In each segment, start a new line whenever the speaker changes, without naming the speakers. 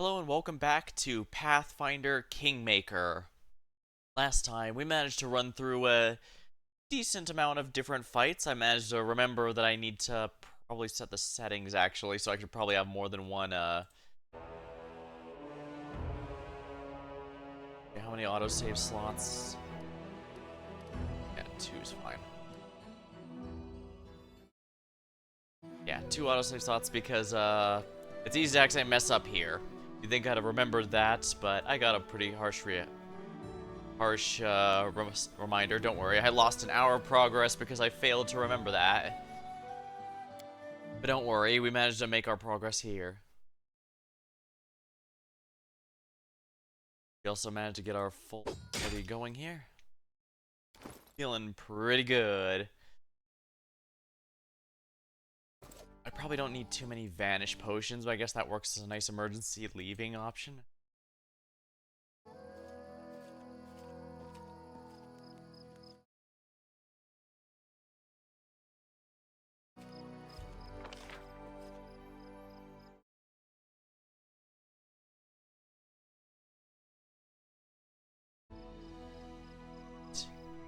Hello and welcome back to Pathfinder Kingmaker. Last time we managed to run through a decent amount of different fights. I managed to remember that I need to probably set the settings actually, so I could probably have more than one how many autosave slots? Yeah, two's fine. Yeah, two autosave slots because it's easy to actually mess up here. You'd think I'd have remembered that, but I got a pretty harsh reminder. Don't worry, I lost an hour of progress because I failed to remember that. But don't worry, we managed to make our progress here. We also managed to get our full party going here. Feeling pretty good. I probably don't need too many vanish potions, but I guess that works as a nice emergency leaving option.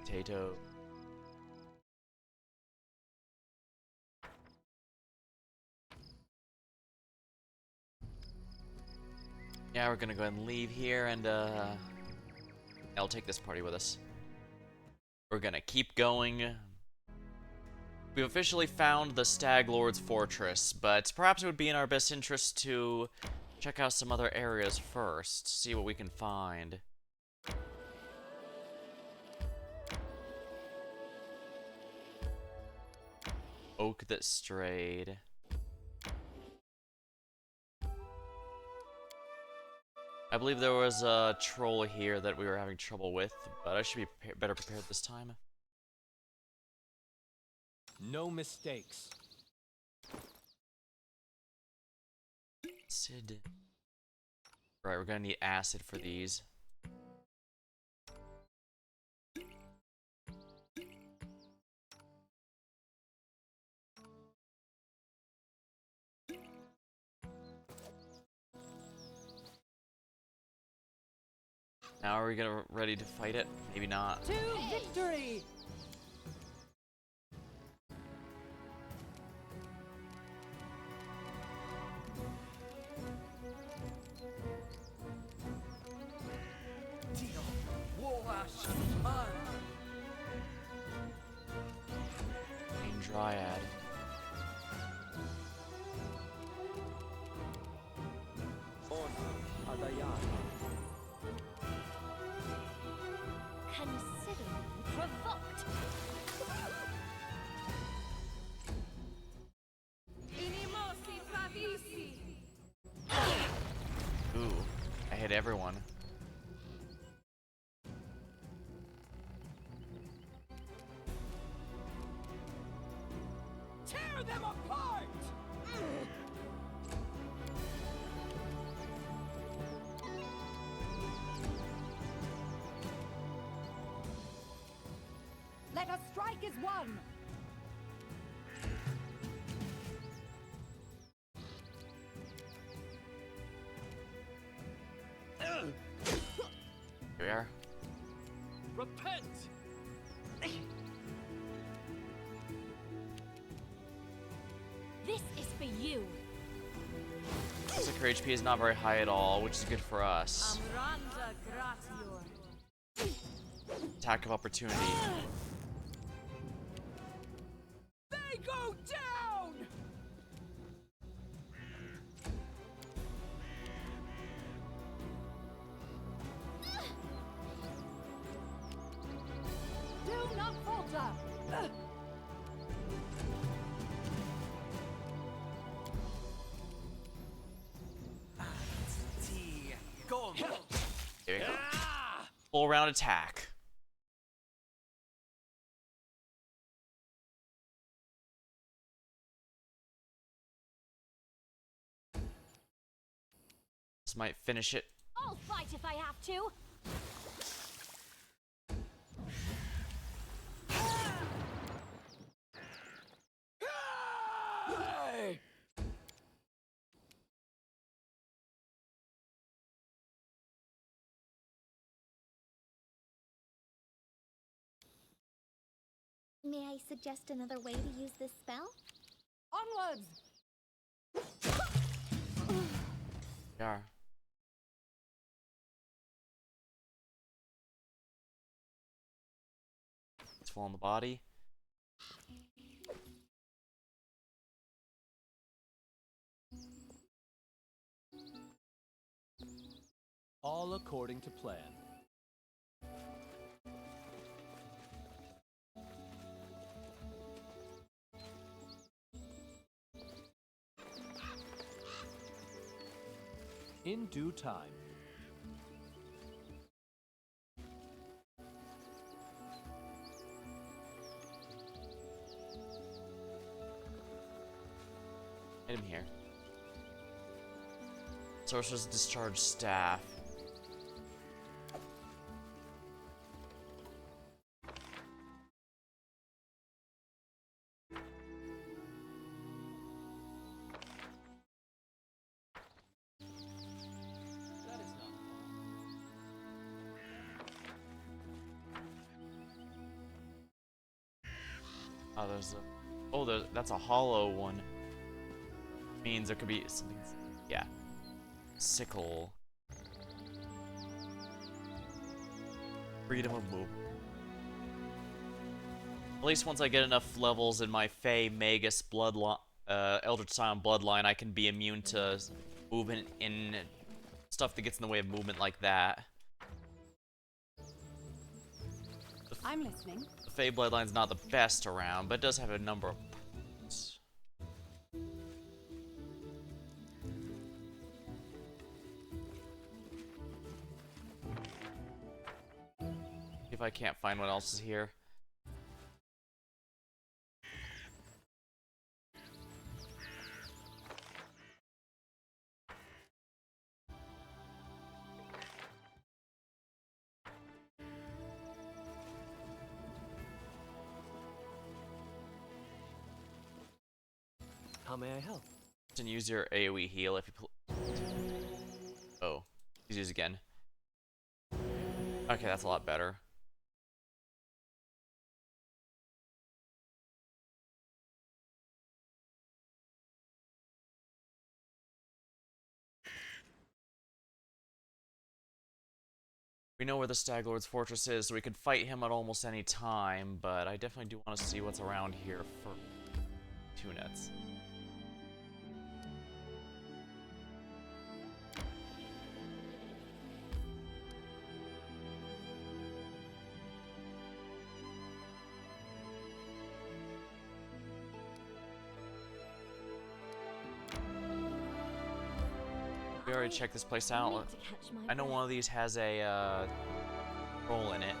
Potato. Yeah, we're gonna go ahead and leave here, and I'll take this party with us. We're gonna keep going. We've officially found the Stag Lord's fortress, but perhaps it would be in our best interest to check out some other areas first, see what we can find. Oak that strayed. I believe there was a troll here that we were having trouble with, but I should be better prepared this time.
No mistakes.
Acid. Right, we're gonna need acid for these. Now are we gonna ready to fight it? Maybe not.
To victory!
Main Dryad.
Consider me provoked.
Ooh, I hit everyone.
Tear them apart! Let us strike as one!
Here we are.
Repent!
This is for you.
Looks like her HP is not very high at all, which is good for us. Attack of opportunity.
They go down! Do not falter!
Here we go. Full round attack. This might finish it.
I'll fight if I have to.
May I suggest another way to use this spell?
Onwards!
Yeah. It's full on the body.
All according to plan. In due time.
Item here. Sorcerer's Discharge Staff.
That is not
Oh, there's a... Oh, that's a hollow one. Means there could be something... Yeah. Sickle. Freedom of move. At least once I get enough levels in my Fey Magus bloodline, Eldritch Scion bloodline, I can be immune to movement in stuff that gets in the way of movement like that.
I'm listening.
The Fey bloodline's not the best around, but it does have a number of points. See if I can't find what else is here.
How may I help?
And use your AoE heal if you Oh, use it again. Okay, that's a lot better. We know where the Stag Lord's fortress is, so we could fight him at almost any time, but I definitely do want to see what's around here for Tunets. We already checked this place out.
Need to catch my
I know
breath.
one of these has a roll in it.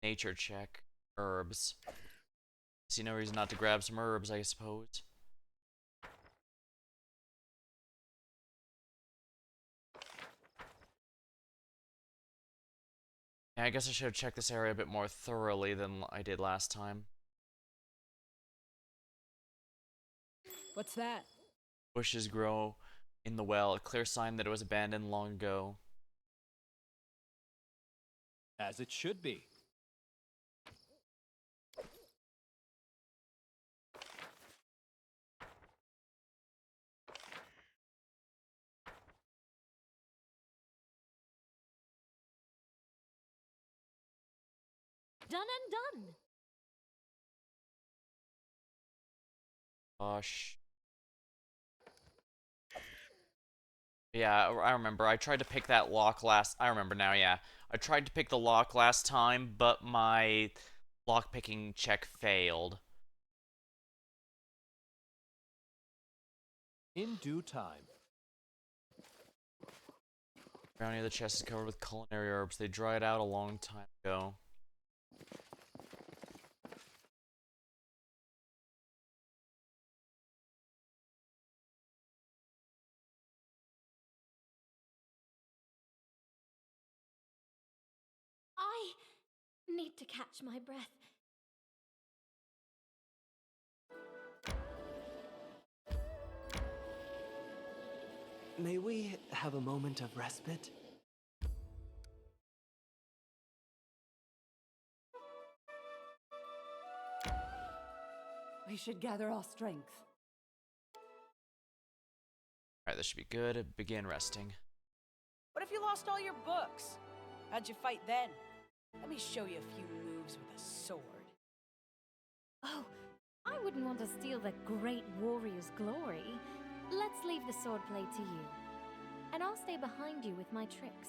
Nature check. Herbs. See no reason not to grab some herbs, I suppose. Yeah, I guess I should have checked this area a bit more thoroughly than I did last time.
What's that?
Bushes grow in the well, a clear sign that it was abandoned long ago.
As it should be.
Done and done.
Gosh. Yeah, I remember. I tried to pick that lock last... I remember now, yeah. I tried to pick the lock last time, but my lock-picking check failed.
In due time.
Ground near the chest is covered with culinary herbs. They dried out a long time ago.
I need to catch my breath.
May we have a moment of respite?
We should gather our strength.
Alright, this should be good. Begin resting.
What if you lost all your books? How'd you fight then? Let me show you a few moves with a sword.
Oh, I wouldn't want to steal the great warrior's glory. Let's leave the swordplay to you. And I'll stay behind you with my tricks.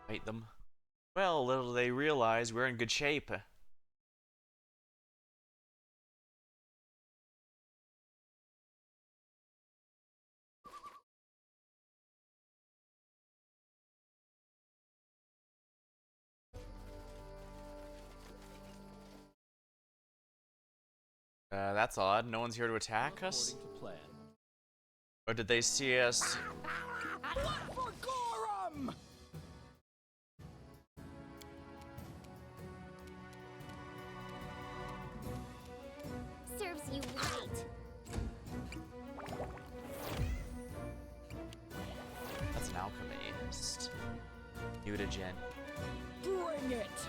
Fight them. Well, little do they realize we're in good shape. That's odd. No one's here to attack us?
According to plan.
Or did they see us?
What for Gorum?
Serves you right.
That's an alchemist. Mutagen.
Bring it!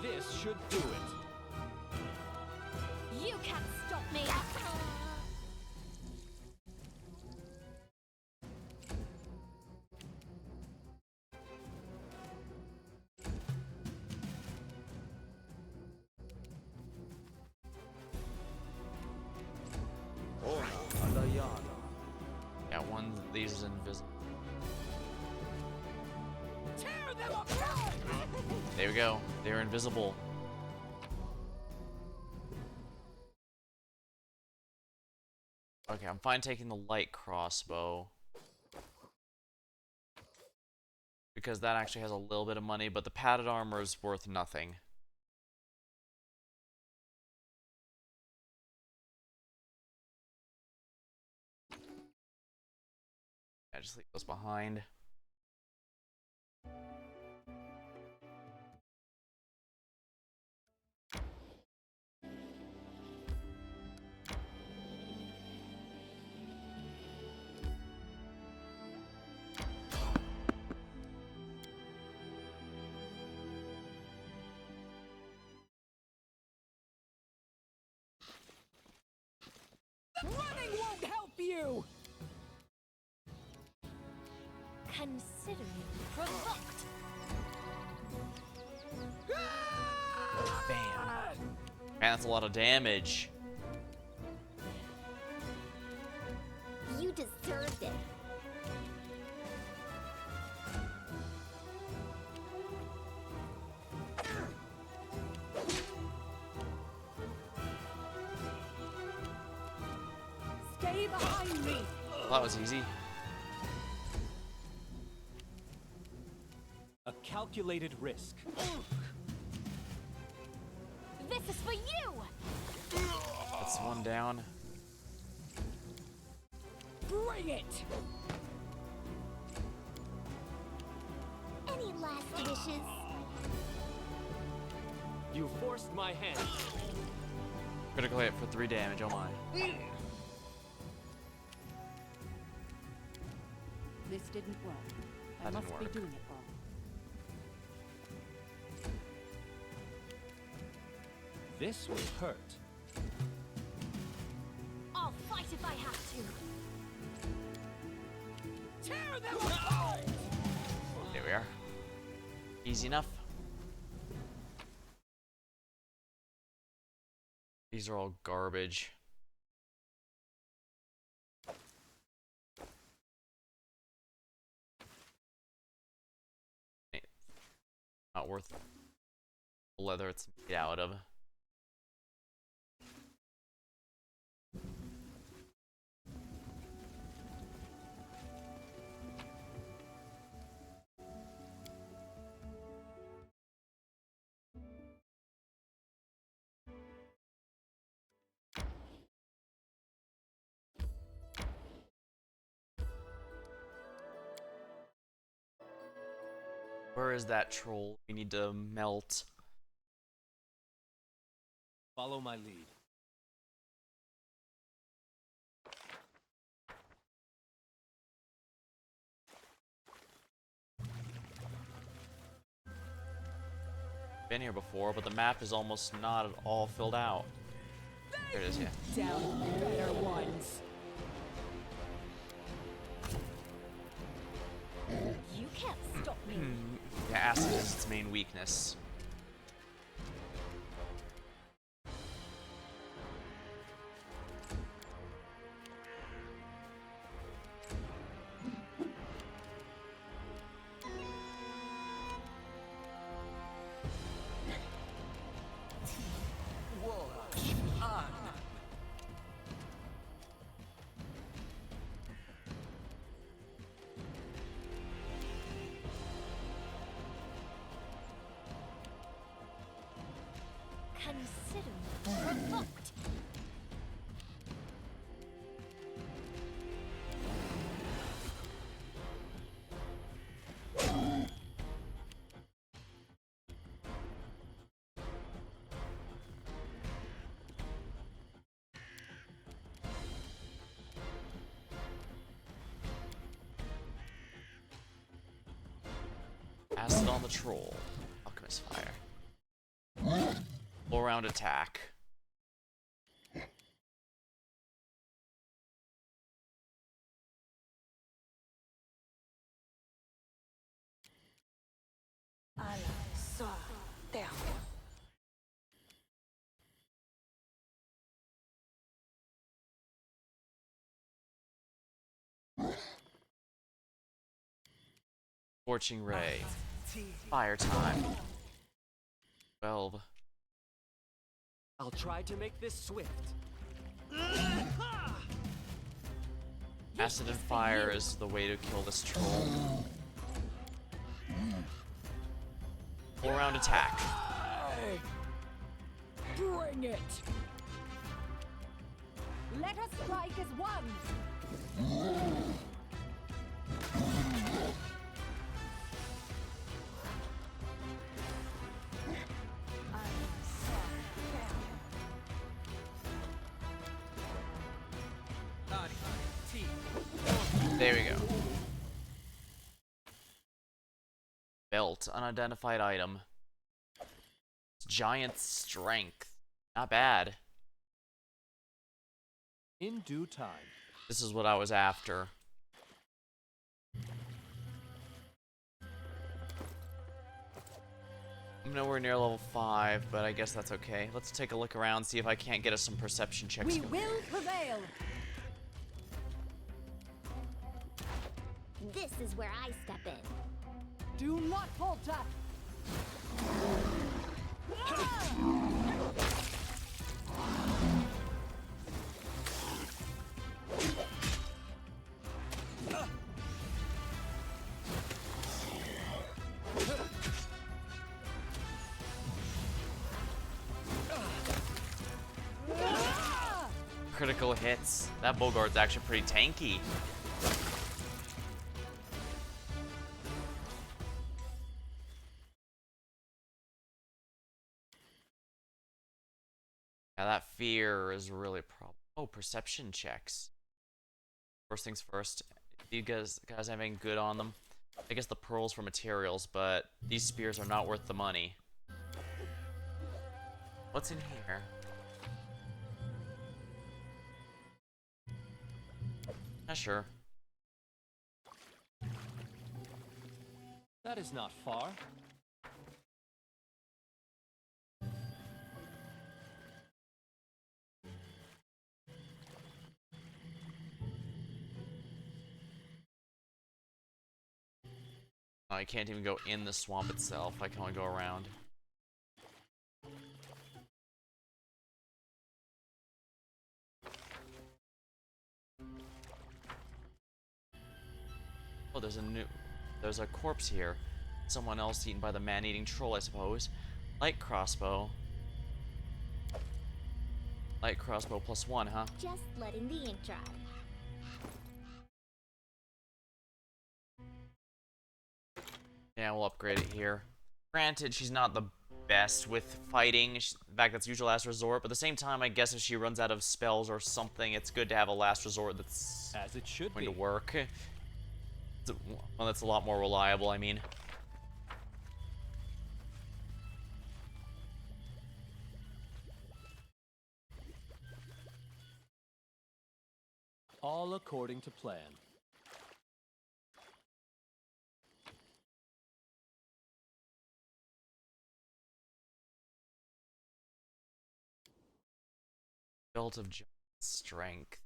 This should do it.
You can't stop me!
Yeah, one of these is invisible.
Tear them apart!
There we go. They're invisible. Okay, I'm fine taking the light crossbow. Because that actually has a little bit of money, but the padded armor is worth nothing. I just leave those behind.
Running won't help you!
Consider you provoked!
Bam. Man, that's a lot of damage.
You deserved it.
Stay behind me.
Well, that was easy.
A calculated risk.
This is for you!
That's one down.
Bring it!
Any last wishes?
You forced my hand.
Critical hit for 3 damage, oh my.
This didn't work. I
That
must
didn't
be
work.
doing it wrong.
This will hurt.
I'll fight if I have to!
Tear them apart!
There we are. Easy enough. These are all garbage. Not worth the leather it's made out of. Where is that troll? We need to melt.
Follow my lead.
Been here before, but the map is almost not at all filled out. There it is, yeah.
Down better ones.
You can't stop me.
Yeah, acid is its main weakness.
Consider me provoked.
Acid on the troll. Alchemist fire. All round attack. Scorching ray. Fire time. 12.
I'll try to make this swift.
Acid and fire is the way to kill this troll. All round attack.
Bring it.
Let us strike as one.
There we go. Belt, unidentified item. Giant strength. Not bad.
In due time.
This is what I was after. I'm nowhere near level 5, but I guess that's okay. Let's take a look around, see if I can't get us some perception checks.
We will prevail.
This is where I step in.
Do not falter.
Critical hits. That Bogard's actually pretty tanky. Yeah, that fear is really a problem. Oh, perception checks. First things first. Do you guys have anything good on them? I guess the pearls for materials, but these spears are not worth the money. What's in here? Not sure.
That is not far.
I can't even go in the swamp itself. I can only go around. Oh, there's a corpse here. Someone else eaten by the man-eating troll, I suppose. Light crossbow. Light crossbow +1, huh?
Just letting the ink dry.
Yeah, we'll upgrade it here. Granted, she's not the best with fighting. In fact, that's usual last resort. But at the same time, I guess if she runs out of spells or something, it's good to have a last resort that's
As it should
going
be.
to work. One that's a lot more reliable, I mean.
All according to plan.
Belt of giant strength.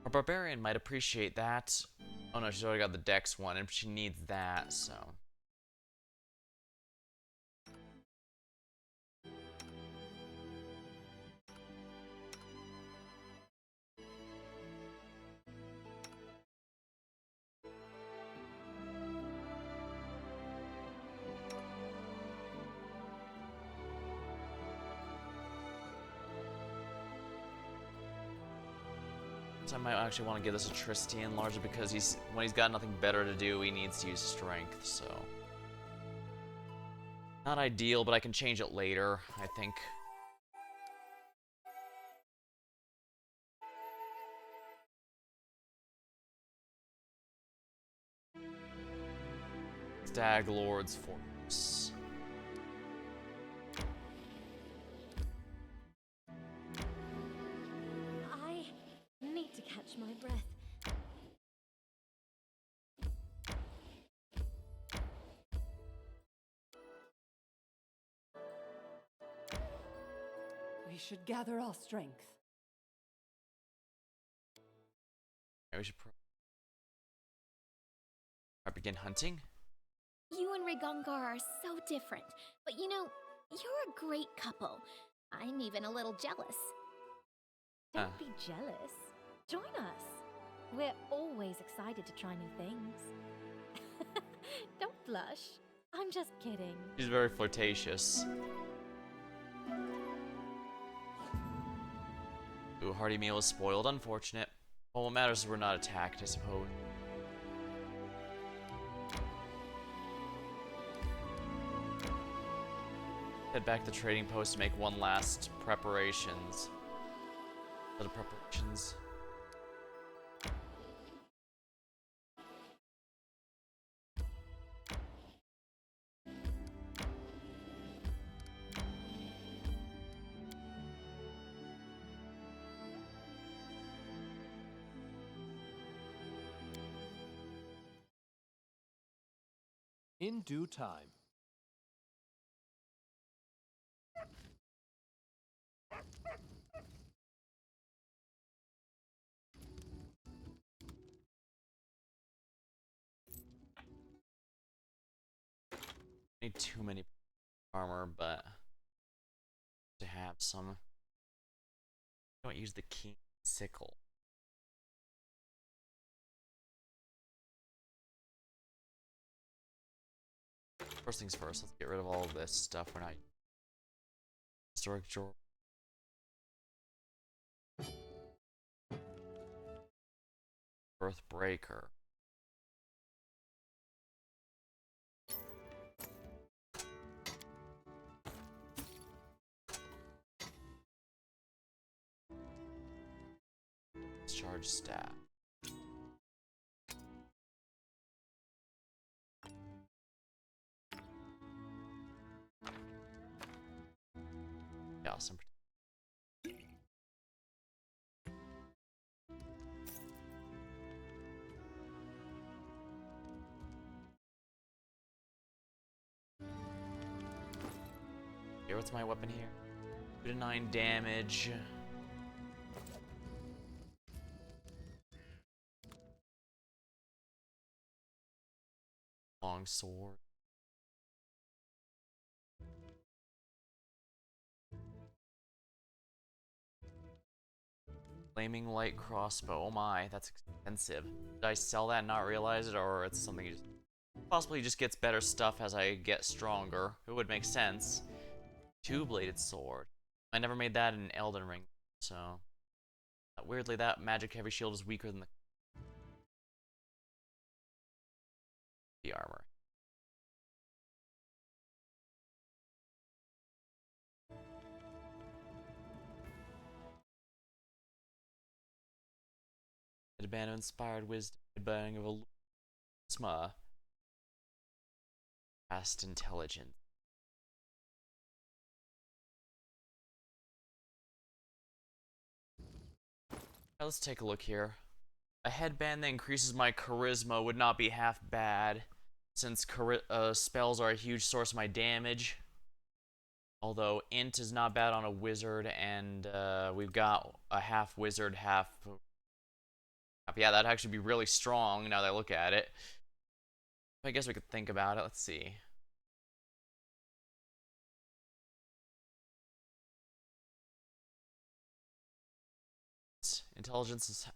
A barbarian might appreciate that. Oh no, she's already got the dex one, and she needs that, so. So I might actually want to give this a Tristian, largely because when he's got nothing better to do, he needs to use strength, so. Not ideal, but I can change it later, I think. Stag Lord's Fortress.
I need to catch my breath.
We should gather our strength.
Maybe we should begin hunting?
You and Rigongar are so different, but you know, you're a great couple. I'm even a little jealous.
Don't be jealous. Join us. We're always excited to try new things. Don't blush. I'm just kidding.
She's very flirtatious. Ooh, hearty meal is spoiled. Unfortunate. Well, what matters is we're not attacked, I suppose. Head back to the trading post to make one last preparations. Set of preparations.
In due time.
Need too many armor, but to have some. Don't use the keen sickle. First things first, let's get rid of all of this stuff we're not. Historic drawer. Earthbreaker. Discharge staff. Yeah, some. Here, what's my weapon here? 2 to 9 damage. Long sword. Flaming light crossbow. Oh my, that's expensive. Did I sell that and not realize it, or it's something you just possibly just gets better stuff as I get stronger? It would make sense. Two-bladed sword. I never made that in Elden Ring, so weirdly that magic heavy shield is weaker than the the armor. The band of inspired wisdom, the burning of a charisma, past intelligence. Right, let's take a look here. A headband that increases my charisma would not be half bad, since spells are a huge source of my damage. Although int is not bad on a wizard, and we've got a half wizard, half. Yeah, that'd actually be really strong now that I look at it. I guess we could think about it. Let's see. Intelligence is.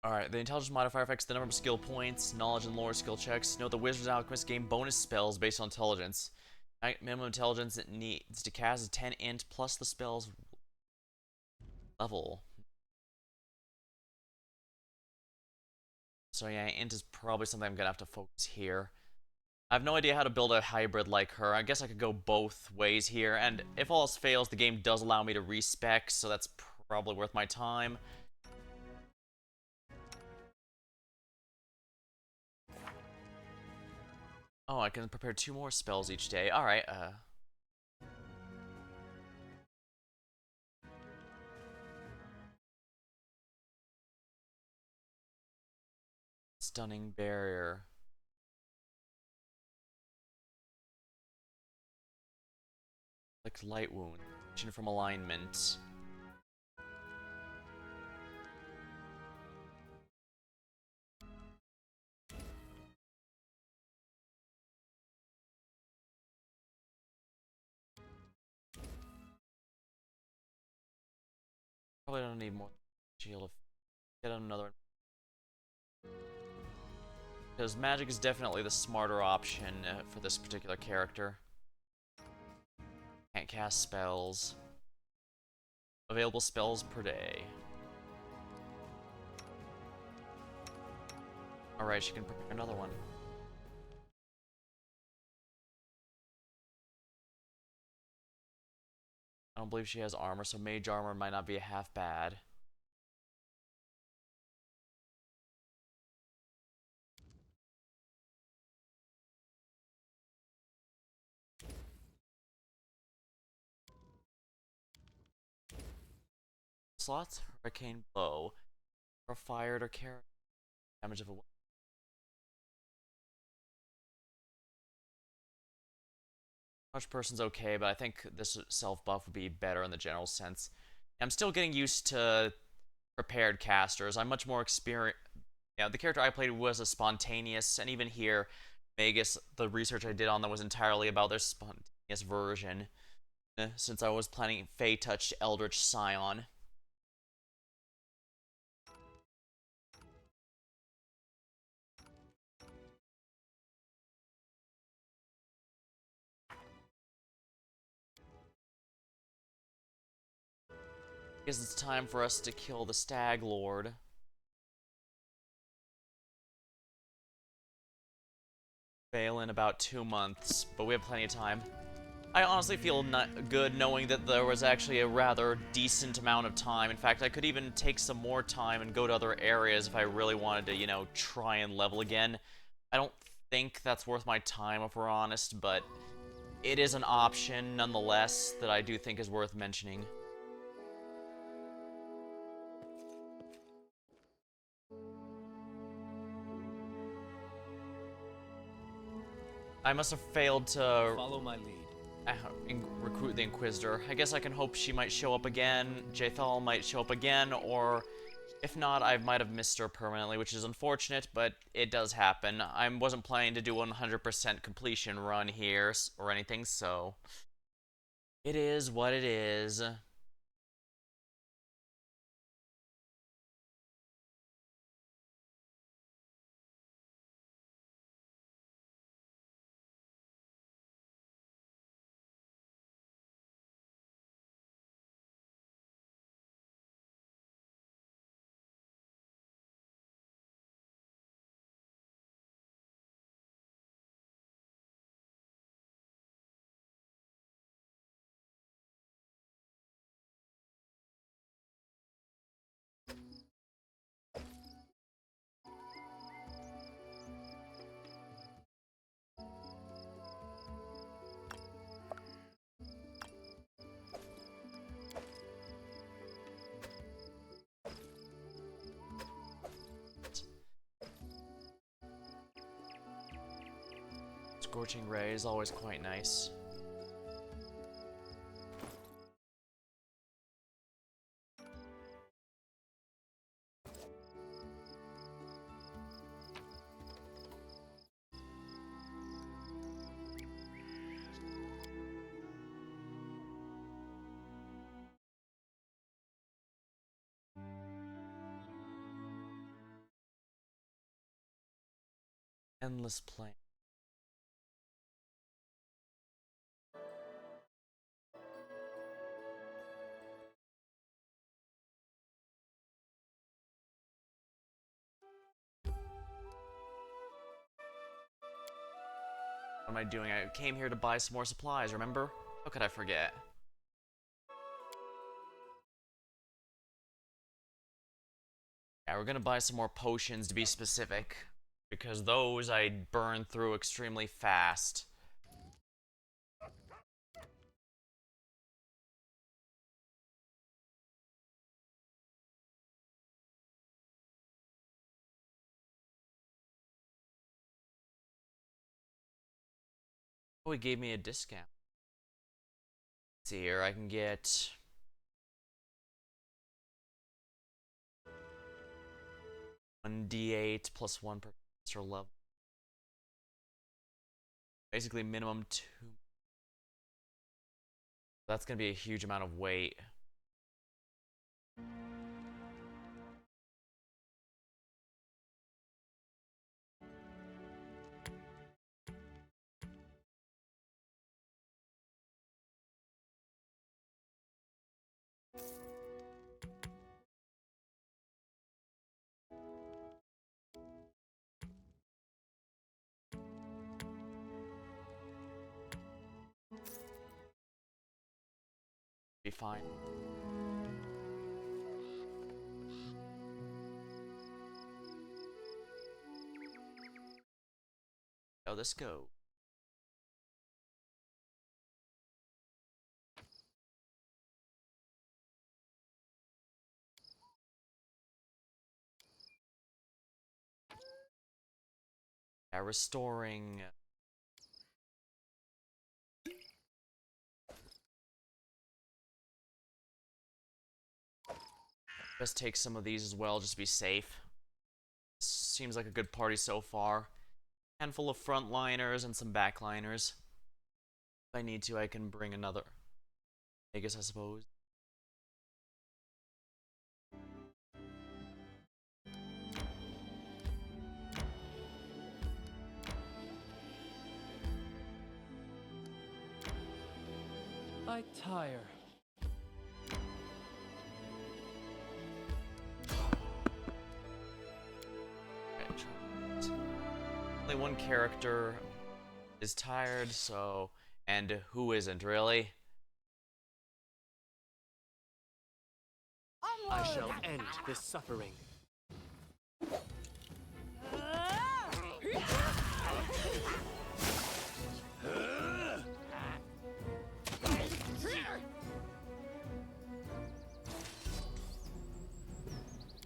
Alright, the intelligence modifier affects the number of skill points, knowledge and lore skill checks. Note the wizard's alchemist gain bonus spells based on intelligence. Minimum intelligence it needs to cast is 10 int plus the spell's level. So yeah, int is probably something I'm gonna have to focus here. I have no idea how to build a hybrid like her. I guess I could go both ways here, and if all else fails, the game does allow me to respec, so that's probably worth my time. Oh, I can prepare 2 more spells each day. Alright, Stunning Barrier. Like Light Wound. Action from alignment. Probably don't need more shield. Get another. Because magic is definitely the smarter option for this particular character. Can't cast spells. Available spells per day. Alright, she can prepare another one. I don't believe she has armor, so mage armor might not be half bad. Slots, Hurricane Blow, or fired or carry damage of a Touch person's okay, but I think this self buff would be better in the general sense. I'm still getting used to prepared casters. I'm much more experienced. Yeah, the character I played was a spontaneous, and even here, Vegas, the research I did on them was entirely about their spontaneous version, since I was planning Fey Touch Eldritch Scion. I guess it's time for us to kill the Stag Lord. Fail in about 2 months, but we have plenty of time. I honestly feel not good knowing that there was actually a rather decent amount of time. In fact, I could even take some more time and go to other areas if I really wanted to, you know, try and level again. I don't think that's worth my time if we're honest, but it is an option nonetheless that I do think is worth mentioning. I must have failed to
Follow my lead.
recruit the Inquisitor. I guess I can hope she might show up again, Jaethal might show up again, or if not, I might have missed her permanently, which is unfortunate, but it does happen. I wasn't planning to do 100% completion run here or anything, so it is what it is. Scorching Ray is always quite nice. Endless plane. What am I doing? I came here to buy some more supplies, remember? How could I forget? Yeah, we're gonna buy some more potions to be specific, because those I burn through extremely fast. Oh, he gave me a discount. Let's see here, I can get 1d8 plus 1 per extra level. Basically minimum 2. That's gonna be a huge amount of weight. Be fine. How this go? Yeah, restoring. Best take some of these as well, just to be safe. Seems like a good party so far. Handful of frontliners and some backliners. If I need to, I can bring another. I guess, I suppose.
I tire.
Okay, try it. Only one character is tired, so... And who isn't, really?
I shall end this suffering.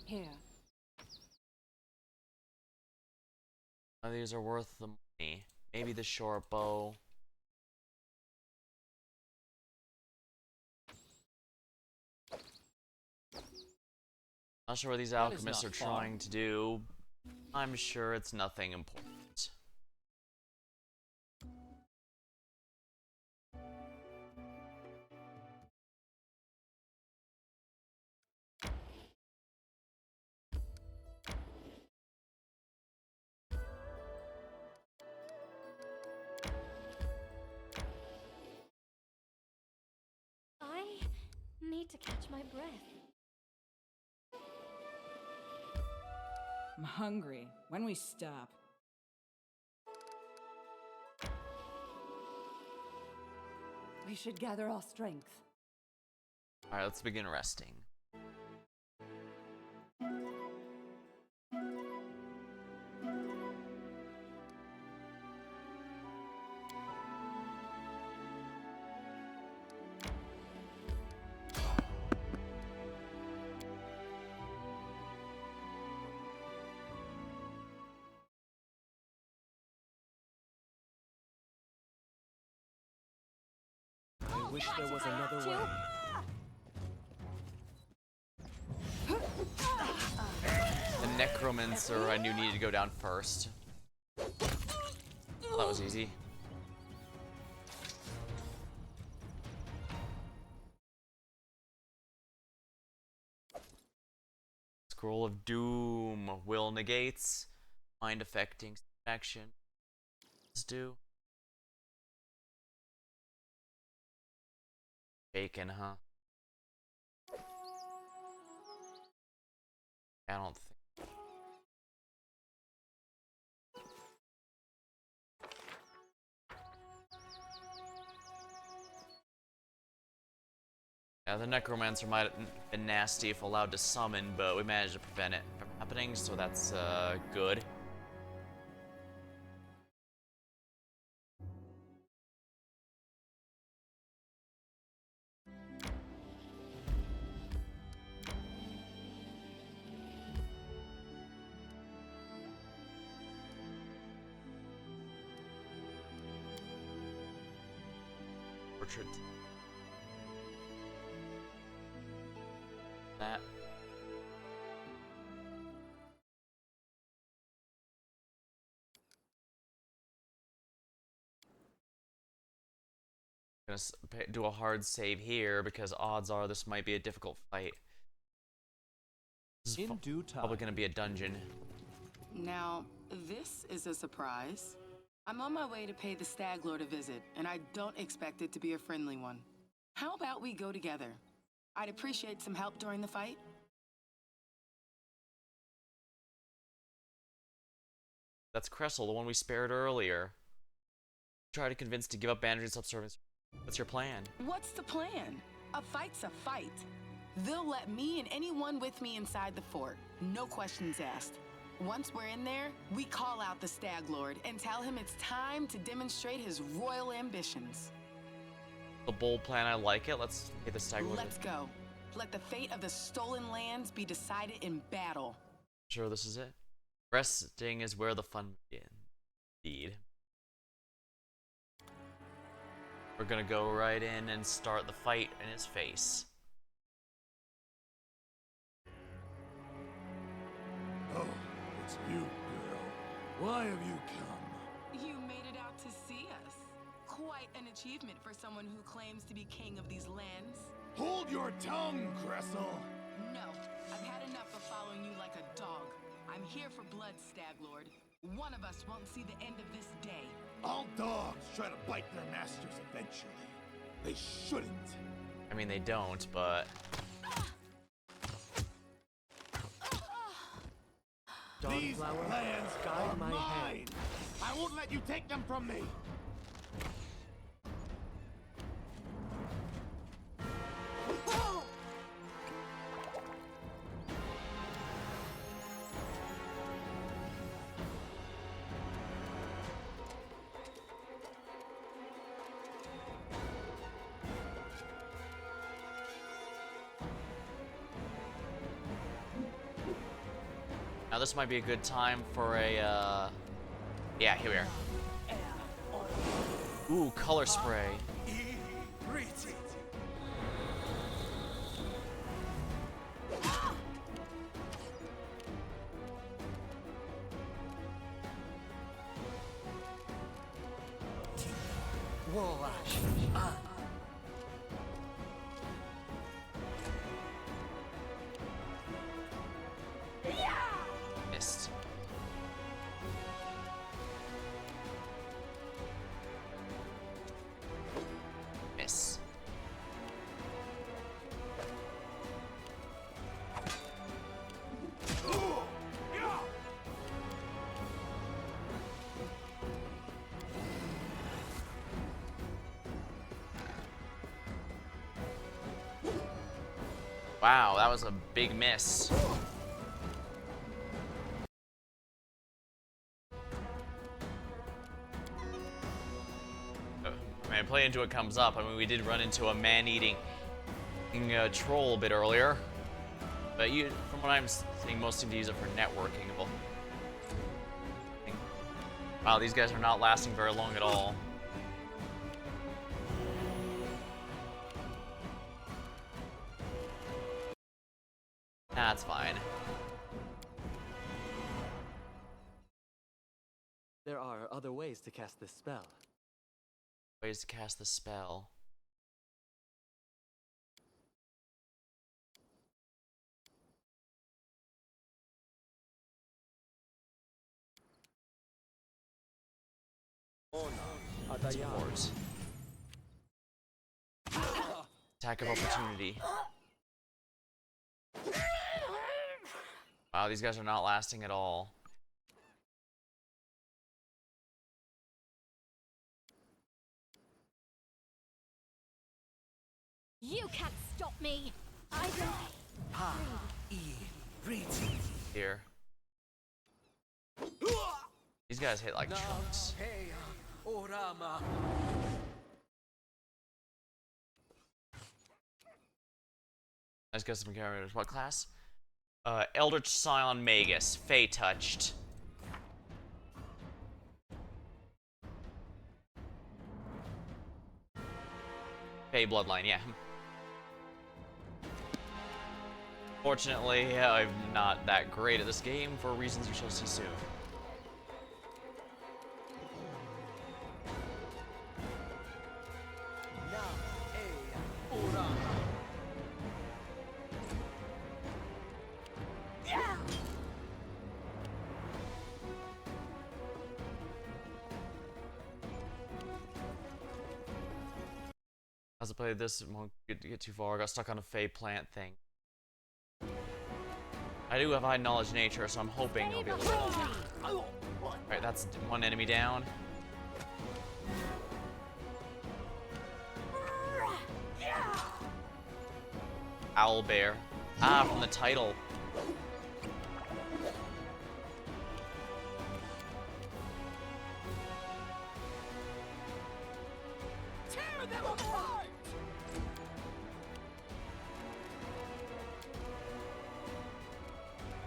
Here.
None of these are worth the money. Maybe the short bow. Not sure what these
That is
alchemists
not
are
far.
trying to do. I'm sure it's nothing important.
I need to catch my breath.
I'm hungry. When we stop? We should gather our strength.
Alright, let's begin resting.
wish there was another way.
The Necromancer I knew needed to go down first. That was easy. Scroll of Doom. Will negates. Mind affecting action. Let's do. Bacon, huh? I don't think. Yeah, the Necromancer might have been nasty if allowed to summon, but we managed to prevent it from happening, so that's good. Portrait. That. Gonna do a hard save here because odds are this might be a difficult fight. This is
In due time.
probably gonna be a dungeon.
Now, this is a surprise. I'm on my way to pay the Stag Lord a visit, and I don't expect it to be a friendly one. How about we go together? I'd appreciate some help during the fight.
That's Cressel, the one we spared earlier. Try to convince to give up bandaging subservience. What's your plan?
What's the plan? A fight's a fight. They'll let me and anyone with me inside the fort. No questions asked. Once we're in there, we call out the Stag Lord and tell him it's time to demonstrate his royal ambitions.
The bold plan, I like it. Let's get the Stag Lord.
Let's go. Let the fate of the stolen lands be decided in battle.
Sure, this is it. Resting is where the fun begins. Indeed. We're gonna go right in and start the fight in his face.
Oh, it's you, girl. Why have you come?
You made it out to see us. Quite an achievement for someone who claims to be king of these lands.
Hold your tongue, Cressel!
No, I've had enough of following you like a dog. I'm here for blood, Stag Lord. One of us won't see the end of this day.
All dogs try to bite their masters eventually. They shouldn't.
I mean, they don't, but...
These
Dawnflower,
lands
guide
are
my
mine!
hand.
I won't let you take them from me!
Now this might be a good time for a, yeah, here we are. Ooh, color spray. Missed. Miss. Wow, that was a big miss. I mean, play into it comes up. I mean, we did run into a man-eating troll a bit earlier, but from what I'm seeing, most seem to use it for networking. Well, wow, these guys are not lasting very long at all. That's fine.
There are other ways to cast this spell.
Ways to cast the spell. Support. Attack of opportunity. Wow, these guys are not lasting at all.
You can't stop me. I
Here. These guys hit like chunks. Let's get some characters. What class? Eldritch Scion Magus. Fey touched. Fey bloodline, yeah. Fortunately, I'm not that great at this game for reasons you shall see soon. As I played this, it won't get too far. I got stuck on a Fey plant thing. I do have high knowledge nature, so I'm hoping I'll be able to help. Alright, that's one enemy down. Owl bear. Ah, from the title.
Tear them apart!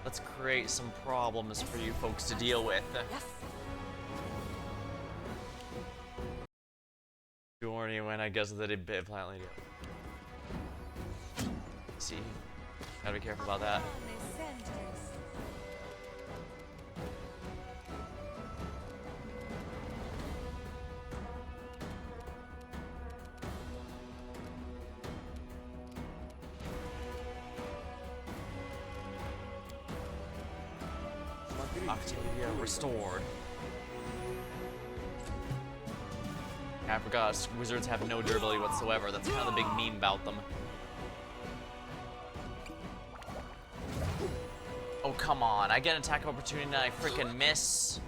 Let's create some problems for you folks to deal with.
Yes.
You already went, I guess, that it politely do. See, gotta be careful about that. Octavia restored. I forgot, wizards have no durability whatsoever. That's kind of the big meme about them. Oh, come on. I get an attack of opportunity and I freaking miss.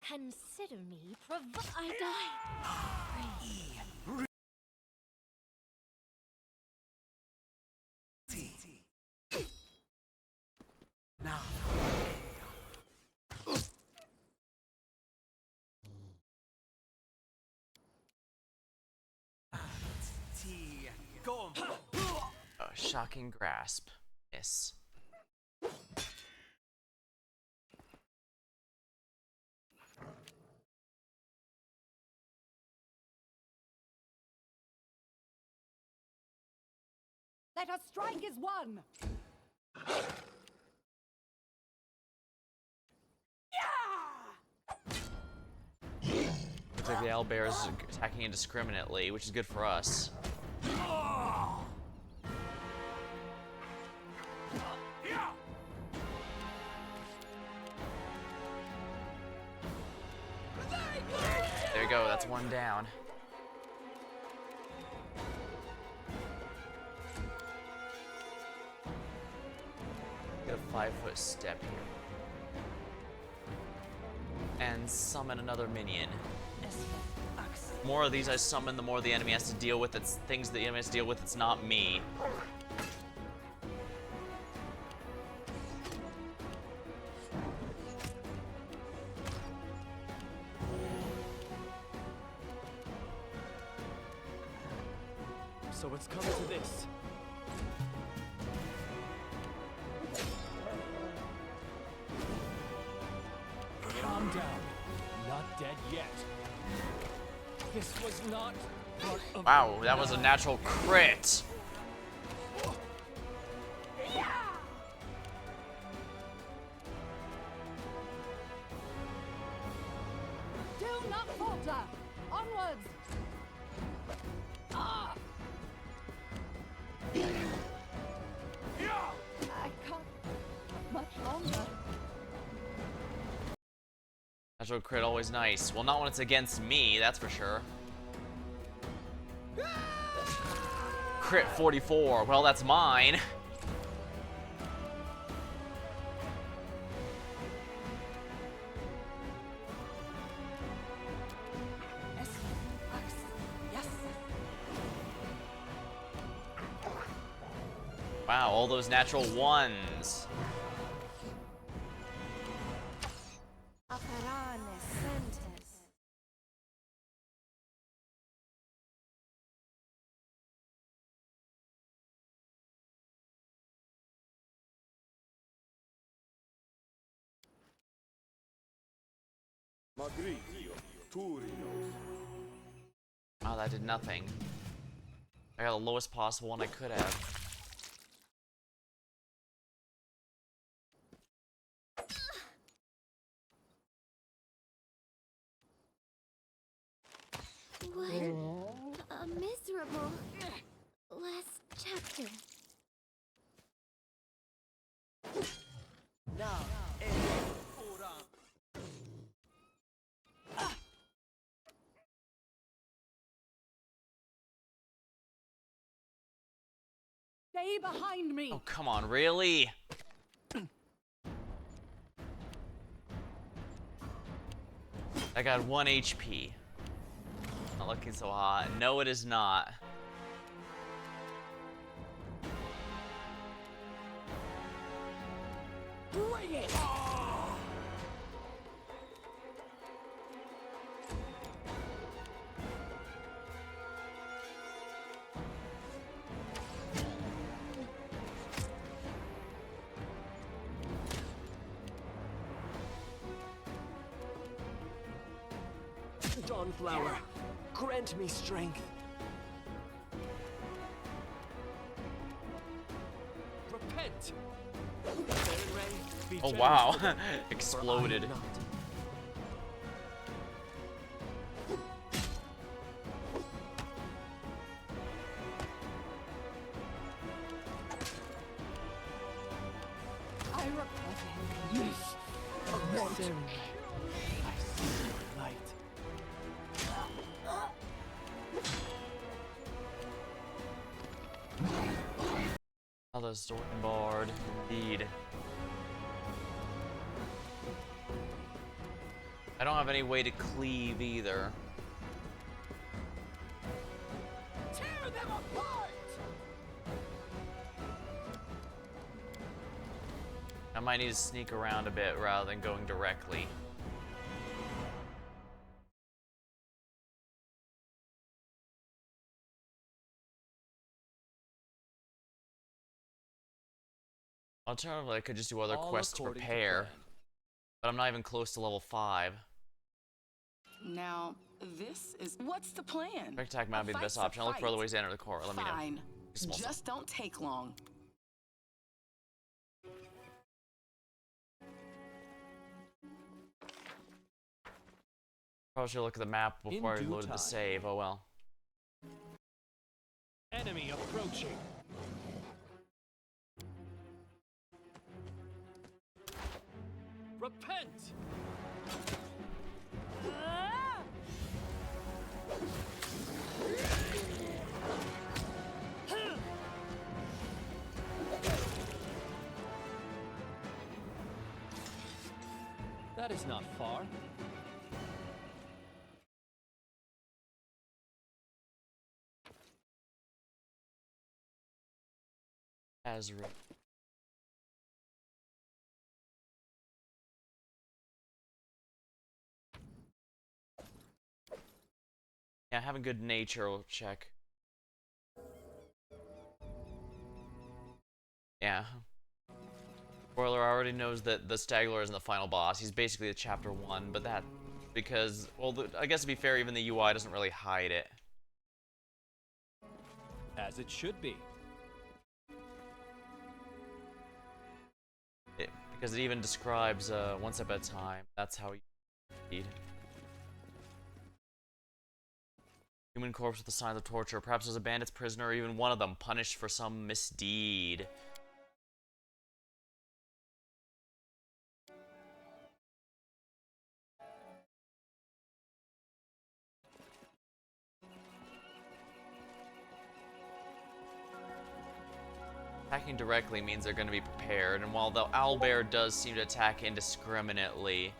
Consider me I die.
Shocking grasp. Miss.
Let us strike as one!
Looks like the owlbear is attacking indiscriminately, which is good for us. There you go, that's one down. Get a 5-foot step here. And summon another minion. The more of these I summon, the more the enemy has to deal with. It's things the enemy has to deal with, it's not me.
So it's come to this. yet. This was not part of
Wow, that was a natural crit.
Do not falter! Onwards! Ah! I can't much longer.
Natural crit always nice. Well, not when it's against me, that's for sure. Crit 44. Well, that's mine.
Yes, Max. Yes.
Wow, all those natural ones.
Magritio, Turios.
Wow, that did nothing. I got the lowest possible one I could have.
What a miserable last chapter.
Stay behind me!
Oh, come on, really? I got 1 HP. Not looking so hot. No, it is not.
Bring it!
Dawnflower, grant me strength. Repent! Baron Ray, be
Oh,
generous
wow.
with them, for
Exploded.
I am not.
I repent. Yes.
Baron Ray, I see your light.
Oh, the Storkenbard, indeed. I don't have any way to cleave either.
Tear them apart!
I might need to sneak around a bit rather than going directly. Alternatively, I could just do other
All
quests to
according to
prepare.
plan.
But I'm not even close to level 5.
Now, this is what's the plan?
Quick attack might
A
be the best
fight's a
option. I'll look for other
fight.
ways to enter the core. Let me know.
Fine.
Small stuff.
Just don't take long.
Probably should look at the map before I
In due
loaded the
time.
save. Oh well.
Enemy approaching. Repent!
That is not far.
Azra. Yeah, having good nature will check. Yeah. Spoiler already knows that the Stagler isn't the final boss. He's basically a chapter 1, but that because, well, I guess to be fair, even the UI doesn't really hide it.
As it should be.
Because it even describes one step at a time. That's how you read. Human corpse with the signs of torture. Perhaps as a bandit's prisoner, or even one of them, punished for some misdeed. Attacking directly means they're going to be prepared, and while the owlbear does seem to attack indiscriminately,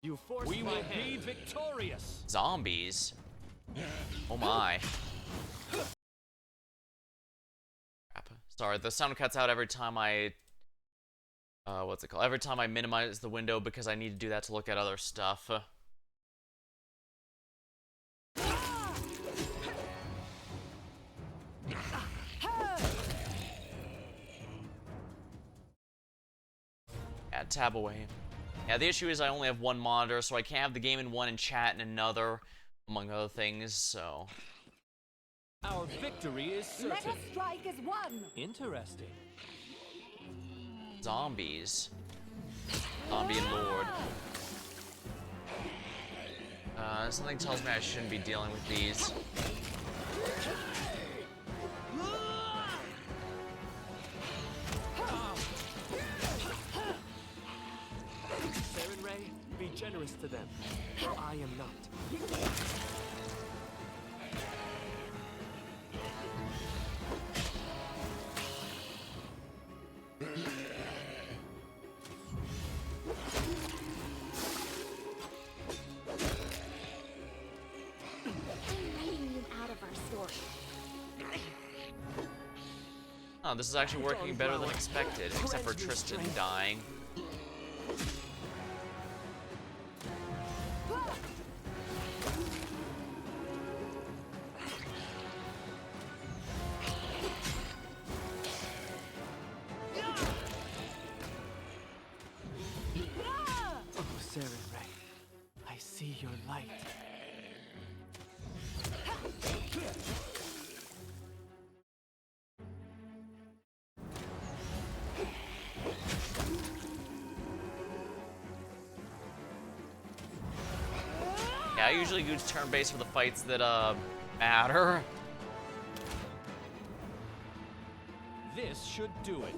You forced
We
my
will
hand.
be victorious.
zombies. Oh my. Crap. Sorry, the sound cuts out every time I what's it called? Every time I minimize the window because I need to do that to look at other stuff. Yeah, tab away. Yeah, the issue is I only have one monitor, so I can't have the game in one and chat in another, among other things, so...
Our victory is
Let
certain.
us strike as one.
Interesting.
Zombies. Zombie Lord. Something tells me I shouldn't be dealing with these.
Saren Ray, be generous to them. I am not.
I'm writing you out of our story.
Oh, this is actually working better than expected, except for Tristan dying.
Oh, Saren Ray, I see your light.
Yeah, I usually use turn-based for the fights that, matter.
This should do it.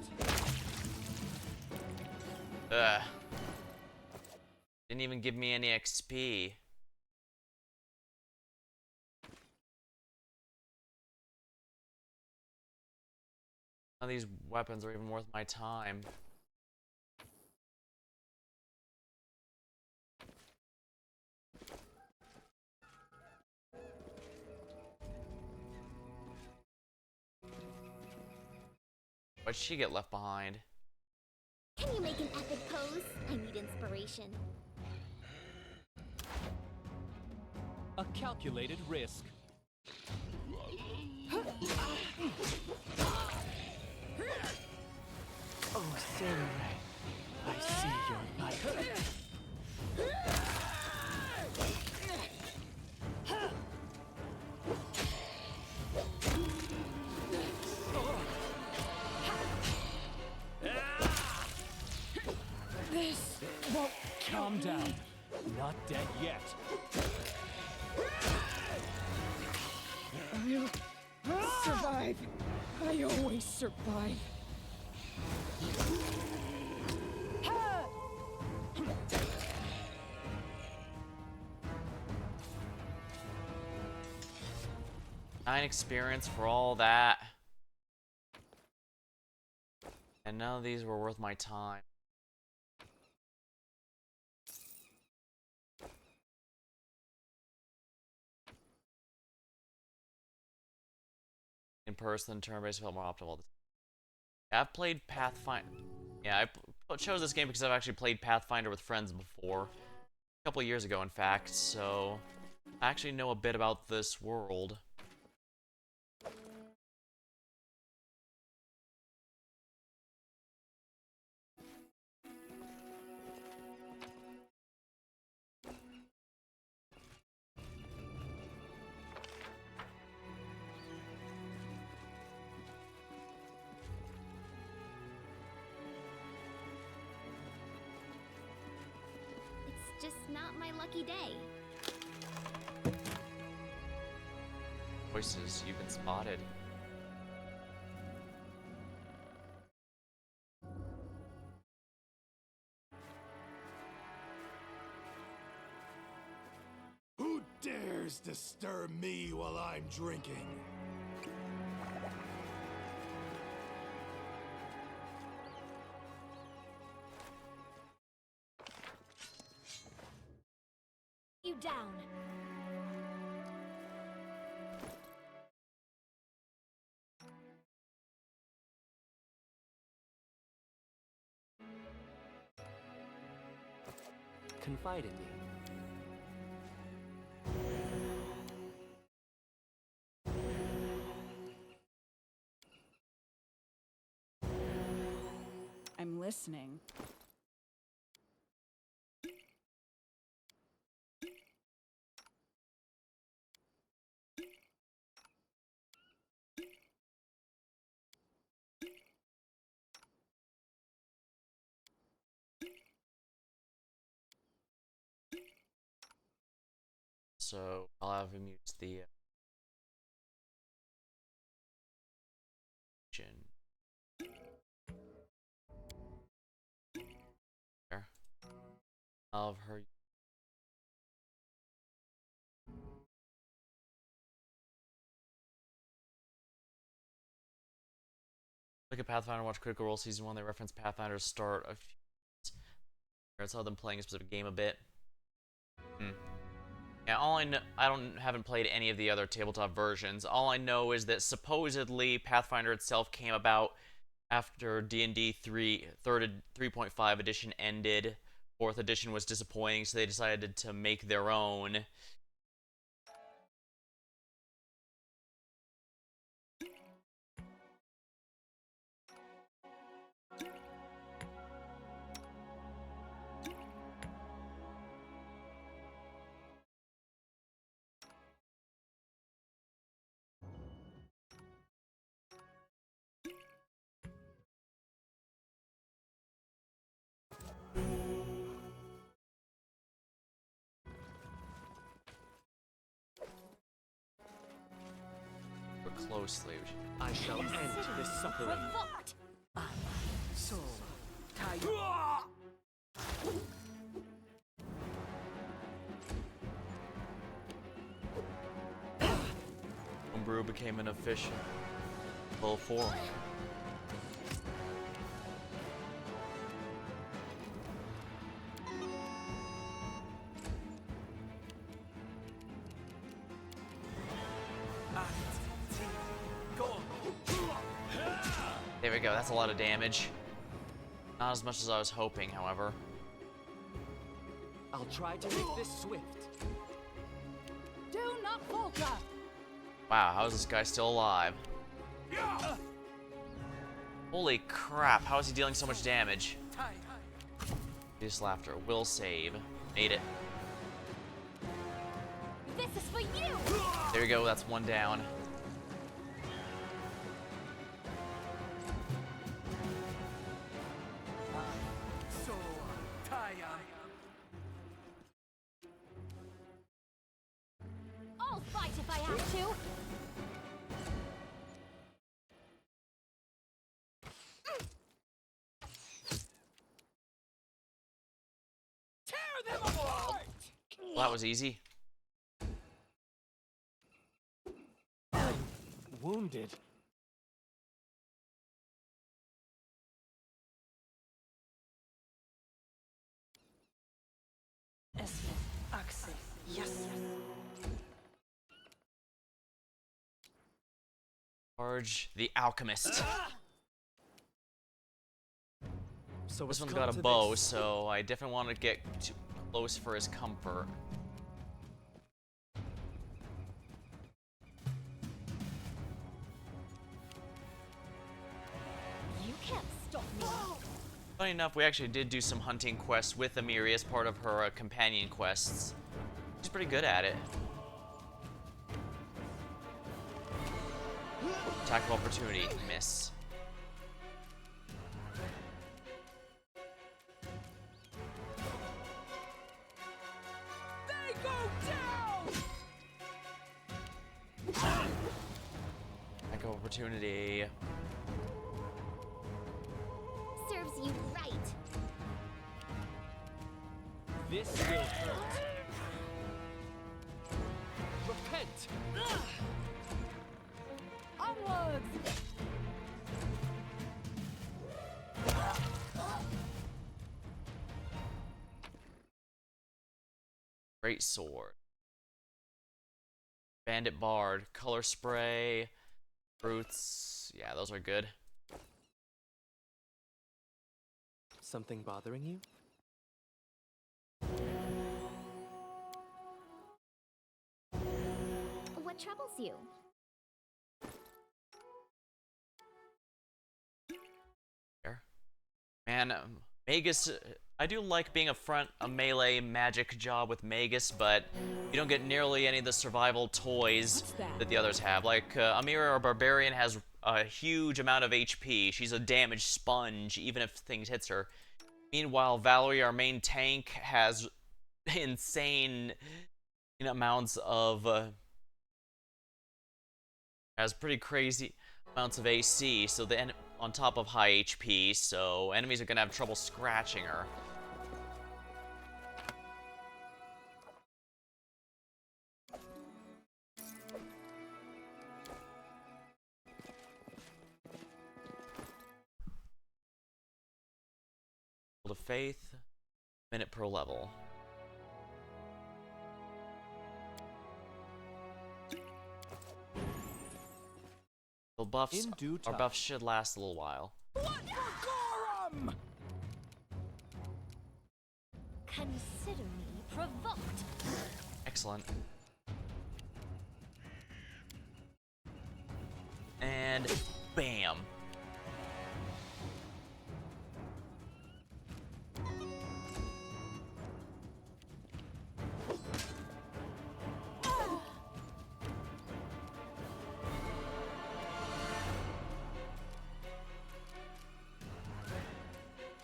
Ugh. Didn't even give me any XP. None of these weapons are even worth my time. Why'd she get left behind?
Can you make an epic pose? I need inspiration.
A calculated risk.
Oh, Saren Ray, I see your light.
This won't
Calm down. Not dead yet.
I'll survive. I always survive.
Nine experience for all that. And none of these were worth my time. In person, turn-based felt more optimal. Yeah, I've played Pathfinder. Yeah, I chose this game because I've actually played Pathfinder with friends before. A couple of years ago, in fact, so I actually know a bit about this world.
not my lucky day.
Voices, you've been spotted.
Who dares disturb me while I'm drinking?
You down.
Confide in me.
I'm listening.
So I'll have him use the there. I'll have her. Look at Pathfinder, watch Critical Role Season 1. They reference Pathfinder's start a few. I saw them playing a specific game a bit. Yeah, all I know, haven't played any of the other tabletop versions. All I know is that supposedly Pathfinder itself came about after D&D 3.5 edition ended. 4th edition was disappointing, so they decided to make their own. Look closely.
I shall end this suffering.
Provoked!
So,
Homebrew became an official level 4. There we go, that's a lot of damage. Not as much as I was hoping, however.
I'll try to make this swift.
Do not falter!
Wow, how is this guy still alive? Holy crap, how is he dealing so much damage? This laughter will save. Made it.
This is for you!
There we go, that's one down.
I'll fight if I have to!
Well, that was easy.
Wounded.
Charge the Alchemist.
So
This
it's
one's
come
got a
to
bow,
this.
so I definitely want to get too close for his comfort.
You can't stop me!
Funny enough, we actually did do some hunting quests with Amiri as part of her companion quests. She's pretty good at it. Attack of opportunity, miss. opportunity.
Serves you right.
This will hurt. Repent!
Onwards!
Great sword. Bandit Bard. Color spray. Fruits. Yeah, those are good.
Something bothering you?
What troubles you?
Man, Magus, I do like being a melee magic job with Magus, but you don't get nearly any of the survival toys that the others have. Like, Amira, our Barbarian, has a huge amount of HP. She's a damage sponge, even if things hits her. Meanwhile, Valerie, our main tank, has insane amounts of... has pretty crazy amounts of AC, so on top of high HP, so enemies are gonna have trouble scratching her. Shield of Faith, minute per level. The buffs,
In due
our
time.
buffs should last a little while.
Consider me provoked.
Excellent. And bam.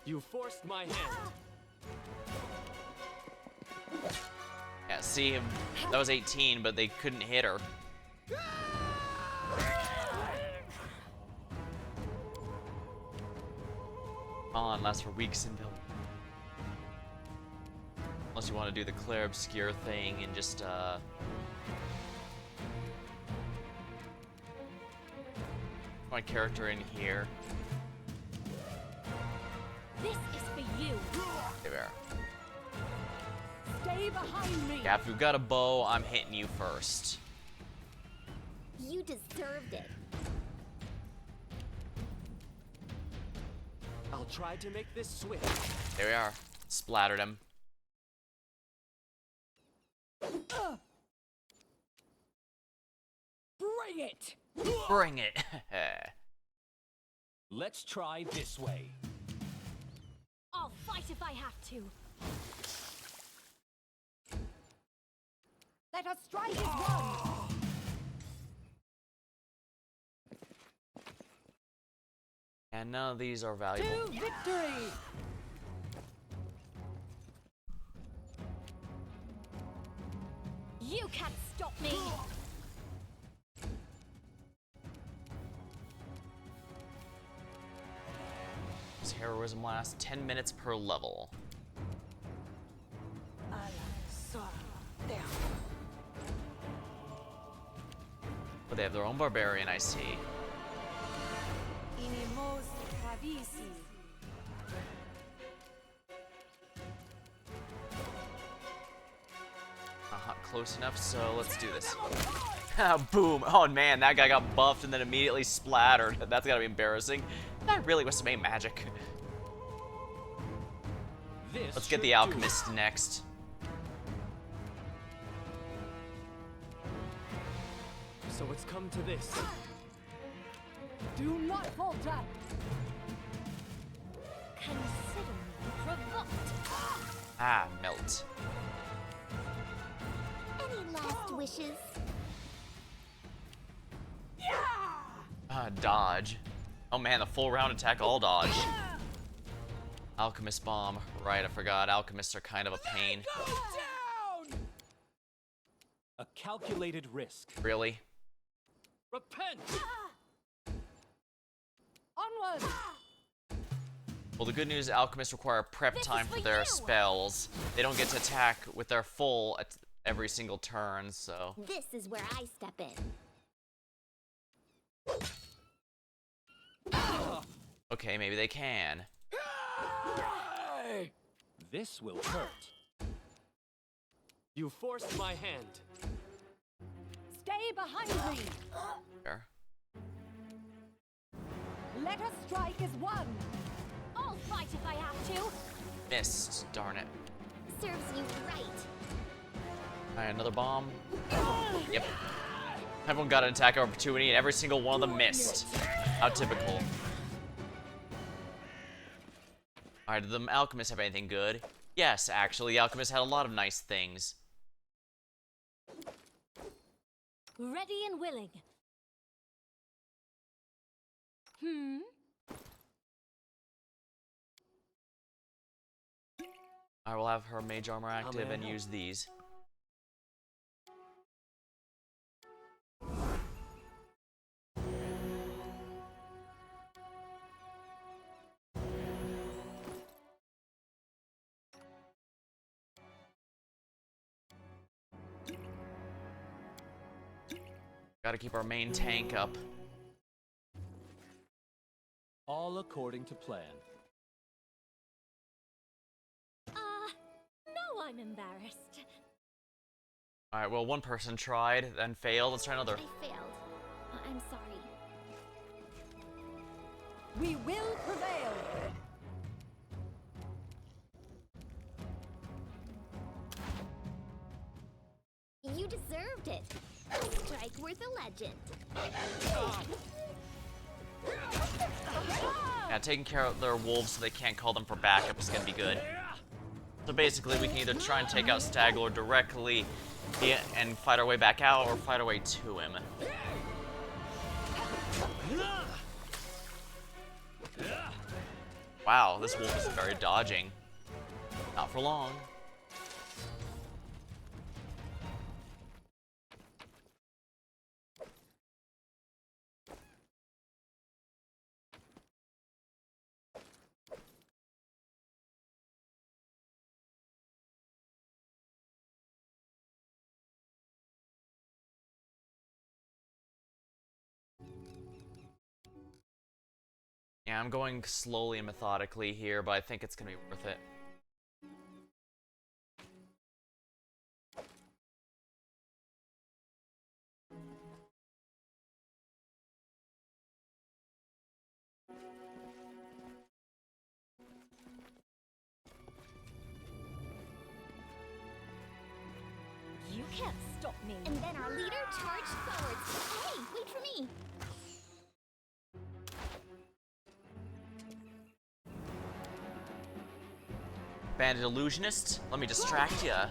You forced my hand.
Yeah, see, that was 18, but they couldn't hit her. On lasts for weeks in build. Unless you want to do the Claire Obscure thing and just, my character in here.
This is for you.
There we are.
Stay behind me!
Yeah, if you've got a bow, I'm hitting you first.
You deserved it.
I'll try to make this swift.
There we are. Splattered him.
Bring it!
Bring it.
Let's try this way.
I'll fight if I have to.
Let us strike as one!
And none of these are valuable.
To victory!
You can't stop me.
This heroism lasts 10 minutes per level. But they have their own barbarian, I see.
Inimos Pravisi.
Close enough, so let's do this. Boom! Oh man, that guy got buffed and then immediately splattered. That's gotta be embarrassing. That really was some main magic.
This
Let's get
should
the
do
alchemist next.
So it's come to this.
Do not falter!
Consider me provoked.
Ah, melt.
Any last wishes?
Dodge. Oh man, the full round attack, all dodge. Alchemist bomb. Right, I forgot. Alchemists are kind of a pain.
a calculated risk.
Really?
Repent!
Onward!
Well, the good news is alchemists require prep
This is
time for
for
their
you.
spells. They don't get to attack with their full at every single turn, so...
This is where I step in.
Okay, maybe they can.
This will hurt. You forced my hand.
Stay behind me!
There.
Let us strike as one!
I'll fight if I have to.
Missed, darn it.
Serves you right.
Alright, another bomb. Yep. Everyone got an attack of opportunity and every single one of them missed. How typical. Alright, did the alchemist have anything good? Yes, actually, the alchemist had a lot of nice things.
Ready and willing.
I will have her mage armor active and
help.
use these. Gotta keep our main tank up.
All according to plan.
No, I'm embarrassed.
Alright, well, one person tried, then failed. Let's try another.
I failed. I'm sorry.
We will prevail!
You deserved it. A strike worth a legend.
Yeah, taking care of their wolves so they can't call them for backup is gonna be good. So basically, we can either try and take out Staglord directly and fight our way back out, or fight our way to him. Wow, this wolf is very dodging. Not for long. Yeah, I'm going slowly and methodically here, but I think it's gonna be worth it.
You can't stop me.
And then our leader charged forwards. Hey, wait for me.
Bandit Illusionist, let me distract ya.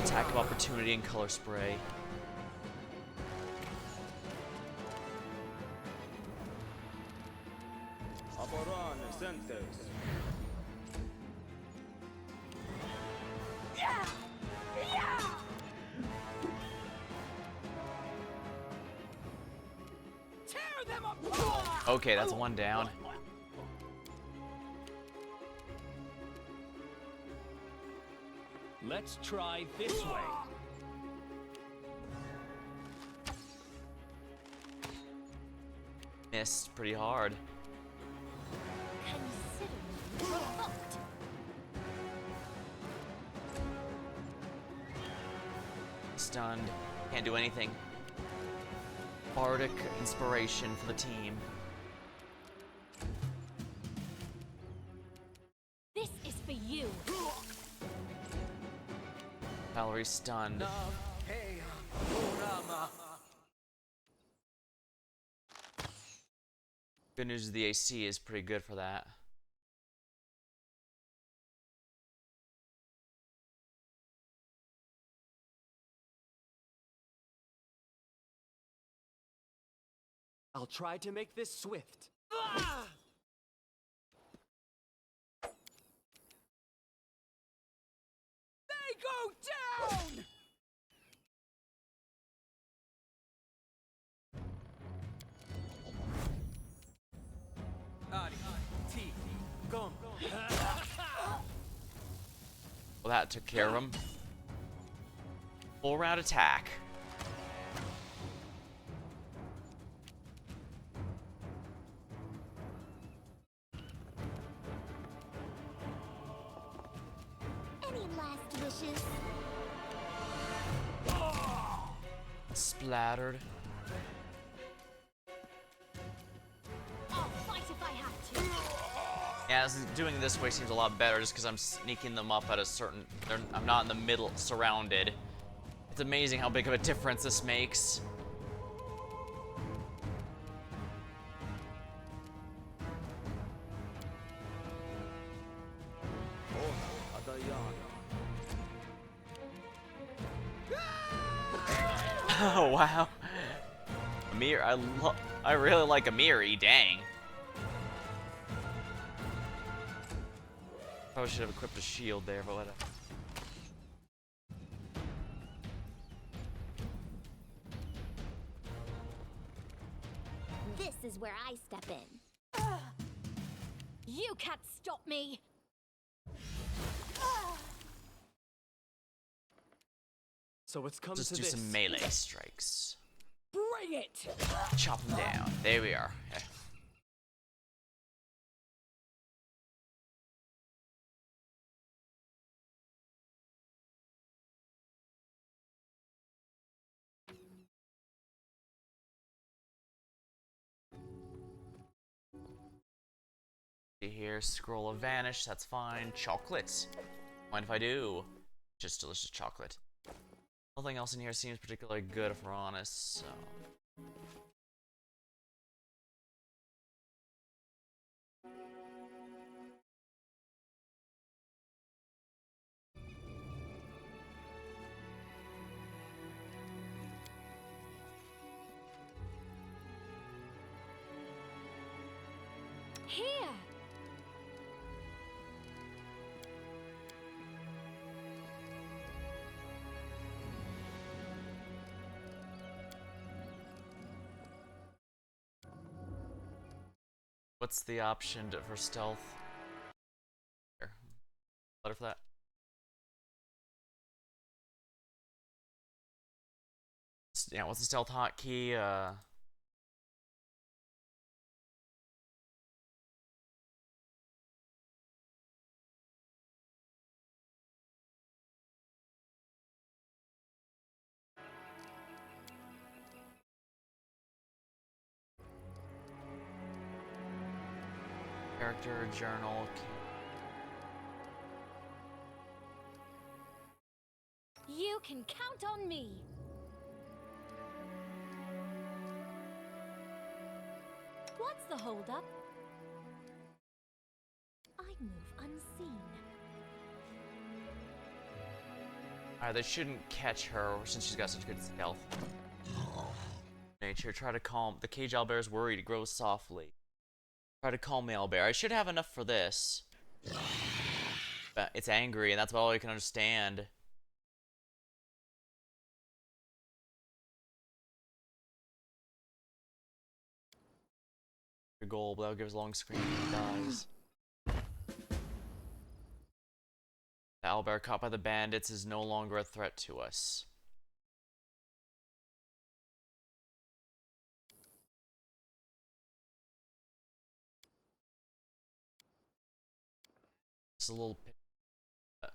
Attack of opportunity and color spray.
Tear them apart!
Okay, that's one down.
Let's try this way.
Missed pretty hard.
Consider me provoked.
Stunned. Can't do anything. Bardic inspiration for the team.
This is for you.
Valerie's stunned. Good news is the AC is pretty good for that.
I'll try to make this swift.
They go down!
Well, that took care of him. Full round attack.
Any last wishes?
Splattered.
I'll fight if I have to.
Yeah, doing it this way seems a lot better just because I'm sneaking them up at a certain... I'm not in the middle, surrounded. It's amazing how big of a difference this makes. Oh, wow. Amir, I really like Amiri, dang. Probably should have equipped a shield there, but whatever.
This is where I step in. You can't stop me.
So it's come
Just
to
do
this.
some melee strikes.
Bring it!
Chop them down. There we are. See here, scroll of vanish, that's fine. Chocolate. Mind if I do? Just delicious chocolate. Nothing else in here seems particularly good if we're honest, so...
Here!
What's the option for stealth? Here. Letter for that. Yeah, what's the stealth hotkey? Character, journal,
You can count on me! What's the holdup? I move unseen.
Alright, they shouldn't catch her since she's got such good stealth. Nature, try to calm. The cage owlbear is worried, it grows softly. Try to calm the owlbear. I should have enough for this. But it's angry, and that's about all I can understand. Your goal, but that'll give us a long screen and he dies. The owlbear caught by the bandits is no longer a threat to us. It's a little... See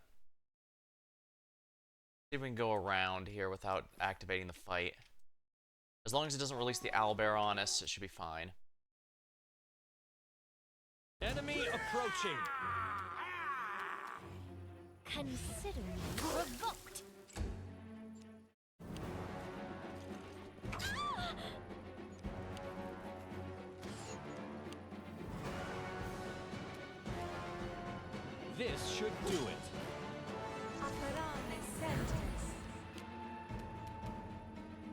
if we can go around here without activating the fight. As long as it doesn't release the owlbear on us, it should be fine.
Enemy approaching.
Consider me provoked!
This should do it.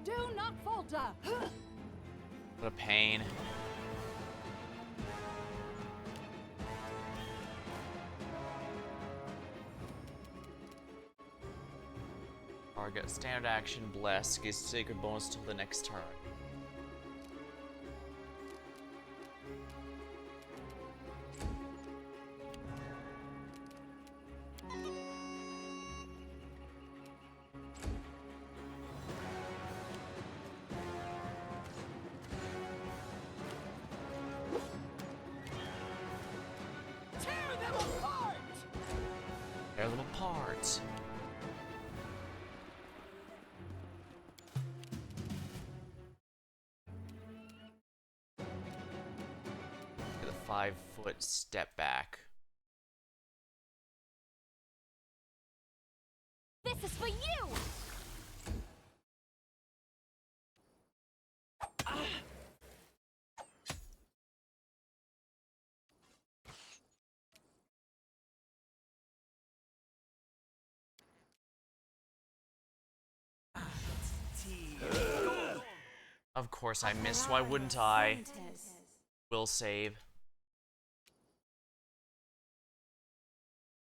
Do not falter!
What a pain. Target standard action bless gives sacred bonus till the next turn. Their little parts. The 5-foot step back.
This is for you!
Of course I missed, why wouldn't I? Will save.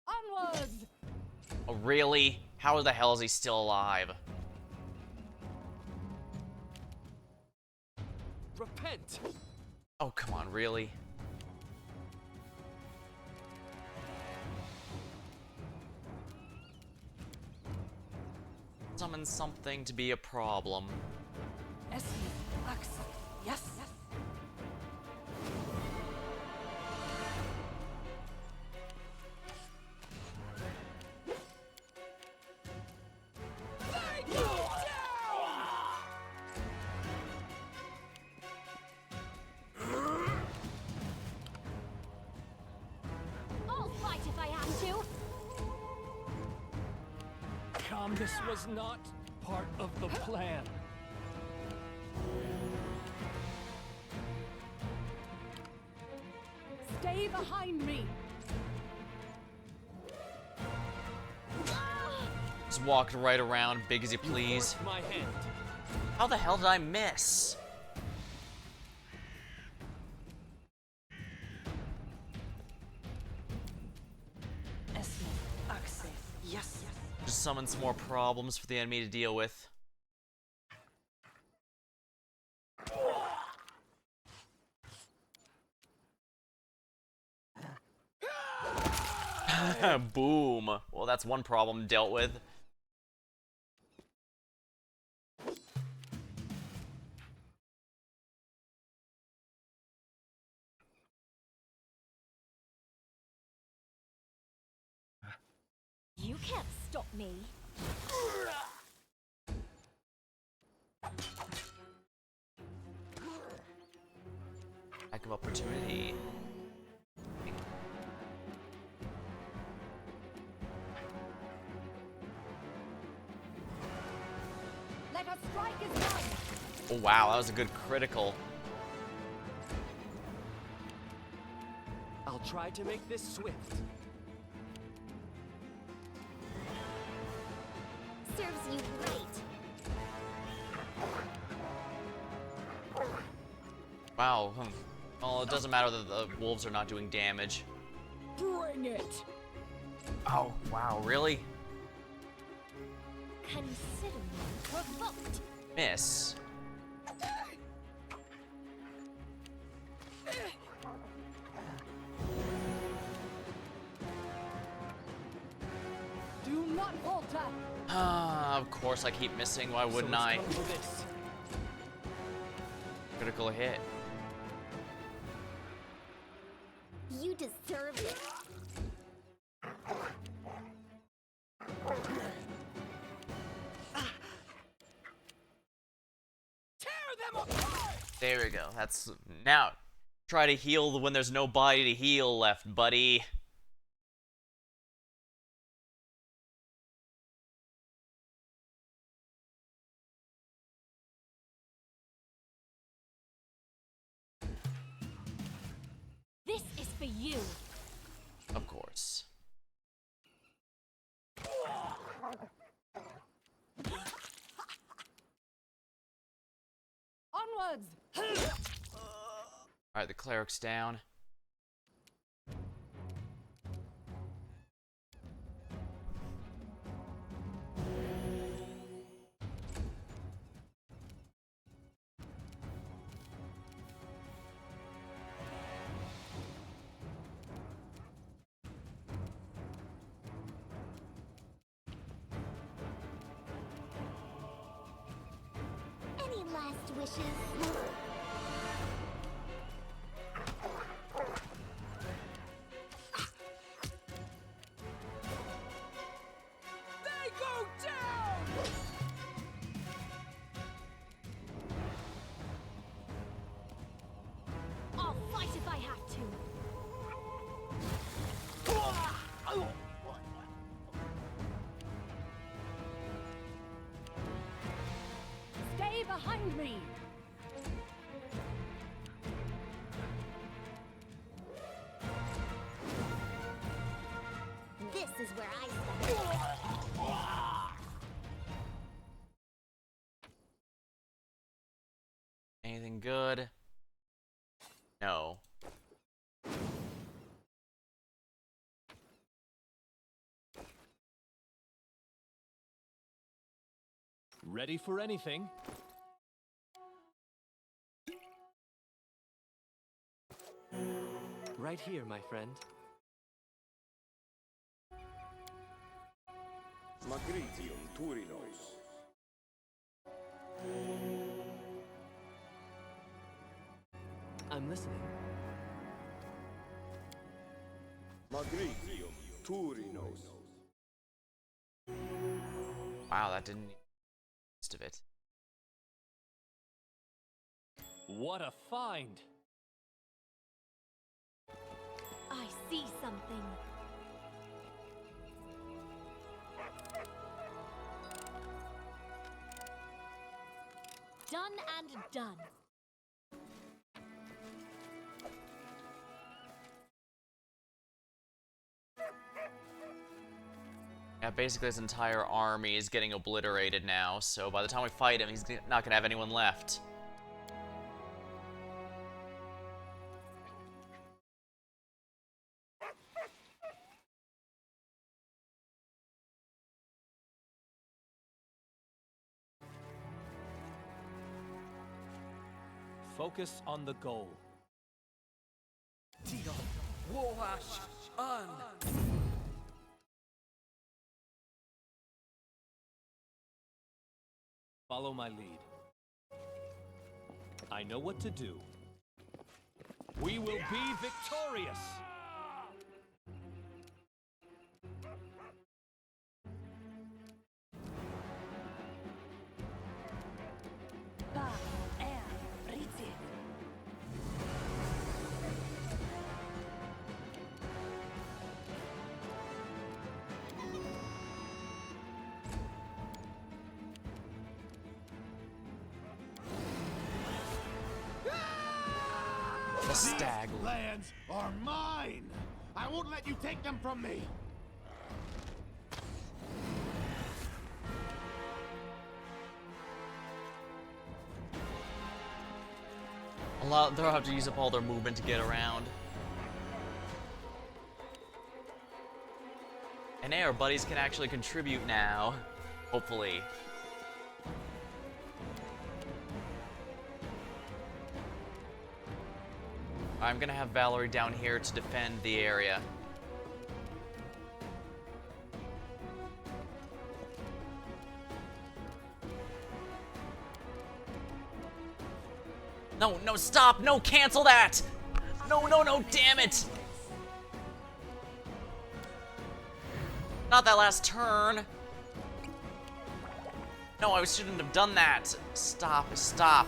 Onwards!
Oh, really? How the hell is he still alive?
Repent!
Oh, come on, really? Summon something to be a problem.
Yes.
I'll fight if I have to!
This was not part of the plan.
Stay behind me.
Just walk right around, big as you please.
Forced my hand.
How the hell did I miss?
Yes.
Just summon some more problems for the enemy to deal with. Boom. Well, that's one problem dealt with.
You can't stop me.
Lack of opportunity.
Let us strike as one.
Oh wow, that was a good critical.
I'll try to make this swift.
Serves you right.
Wow. Well, it doesn't matter that the wolves are not doing damage.
Bring it.
Oh, wow, really?
Consider me provoked.
Miss.
Do not falter.
Ah, of course I keep missing. Why wouldn't
So
I?
it's come to this.
Critical hit.
You deserve it.
There we go. That's now. Try to heal when there's nobody to heal left, buddy.
This is for you.
Of course.
Onwards.
Alright, the cleric's down.
Any last wishes?
behind me!
This is where I stand.
Anything good? No.
Ready for anything? Right here, my friend.
Magritium Turinos.
I'm listening.
Magritium Turinos.
Wow, that didn't most of it.
What a find!
I see something. Done and done.
Yeah, basically his entire army is getting obliterated now, so by the time we fight him, he's not gonna have anyone left.
Focus on the goal. Follow my lead. I know what to do. We will be victorious!
Ba, air, rizzi.
The stag.
Lands are mine! I won't let you take them from me!
They'll have to use up all their movement to get around. And hey, our buddies can actually contribute now. Hopefully. I'm gonna have Valerie down here to defend the area. No, no, stop! No, cancel that! No, no, no, damn it! Not that last turn! No, I shouldn't have done that! Stop, stop.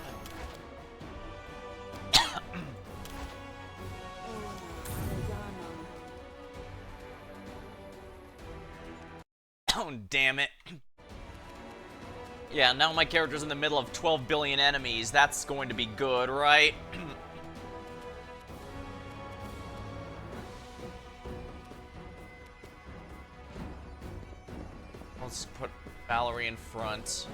Oh, damn it. Yeah, now my character's in the middle of 12 billion enemies. That's going to be good, right? Let's put Valerie in front.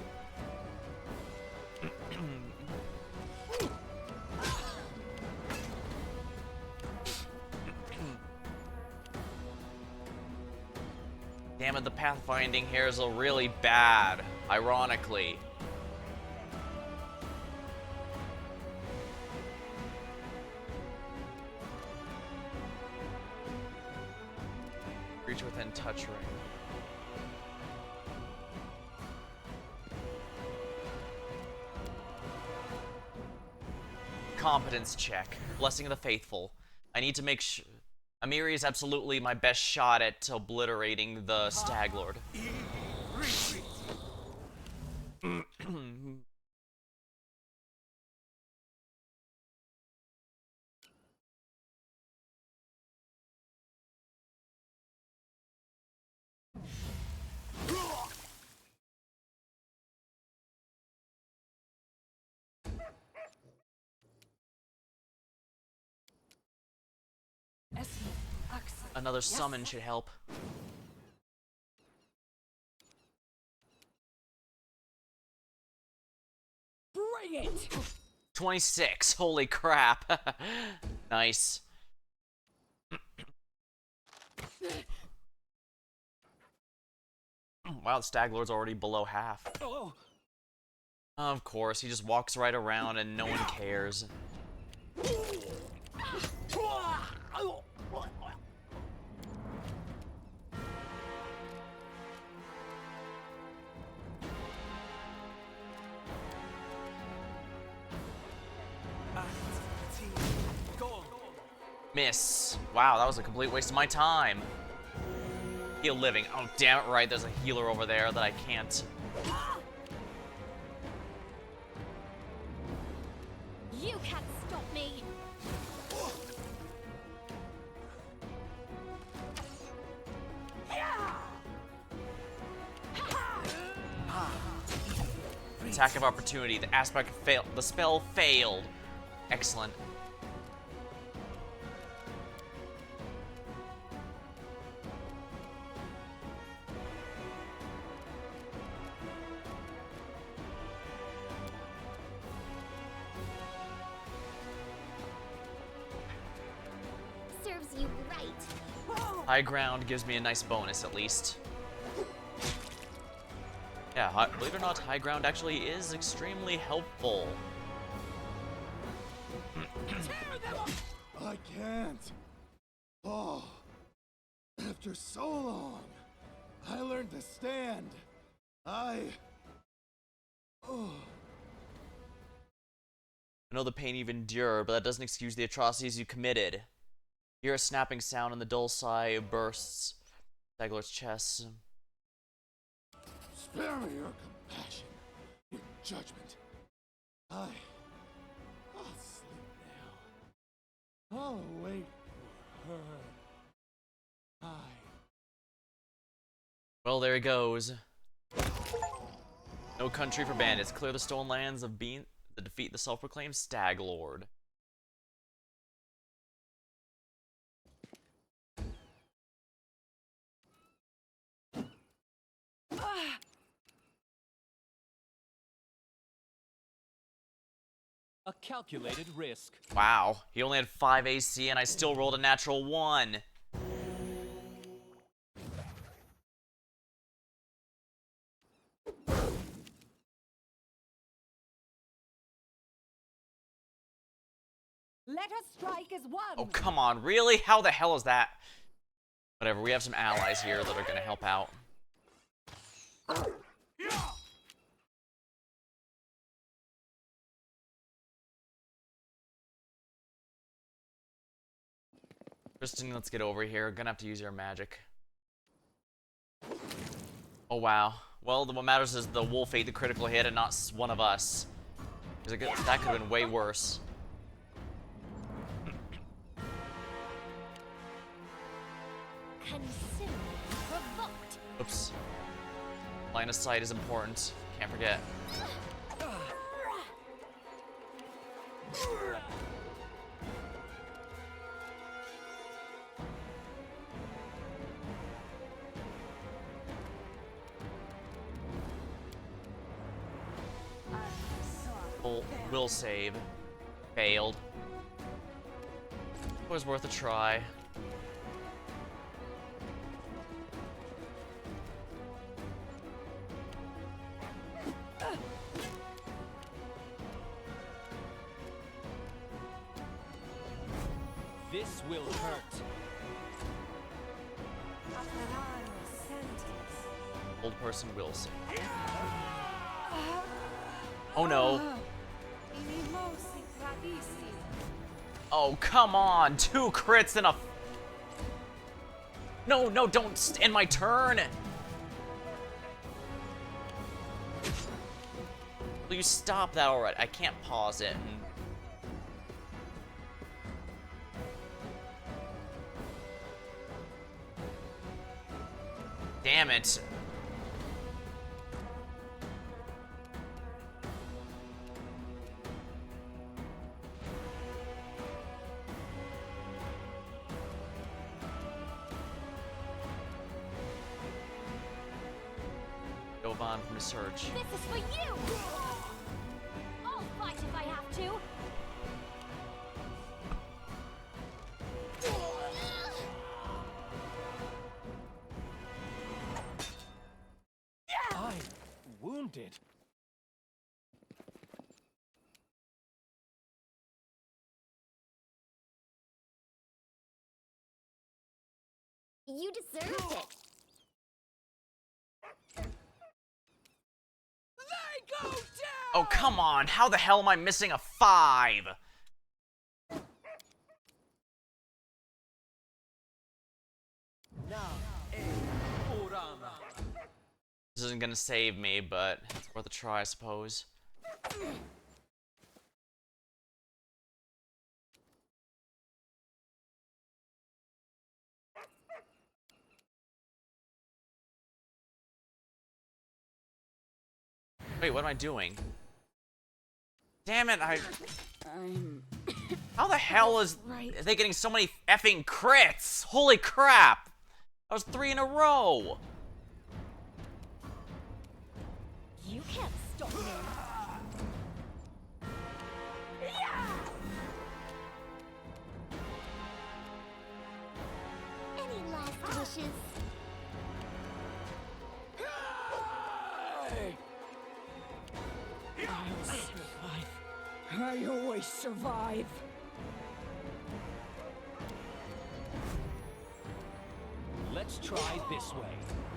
Damn it, the pathfinding here is really bad, ironically. Reach within touch ring. Competence check. Blessing of the Faithful. I need to make sure... Amiri is absolutely my best shot at obliterating the Stag Lord. Another summon should help.
Bring it!
26. Holy crap. Nice. Wow, the Stag Lord's already below half.
Oh.
Of course, he just walks right around and no one cares. Miss. Wow, that was a complete waste of my time. Heal living. Oh, damn it, right. There's a healer over there that I can't.
You can't stop me.
Attack of opportunity. The aspect failed. The spell failed. Excellent.
Serves you right.
High ground gives me a nice bonus, at least. Yeah, believe it or not, high ground actually is extremely helpful.
I can't. Oh, after so long, I learned to stand. Oh.
I know the pain you've endured, but that doesn't excuse the atrocities you committed. Hear a snapping sound and the dull sigh bursts Dagler's chest.
Spare me your compassion, your judgment. I'll sleep now. I'll wait for her.
Well, there he goes. No country for bandits. Clear the stolen lands of Bean to defeat the self-proclaimed Stag Lord.
A calculated risk.
Wow, he only had 5 AC and I still rolled a natural 1.
Let us strike as one.
Oh, come on, really? How the hell is that? Whatever, we have some allies here that are gonna help out. Tristan, let's get over here. Gonna have to use your magic. Oh, wow. Well, what matters is the wolf ate the critical hit and not one of us. That could have been way worse.
Consumed. Provoked.
Oops. Line of sight is important. Can't forget. Will save. Failed. Was worth a try.
This will hurt.
Old person will save. Oh no. Oh, come on! 2 crits and a... No, no, don't end my turn! Will you stop that already? I can't pause it. Damn it. move on from his search.
This is for you! I'll fight if I have to!
I'm wounded.
You deserved it.
Oh, come on. How the hell am I missing a 5? This isn't gonna save me, but it's worth a try, I suppose. Wait, what am I doing? Damn it, How the hell is they getting so many effing crits? Holy crap! That was 3 in a row!
You can't stop me!
Any last wishes?
I'll survive. I always survive.
Let's try this way.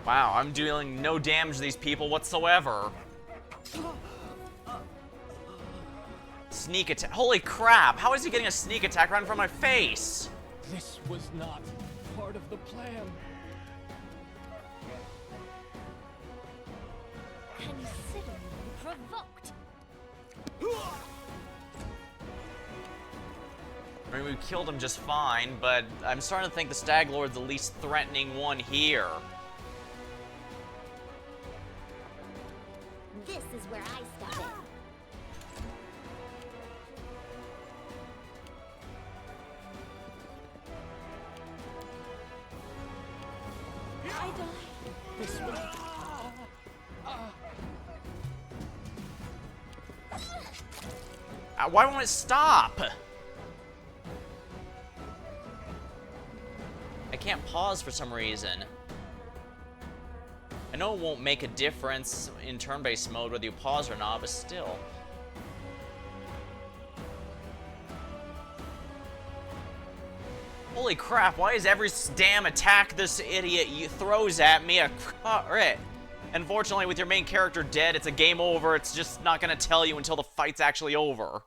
Wow, I'm dealing no damage to these people whatsoever. Sneak attack. Holy crap! How is he getting a sneak attack right in front of my face?
This was not part of the plan.
Consider me provoked!
I mean, we killed him just fine, but I'm starting to think the Stag Lord's the least threatening one here.
This is where I step in.
I die.
This way.
Why won't it stop? I can't pause for some reason. I know it won't make a difference in turn-based mode whether you pause or not, but still. Holy crap, why is every damn attack this idiot throws at me a crit? Unfortunately, with your main character dead, it's a game over. It's just not gonna tell you until the fight's actually over.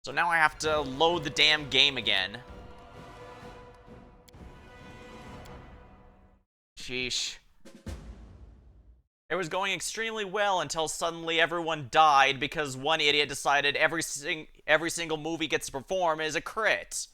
So now I have to load the damn game again. Sheesh. It was going extremely well until suddenly everyone died because one idiot decided every single move he gets to perform is a crit.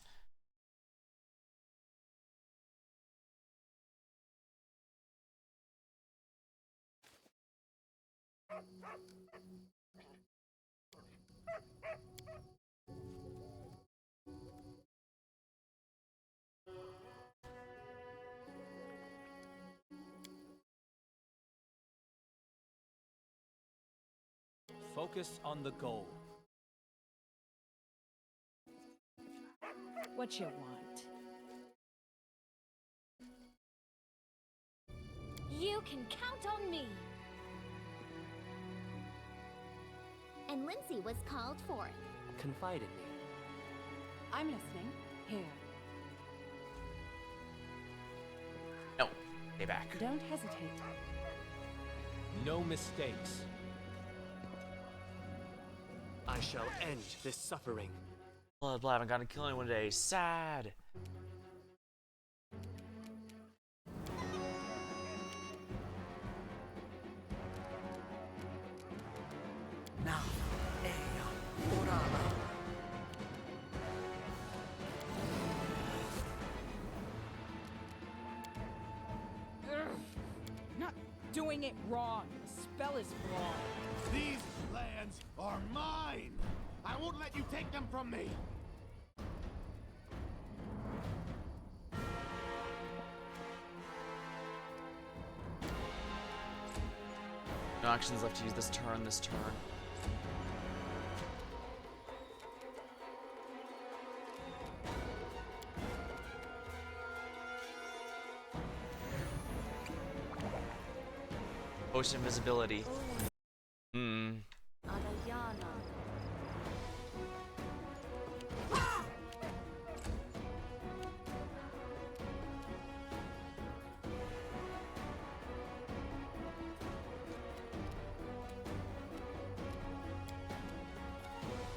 Focus on the goal.
What you want?
You can count on me!
And Lindsay was called forth.
Confide in me.
I'm listening. Here.
No, stay back.
Don't hesitate.
No mistakes.
I shall end this suffering.
Blood, I haven't gotten to kill anyone today. Sad.
Not doing it wrong. The spell is wrong.
These lands are mine! I won't let you take them from me!
options left to use this turn, Potion invisibility.
Adayana.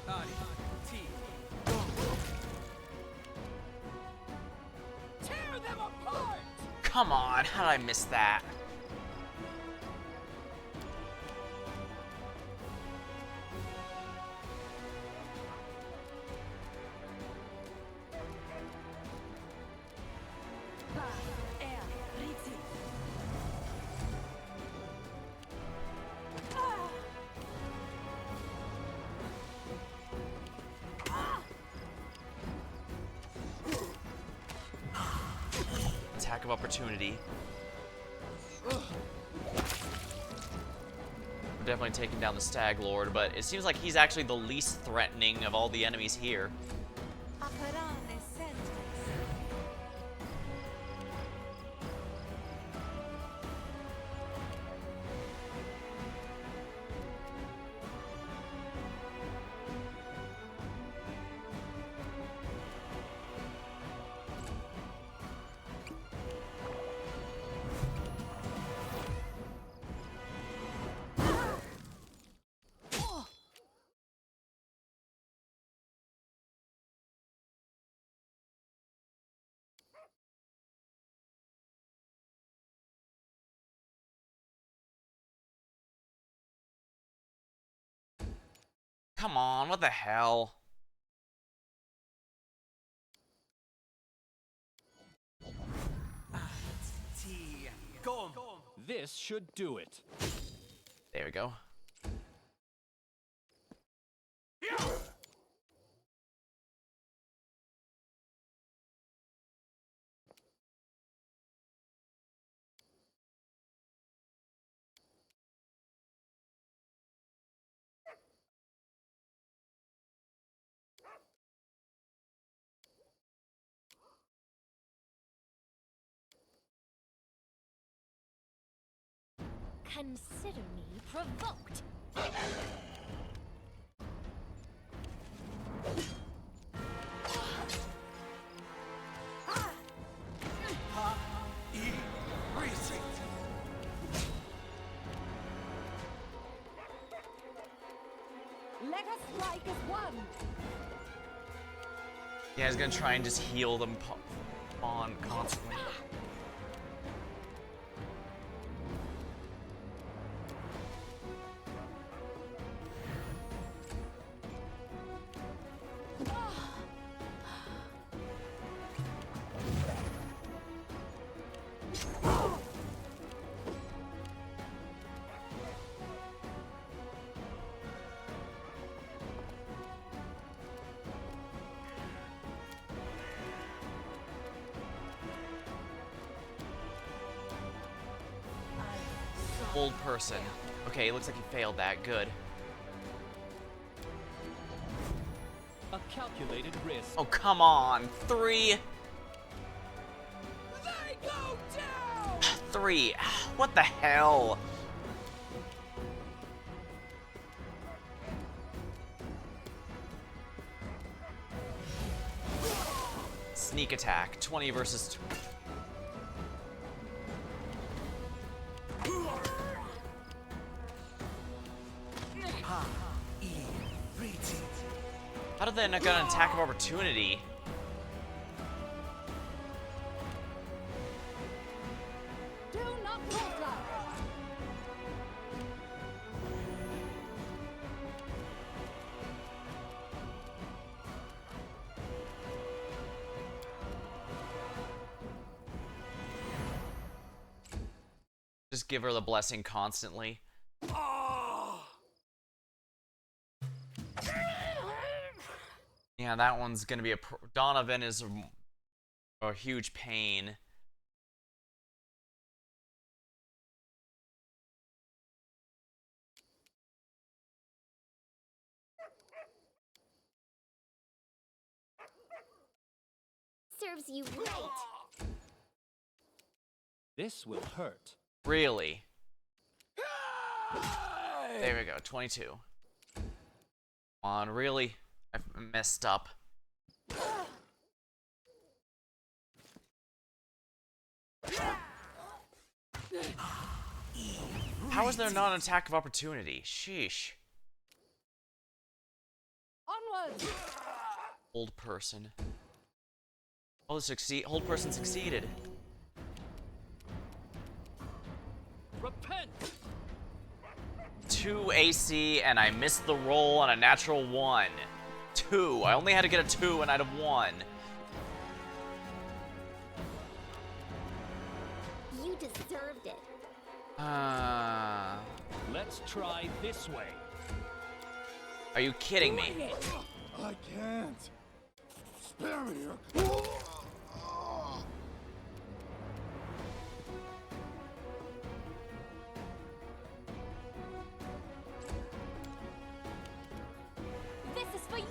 Adi, T, go. Tear them apart!
Come on, how did I miss that? Attack of opportunity. We're definitely taking down the Stag Lord, but it seems like he's actually the least threatening of all the enemies here.
Aperane sentes.
Come on, what the hell?
T, go. This should do it.
There we go.
Consider me provoked.
Let us strike as one.
Yeah, he's gonna try and just heal them on constantly. Old person. Okay, it looks like he failed that. Good.
A calculated risk.
Oh, come on. 3.
They go down!
3. What the hell? Sneak attack. 20 versus 2. How did they not get an attack of opportunity?
Do not falter.
Just give her the blessing constantly. Yeah, that one's gonna be Donovan is a huge pain.
Serves you right.
This will hurt.
Really? There we go, 22. Come on, really? I've messed up. How is there not an attack of opportunity? Sheesh.
Onwards!
Old person. Oh, old person succeeded.
Repent!
2 AC, and I missed the roll on a natural 1. 2. I only had to get a 2, and I'd have won.
You deserved it.
Let's try this way.
Are you kidding me?
I can't. Spare me.
This is for you!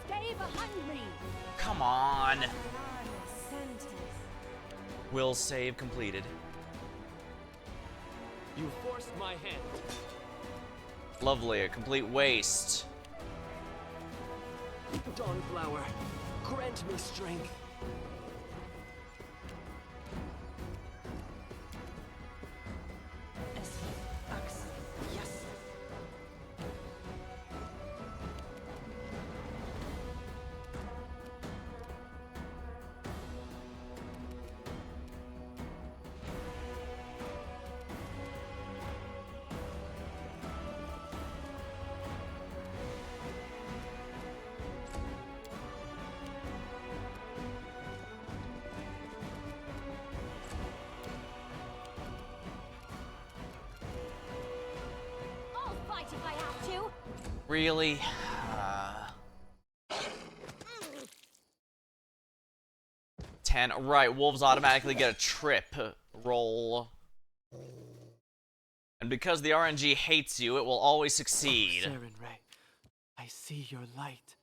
Stay behind me!
Come on. Will save completed.
You forced my hand.
Lovely, a complete waste.
Dawnflower, grant me strength. Yes.
I'll fight if I have to!
Really? 10. Right, wolves automatically get a trip roll. And because the RNG hates you, it will always succeed.
Saren Ray, I see your light.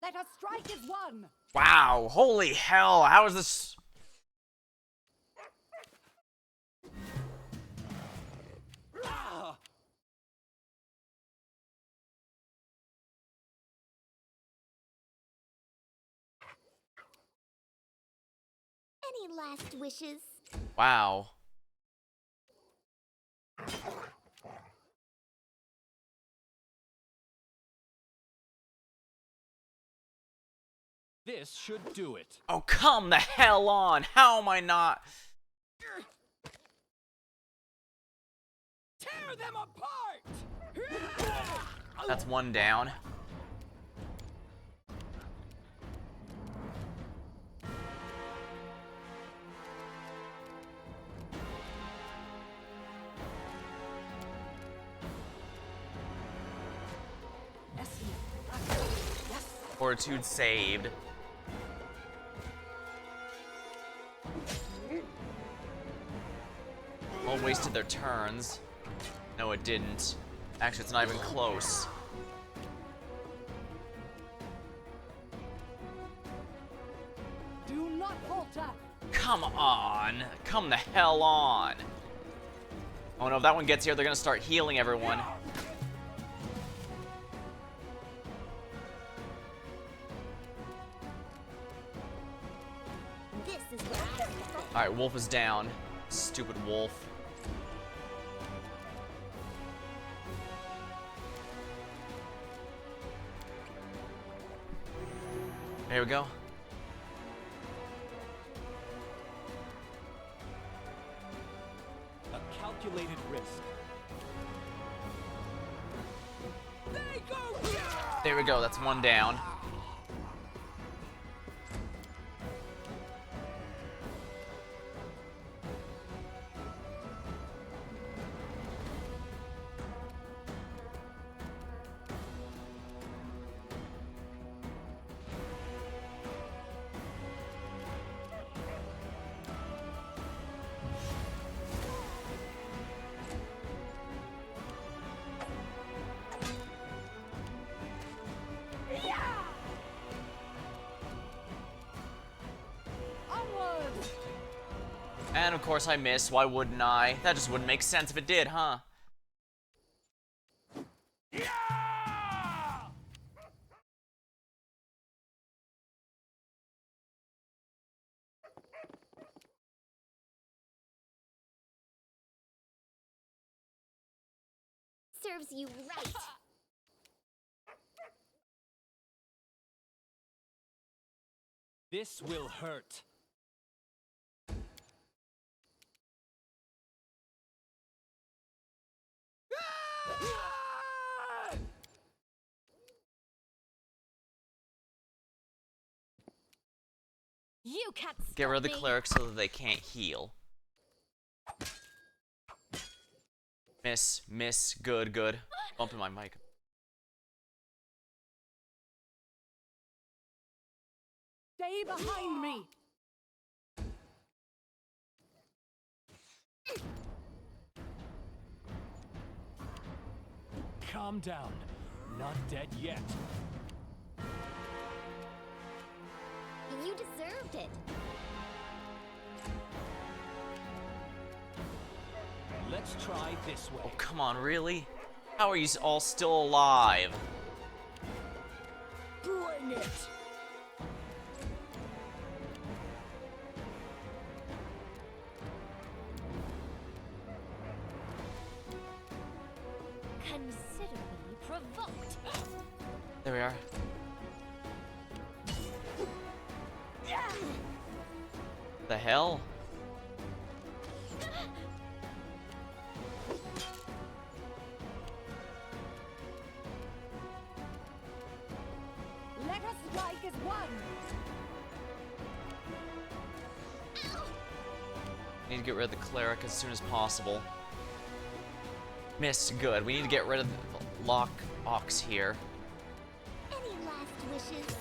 Let us strike as one!
Wow, holy hell, how is this?
Any last wishes?
Wow.
This should do it.
Oh, come the hell on. How am I not?
Tear them apart!
That's one down. Fortitude saved. Well, wasted their turns. No, it didn't. Actually, it's not even close.
Do not falter!
Come on. Come the hell on. Oh no, if that one gets here, they're gonna start healing everyone.
This is where I
Alright, wolf is down. Stupid wolf. There we go.
A calculated risk.
There we go, that's one down. of course I miss. Why wouldn't I? That just wouldn't make sense if it did, huh?
Serves you right.
This will hurt.
You can't stop
Get rid of the
me.
cleric so that they can't heal. Miss, good. Bumping my mic.
Stay behind me.
Calm down. Not dead yet.
You deserved it.
Let's try this way.
Oh, come on, really? How are you all still alive?
Bring it!
Consider me provoked.
There we are. The hell?
Let us strike as one.
Need to get rid of the cleric as soon as possible. Miss, good. We need to get rid of the lock ox here.
Any last wishes?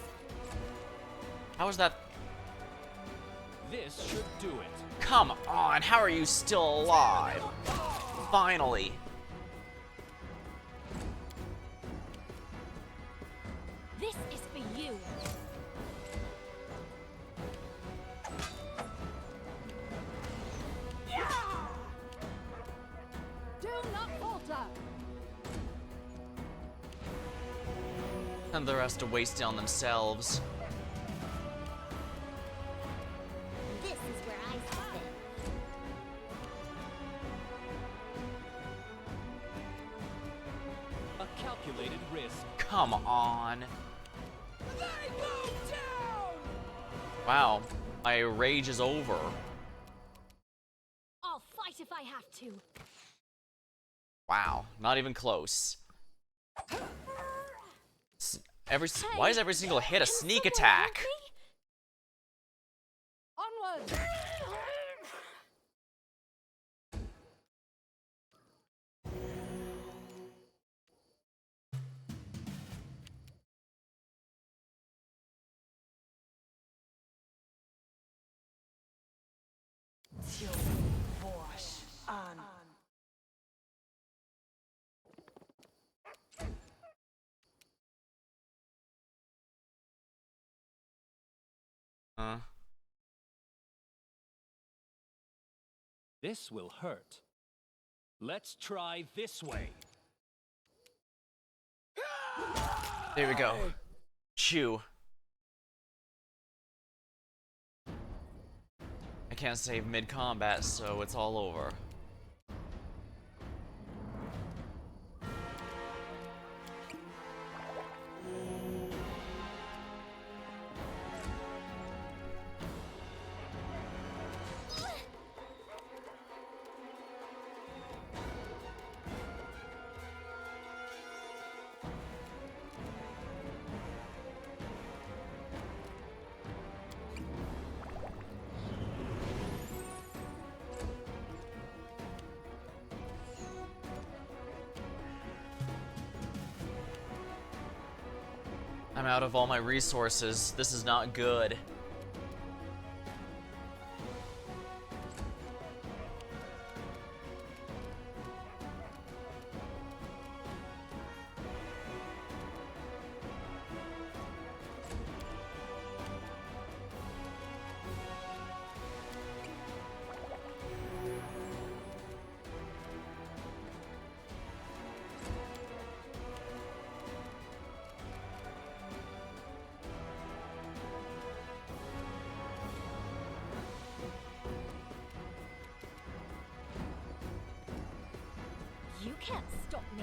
How is that?
This should do it.
Come on, how are you still alive? Finally.
This is for you.
Do not falter.
And the rest are wasting on themselves.
This is where I step in.
A calculated risk.
Come on. Wow, my rage is over.
I'll fight if I have to.
Wow, not even close. Why is every single hit a sneak attack?
Onward.
Wash on.
This will hurt. Let's try this way.
There we go. Chew. I can't save mid-combat, so it's all over. I'm out of all my resources. This is not good.
You can't stop me.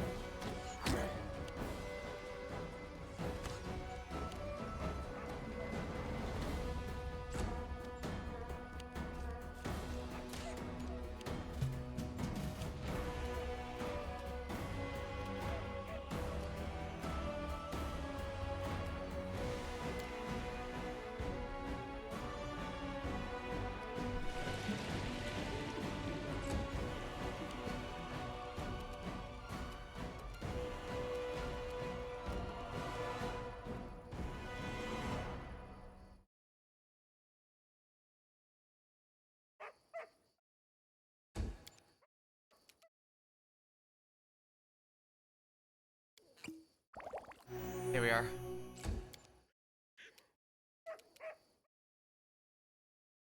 Here we are.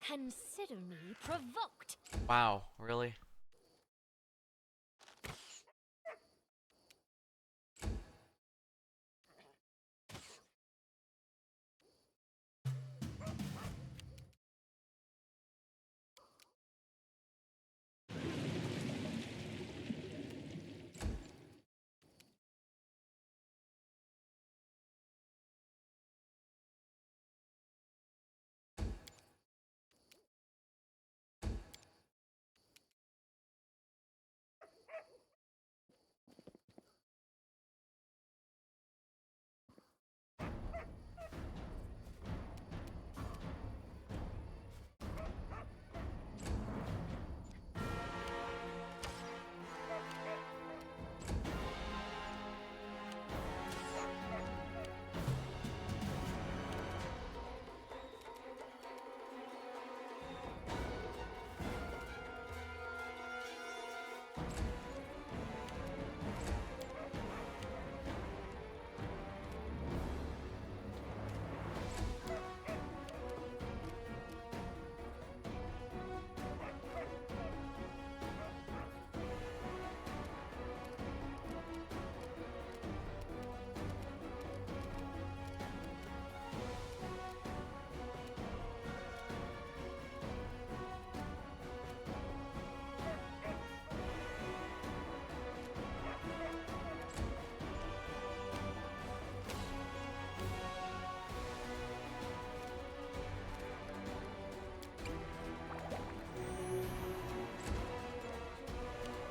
Consider me provoked.
Wow, really?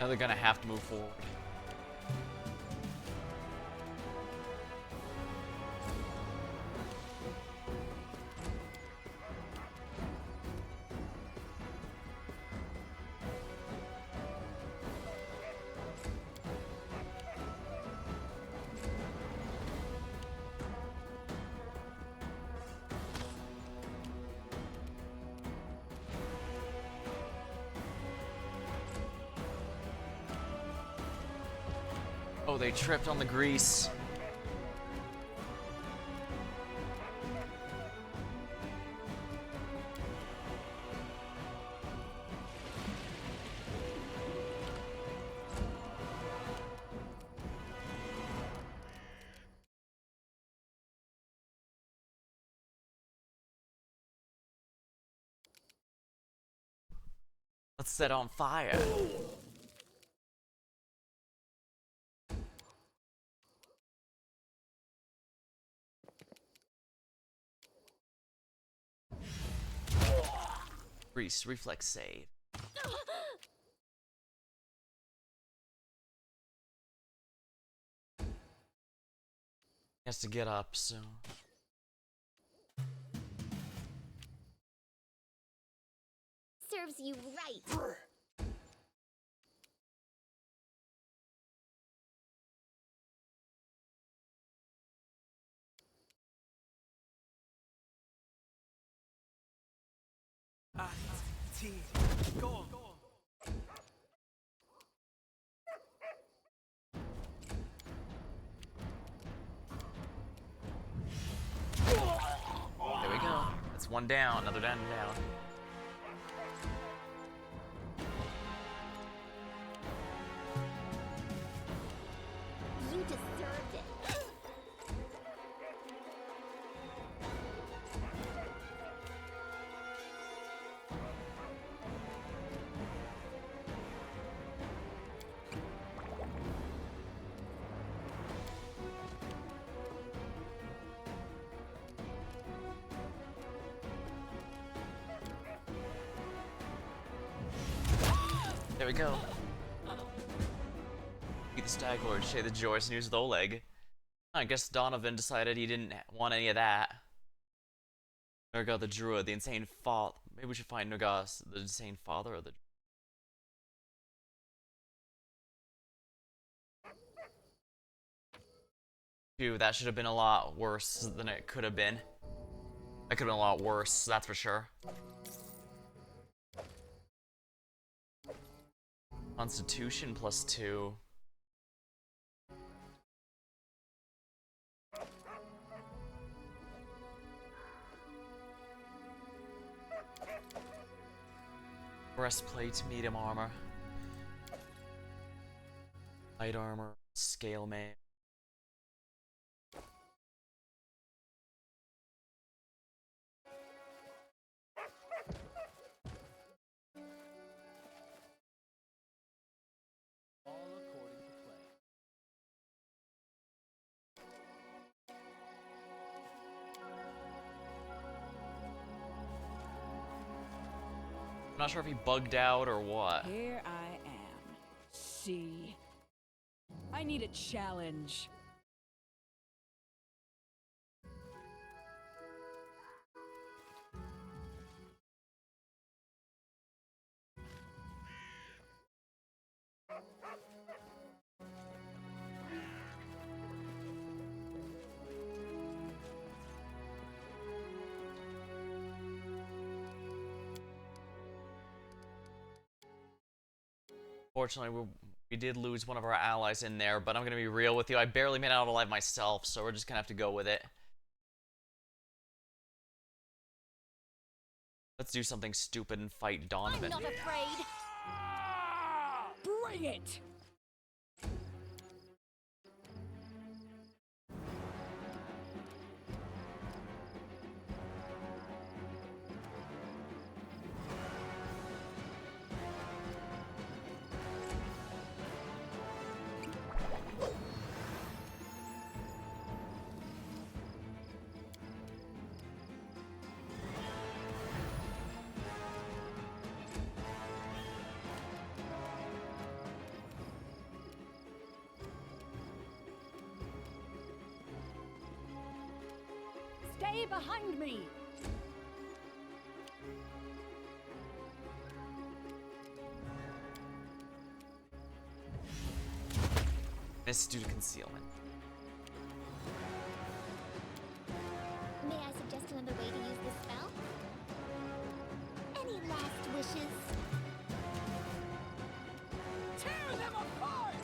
Now they're gonna have to move forward. Oh, they tripped on the grease. Let's set on fire. Grease, reflex save. He has to get up, so...
Serves you right.
Go.
There we go. That's one down, another down.
You deserved it.
There we go. Beat the Stag Lord, share the joyous news with Oleg. I guess Donovan decided he didn't want any of that. Nergal the Druid, the insane father. Maybe we should find Nergal, the insane father of the. Phew, that should have been a lot worse than it could have been. That could have been a lot worse, that's for sure. Constitution +2. Breastplate, medium armor. Light armor, scale mail.
All according to plan.
I'm not sure if he bugged out or what.
Here I am. See? I need a challenge.
Fortunately, we did lose one of our allies in there, but I'm gonna be real with you. I barely made it out alive myself, so we're just gonna have to go with it. Let's do something stupid and fight Donovan.
I'm not afraid.
Bring it! Stay behind me!
Missed due to concealment.
May I suggest another way to use this spell? Any last wishes?
Tear them apart!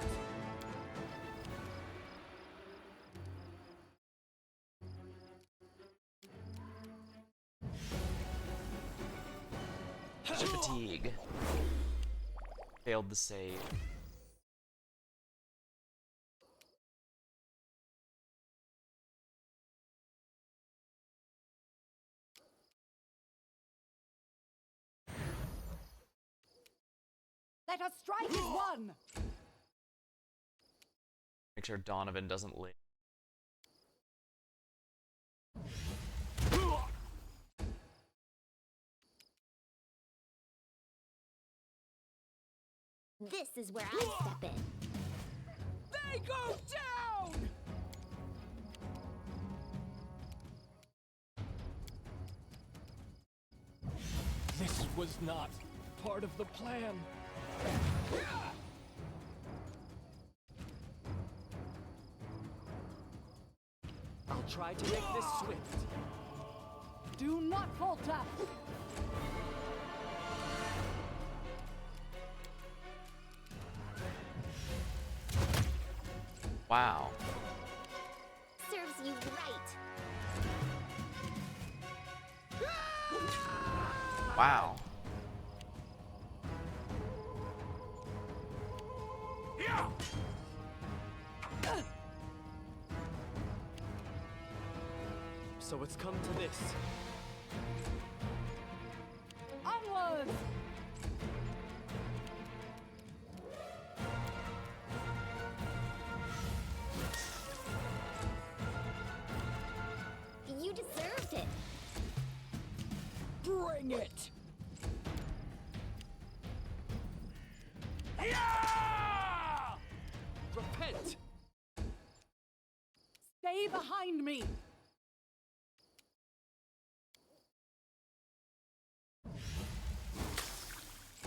Fatigue. Failed the save.
Let us strike as one!
Make sure Donovan doesn't live.
This is where I step in.
They go down!
This was not part of the plan.
I'll try to make this swift.
Do not falter!
Wow.
Serves you right.
Wow.
So it's come to this.
Onwards!
You deserved it.
Bring it!
Repent!
Stay behind me!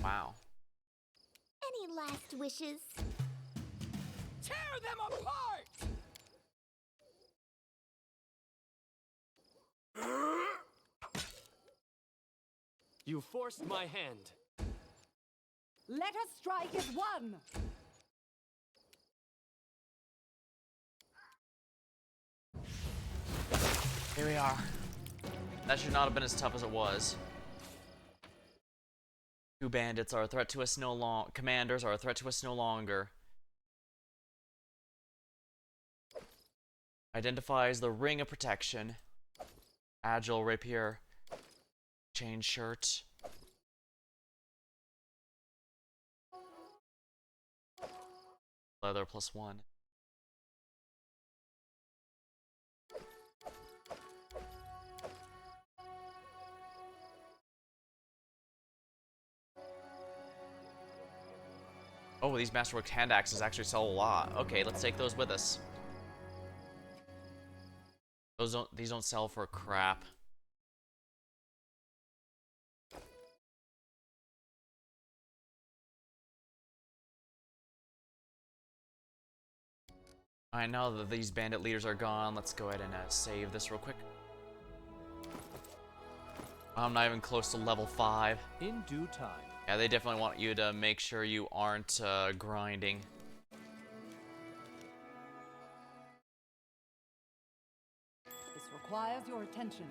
Wow.
Any last wishes?
Tear them apart! You forced my hand.
Let us strike as one!
Here we are. That should not have been as tough as it was. Two bandits are a threat to us no longer. Commanders are a threat to us no longer. Identifies the ring of protection. Agile rapier. Chain shirt. Leather +1. Oh, these masterwork hand axes actually sell a lot. Okay, let's take those with us. These don't sell for crap. Alright, now that these bandit leaders are gone, let's go ahead and save this real quick. I'm not even close to level 5.
In due time.
Yeah, they definitely want you to make sure you aren't grinding.
This requires your attention.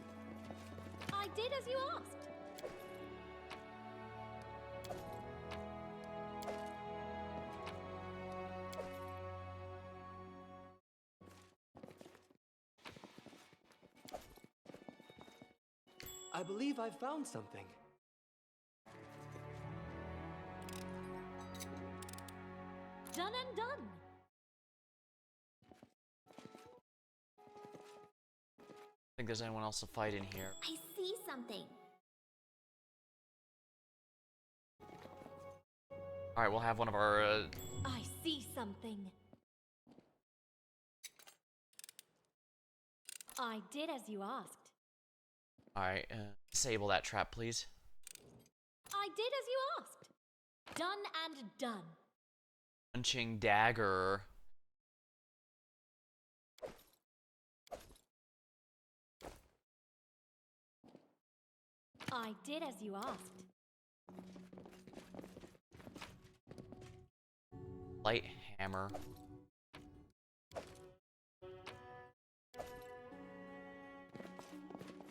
I did as you asked.
I believe I've found something.
Done and done.
Think there's anyone else to fight in here.
I see something.
Alright, we'll have one of our
I see something. I did as you asked.
Alright, disable that trap, please.
I did as you asked. Done and done.
Punching dagger.
I did as you asked.
Light hammer.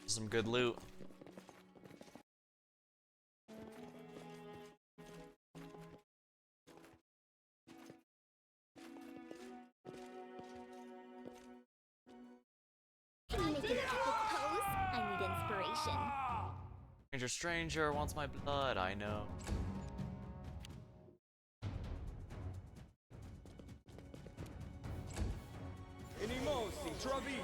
Some good loot.
Can you make an epic pose? I need inspiration.
Stranger wants my blood, I know.
Inimosi, Travisi.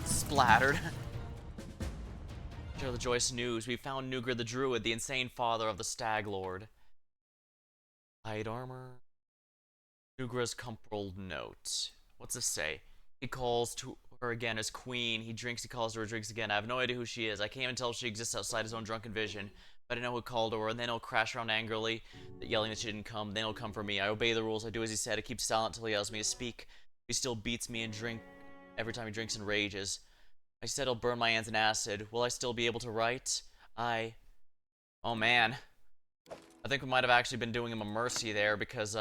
Splattered. Share the joyous news. We found Nugra the Druid, the insane father of the Stag Lord. Light armor. Nugra's Cumprald note. What's this say? He calls to her again as queen. He drinks, he calls to her, drinks again. I have no idea who she is. I can't even tell if she exists outside his own drunken vision. But I know who called to her, and then he'll crash around angrily, yelling that she didn't come. Then he'll come for me. I obey the rules. I do as he said. I keep silent till he allows me to speak. He still beats me and drink every time he drinks and rages. I said he'll burn my hands in acid. Will I still be able to write? Oh man. I think we might have actually been doing him a mercy there because,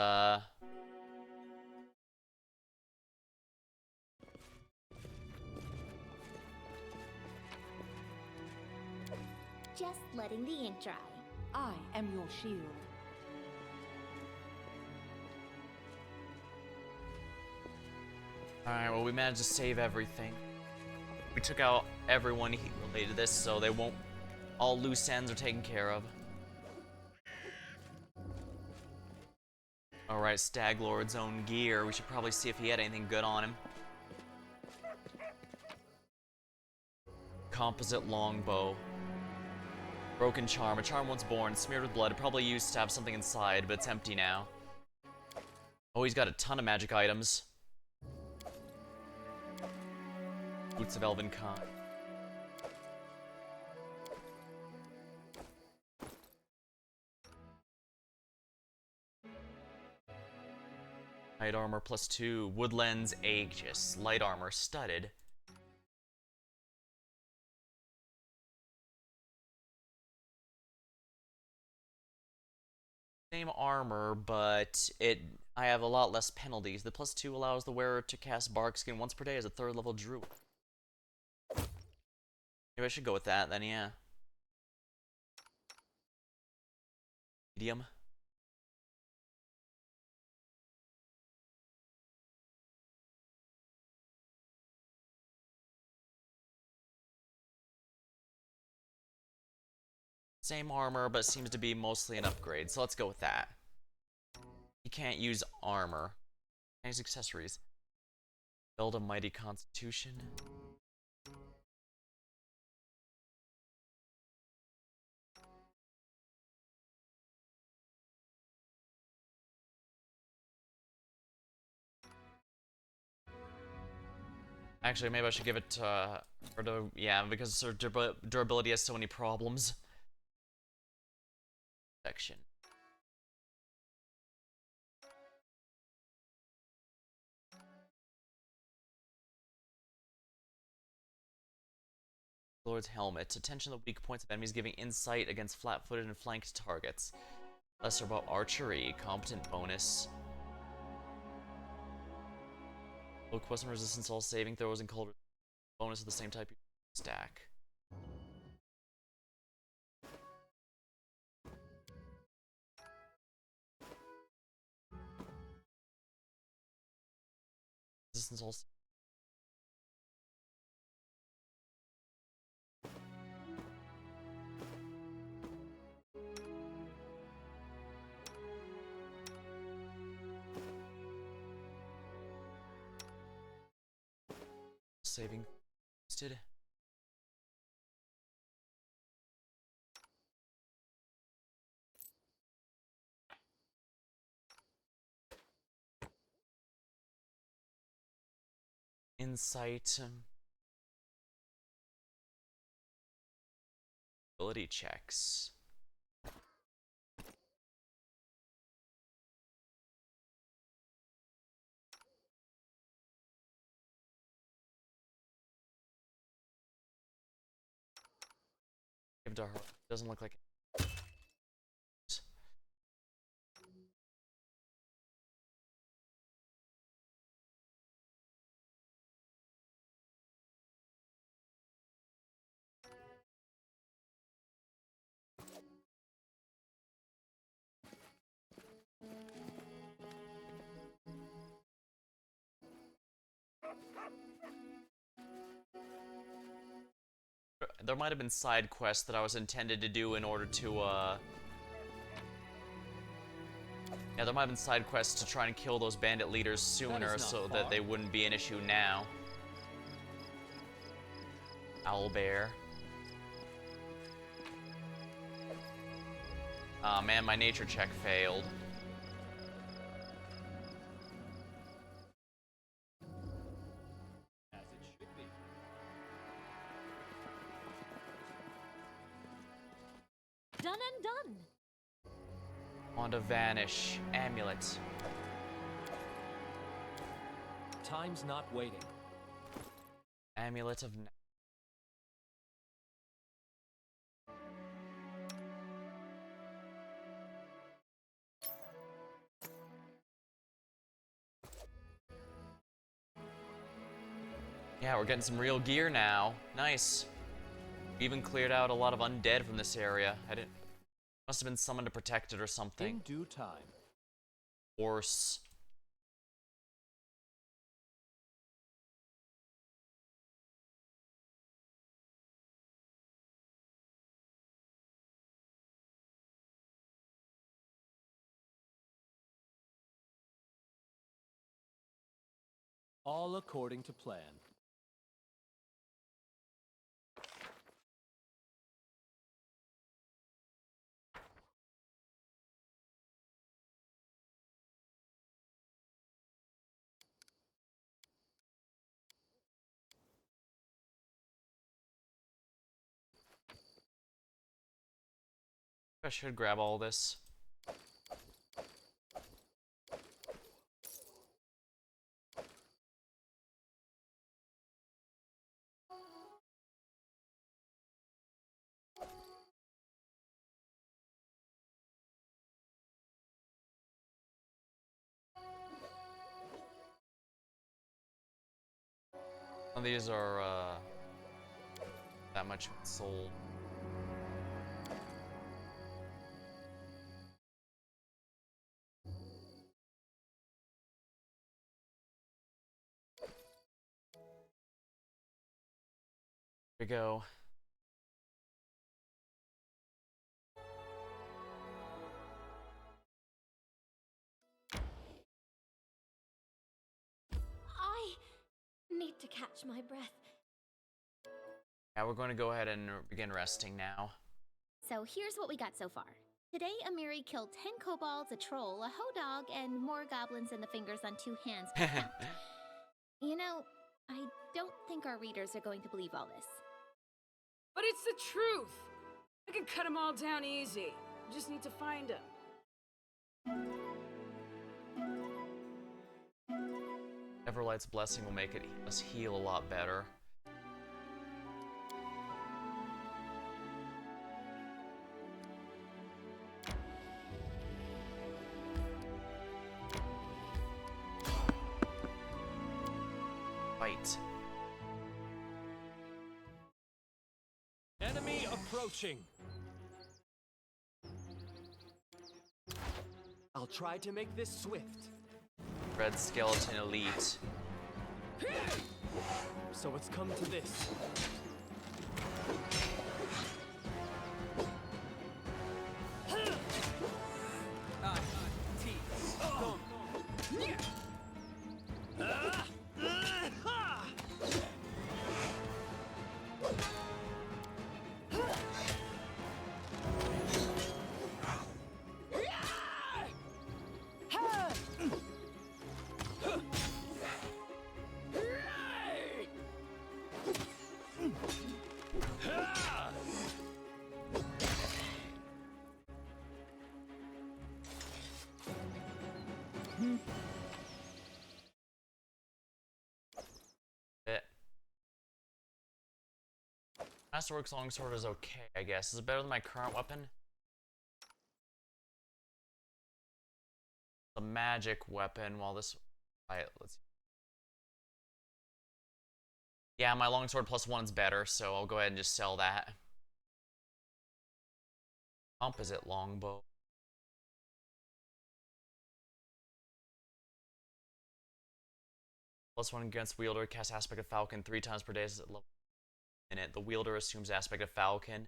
Just letting the ink dry.
I am your shield.
Alright, well, we managed to save everything. We took out everyone related to this, so they won't... All loose ends are taken care of. Alright, Stag Lord's own gear. We should probably see if he had anything good on him. Composite longbow. Broken charm. A charm once born, smeared with blood. Probably used to have something inside, but it's empty now. Oh, he's got a ton of magic items. Boots of Elven Khan. Light armor +2. Woodlands Aegis. Light armor studded. Same armor, but I have a lot less penalties. The +2 allows the wearer to cast Barkskin once per day as a 3rd level druid. Maybe I should go with that then, yeah. Medium. Same armor, but seems to be mostly an upgrade, so let's go with that. You can't use armor. Can't use accessories. Build a mighty constitution. Actually, maybe I should give it to her, yeah, because her durability has so many problems. Section. Lord's Helmet. Attention to the weak points of enemies, giving insight against flat-footed and flanked targets. Lesser about archery. Competent bonus. Low question resistance to all saving throws and cold bonus of the same type you stack. Resistance all saving boosted. Insight. Ability checks. Give it to her. Doesn't look like it. There might have been side quests that I was intended to do in order to, yeah, there might have been side quests to try and kill those bandit leaders sooner so that they wouldn't be an issue now. Owlbear. Aw, man, my nature check failed.
As it should be.
Done and done.
Wand of Vanish. Amulet.
Time's not waiting.
Amulet of... Yeah, we're getting some real gear now. Nice. We even cleared out a lot of undead from this area. Must have been summoned to protect it or something.
In due time.
Horse.
All according to plan.
I should grab all this. Some of these are that much sold. Here we go.
I need to catch my breath.
Yeah, we're going to go ahead and begin resting now.
So here's what we got so far. Today, Amiri killed 10 kobolds, a troll, a hoe dog, and more goblins than the fingers on 2 hands could count. You know, I don't think our readers are going to believe all this.
But it's the truth. I can cut them all down easy. I just need to find them.
Everlight's blessing will make us heal a lot better. Fight.
Enemy approaching. I'll try to make this swift.
Red Skeleton Elite.
So it's come to this.
Masterworks Longsword is okay, I guess. Is it better than my current weapon? The magic weapon, while this... Alright, let's... Yeah, my longsword +1's better, so I'll go ahead and just sell that. Composite longbow. +1 against wielder, cast Aspect of Falcon 3 times per day. The wielder assumes Aspect of Falcon.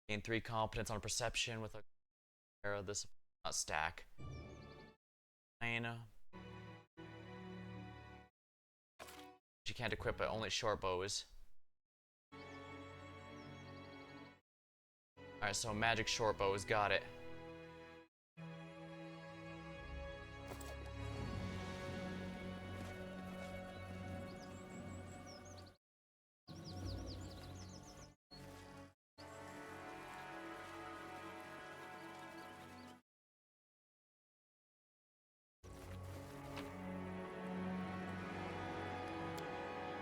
Gain 3 competence on perception with a arrow. This not stack. 9. You can't equip it, only short bows. Alright, so magic short bows, got it.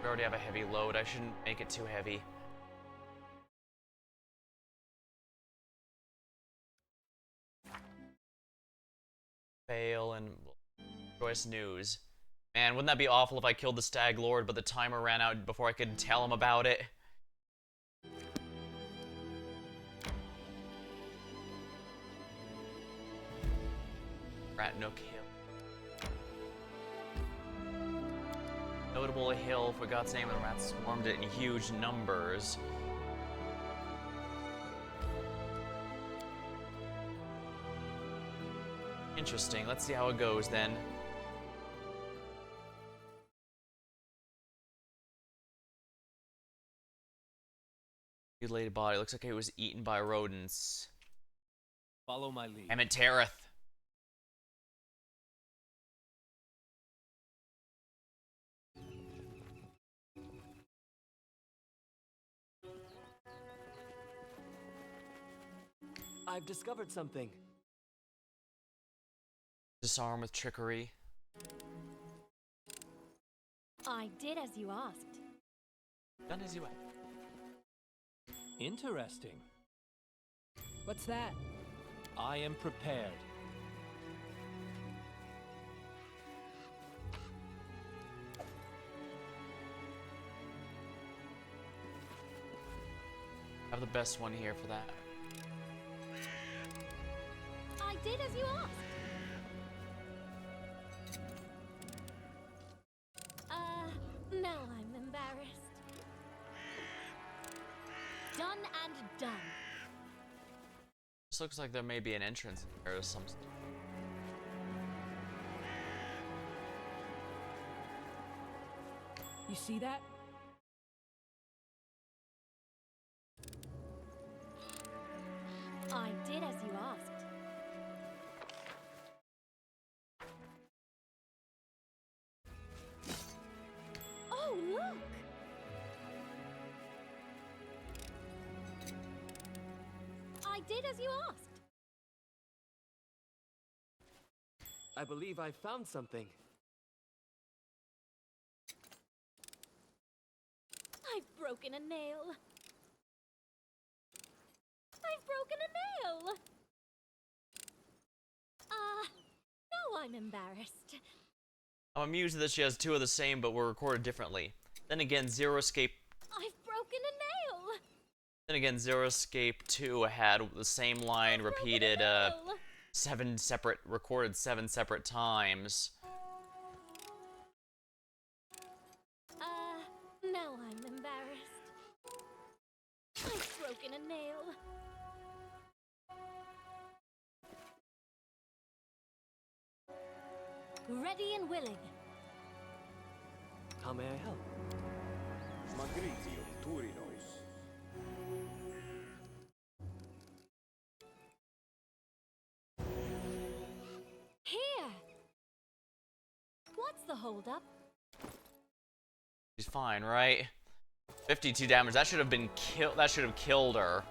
We already have a heavy load. I shouldn't make it too heavy. Fail and joyous news. Man, wouldn't that be awful if I killed the Stag Lord, but the timer ran out before I could tell him about it? Rat Nook Hill. Notable hill, for God's name, when the rats swarmed it in huge numbers. Interesting. Let's see how it goes then. Mutilated body. Looks like it was eaten by rodents.
Follow my lead.
Emmett Tareth.
I've discovered something.
Disarm with trickery.
I did as you asked.
Done as you went.
Interesting.
What's that?
I am prepared.
I have the best one here for that.
I did as you asked. Now I'm embarrassed. Done and done.
This looks like there may be an entrance here or some.
You see that?
I did as you asked. Oh, look! I did as you asked.
I believe I found something.
I've broken a nail. I've broken a nail. Now I'm embarrassed.
I'm amused that she has two of the same, but were recorded differently. Then again, Zero Escape.
I've broken a nail.
Then again, Zero Escape 2 had the same line repeated recorded seven separate times.
Now I'm embarrassed. I've broken a nail. Ready and willing.
How may I help?
Magritium Turinos.
Here. What's the holdup?
She's fine, right? 52 damage. That should have been killed. That should have killed her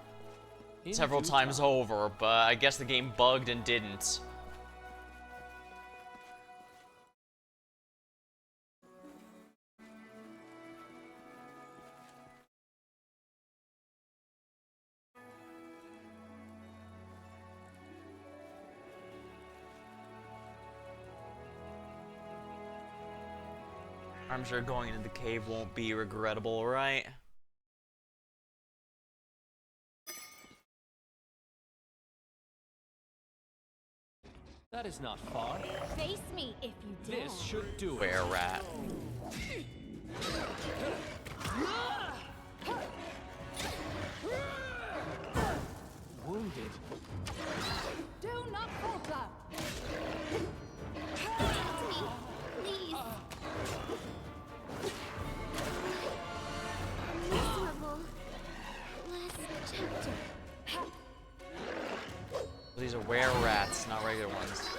several times over, but I guess the game bugged and didn't. I'm sure going into the cave won't be regrettable, right?
That is not far.
Face me if you dare.
This should do it.
Where rat?
Wounded.
Do not falter!
Help me, please. Miserable. Last chapter.
These are were-rats, not regular ones.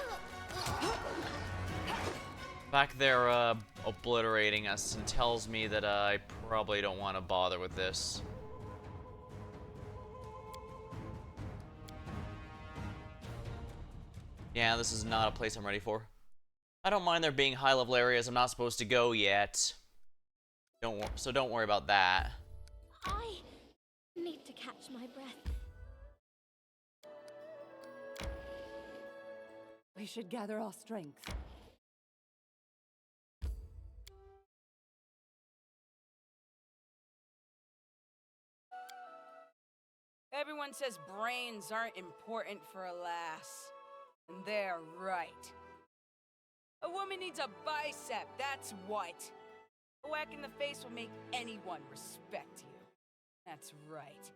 Back there, obliterating us and tells me that I probably don't want to bother with this. Yeah, this is not a place I'm ready for. I don't mind there being high-level areas I'm not supposed to go yet. So don't worry about that.
I need to catch my breath.
We should gather our strength.
Everyone says brains aren't important for a lass. And they're right. A woman needs a bicep, that's what. A whack in the face will make anyone respect you. That's right.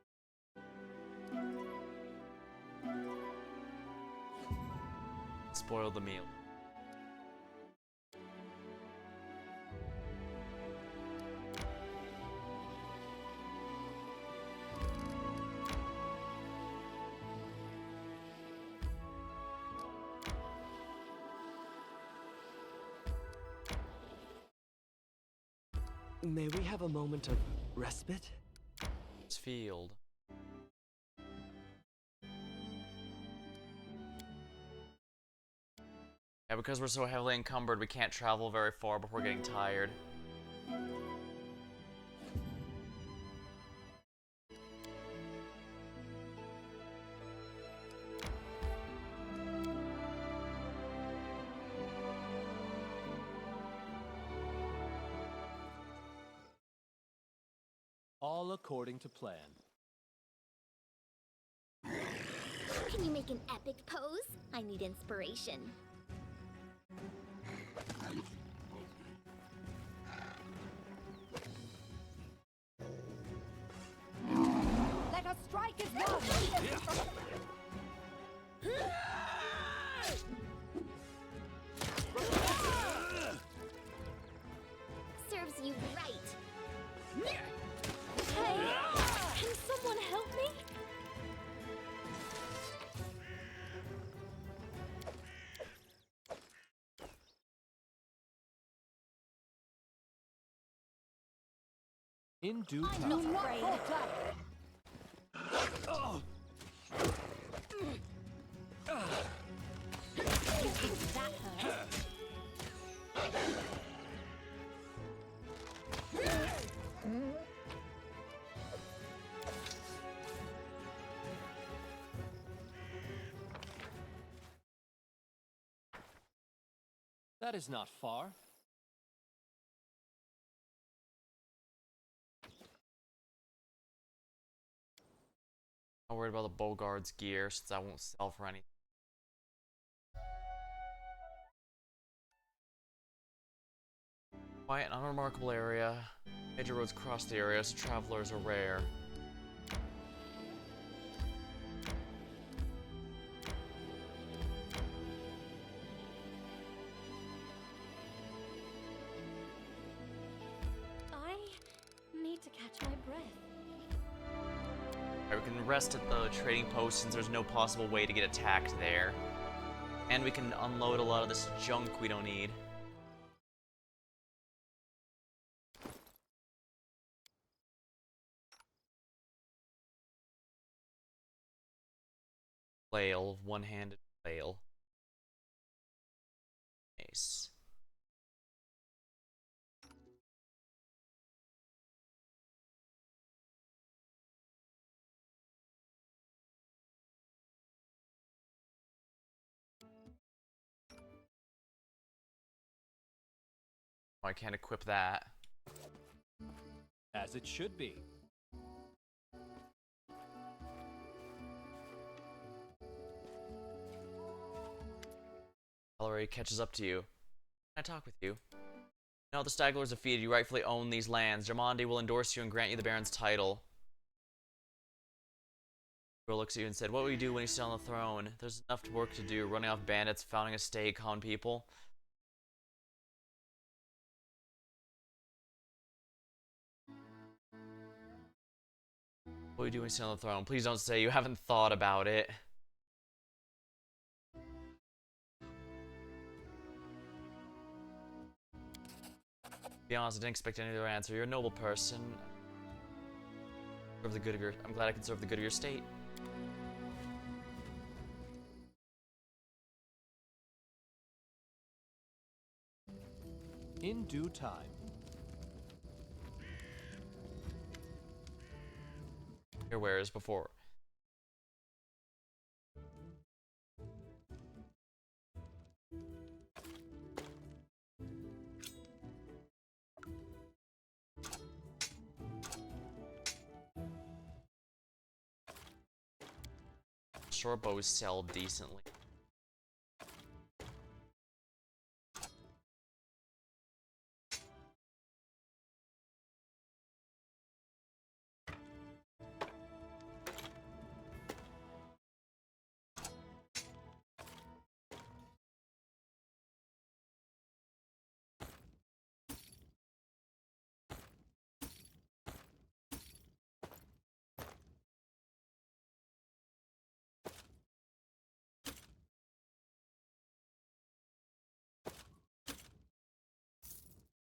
Spoil the meal.
May we have a moment of respite?
This field. Yeah, because we're so heavily encumbered, we can't travel very far before getting tired.
All according to plan.
Can you make an epic pose? I need inspiration.
Let us strike as one!
Serves you right.
Hey, can someone help me?
In due
I'm
time.
not afraid.
That hurt.
That is not far.
I'm worried about the Bogart's gear since I won't sell for anything. Quiet and unremarkable area. Major roads cross the area, so travelers are rare.
I need to catch my breath.
Alright, we can rest at the trading post since there's no possible way to get attacked there. And we can unload a lot of this junk we don't need. Flail, one-handed flail. Nice. Oh, I can't equip that.
As it should be.
Valerie catches up to you. Can I talk with you? Now the Staglers defeated, you rightfully own these lands. Jamandi will endorse you and grant you the Baron's title. Girl looks at you and said, what will you do when you sit on the throne? There's enough work to do, running off bandits, founding a state, calling people. What will you do when you sit on the throne? Please don't say you haven't thought about it. To be honest, I didn't expect any other answer. You're a noble person. Serve the good of your. I'm glad I can serve the good of your state.
In due time.
Here, whereas before. Short bows sell decently.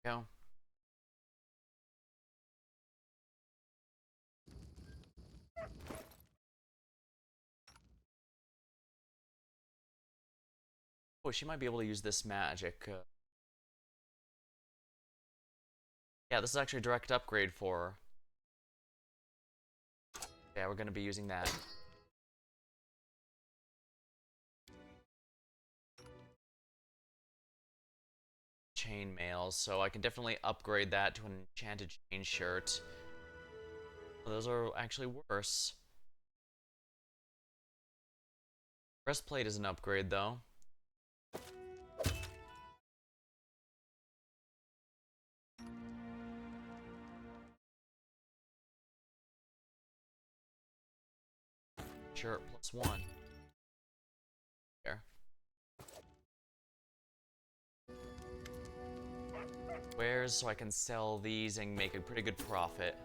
Go. Oh, she might be able to use this magic. Yeah, this is actually a direct upgrade for her. Yeah, we're gonna be using that. Chainmail, so I can definitely upgrade that to an enchanted chain shirt. Well, those are actually worse. Breastplate is an upgrade, though. Shirt +1. There. Wares, so I can sell these and make a pretty good profit.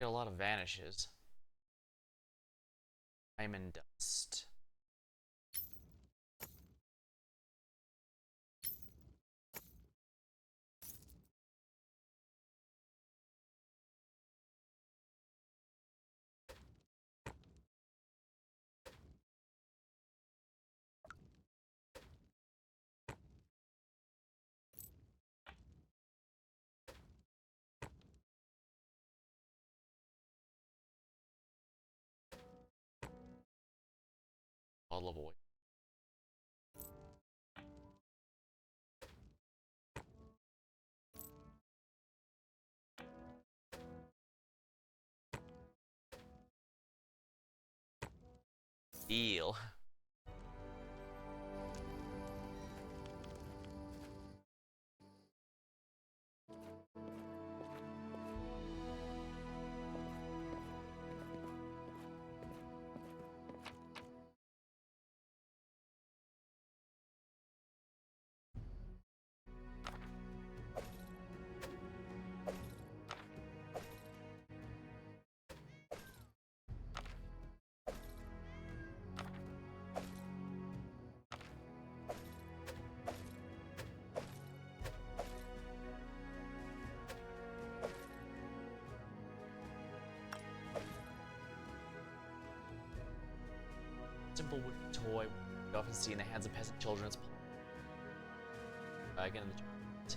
Get a lot of vanishes. Diamond dust. Bottle of oil. Deal. Simple wooden toy you often see in the hands of peasant children. Again in the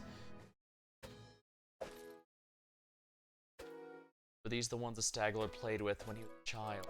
were these the ones the Stagler played with when he was a child?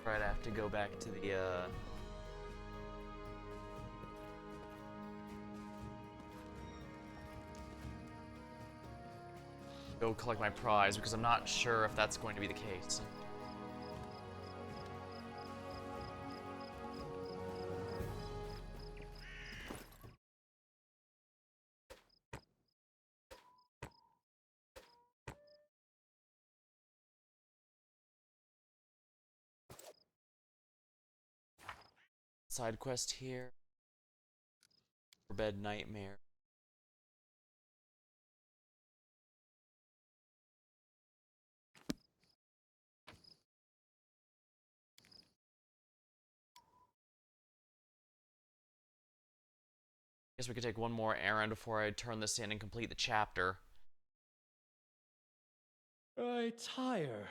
Right, I have to go back to the go collect my prize, because I'm not sure if that's going to be the case. Side quest here. Bed nightmare. Guess we could take one more errand before I turn this in and complete the chapter.
I tire.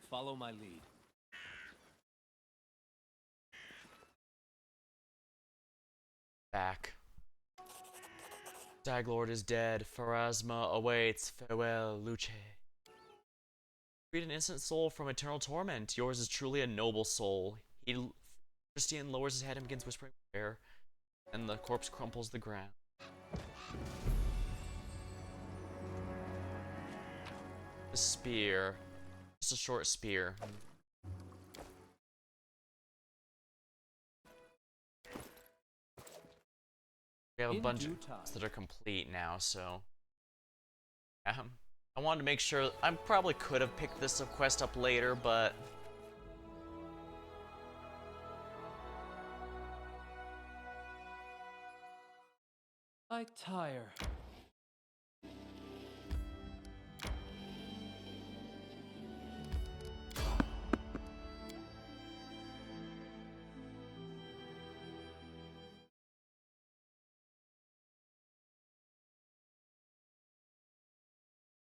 Follow my lead.
Back. Staglord is dead. Pharasma awaits. Farewell, Luce. Freed an innocent soul from eternal torment. Yours is truly a noble soul. Christian lowers his head and begins whispering prayer, and the corpse crumples the ground. The spear. Just a short spear. We have a bunch of that are complete now, so I wanted to make sure. I probably could have picked this quest up later, but
I tire.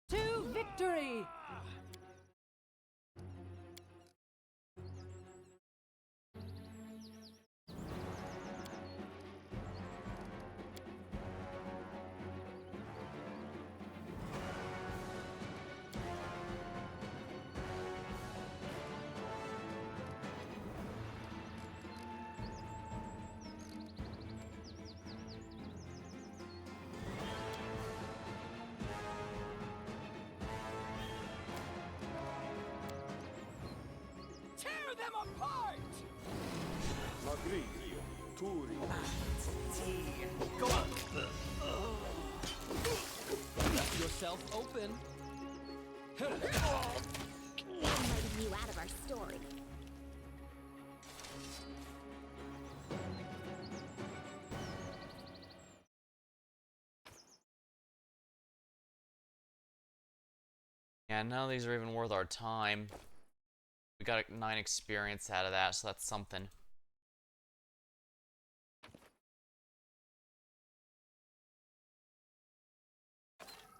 To victory!
Tear them apart!
Magritte, Turi.
Go on!
Let yourself open.
I'm letting you out of our story.
yeah, none of these are even worth our time. We got 9 experience out of that, so that's something.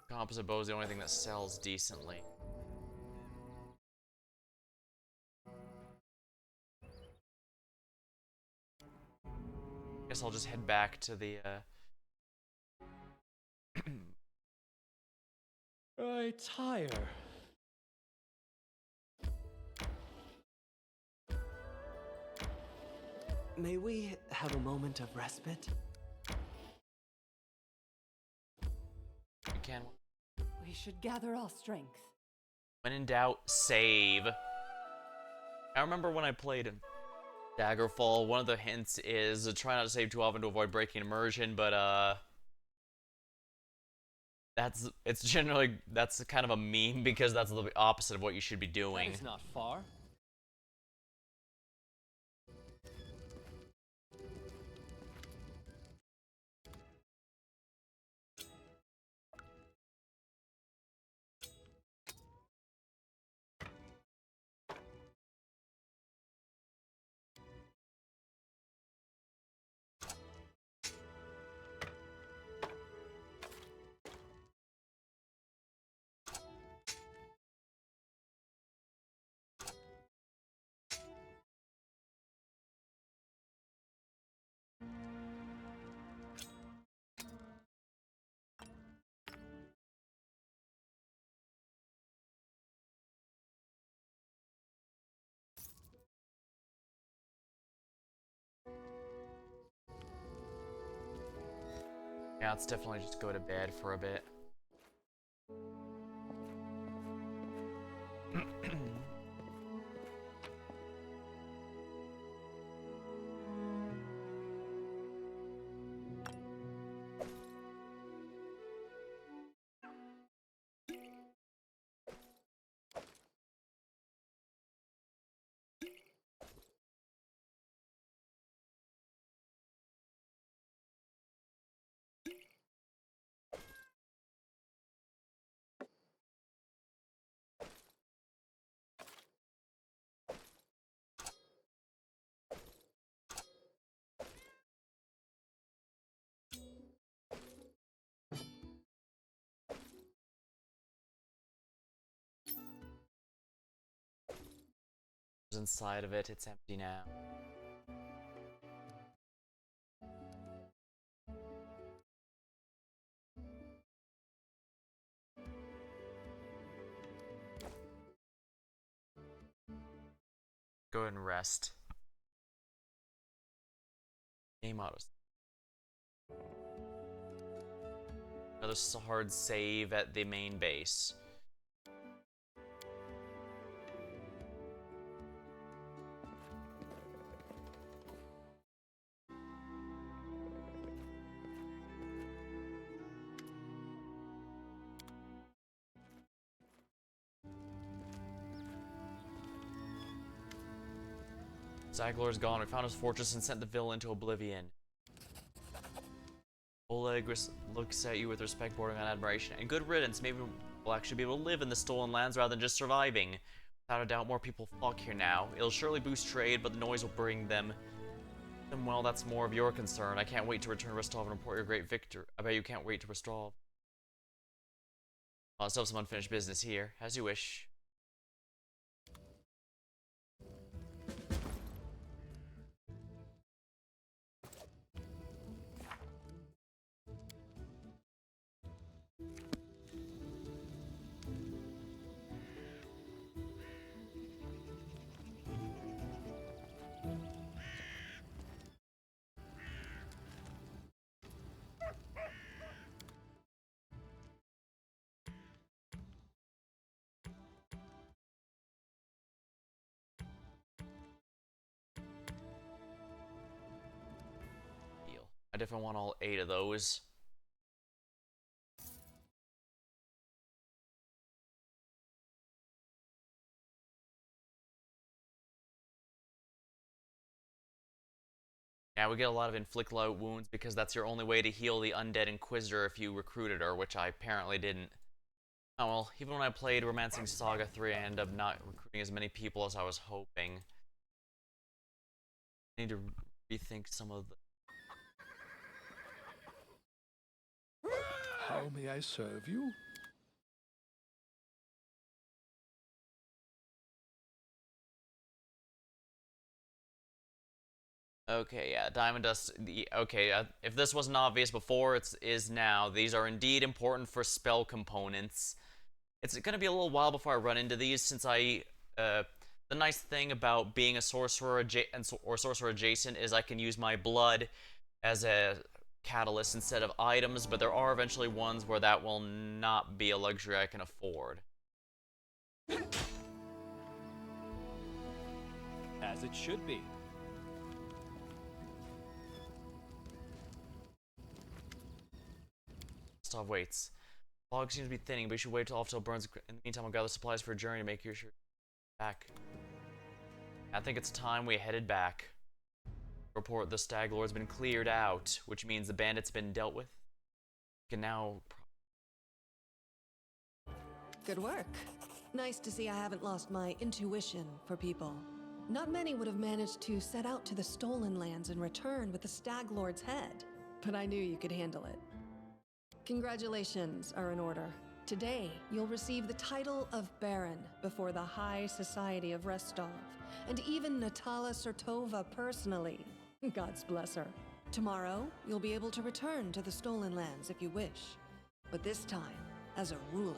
Composite bow is the only thing that sells decently. Guess I'll just head back to the
I tire. May we have a moment of respite?
we can.
We should gather our strength.
When in doubt, save. I remember when I played Daggerfall, one of the hints is try not to save too often to avoid breaking immersion, but it's generally that's kind of a meme because that's the opposite of what you should be doing.
That is not far.
Yeah, let's definitely just go to bed for a bit. inside of it. It's empty now. Go ahead and rest. Game autos. Another hard save at the main base. Zaglor's gone. We found his fortress and sent the villain into oblivion. Oleg looks at you with respect, bordering on admiration. And good riddance. Maybe we'll actually be able to live in the stolen lands rather than just surviving. Without a doubt, more people flock here now. It'll surely boost trade, but the noise will bring them. Well, that's more of your concern. I can't wait to return to Rostov and report your great victory. I bet you can't wait to Rostov. I'll still have some unfinished business here. As you wish. I definitely want all 8 of those. Yeah, we get a lot of inflict light wounds because that's your only way to heal the undead Inquisitor if you recruited her, which I apparently didn't. Oh well, even when I played Romancing Saga 3, I ended up not recruiting as many people as I was hoping. I need to rethink some of the...
How may I serve you?
Okay, yeah, Diamond Dust... Okay, if this wasn't obvious before, it is now. These are indeed important for spell components. It's gonna be a little while before I run into these, since I... the nice thing about being a sorcerer or sorcerer adjacent is I can use my blood as a catalyst instead of items, but there are eventually ones where that will not be a luxury I can afford.
As it should be.
Stop waits. Fog seems to be thinning, but you should wait till it burns. In the meantime, I'll gather supplies for a journey to make your sure back. I think it's time we headed back. Report the Stag Lord's been cleared out, which means the bandits been dealt with. We can now...
Good work. Nice to see I haven't lost my intuition for people. Not many would have managed to set out to the stolen lands and return with the Stag Lord's head, but I knew you could handle it. Congratulations are in order. Today, you'll receive the title of Baron before the High Society of Rostov, and even Natala Sertova personally. God's bless her. Tomorrow, you'll be able to return to the stolen lands if you wish, but this time as a ruler.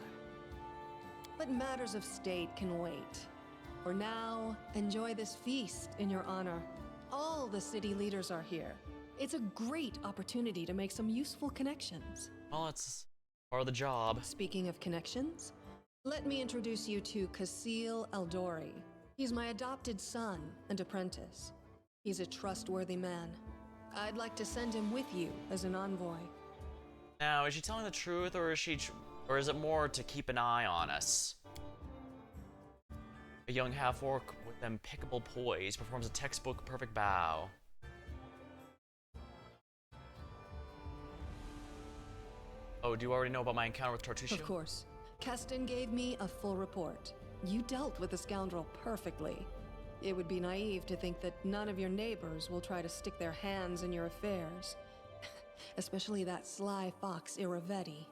But matters of state can wait. For now, enjoy this feast in your honor. All the city leaders are here. It's a great opportunity to make some useful connections.
Well, it's part of the job.
Speaking of connections, let me introduce you to Kasil Eldori. He's my adopted son and apprentice. He's a trustworthy man. I'd like to send him with you as an envoy.
Now, is she telling the truth, or is it more to keep an eye on us? A young half-orc with impeccable poise performs a textbook perfect bow. Oh, do you already know about my encounter with Tartusio?
Of course. Keston gave me a full report. You dealt with the scoundrel perfectly. It would be naive to think that none of your neighbors will try to stick their hands in your affairs. Especially that sly fox Iravetti.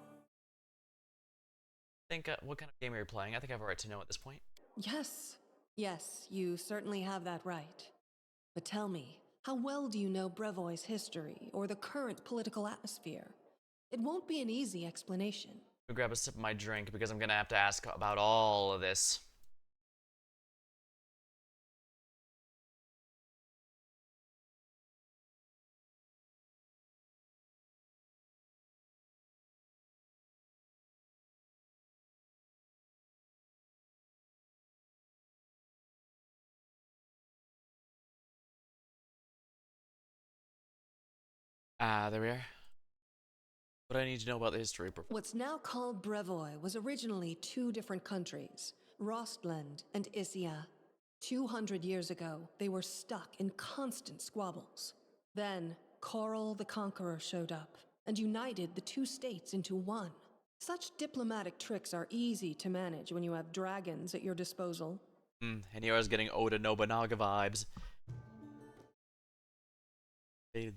Think, what kind of game are you playing? I think I have a right to know at this point.
Yes. Yes, you certainly have that right. But tell me, how well do you know Brevoy's history or the current political atmosphere? It won't be an easy explanation.
I'll grab a sip of my drink because I'm gonna have to ask about all of this. Ah, there we are. What do I need to know about the history?
What's now called Brevoy was originally two different countries, Rostland and Issia. 200 years ago, they were stuck in constant squabbles. Then, Coral the Conqueror showed up and united the two states into one. Such diplomatic tricks are easy to manage when you have dragons at your disposal.
And here I was getting Oda Nobunaga vibes. With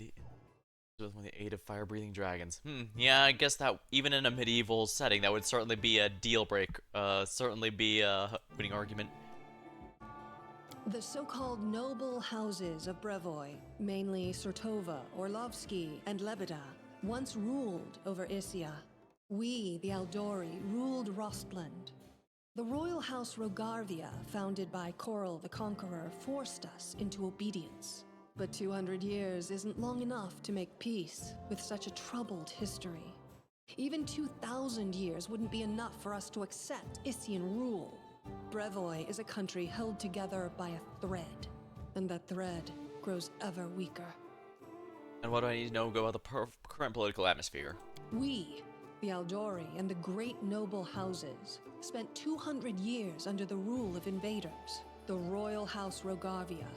the aid of fire-breathing dragons. Yeah, I guess that even in a medieval setting, that would certainly be a deal break. Certainly be a winning argument.
The so-called noble houses of Brevoy, mainly Surtova, Orlovsky, and Lebeda, once ruled over Issia. We, the Aldori, ruled Rostland. The royal house Rogarvia, founded by Coral the Conqueror, forced us into obedience. But 200 years isn't long enough to make peace with such a troubled history. Even 2,000 years wouldn't be enough for us to accept Issian rule. Brevoy is a country held together by a thread, and that thread grows ever weaker.
And what do I need to know about the current political atmosphere?
We, the Aldori and the great noble houses, spent 200 years under the rule of invaders, the royal house Rogarvia.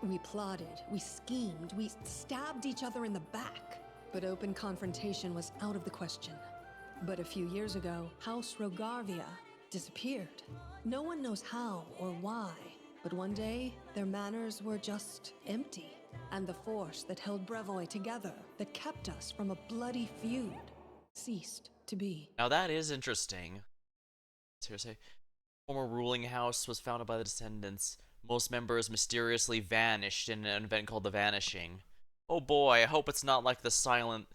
We plotted, we schemed, we stabbed each other in the back, but open confrontation was out of the question. But a few years ago, House Rogarvia disappeared. No one knows how or why, but one day, their manors were just empty, and the force that held Brevoy together, that kept us from a bloody feud, ceased to be.
Now that is interesting. Seriously. Former ruling house was founded by the descendants. Most members mysteriously vanished in an event called the Vanishing. Oh boy, I hope it's not like the Silent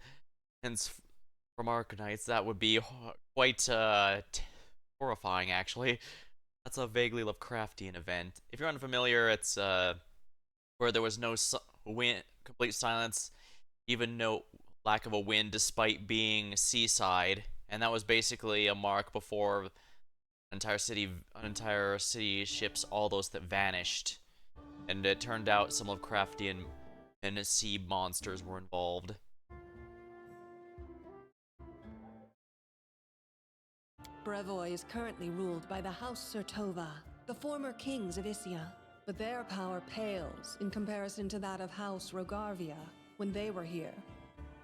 from Arkanites. That would be quite horrifying, actually. That's a vaguely Lovecraftian event. If you're unfamiliar, it's where there was no complete silence, even no lack of a wind despite being seaside, and that was basically a mark before an entire city ships, all those that vanished. And it turned out some Lovecraftian and sea monsters were involved.
Brevoy is currently ruled by the House Surtova, the former kings of Issia, but their power pales in comparison to that of House Rogarvia when they were here.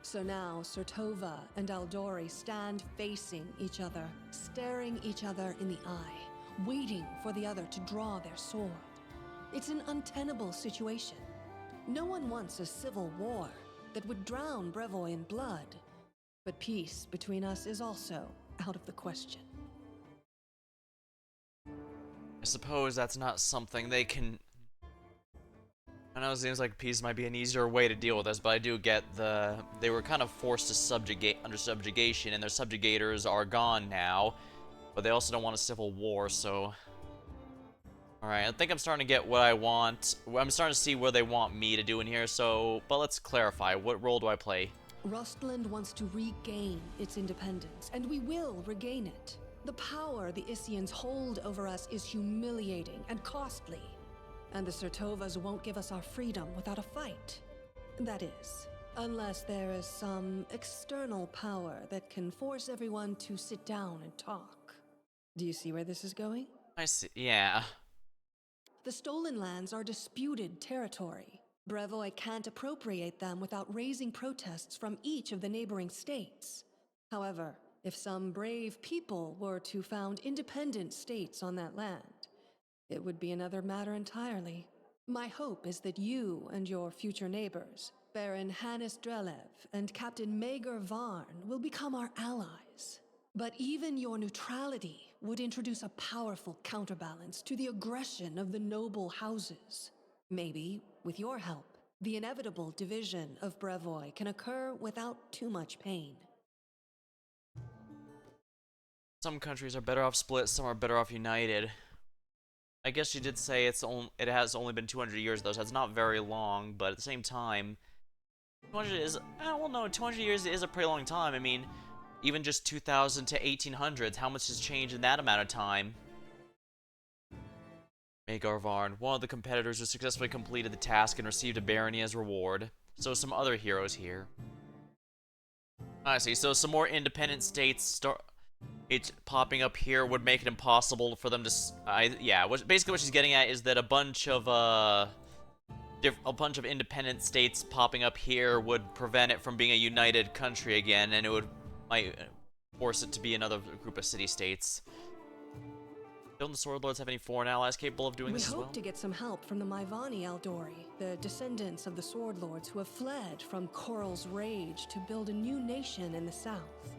So now Surtova and Aldori stand facing each other, staring each other in the eye, waiting for the other to draw their sword. It's an untenable situation. No one wants a civil war that would drown Brevoy in blood, but peace between us is also out of the question.
I suppose that's not something they can... I know it seems like peace might be an easier way to deal with this, but I do get they were kind of forced to subjugate under subjugation, and their subjugators are gone now, but they also don't want a civil war, so... Alright, I think I'm starting to get what I want. I'm starting to see what they want me to do in here, so... But let's clarify, what role do I play?
Rostland wants to regain its independence, and we will regain it. The power the Issians hold over us is humiliating and costly. And the Surtovas won't give us our freedom without a fight. That is, unless there is some external power that can force everyone to sit down and talk. Do you see where this is going?
I see, yeah.
The stolen lands are disputed territory. Brevoy can't appropriate them without raising protests from each of the neighboring states. However, if some brave people were to found independent states on that land, it would be another matter entirely. My hope is that you and your future neighbors, Baron Hannes Drelev and Captain Maegor Varn, will become our allies. But even your neutrality would introduce a powerful counterbalance to the aggression of the noble houses. Maybe, with your help, the inevitable division of Brevoy can occur without too much pain.
Some countries are better off split, some are better off united. I guess you did say it has only been 200 years though, so it's not very long, but at the same time, 200 is, well no, 200 years is a pretty long time. I mean, even just 2000 to 1800s, how much has changed in that amount of time? Magar Varn, one of the competitors who successfully completed the task and received a barony as reward. So some other heroes here. I see, so some more independent states start... It's popping up here would make it impossible for them to... yeah, basically what she's getting at is that a bunch of independent states popping up here would prevent it from being a united country again, and it might force it to be another group of city-states. Don't the Sword Lords have any foreign allies capable of doing this as well?
We hope to get some help from the Maivani Eldori, the descendants of the Sword Lords who have fled from Coral's rage to build a new nation in the south.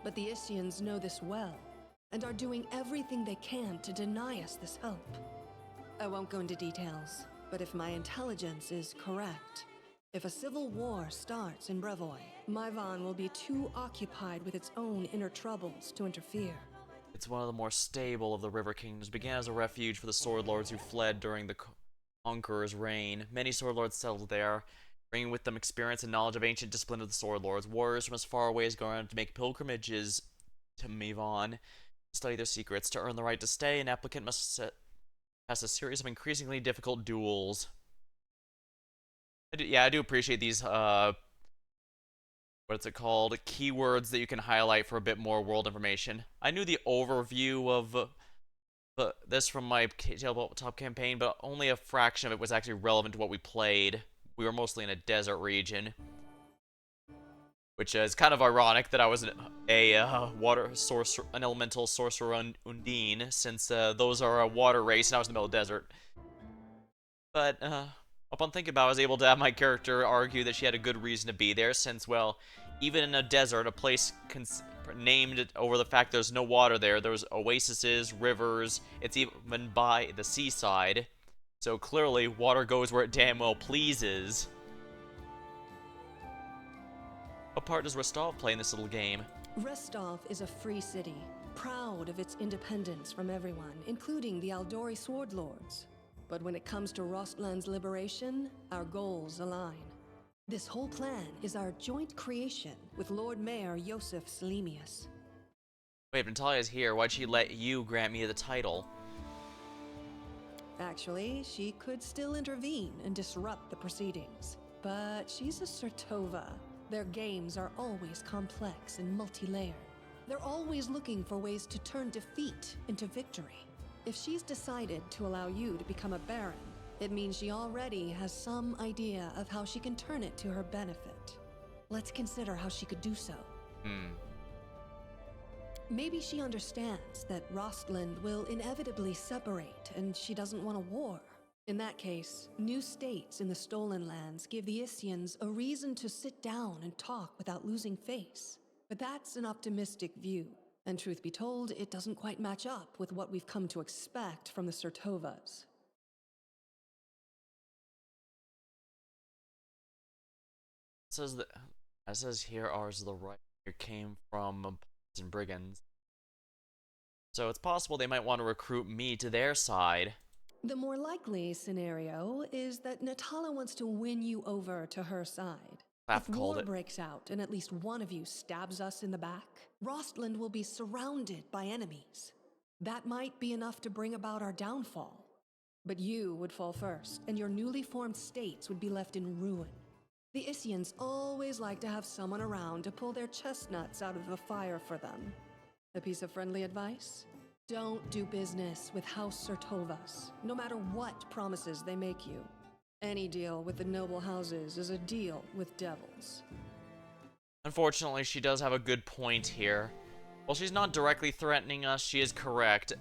But the Isians know this well, and are doing everything they can to deny us this help. I won't go into details, but if my intelligence is correct, if a civil war starts in Brevoy, Maivan will be too occupied with its own inner troubles to interfere.
It's one of the more stable of the River Kingdoms. Began as a refuge for the Sword Lords who fled during the Conqueror's reign. Many Sword Lords settled there, bringing with them experience and knowledge of ancient discipline of the Sword Lords. Warriors from as far away as go around to make pilgrimages to Mivon, to study their secrets. To earn the right to stay, an applicant must pass a series of increasingly difficult duels. I do appreciate these, what's it called? Keywords that you can highlight for a bit more world information. I knew the overview of this from my tabletop campaign, but only a fraction of it was actually relevant to what we played. We were mostly in a desert region, which is kind of ironic that I was an elemental sorcerer Undine, since those are a water race and I was in the middle of the desert. But upon thinking about it, I was able to have my character argue that she had a good reason to be there, since, well, even in a desert, a place named over the fact there's no water there, there's oases, rivers, it's even by the seaside, so clearly water goes where it damn well pleases. What part does Rostov play in this little game?
Rostov is a free city, proud of its independence from everyone, including the Aldori Sword Lords. But when it comes to Rostland's liberation, our goals align. This whole plan is our joint creation with Lord Mayor Yosef Selemius.
Wait, Natalia's here. Why'd she let you grant me the title?
Actually, she could still intervene and disrupt the proceedings. But she's a Sertova. Their games are always complex and multi-layered. They're always looking for ways to turn defeat into victory. If she's decided to allow you to become a Baron, it means she already has some idea of how she can turn it to her benefit. Let's consider how she could do so. Maybe she understands that Rostland will inevitably separate and she doesn't want a war. In that case, new states in the Stolen Lands give the Isians a reason to sit down and talk without losing face. But that's an optimistic view. And truth be told, it doesn't quite match up with what we've come to expect from the Sertovas.
It says here ours the right here came from and brigands. So it's possible they might want to recruit me to their side.
The more likely scenario is that Natala wants to win you over to her side. If war breaks out and at least one of you stabs us in the back, Rostland will be surrounded by enemies. That might be enough to bring about our downfall. But you would fall first, and your newly formed states would be left in ruin. The Isians always like to have someone around to pull their chestnuts out of the fire for them. A piece of friendly advice? Don't do business with House Sertovas, no matter what promises they make you. Any deal with the noble houses is a deal with devils.
Unfortunately, she does have a good point here. While she's not directly threatening us, she is correct.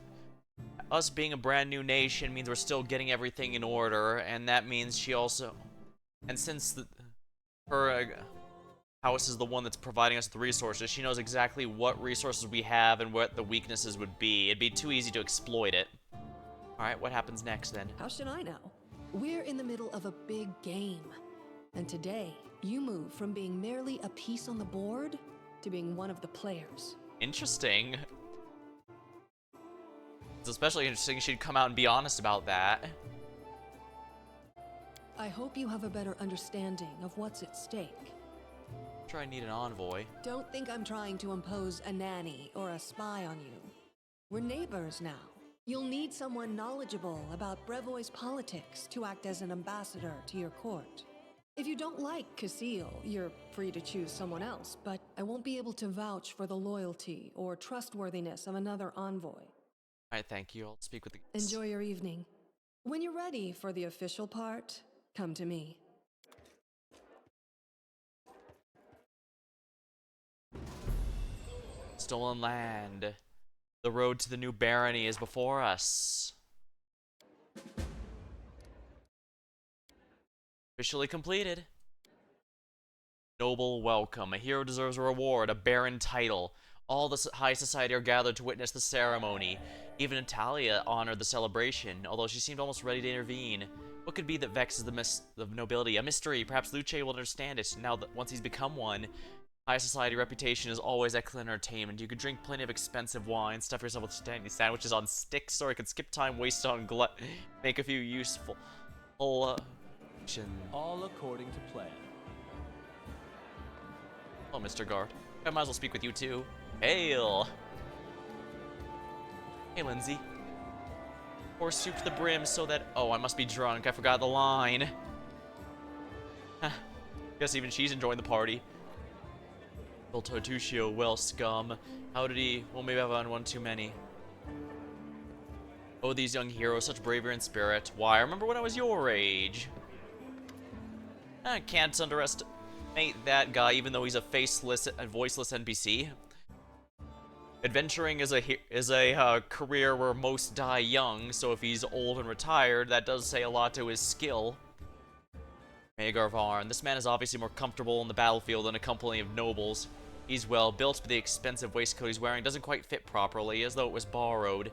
Us being a brand new nation means we're still getting everything in order, and that means she also... And since her house is the one that's providing us with resources. She knows exactly what resources we have and what the weaknesses would be. It'd be too easy to exploit it. Alright, what happens next then?
How should I know? We're in the middle of a big game. And today, you move from being merely a piece on the board to being one of the players.
Interesting. It's especially interesting she'd come out and be honest about that.
I hope you have a better understanding of what's at stake.
Sure, I need an envoy.
Don't think I'm trying to impose a nanny or a spy on you. We're neighbors now. You'll need someone knowledgeable about Brevois politics to act as an ambassador to your court. If you don't like Casil, you're free to choose someone else, but I won't be able to vouch for the loyalty or trustworthiness of another envoy.
Alright, thank you. I'll speak with the...
Enjoy your evening. When you're ready for the official part, come to me.
Stolen land. The road to the new barony is before us. Officially completed. Noble welcome. A hero deserves a reward, a baron title. All the high society are gathered to witness the ceremony. Even Natalia honored the celebration, although she seemed almost ready to intervene. What could be that vexes the nobility? A mystery. Perhaps Luce will understand it now that once he's become one. High society reputation is always excellent entertainment. You could drink plenty of expensive wine, stuff yourself with standy sandwiches on sticks, or you could skip time wasted on make a few useful
all according to plan.
Oh, Mr. Guard. I might as well speak with you too. Hail! Hey, Lindsay. Pour soup to the brim so that... Oh, I must be drunk. I forgot the line. Guess even she's enjoying the party. Well, Tartuccio, well, scum. How did he... Well, maybe I've on one too many. Oh, these young heroes, such bravery and spirit. Why, I remember when I was your age. I can't underestimate that guy, even though he's a faceless and voiceless NPC. Adventuring is a career where most die young, so if he's old and retired, that does say a lot to his skill. Magar Varn. This man is obviously more comfortable in the battlefield than a company of nobles. He's well built, but the expensive waistcoat he's wearing doesn't quite fit properly, as though it was borrowed.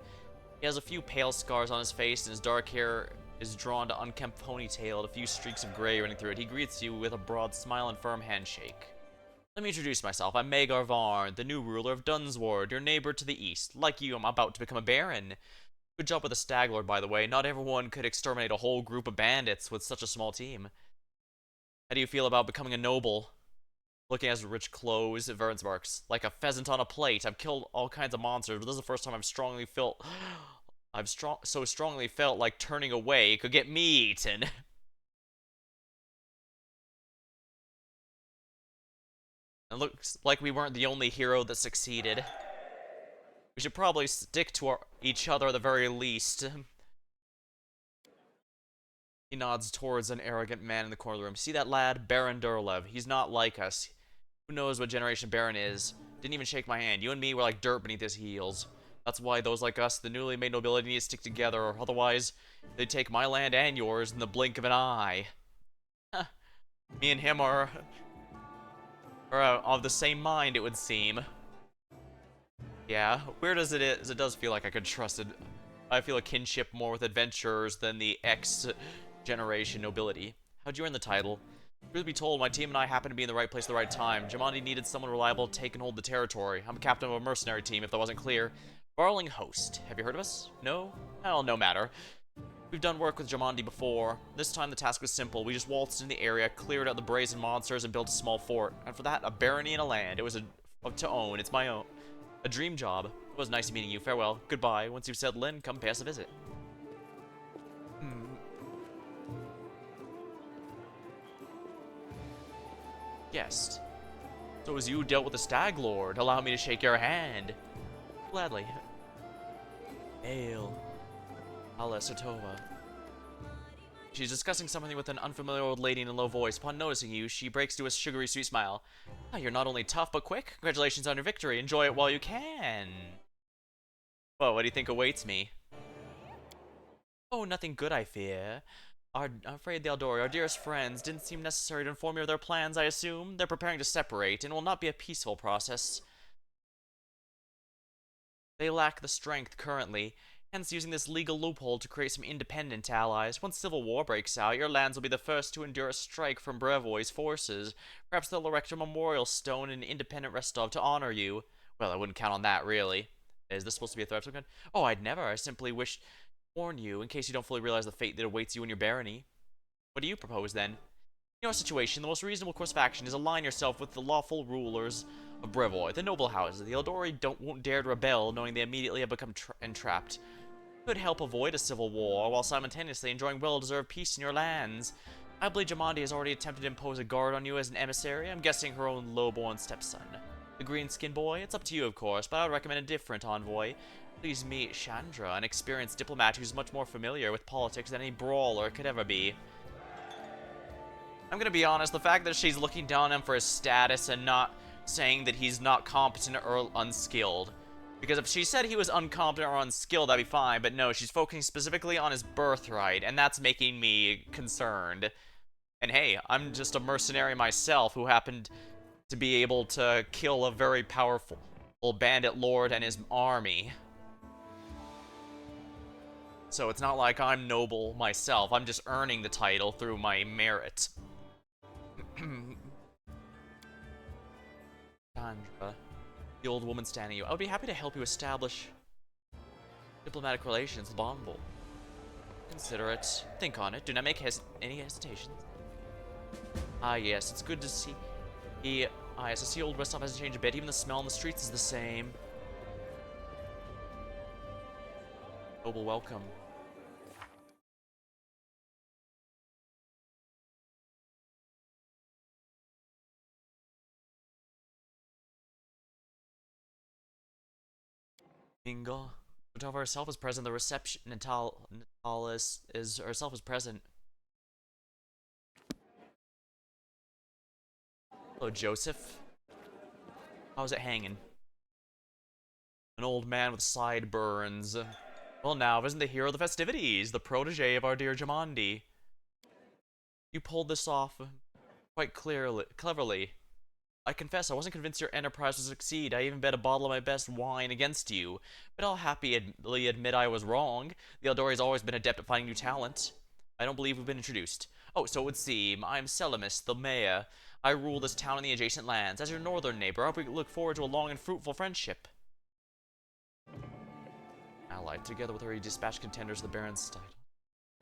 He has a few pale scars on his face, and his dark hair is drawn to unkempt ponytail and a few streaks of gray running through it. He greets you with a broad smile and firm handshake. Let me introduce myself. I'm Magar Varn, the new ruler of Dunsward, your neighbor to the east. Like you, I'm about to become a baron. Good job with the Stag Lord, by the way. Not everyone could exterminate a whole group of bandits with such a small team. How do you feel about becoming a noble? Looking at his rich clothes, Vern sparks. Like a pheasant on a plate. I've killed all kinds of monsters, but this is the first time I've so strongly felt like turning away could get me eaten. It looks like we weren't the only hero that succeeded. We should probably stick to each other at the very least. He nods towards an arrogant man in the corner of the room. See that lad? Baron Durlev. He's not like us. Who knows what generation Baron is? Didn't even shake my hand. You and me were like dirt beneath his heels. That's why those like us, the newly made nobility, need to stick together, or otherwise they'd take my land and yours in the blink of an eye. Me and him are of the same mind, it would seem. Yeah, weird as it is, it does feel like I feel a kinship more with adventurers than the X-generation nobility. How'd you earn the title? Truth be told, my team and I happened to be in the right place at the right time. Jamandi needed someone reliable to take and hold the territory. I'm captain of a mercenary team, if that wasn't clear. Barling Host. Have you heard of us? No? Well, no matter. We've done work with Jamandi before. This time the task was simple. We just waltzed in the area, cleared out the brazen monsters, and built a small fort. And for that, a barony and a land. It was to own. It's my own. A dream job. It was nice meeting you. Farewell. Goodbye. Once you've settled in, come pay us a visit. Guest. So as you dealt with the Stag Lord, allow me to shake your hand. Gladly. Ale. Ala Sotova. She's discussing something with an unfamiliar old lady in a low voice. Upon noticing you, she breaks to a sugary sweet smile. Ah, you're not only tough, but quick. Congratulations on your victory. Enjoy it while you can. Well, what do you think awaits me? Oh, nothing good, I fear. I'm afraid the Eldori, our dearest friends, didn't seem necessary to inform you of their plans, I assume. They're preparing to separate, and will not be a peaceful process. They lack the strength currently, hence using this legal loophole to create some independent allies. Once civil war breaks out, your lands will be the first to endure a strike from Brevoy's forces. Perhaps they'll erect a memorial stone in independent Rostov to honor you. Well, I wouldn't count on that, really. Is this supposed to be a threat of some kind? Oh, I'd never. I simply wish to warn you, in case you don't fully realize the fate that awaits you and your barony. What do you propose, then? In your situation, the most reasonable course of action is align yourself with the lawful rulers of Brevoy, the noble houses. The Eldori won't dare to rebel, knowing they immediately have become entrapped. Could help avoid a civil war, while simultaneously enjoying well-deserved peace in your lands. I believe Jamandi has already attempted to impose a guard on you as an emissary. I'm guessing her own low-born stepson. The green-skinned boy? It's up to you, of course, but I would recommend a different envoy. Please meet Chandra, an experienced diplomat who's much more familiar with politics than any brawler could ever be. I'm gonna be honest, the fact that she's looking down on him for his status and not saying that he's not competent or unskilled. Because if she said he was incompetent or unskilled, that'd be fine, but no, she's focusing specifically on his birthright, and that's making me concerned. And hey, I'm just a mercenary myself who happened to be able to kill a very powerful bandit lord and his army. So it's not like I'm noble myself, I'm just earning the title through my merit. Chandra, the old woman standing you. I would be happy to help you establish diplomatic relations with Bonville. Consider it. Think on it. Do not make any hesitations. Ah, yes, it's good to see. Yes, I see old Rostov hasn't changed a bit. Even the smell in the streets is the same. Noble welcome. Inga. Natalia herself is present. The reception. Natalia is herself is present. Hello, Joseph. How's it hanging? An old man with sideburns. Well, now, isn't the hero of the festivities, the protege of our dear Jamandi? You pulled this off quite cleverly. I confess, I wasn't convinced your enterprise would succeed. I even bet a bottle of my best wine against you. But I'll happily admit I was wrong. The Eldori's always been adept at finding new talent. I don't believe we've been introduced. Oh, so it would seem. I'm Selamis, the mayor. I rule this town and the adjacent lands. As your northern neighbor, I look forward to a long and fruitful friendship. Allied, together with her, he dispatched contenders to the Baron's title.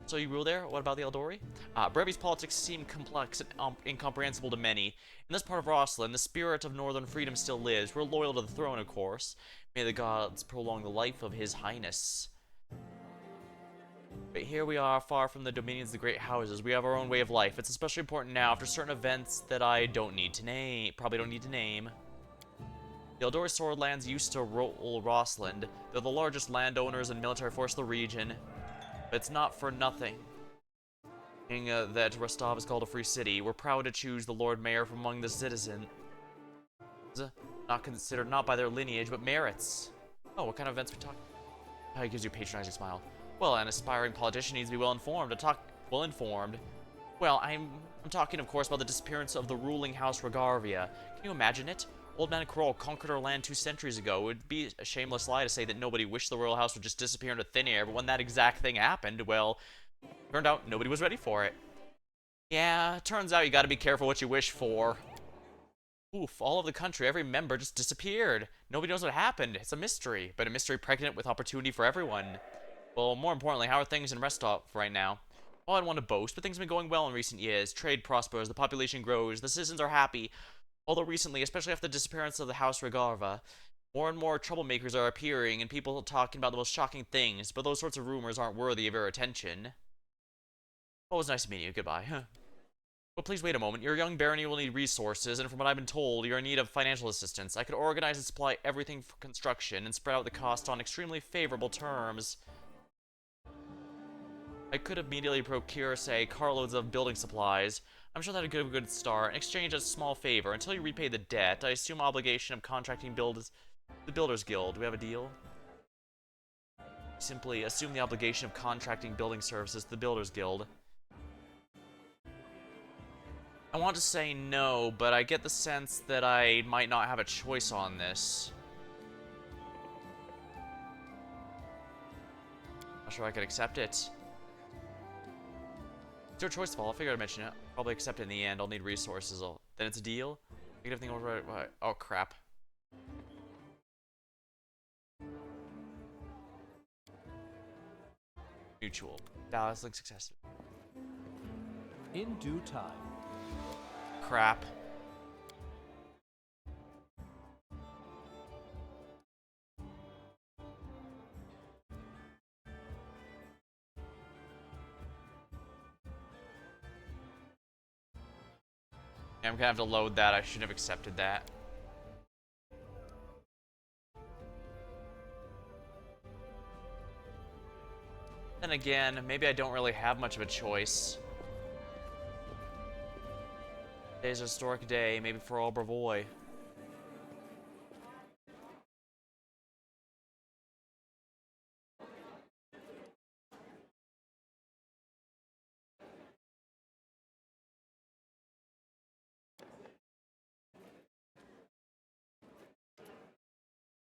So you rule there? What about the Eldori? Brevi's politics seem complex and incomprehensible to many. In this part of Rosslyn, the spirit of northern freedom still lives. We're loyal to the throne, of course. May the gods prolong the life of His Highness. But here we are, far from the dominions of the great houses. We have our own way of life. It's especially important now after certain events that I don't need to name. Probably don't need to name. The Eldori Swordlands used to rule Rossland. They're the largest landowners and military force of the region. But it's not for nothing that Rostov is called a free city. We're proud to choose the Lord Mayor from among the citizens. Not considered not by their lineage, but merits. Oh, what kind of events are we talking? Oh, he gives you a patronizing smile. Well, an aspiring politician needs to be well-informed. Well, I'm talking, of course, about the disappearance of the ruling house Regarvia. Can you imagine it? Old Man Kroll conquered our land 2 centuries ago. It would be a shameless lie to say that nobody wished the royal house would just disappear into thin air, but when that exact thing happened, well, turned out nobody was ready for it. Yeah, turns out you gotta be careful what you wish for. Oof, all over the country, every member just disappeared. Nobody knows what happened. It's a mystery, but a mystery pregnant with opportunity for everyone. Well, more importantly, how are things in Rostov right now? Well, I don't want to boast, but things have been going well in recent years. Trade prospers, the population grows, the citizens are happy. Although recently, especially after the disappearance of the House Regarva, more and more troublemakers are appearing and people talking about the most shocking things, but those sorts of rumors aren't worthy of your attention. Well, it was nice meeting you. Goodbye. But please wait a moment. Your young barony will need resources, and from what I've been told, you're in need of financial assistance. I could organize and supply everything for construction and spread out the cost on extremely favorable terms. I could immediately procure, say, carloads of building supplies. I'm sure that'd give a good start. In exchange, as a small favor, until you repay the debt, I assume obligation of contracting the Builders Guild. Do we have a deal? Simply assume the obligation of contracting building services to the Builders Guild. I want to say no, but I get the sense that I might not have a choice on this. Not sure I could accept it. It's your choice, Paul. I figured I'd mention it. Probably accept it in the end. I'll need resources. Then it's a deal. Get everything over right. Oh, crap. Mutual. Dallas looks successful.
In due time.
Crap. Yeah, I'm gonna have to load that. I should have accepted that. Then again, maybe I don't really have much of a choice. Today's a historic day, maybe for all Bravoy.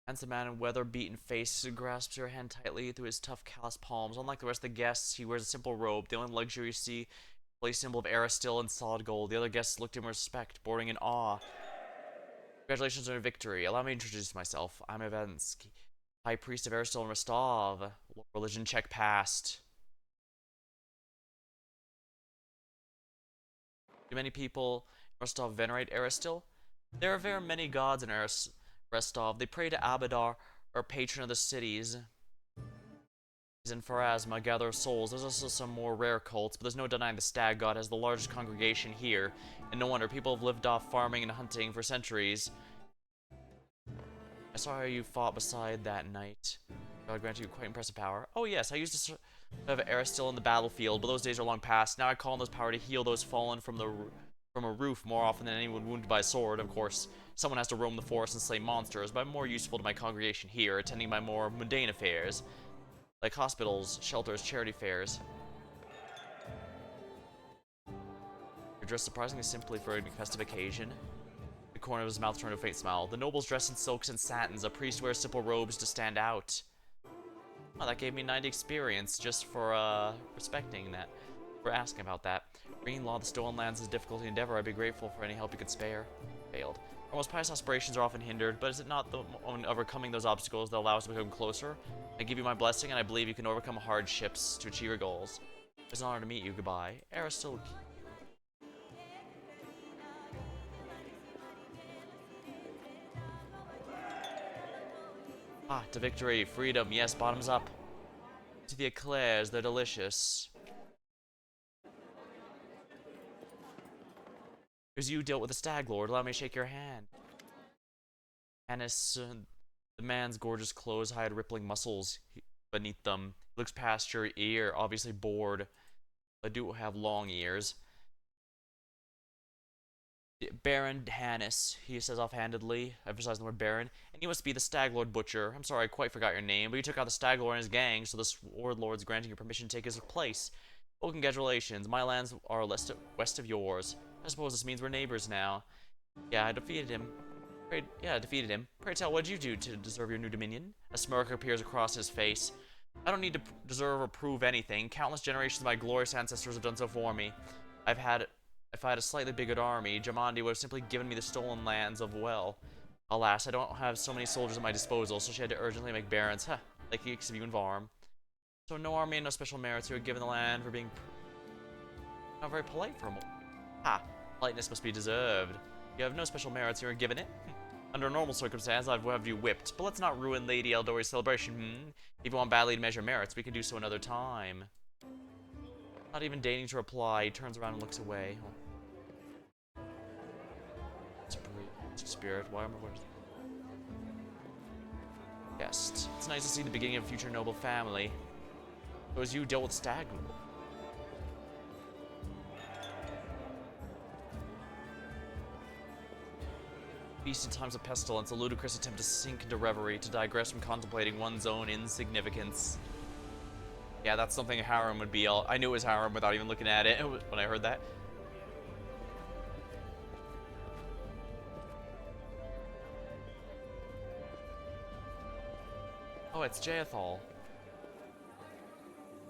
Handsome man in weather-beaten face grasps your hand tightly through his tough, calloused palms. Unlike the rest of the guests, he wears a simple robe. The only luxury you see, a symbol of Aristil in solid gold. The other guests looked at him with respect, bordering in awe. Congratulations on your victory. Allow me to introduce myself. I'm Ivansky, High Priest of Aristil and Rostov. Religion check passed. Do many people in Rostov venerate Aristil? There are very many gods in Rostov. They pray to Abadar, or patron of the cities. He's in Pharasma, gatherer of souls. There's also some more rare cults, but there's no denying the stag god has the largest congregation here. And no wonder, people have lived off farming and hunting for centuries. I saw how you fought beside that knight. God grant you quite impressive power. Oh yes, I used to have Aristil in the battlefield, but those days are long past. Now I call on this power to heal those fallen from a roof more often than anyone wounded by a sword. Of course, someone has to roam the forest and slay monsters, but I'm more useful to my congregation here, attending my more mundane affairs, like hospitals, shelters, charity fairs. You're dressed surprisingly simply for a festive occasion. The corner of his mouth turned to a faint smile. The nobles dress in silks and satins. A priest wears simple robes to stand out. Oh, that gave me 90 experience just for respecting that. For asking about that. Bringing law to the stolen lands is a difficult endeavor. I'd be grateful for any help you could spare. Failed. Our most pious aspirations are often hindered, but is it not the overcoming those obstacles that allow us to become closer? I give you my blessing, and I believe you can overcome hardships to achieve your goals. It's an honor to meet you. Goodbye. Aristil. Ah, to victory, freedom, yes, bottoms up. To the eclairs, they're delicious. As you dealt with the stag lord, allow me to shake your hand. Hannes, the man's gorgeous clothes hide rippling muscles beneath them. He looks past your ear, obviously bored. I do have long ears. Baron Hannes, he says offhandedly, emphasizing the word Baron, and you must be the Stag Lord Butcher. I'm sorry, I quite forgot your name, but you took out the Stag Lord and his gang, so the Sword Lord's granting you permission to take his place. Well, congratulations, my lands are west of yours. I suppose this means we're neighbors now. Yeah, I defeated him. Pray tell, what did you do to deserve your new dominion? A smirk appears across his face. I don't need to deserve or prove anything. Countless generations of my glorious ancestors have done so for me. If I had a slightly bigger army, Jamandi would have simply given me the stolen lands of well. Alas, I don't have so many soldiers at my disposal, so she had to urgently make barons, like the Geeks of you and Varm. So no army and no special merits. You were given the land for being not very polite for a moment. Ha! Politeness must be deserved. You have no special merits, you were given it. Under normal circumstances, I'd have you whipped, but let's not ruin Lady Eldori's celebration, If you want badly to measure merits, we can do so another time. Not even deigning to reply, he turns around and looks away. Spirit, why am I guest? It's nice to see the beginning of a future noble family. So as you dealt with Stag Lord. Feast in times of pestilence, a ludicrous attempt to sink into reverie, to digress from contemplating one's own insignificance. Yeah, that's something harem would be. I knew it was harem without even looking at it when I heard that. Oh, it's Jaethal.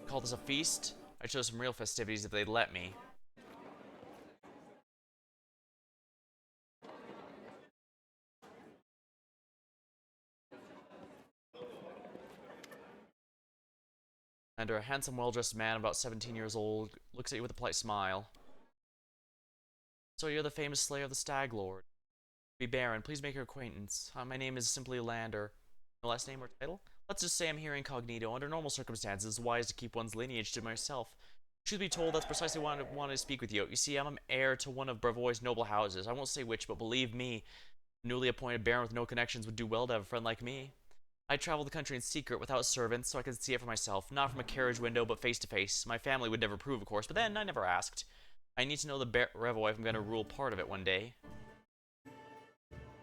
Call this a feast? I'd show some real festivities if they'd let me. And a handsome, well-dressed man, about 17 years old, looks at you with a polite smile. So you're the famous slayer of the Stag Lord. Be Baron, please make your acquaintance. My name is simply Lander. No last name or title? Let's just say I'm here incognito. Under normal circumstances, it's wise to keep one's lineage to myself. Truth be told, that's precisely why I wanted to speak with you. You see, I'm an heir to one of Brevoy's noble houses. I won't say which, but believe me, a newly appointed Baron with no connections would do well to have a friend like me. I travel the country in secret without servants, so I can see it for myself. Not from a carriage window, but face to face. My family would never approve, of course, but then I never asked. I need to know the Brevoy if I'm going to rule part of it one day.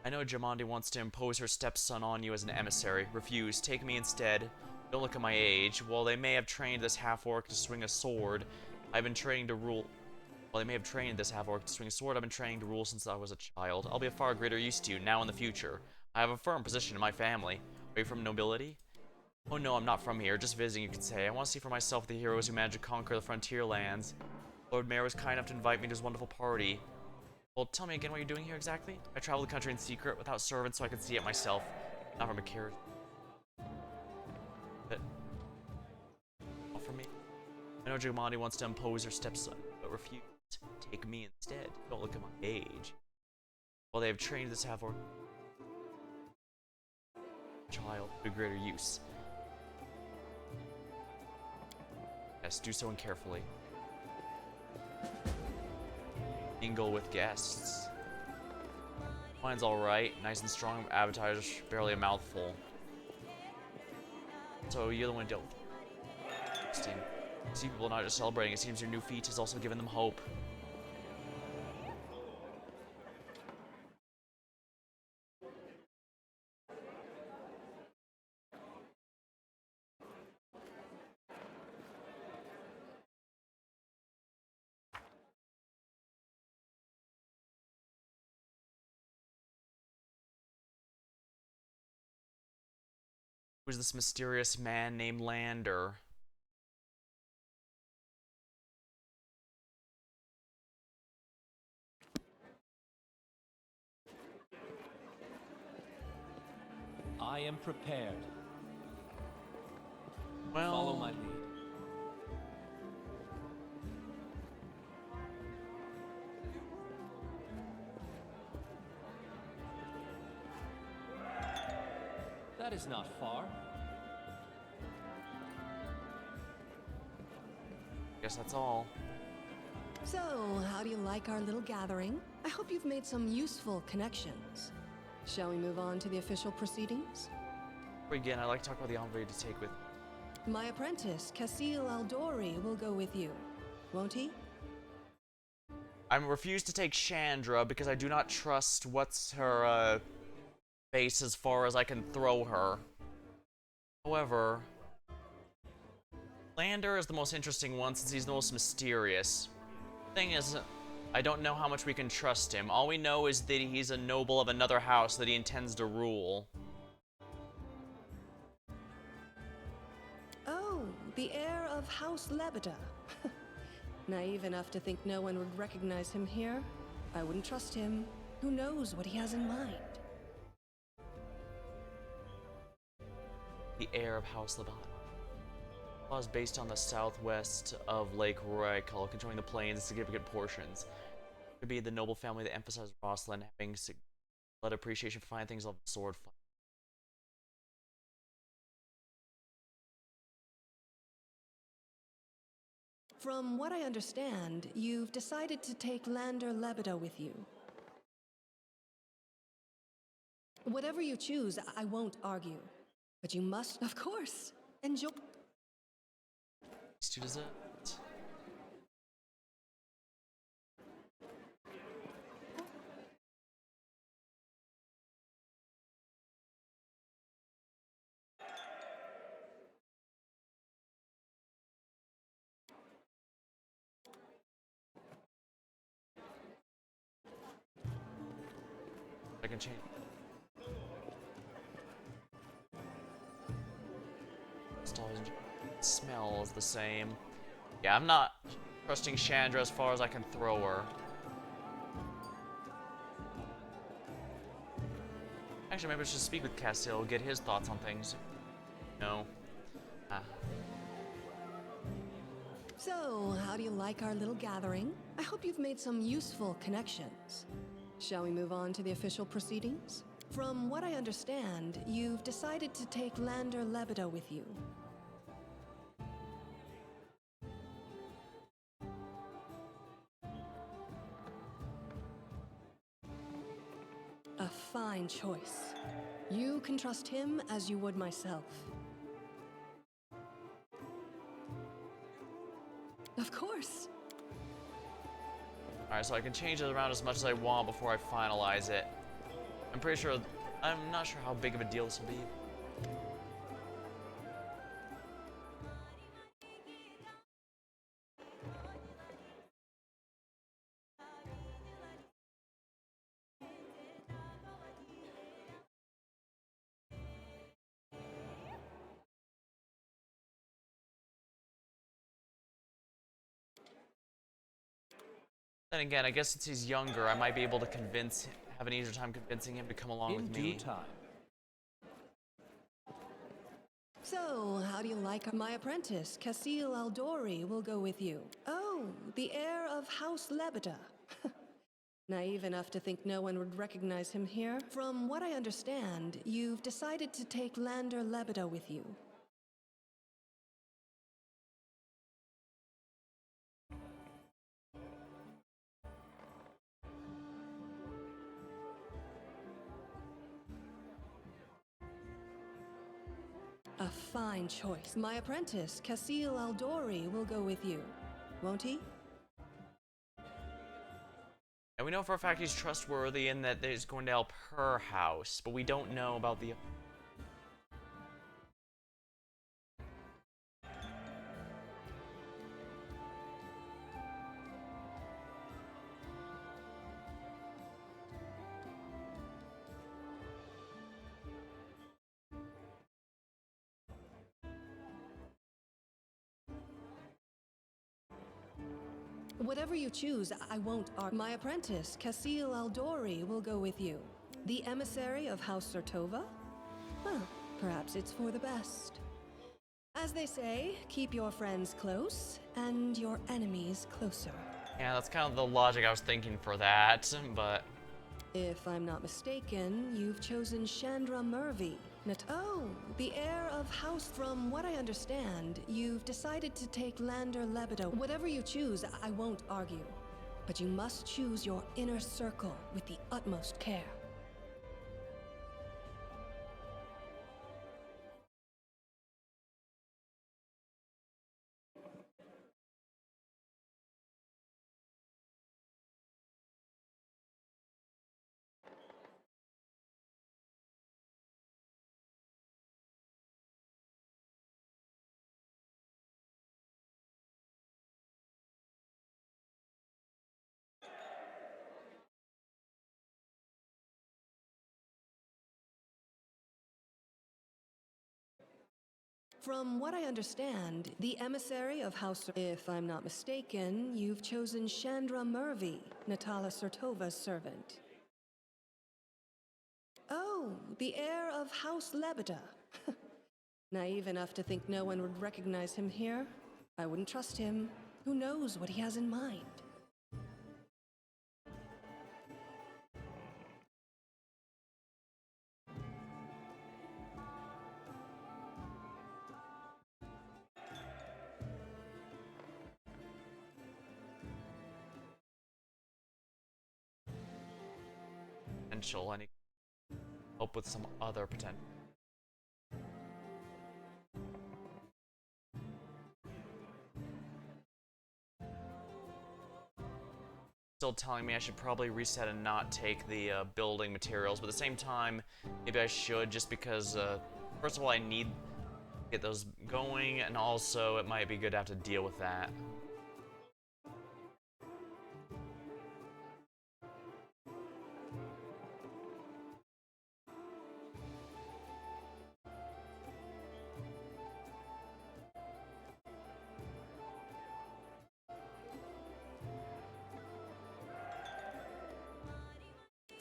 I know Jamandi wants to impose her stepson on you as an emissary. Refuse. Take me instead. Don't look at my age. While they may have trained this half-orc to swing a sword, I've been training to rule... While they may have trained this half-orc to swing a sword, I've been training to rule since I was a child. I'll be a far greater use to you, now and in the future. I have a firm position in my family. Are you from nobility? Oh no, I'm not from here. Just visiting, you could say. I want to see for myself the heroes who managed to conquer the frontier lands. Lord Mayor was kind enough to invite me to his wonderful party. Well, tell me again what you're doing here exactly? I travel the country in secret without servants so I can see it myself. Not from a carriage. But... not for me. I know Jamandi wants to impose her stepson, but refuse. Take me instead. Don't look at my age. Well, they have trained this half-orc child to greater use. Yes, do so and carefully. Mingle with guests. Mine's alright. Nice and strong appetizers, barely a mouthful. So you're the one who don't. Interesting. See people not just celebrating, it seems your new feat has also given them hope. Who's this mysterious man named Lander?
I am prepared.
Well,
Follow my lead. That is not far.
guess that's all.
So, how do you like our little gathering? I hope you've made some useful connections. Shall we move on to the official proceedings?
Again, I'd like to talk about the envoy to take with.
My apprentice, Casil Aldori, will go with you, won't he?
I refuse to take Chandra because I do not trust what's her base as far as I can throw her. However, Lander is the most interesting one since he's the most mysterious. Thing is, I don't know how much we can trust him. All we know is that he's a noble of another house that he intends to rule.
Oh, the heir of House Lebeda. Naive enough to think no one would recognize him here. I wouldn't trust him. Who knows what he has in mind?
The heir of House Lebeda. Was based on the southwest of Lake Royal, controlling the plains in significant portions. It could be the noble family that emphasized Rosslyn having blood appreciation for fine things like sword fight.
From what I understand, you've decided to take Lander Lebeda with you. Whatever you choose, I won't argue. But you must, of course, enjoy.
To dessert. I can change. smells the same. Yeah, I'm not trusting Chandra as far as I can throw her. Actually, maybe I should speak with Castiel, get his thoughts on things. No. Ah.
So, how do you like our little gathering? I hope you've made some useful connections. Shall we move on to the official proceedings? From what I understand, you've decided to take Lander Lebeda with you. A fine choice. You can trust him as you would myself. Of course.
Alright, so I can change it around as much as I want before I finalize it. I'm not sure how big of a deal this will be. Then again, I guess since he's younger, I might be able to have an easier time convincing him to come along with me.
In due time.
So, how do you like my apprentice, Casil Aldori, will go with you? Oh, the heir of House Lebeda. Naive enough to think no one would recognize him here? From what I understand, you've decided to take Lander Lebeda with you. A fine choice. My apprentice, Casil Aldori, will go with you, won't he?
And we know for a fact he's trustworthy and that he's going to help her house, but we don't know about the...
Whatever you choose, I won't argue. My apprentice, Casil Aldori, will go with you. The emissary of House Sertova? Well, perhaps it's for the best. As they say, keep your friends close and your enemies closer.
Yeah, that's kind of the logic I was thinking for that, but...
If I'm not mistaken, you've chosen Chandra Murvey. Oh, the heir of House. From what I understand, you've decided to take Lander Lebeda. Whatever you choose, I won't argue. But you must choose your inner circle with the utmost care. From what I understand, the emissary of House... If I'm not mistaken, you've chosen Chandra Murvey, Natala Sertova's servant. Oh, the heir of House Lebeda. Naive enough to think no one would recognize him here? I wouldn't trust him. Who knows what he has in mind?
Potential. I need help with some other potential. Still telling me I should probably reset and not take the building materials, but at the same time, maybe I should, just because, first of all, I need to get those going, and also it might be good to have to deal with that.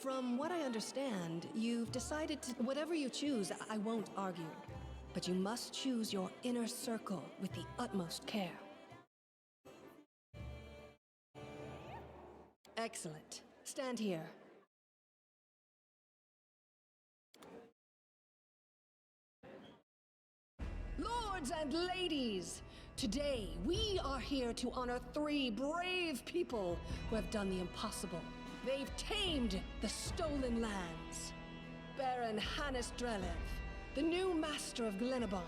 From what I understand, you've decided to... Whatever you choose, I won't argue. But you must choose your inner circle with the utmost care. Excellent. Stand here. Lords and ladies, today we are here to honor 3 brave people who have done the impossible. They've tamed the stolen lands. Baron Hannes Drelev, the new master of Glenabon,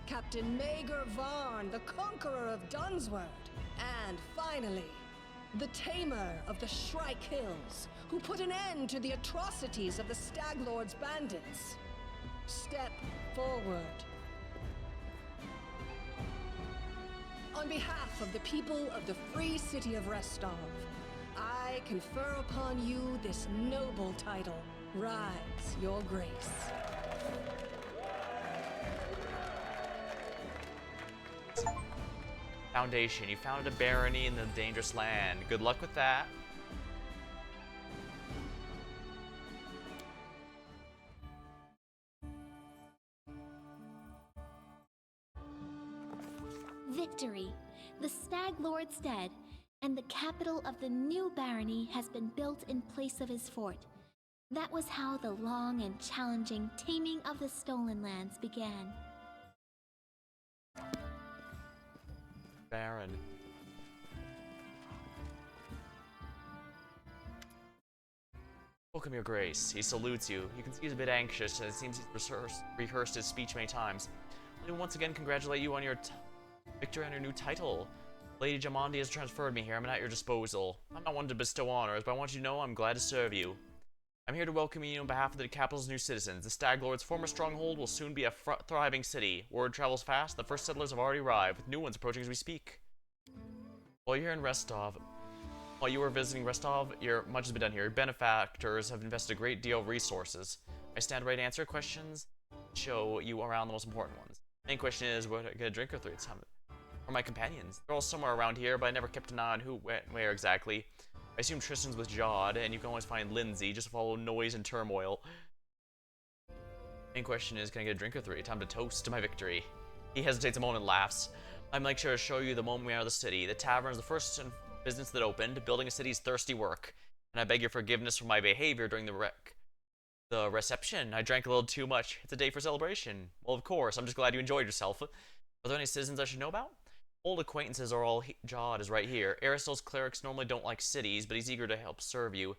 Captain Maegor Varn, the conqueror of Dunsword, and finally, the tamer of the Shrike Hills, who put an end to the atrocities of the Stag Lord's bandits. Step forward. On behalf of the people of the free city of Restov, I confer upon you this noble title. Rise, your grace.
Foundation. You founded a barony in the dangerous land. Good luck with that.
Victory! The Stag Lord's dead, and the capital of the new barony has been built in place of his fort. That was how the long and challenging taming of the stolen lands began.
Baron. Welcome, your grace. He salutes you. You can see he's a bit anxious, and it seems he's rehearsed his speech many times. Let me once again congratulate you on your victory on your new title. Lady Jamandi has transferred me here. I'm at your disposal. I'm not one to bestow honors, but I want you to know I'm glad to serve you. I'm here to welcome you on behalf of the capital's new citizens. The Stag Lord's former stronghold will soon be a thriving city. Word travels fast. The first settlers have already arrived, with new ones approaching as we speak. While you're in Restov, while you were visiting Restov, much has been done here. Your benefactors have invested a great deal of resources. I stand ready to answer questions, show you around the most important ones. The main question is, what I get a drink or 3 at a time? Or my companions? They're all somewhere around here, but I never kept an eye on who went where exactly. I assume Tristan's with Jod, and you can always find Lindsay. Just follow noise and turmoil. Main question is, can I get a drink or 3? Time to toast to my victory. He hesitates a moment and laughs. I'm make sure to show you the moment we enter the city. The tavern is the first business that opened. Building a city is thirsty work, and I beg your forgiveness for my behavior during the reception. I drank a little too much. It's a day for celebration. Well, of course. I'm just glad you enjoyed yourself. Are there any citizens I should know about? Old acquaintances are all Jod is right here. Aristo's clerics normally don't like cities, but he's eager to help serve you.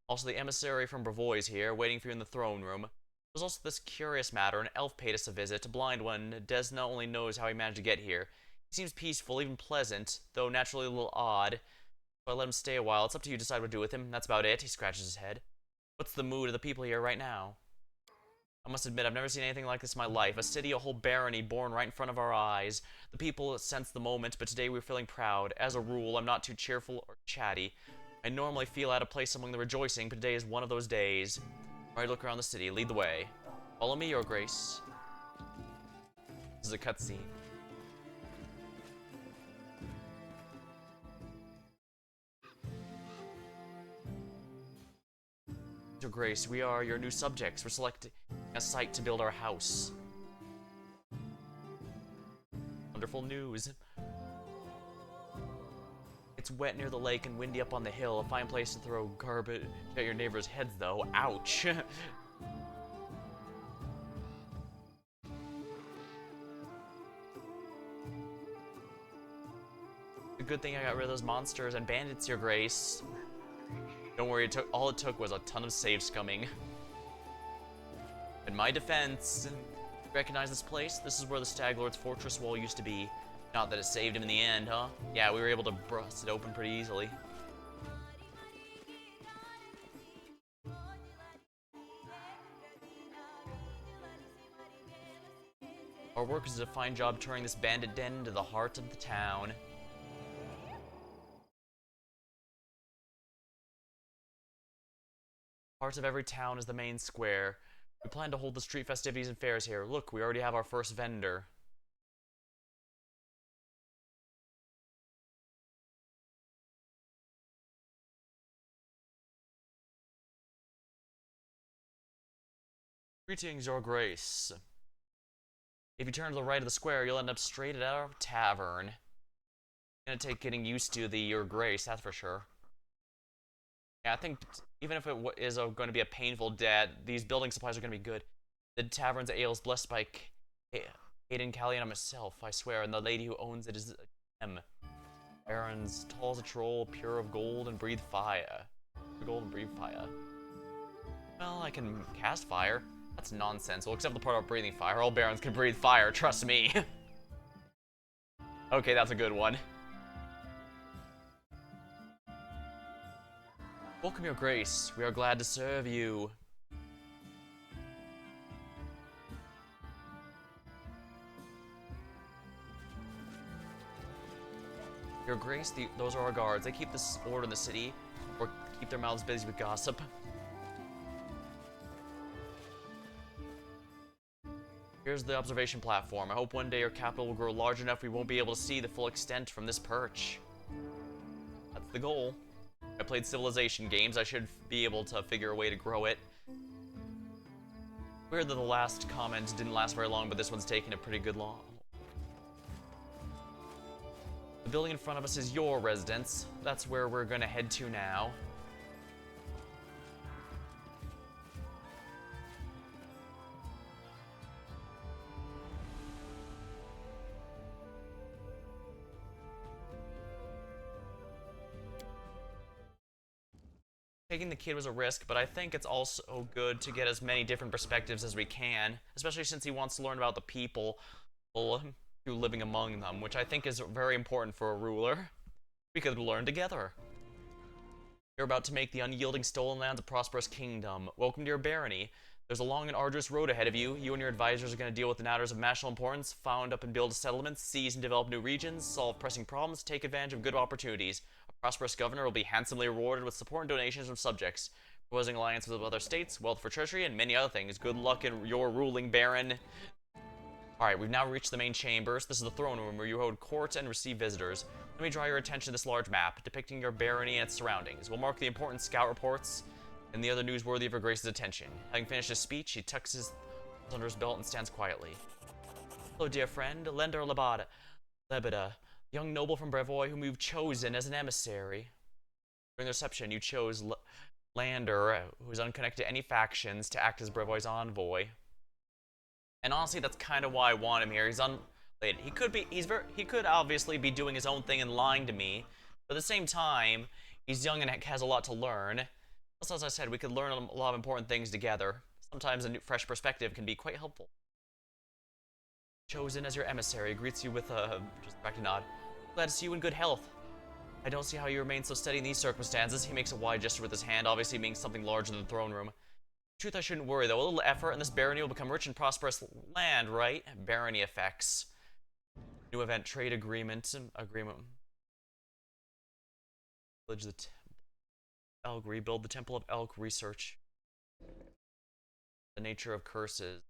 Also, the emissary from Brevoy is here, waiting for you in the throne room. There's also this curious matter. An elf paid us a visit, a blind one. Desna only knows how he managed to get here. He seems peaceful, even pleasant, though naturally a little odd. So I let him stay a while. It's up to you to decide what to do with him. That's about it. He scratches his head. What's the mood of the people here right now? I must admit, I've never seen anything like this in my life. A city, a whole barony born right in front of our eyes. The people sense the moment, but today we're feeling proud. As a rule, I'm not too cheerful or chatty. I normally feel out of place among the rejoicing, but today is one of those days. Alright, look around the city. Lead the way. Follow me, your grace. This is a cutscene. Your grace, we are your new subjects. We're selecting a site to build our house. Wonderful news. It's wet near the lake and windy up on the hill. A fine place to throw garbage at your neighbors' heads, though. Ouch. A good thing I got rid of those monsters and bandits, your grace. Don't worry, all it took was a ton of save scumming. In my defense, recognize this place? This is where the Stag Lord's fortress wall used to be. Not that it saved him in the end, huh? Yeah, we were able to bust it open pretty easily. Our workers did a fine job turning this bandit den into the heart of the town. Part of every town is the main square. We plan to hold the street festivities and fairs here. Look, we already have our first vendor. Greetings, Your Grace. If you turn to the right of the square, you'll end up straight at our tavern. It's gonna take getting used to the Your Grace, that's for sure. Yeah, I think even if it is going to be a painful debt, these building supplies are going to be good. The tavern's ale is blessed by Aiden Callion myself, I swear, and the lady who owns it is M. Baron's tall as a troll, pure of gold and breathe fire. Gold and breathe fire. Well, I can cast fire. That's nonsense. Well, except for the part about breathing fire. All barons can breathe fire, trust me. Okay, that's a good one. Welcome, Your Grace. We are glad to serve you. Your Grace, those are our guards. They keep this order in the city, or keep their mouths busy with gossip. Here's the observation platform. I hope one day our capital will grow large enough we won't be able to see the full extent from this perch. That's the goal. I played Civilization games. I should be able to figure a way to grow it. Weird that the last comment didn't last very long, but this one's taking a pretty good long. The building in front of us is your residence. That's where we're gonna head to now. Taking the kid was a risk, but I think it's also good to get as many different perspectives as we can, especially since he wants to learn about the people who living among them, which I think is very important for a ruler. We could learn together. You're about to make the unyielding stolen lands a prosperous kingdom. Welcome to your barony. There's a long and arduous road ahead of you. You and your advisors are going to deal with the matters of national importance, found up and build settlements, seize and develop new regions, solve pressing problems, take advantage of good opportunities. A prosperous governor will be handsomely rewarded with support and donations from subjects, proposing alliances with other states, wealth for treasury, and many other things. Good luck in your ruling, Baron. Alright, we've now reached the main chambers. This is the throne room where you hold court and receive visitors. Let me draw your attention to this large map, depicting your barony and its surroundings. We'll mark the important scout reports and the other news worthy of Her Grace's attention. Having finished his speech, he tucks his under his belt and stands quietly. Hello, dear friend, Lender Lebeda, young noble from Brevoy whom you've chosen as an emissary. During the reception, you chose Lander, who is unconnected to any factions, to act as Brevoy's envoy. And honestly, that's kind of why I want him here. He's unrelated. He could obviously be doing his own thing and lying to me, but at the same time, he's young and has a lot to learn. Also, as I said, we could learn a lot of important things together. Sometimes a new, fresh perspective can be quite helpful. Chosen as your emissary, greets you with a distracted nod. Glad to see you in good health. I don't see how you remain so steady in these circumstances. He makes a wide gesture with his hand, obviously meaning something larger than the throne room. Truth, I shouldn't worry though. A little effort and this barony will become rich and prosperous land, right? Barony effects. New event, trade agreement. Village the Elk, rebuild the Temple of Elk, research the nature of curses.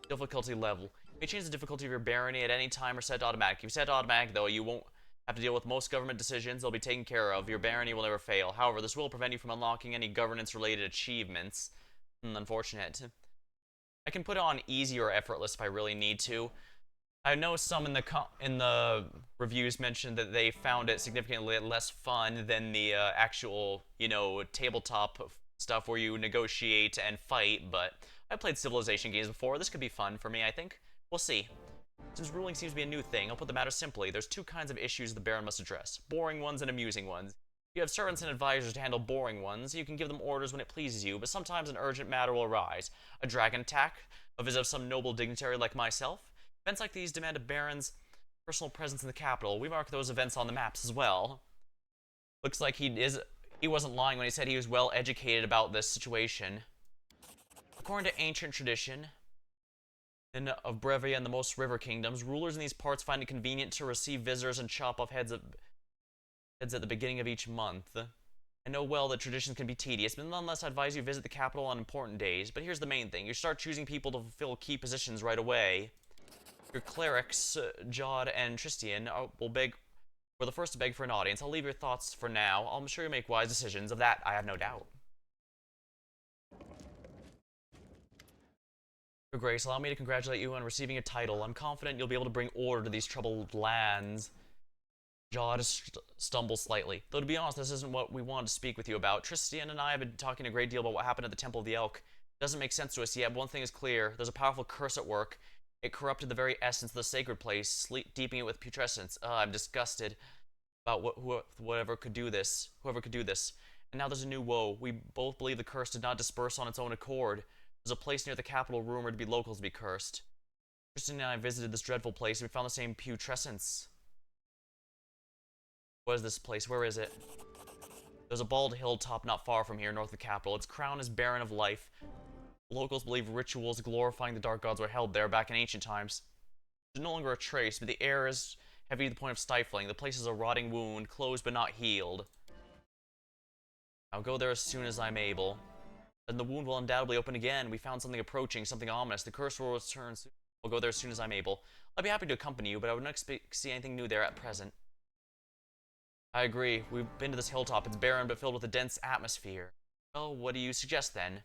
Difficulty level. You may change the difficulty of your barony at any time or set to automatic. If you set to automatic though, you won't have to deal with most government decisions. They'll be taken care of. Your barony will never fail. However, this will prevent you from unlocking any governance-related achievements. Unfortunate. I can put it on easy or effortless if I really need to. I know some in the reviews mentioned that they found it significantly less fun than the actual, you know, tabletop stuff where you negotiate and fight, but I played Civilization games before. This could be fun for me, I think. We'll see. Since ruling seems to be a new thing, I'll put the matter simply. There's two kinds of issues the Baron must address. Boring ones and amusing ones. You have servants and advisors to handle boring ones. You can give them orders when it pleases you, but sometimes an urgent matter will arise. A dragon attack, a visit of some noble dignitary like myself. Events like these demand a Baron's personal presence in the capital. We mark those events on the maps as well. Looks like he wasn't lying when he said he was well educated about this situation. According to ancient tradition of Brevia and the most river kingdoms, rulers in these parts find it convenient to receive visitors and chop off heads at the beginning of each month. I know well that traditions can be tedious, but nonetheless I advise you visit the capital on important days. But here's the main thing. You start choosing people to fulfill key positions right away. Your clerics, Jod and Tristian, were the first to beg for an audience. I'll leave your thoughts for now. I'm sure you'll make wise decisions. Of that, I have no doubt. Your Grace, allow me to congratulate you on receiving a title. I'm confident you'll be able to bring order to these troubled lands. Jaw just stumbles slightly. Though to be honest, this isn't what we wanted to speak with you about. Tristan and I have been talking a great deal about what happened at the Temple of the Elk. It doesn't make sense to us yet, but one thing is clear. There's a powerful curse at work. It corrupted the very essence of the sacred place, deeping it with putrescence. I'm disgusted about whoever could do this. And now there's a new woe. We both believe the curse did not disperse on its own accord. There's a place near the capital rumored to be locals to be cursed. Tristan and I visited this dreadful place and we found the same putrescence. What is this place? Where is it? There's a bald hilltop not far from here, north of the capital. Its crown is barren of life. Locals believe rituals glorifying the dark gods were held there back in ancient times. There's no longer a trace, but the air is heavy to the point of stifling. The place is a rotting wound, closed but not healed. I'll go there as soon as I'm able. Then the wound will undoubtedly open again. We found something approaching, something ominous. The curse will return soon. I'll go there as soon as I'm able. I'd be happy to accompany you, but I would not expect to see anything new there at present. I agree. We've been to this hilltop. It's barren but filled with a dense atmosphere. Well, what do you suggest then?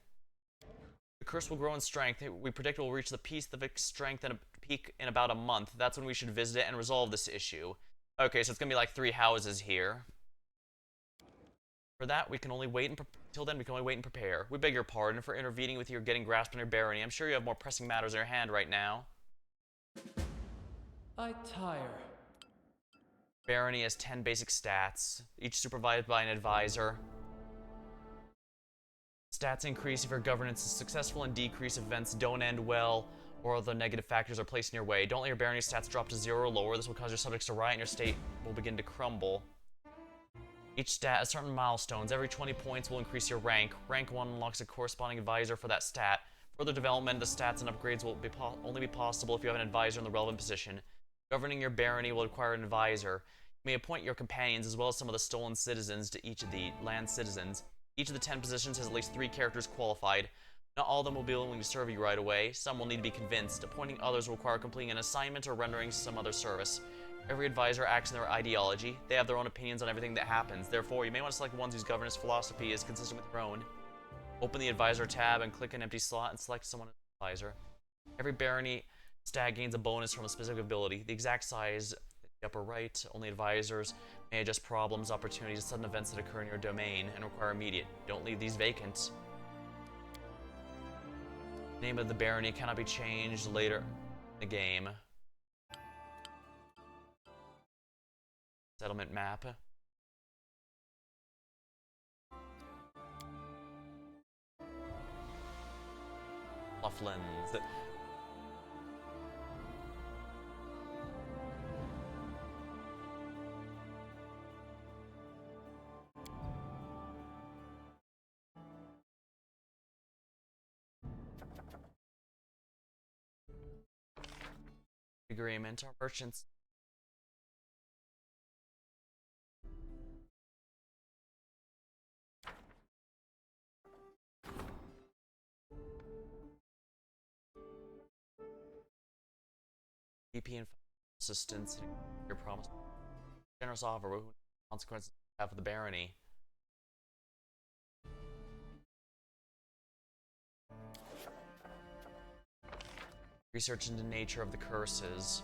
The curse will grow in strength. We predict it will reach the peak of its strength and a peak in about a month. That's when we should visit it and resolve this issue. Okay, so it's gonna be like 3 houses here. For that, we can only wait and till then we can only wait and prepare. We beg your pardon for intervening with your getting grasped on your barony. I'm sure you have more pressing matters in your hand right now.
I tire.
Barony has 10 basic stats, each supervised by an advisor. Stats increase if your governance is successful and decrease if events don't end well or other negative factors are placed in your way. Don't let your barony stats drop to 0 or lower. This will cause your subjects to riot and your state will begin to crumble. Each stat has certain milestones. Every 20 points will increase your rank. Rank 1 unlocks a corresponding advisor for that stat. Further development of the stats and upgrades will only be possible if you have an advisor in the relevant position. Governing your barony will require an advisor. You may appoint your companions as well as some of the stolen citizens to each of the land citizens. Each of the 10 positions has at least 3 characters qualified. Not all of them will be willing to serve you right away. Some will need to be convinced. Appointing others will require completing an assignment or rendering some other service. Every advisor acts in their ideology. They have their own opinions on everything that happens. Therefore, you may want to select ones whose governance philosophy is consistent with your own. Open the advisor tab and click an empty slot and select someone as advisor. Every barony stat gains a bonus from a specific ability. The exact size in the upper right. Only advisors may adjust problems, opportunities, sudden events that occur in your domain and require immediate. Don't leave these vacant. The name of the barony cannot be changed later in the game. Settlement map. Loughlins. Agreement. Our merchants. VP and assistance. Your promise. Generous offer. What consequences have for the barony? Research into the nature of the curses.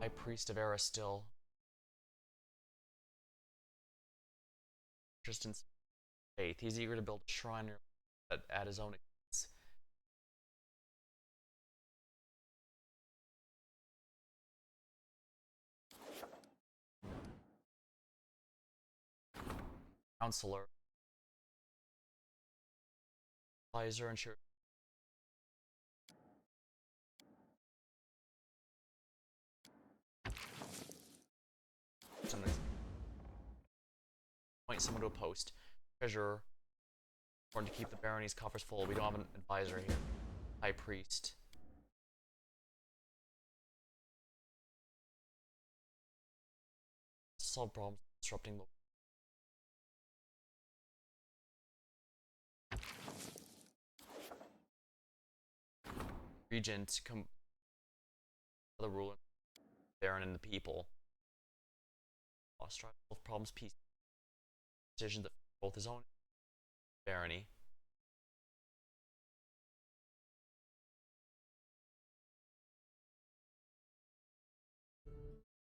High Priest of Aristil. Tristan's faith. He's eager to build a shrine at his own expense. Counselor. Advisor and sure. Point someone to a post. Treasurer. Important to keep the barony's coffers full. We don't have an advisor here. High Priest. Solve problems disrupting the regent, the ruler, Baron, and the people. Lost strive both problems, peace. Decision that both his own barony.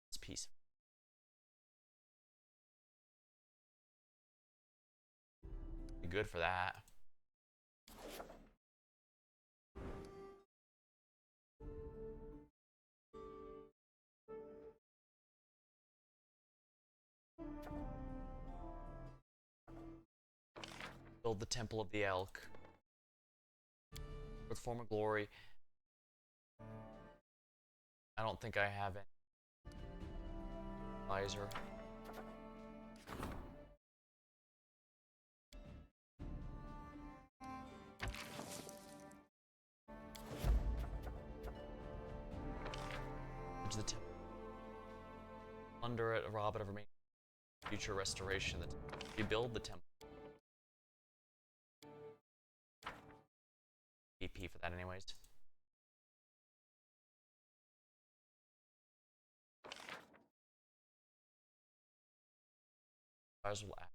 It's peace. Be good for that. Build the Temple of the Elk. With former glory. I don't think I have any. Advisor. To the temple. Under it, rob it of remaining future restoration. Rebuild the temple. BP for that, anyways. Will act.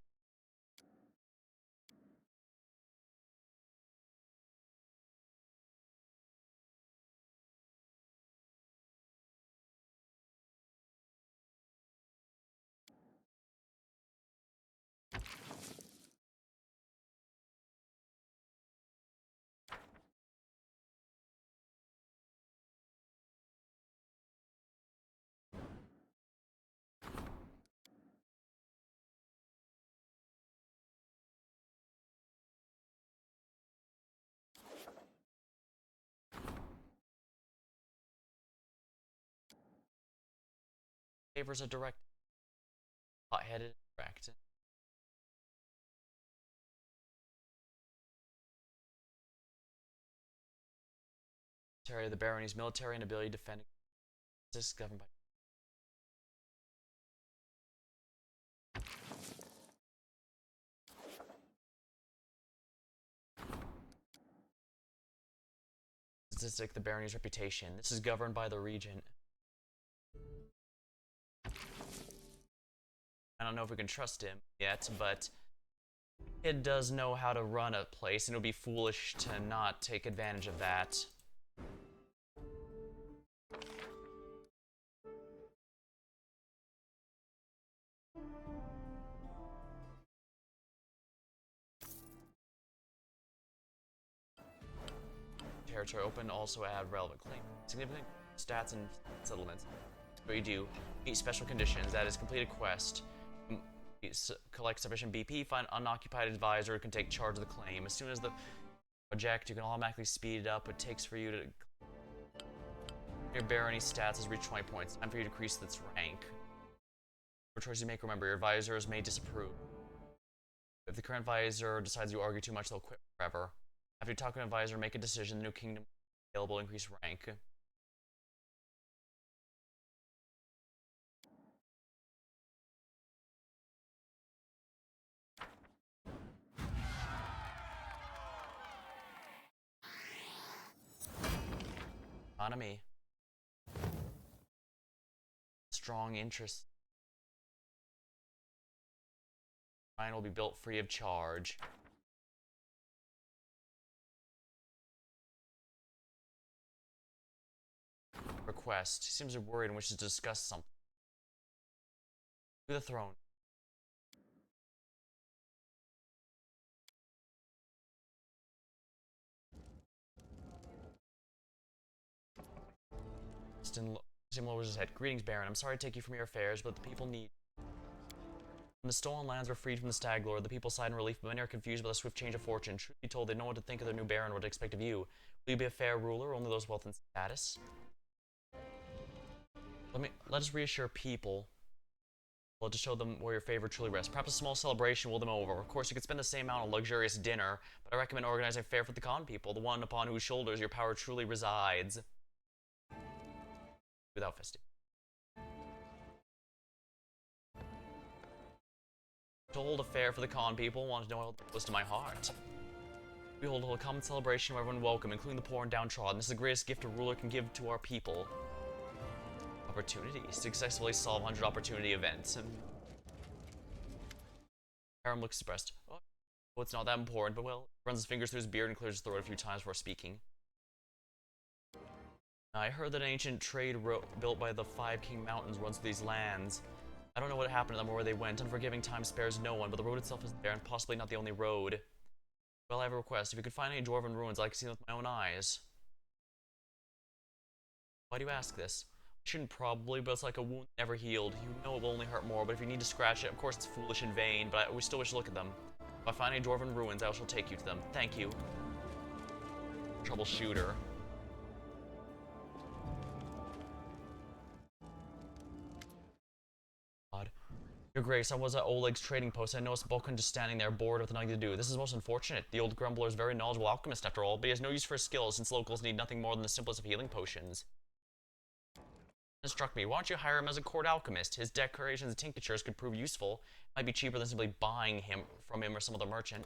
Favors a direct, hot-headed, direct. The barony's military and ability to defend. This is governed by. Statistic, the barony's reputation. This is governed by the regent. I don't know if we can trust him yet, but it does know how to run a place, and it would be foolish to not take advantage of that. Territory open, also add relevant claim. Significant stats and settlements. What you do, meet special conditions, that is, complete a quest. Collect sufficient BP, find unoccupied advisor who can take charge of the claim. As soon as the project, you can automatically speed it up. It takes for you to. Your barony stats has reached 20 points. Time for you to increase its rank. What choice you make, remember, your advisors may disapprove. If the current advisor decides you argue too much, they'll quit forever. After you talk to an advisor, make a decision. The new kingdom available, increase rank. Economy. Strong interest. Mine will be built free of charge. Request. He seems worried and wishes to discuss something. To the throne. Sim lowers his head. Greetings, Baron. I'm sorry to take you from your affairs, but the people need. When the stolen lands were freed from the Stag Lord, the people sighed in relief, but many are confused by the swift change of fortune. Truth be told, they know what to think of their new Baron, what to expect of you. Will you be a fair ruler, or only those wealth and status? Let us reassure people. Well, to show them where your favor truly rests. Perhaps a small celebration will win them over. Of course, you could spend the same amount on a luxurious dinner, but I recommend organizing a fair for the con people, the one upon whose shoulders your power truly resides. Without festive. To hold a fair for the con people, want to know how close to my heart. We hold a common celebration where everyone welcome, including the poor and downtrodden. This is the greatest gift a ruler can give to our people. Opportunities. Successfully solve 100 opportunity events. And Aram looks depressed. Oh, it's not that important, but well, runs his fingers through his beard and clears his throat a few times before speaking. I heard that an ancient trade road built by the Five King Mountains runs through these lands. I don't know what happened to them or where they went. Unforgiving time spares no one, but the road itself is there and possibly not the only road. Well, I have a request. If you could find any dwarven ruins, I'd like to see them with my own eyes. Why do you ask this? I shouldn't probably, but it's like a wound never healed. You know it will only hurt more, but if you need to scratch it, of course it's foolish and vain, but we still wish to look at them. If I find any dwarven ruins, I shall take you to them. Thank you. Troubleshooter. Your Grace, I was at Oleg's trading post. I noticed Vulcan just standing there, bored with nothing to do. This is most unfortunate. The old grumbler is a very knowledgeable alchemist after all, but he has no use for his skills since locals need nothing more than the simplest of healing potions. It struck me. Why don't you hire him as a court alchemist? His decorations and tinctures could prove useful. It might be cheaper than simply buying him from him or some other merchant.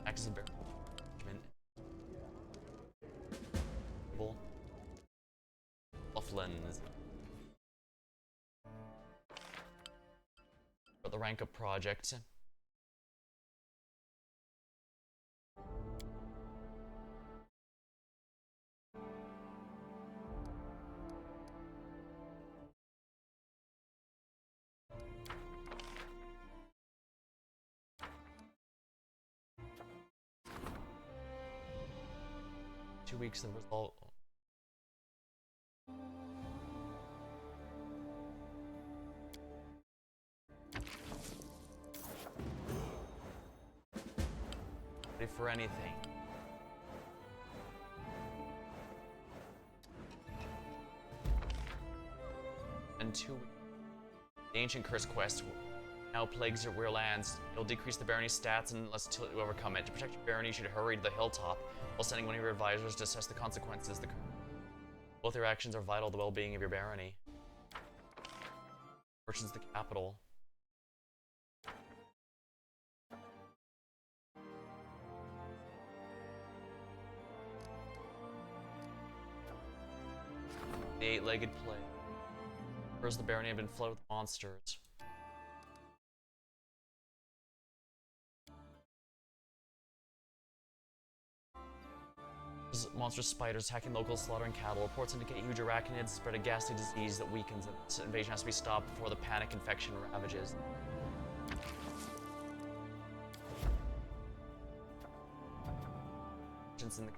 Access the Bufflins. The rank up project. 2 weeks the result. Ready for anything. And 2 weeks. The ancient curse quest now plagues your lands. It'll decrease the barony's stats unless you overcome it. To protect your barony, you should hurry to the hilltop while sending one of your advisors to assess the consequences. Both your actions are vital to the well-being of your barony. Merchant's the capital. The eight-legged plague. First, the barony had been flooded with monsters. Monstrous spiders attacking locals, slaughtering cattle. Reports indicate huge arachnids spread a ghastly disease that weakens. This invasion has to be stopped before the panic infection ravages. In the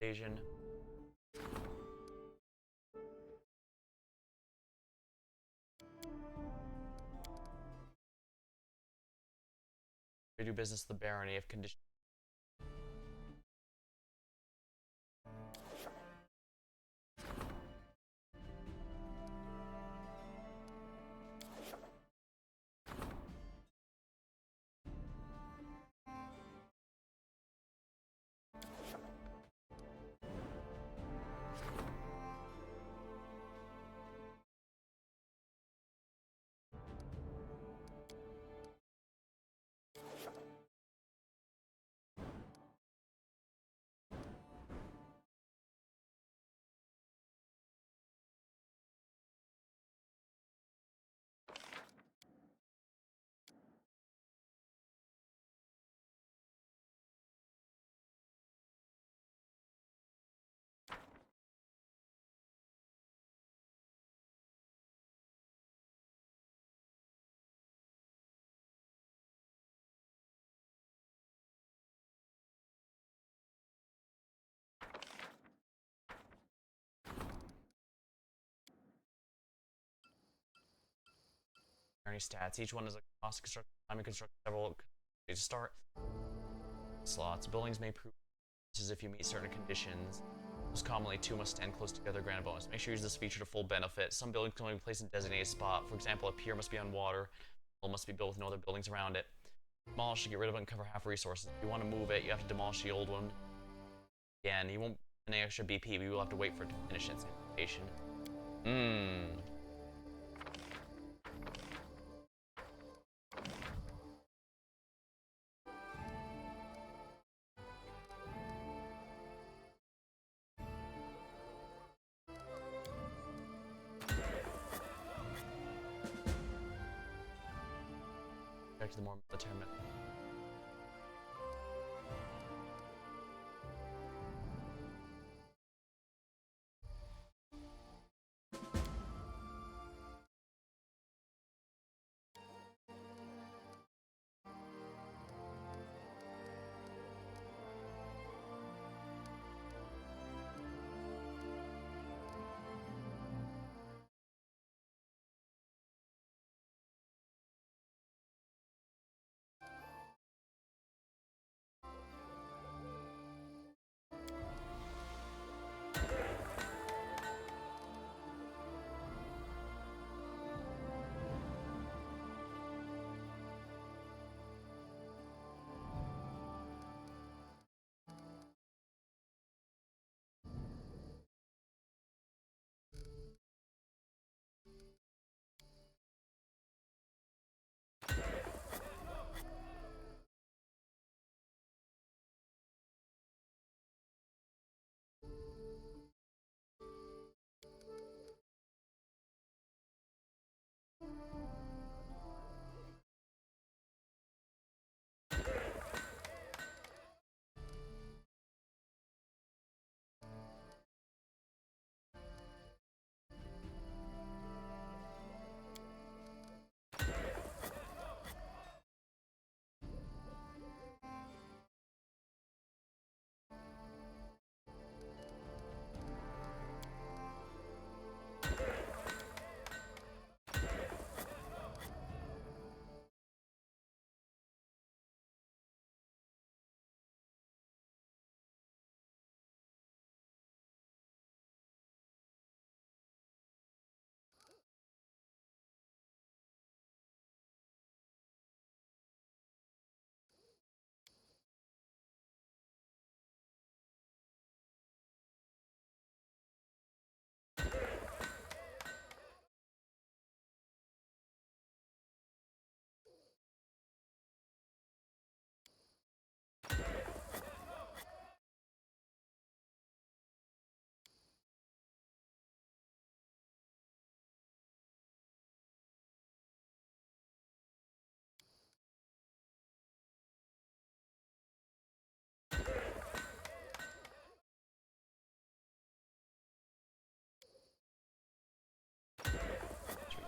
Asian. We do business with the barony if conditions. Stats. Each one is a cost to construct, time to construct several to start. Slots. Buildings may prove as if you meet certain conditions. Most commonly, two must stand close together, grant a bonus. Make sure you use this feature to full benefit. Some buildings can only be placed in a designated spot. For example, a pier must be on water. It must be built with no other buildings around it. Demolish to get rid of it and cover half resources. If you want to move it, you have to demolish the old one. Again, you won't get any extra BP, but you will have to wait for it to finish its invitation. Back to the more military method.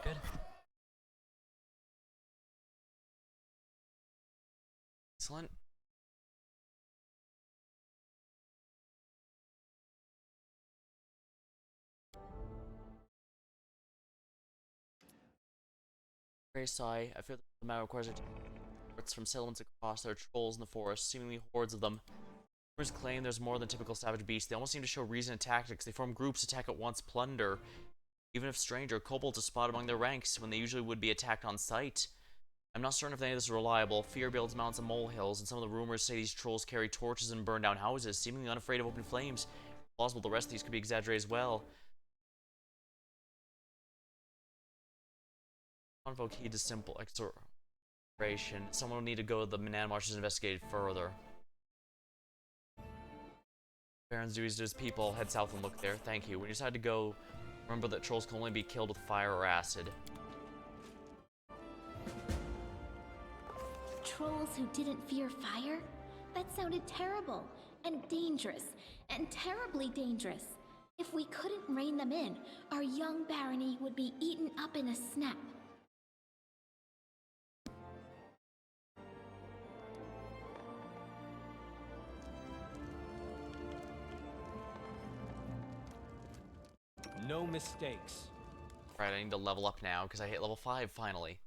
Good. Excellent. Very sorry. I fear the matter requires reports from settlements across. There are trolls in the forest, seemingly hordes of them. Rumors claim there's more than typical savage beasts. They almost seem to show reason and tactics. They form groups, attack at once, plunder. Even if stranger, kobolds are spotted among their ranks when they usually would be attacked on sight. I'm not certain if any of this is reliable. Fear builds mountains and molehills, and some of the rumors say these trolls carry torches and burn down houses, seemingly unafraid of open flames. Plausible the rest of these could be exaggerated as well. Convoke heed to simple exploration. Someone will need to go to the Manan Marshes and investigate further. Baron's duties to his people. Head south and look there. Thank you. When you decide to go, remember that trolls can only be killed with fire or acid.
Trolls who didn't fear fire? That sounded terrible, and dangerous, and terribly dangerous. If we couldn't rein them in, our young barony would be eaten up in a snap.
No mistakes.
Right, I need to level up now because I hit level 5 finally.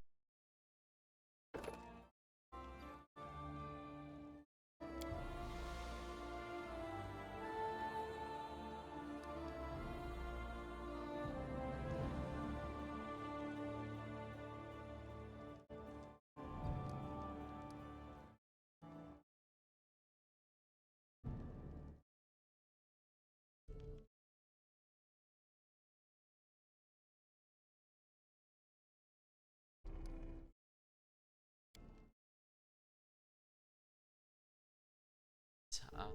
nice.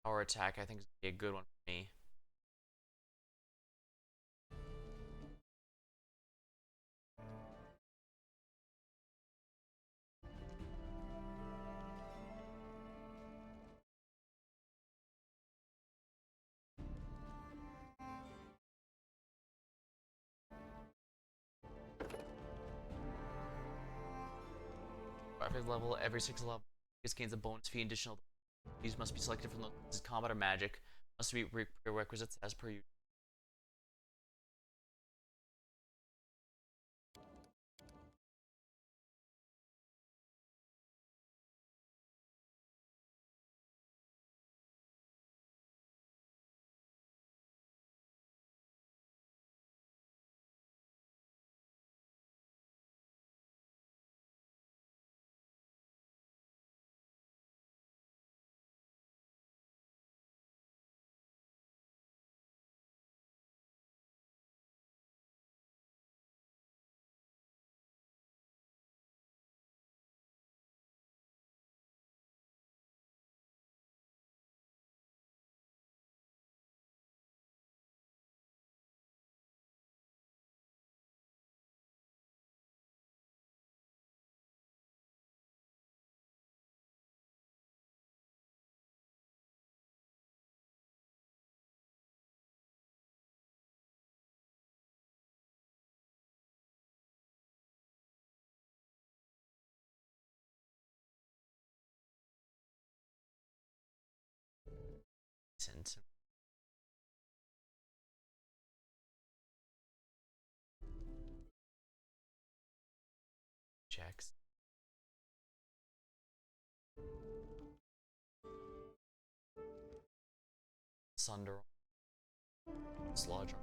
Power attack, I think, is gonna be a good one for me. Weapon level, every 6 level, this gains a bonus fee additional. These must be selected from the combat or magic. Must be prerequisites as per usual. Decent. Checks. Sunder. Sludge.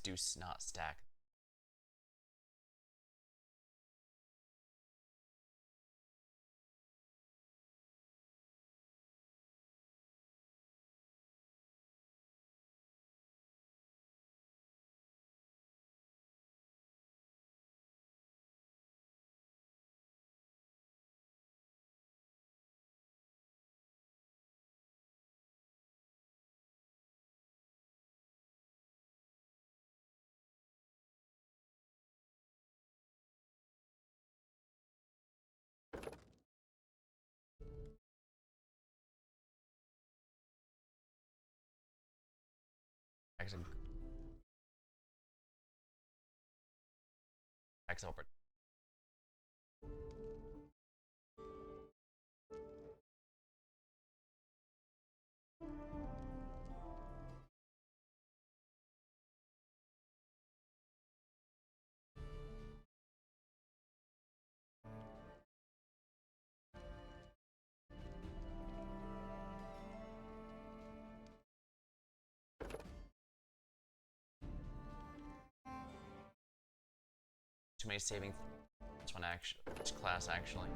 Do not stack. Actually, X over. too many saving. This one actually, this class actually.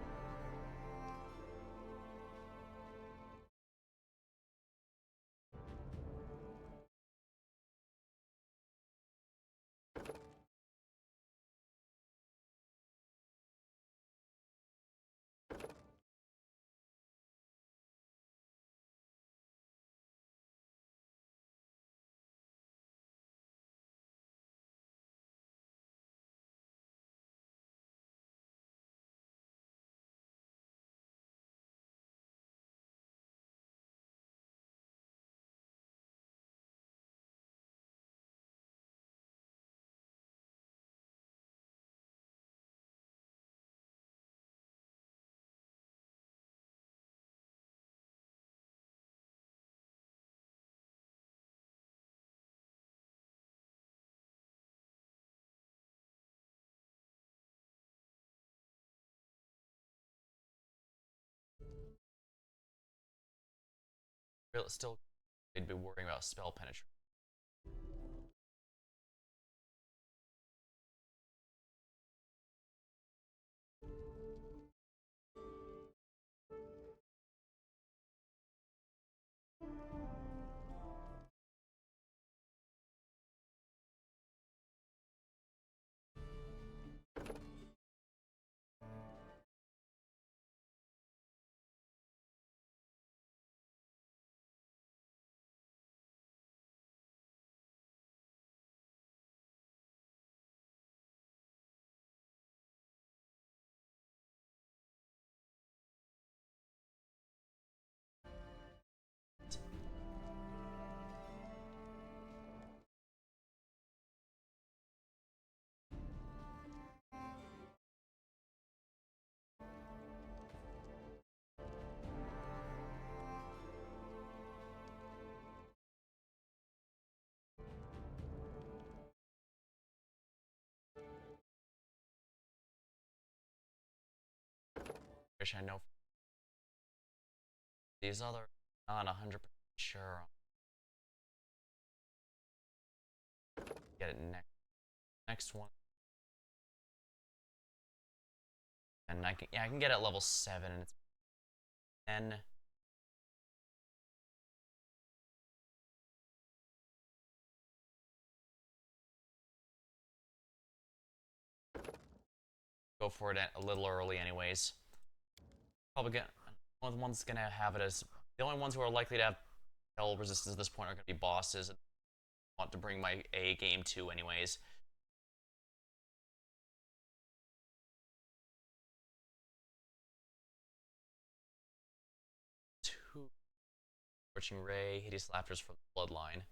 Still, they'd be worrying about spell penetration. I know these other not 100% sure. Get it next one, and I can get it at level 7, and it's 10. Go for it a little early, anyways. Probably get one of the ones gonna have it as the only ones who are likely to have spell resistance at this point are gonna be bosses. I want to bring my A game to, anyways. Two Scorching Ray, Hideous Laughters from the Bloodline.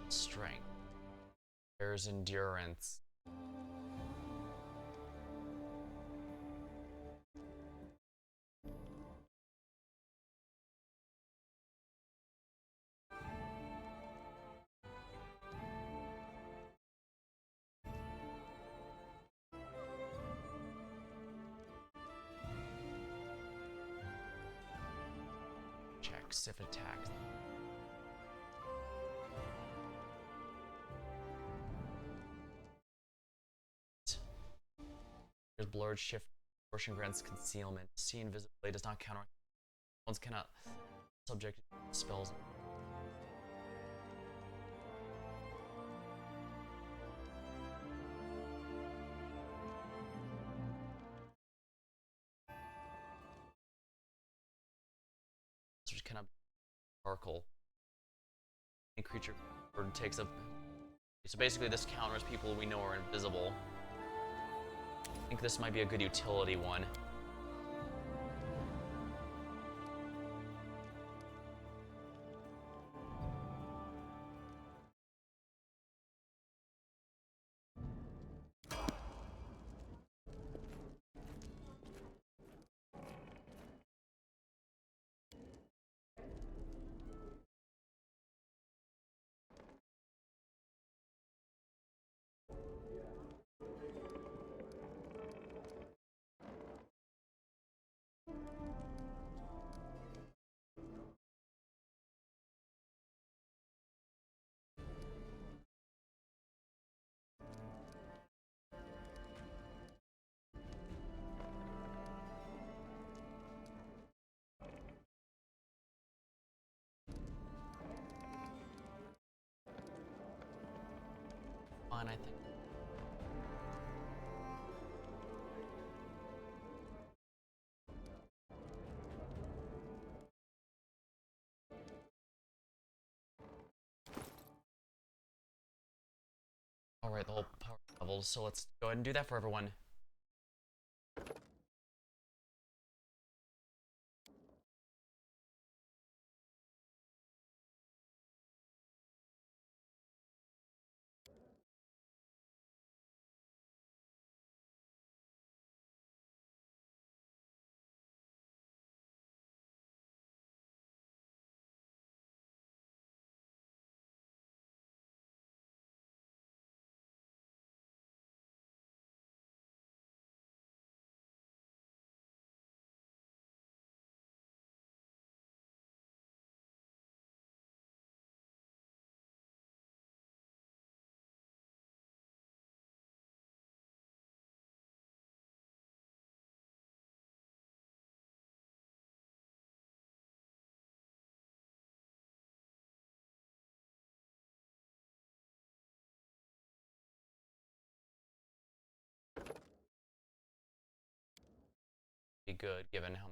Strength. There's endurance. Check, stiff attack. There's blurred shift, portion grants concealment. See invisibly does not counter. Ones cannot subject spells. Which cannot sparkle. Any creature takes up. So basically, this counters people we know are invisible. I think this might be a good utility one. fine, I think. Alright, the whole power levels, so let's go ahead and do that for everyone. Be good, given how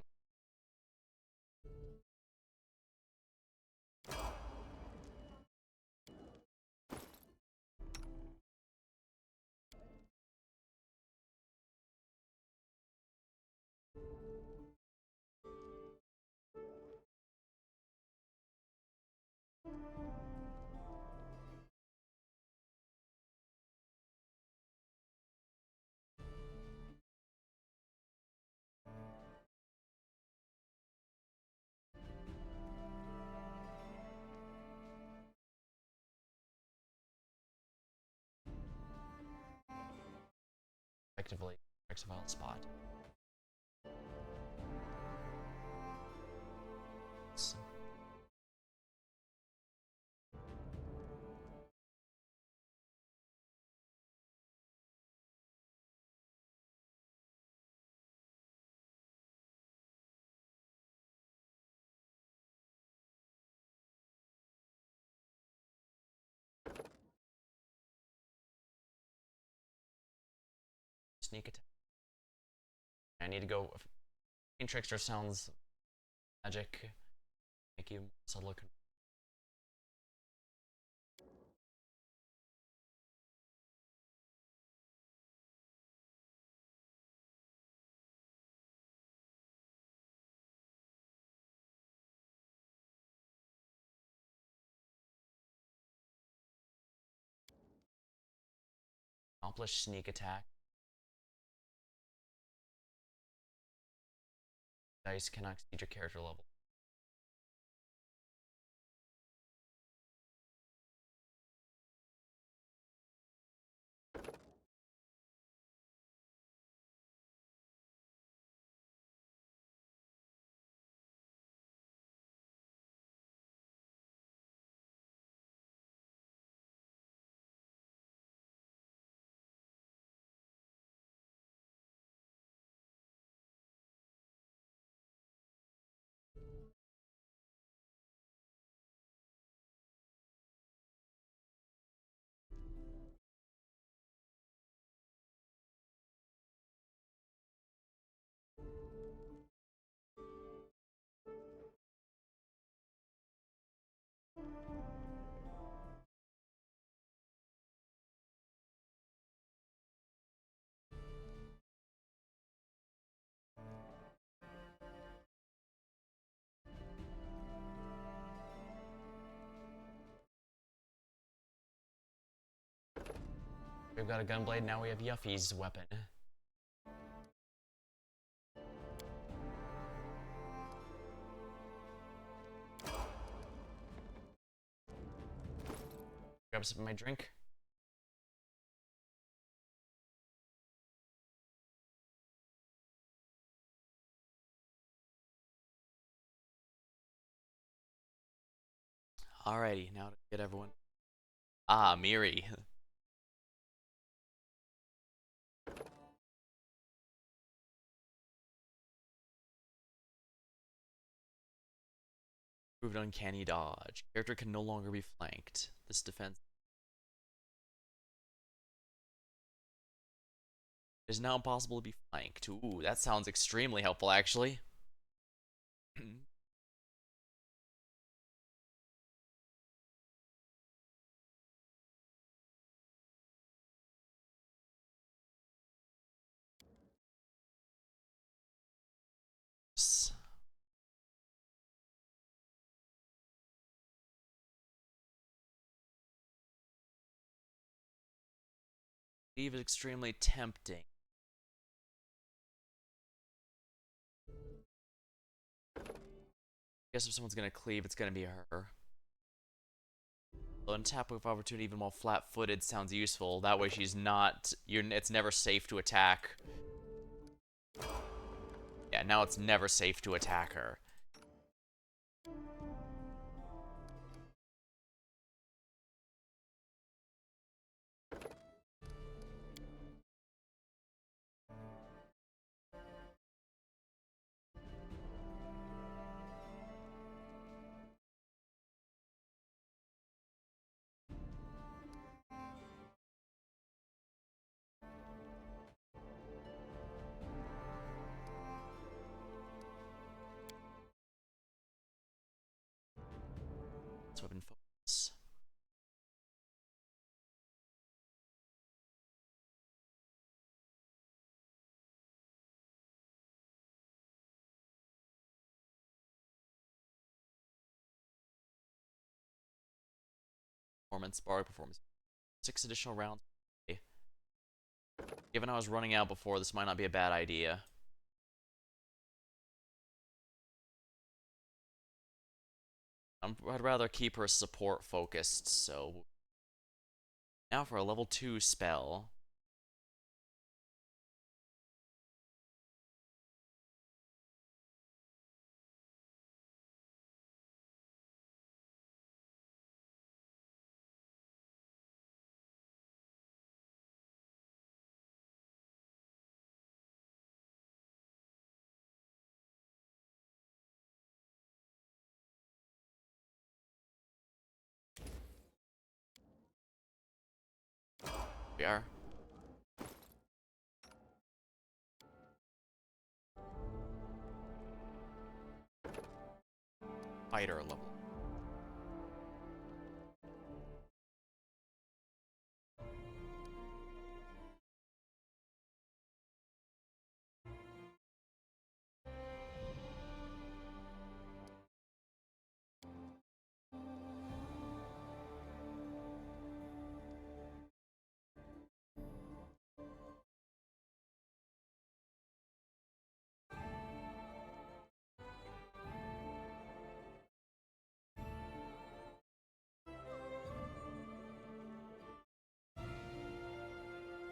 effectively Exile spot. Sneak attack. I need to go. Trickster sounds magic. Make you subtle. Accomplish sneak attack. Dice cannot exceed your character level. We've got a gunblade, now we have Yuffie's weapon. Grab some of my drink. Alrighty, now to get everyone. Ah, Miri. Proved uncanny dodge. Character can no longer be flanked. This defense It is now impossible to be flanked. Ooh, that sounds extremely helpful, actually. Leave is extremely tempting. Guess if someone's gonna cleave, it's gonna be her. So untap with opportunity even while flat-footed sounds useful. That way she's not... it's never safe to attack. Yeah, now it's never safe to attack her. Let's weapon focus. Performance bar, performance. 6 additional rounds. Given I was running out before, this might not be a bad idea. I'd rather keep her support focused, so... Now for a level 2 spell. We are. Fighter level.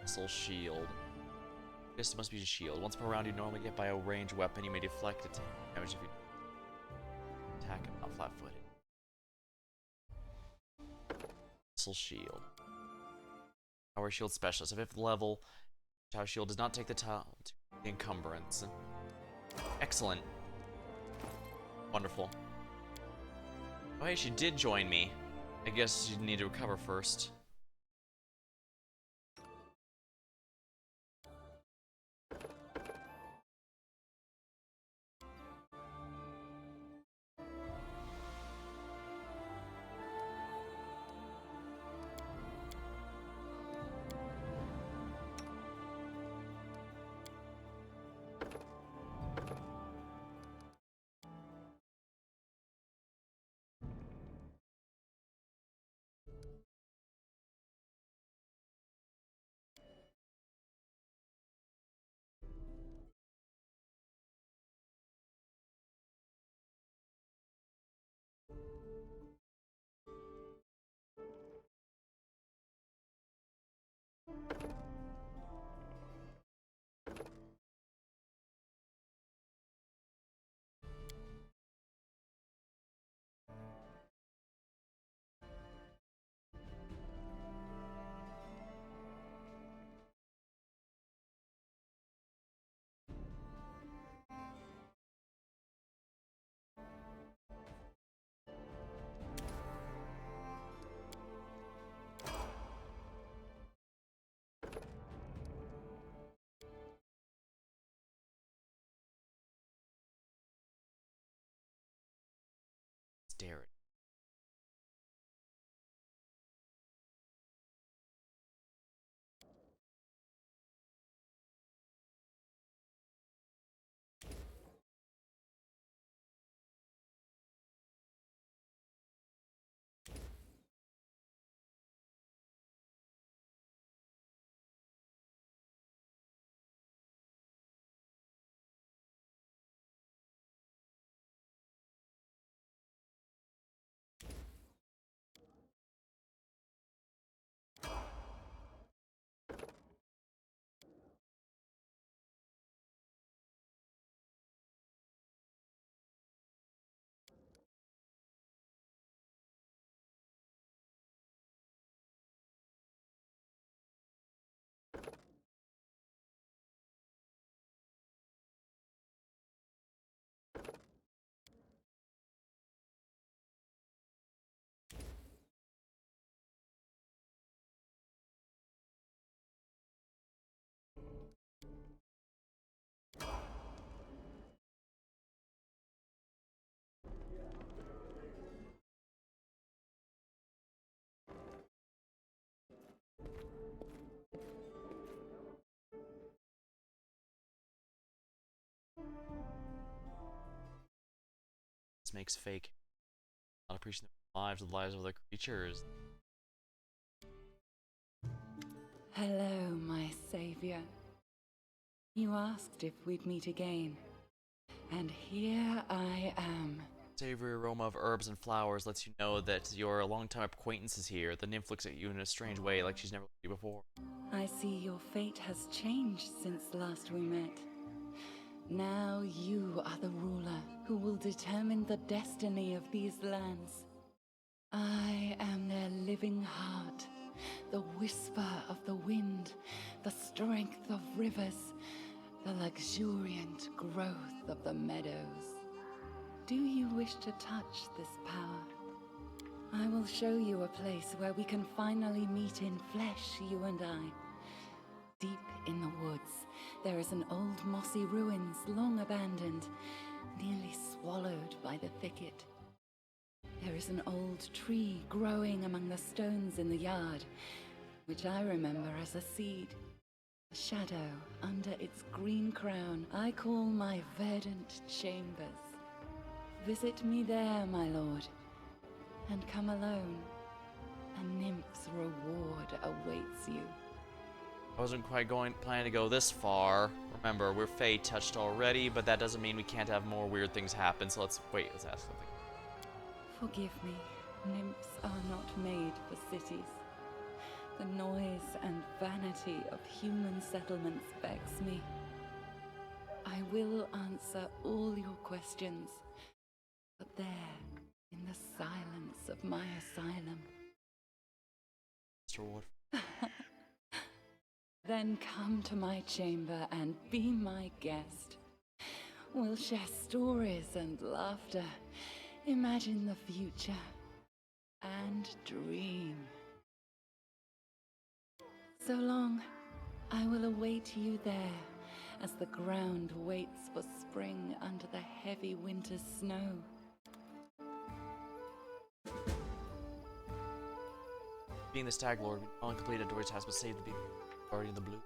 Missile shield. This must be a shield. Once per round, you normally get by a ranged weapon. You may deflect it damage if you attack it, not flat-footed. Missile shield. Power shield specialist. At 5th level, tower shield does not take the encumbrance. Excellent. Wonderful. Oh, hey, she did join me. I guess you need to recover first. dexterity. This makes fake. Not appreciating the lives of the lives of other creatures.
Hello, my savior. You asked if we'd meet again, and here I am.
Savory aroma of herbs and flowers lets you know that your longtime acquaintance is here. The nymph looks at you in a strange way, like she's never looked at you before.
I see your fate has changed since last we met. Now you are the ruler who will determine the destiny of these lands. I am their living heart, the whisper of the wind, the strength of rivers, the luxuriant growth of the meadows. Do you wish to touch this power? I will show you a place where we can finally meet in flesh, you and I. Deep in the woods, there is an old mossy ruins, long abandoned, nearly swallowed by the thicket. There is an old tree growing among the stones in the yard, which I remember as a seed. A shadow under its green crown I call my verdant chambers. Visit me there, my lord, and come alone. A nymph's reward awaits you.
I wasn't quite planning to go this far. Remember, we're Fey touched already, but that doesn't mean we can't have more weird things happen, so let's ask something.
Forgive me, nymphs are not made for cities. The noise and vanity of human settlements vex me. I will answer all your questions, but there, in the silence of my asylum.
Mr. Ward.
Then come to my chamber and be my guest. We'll share stories and laughter, imagine the future, and dream. So long, I will await you there, as the ground waits for spring under the heavy winter's snow.
Being the Stag Lord, we only completed a Dory's task but saved the big Guardian of the Blue.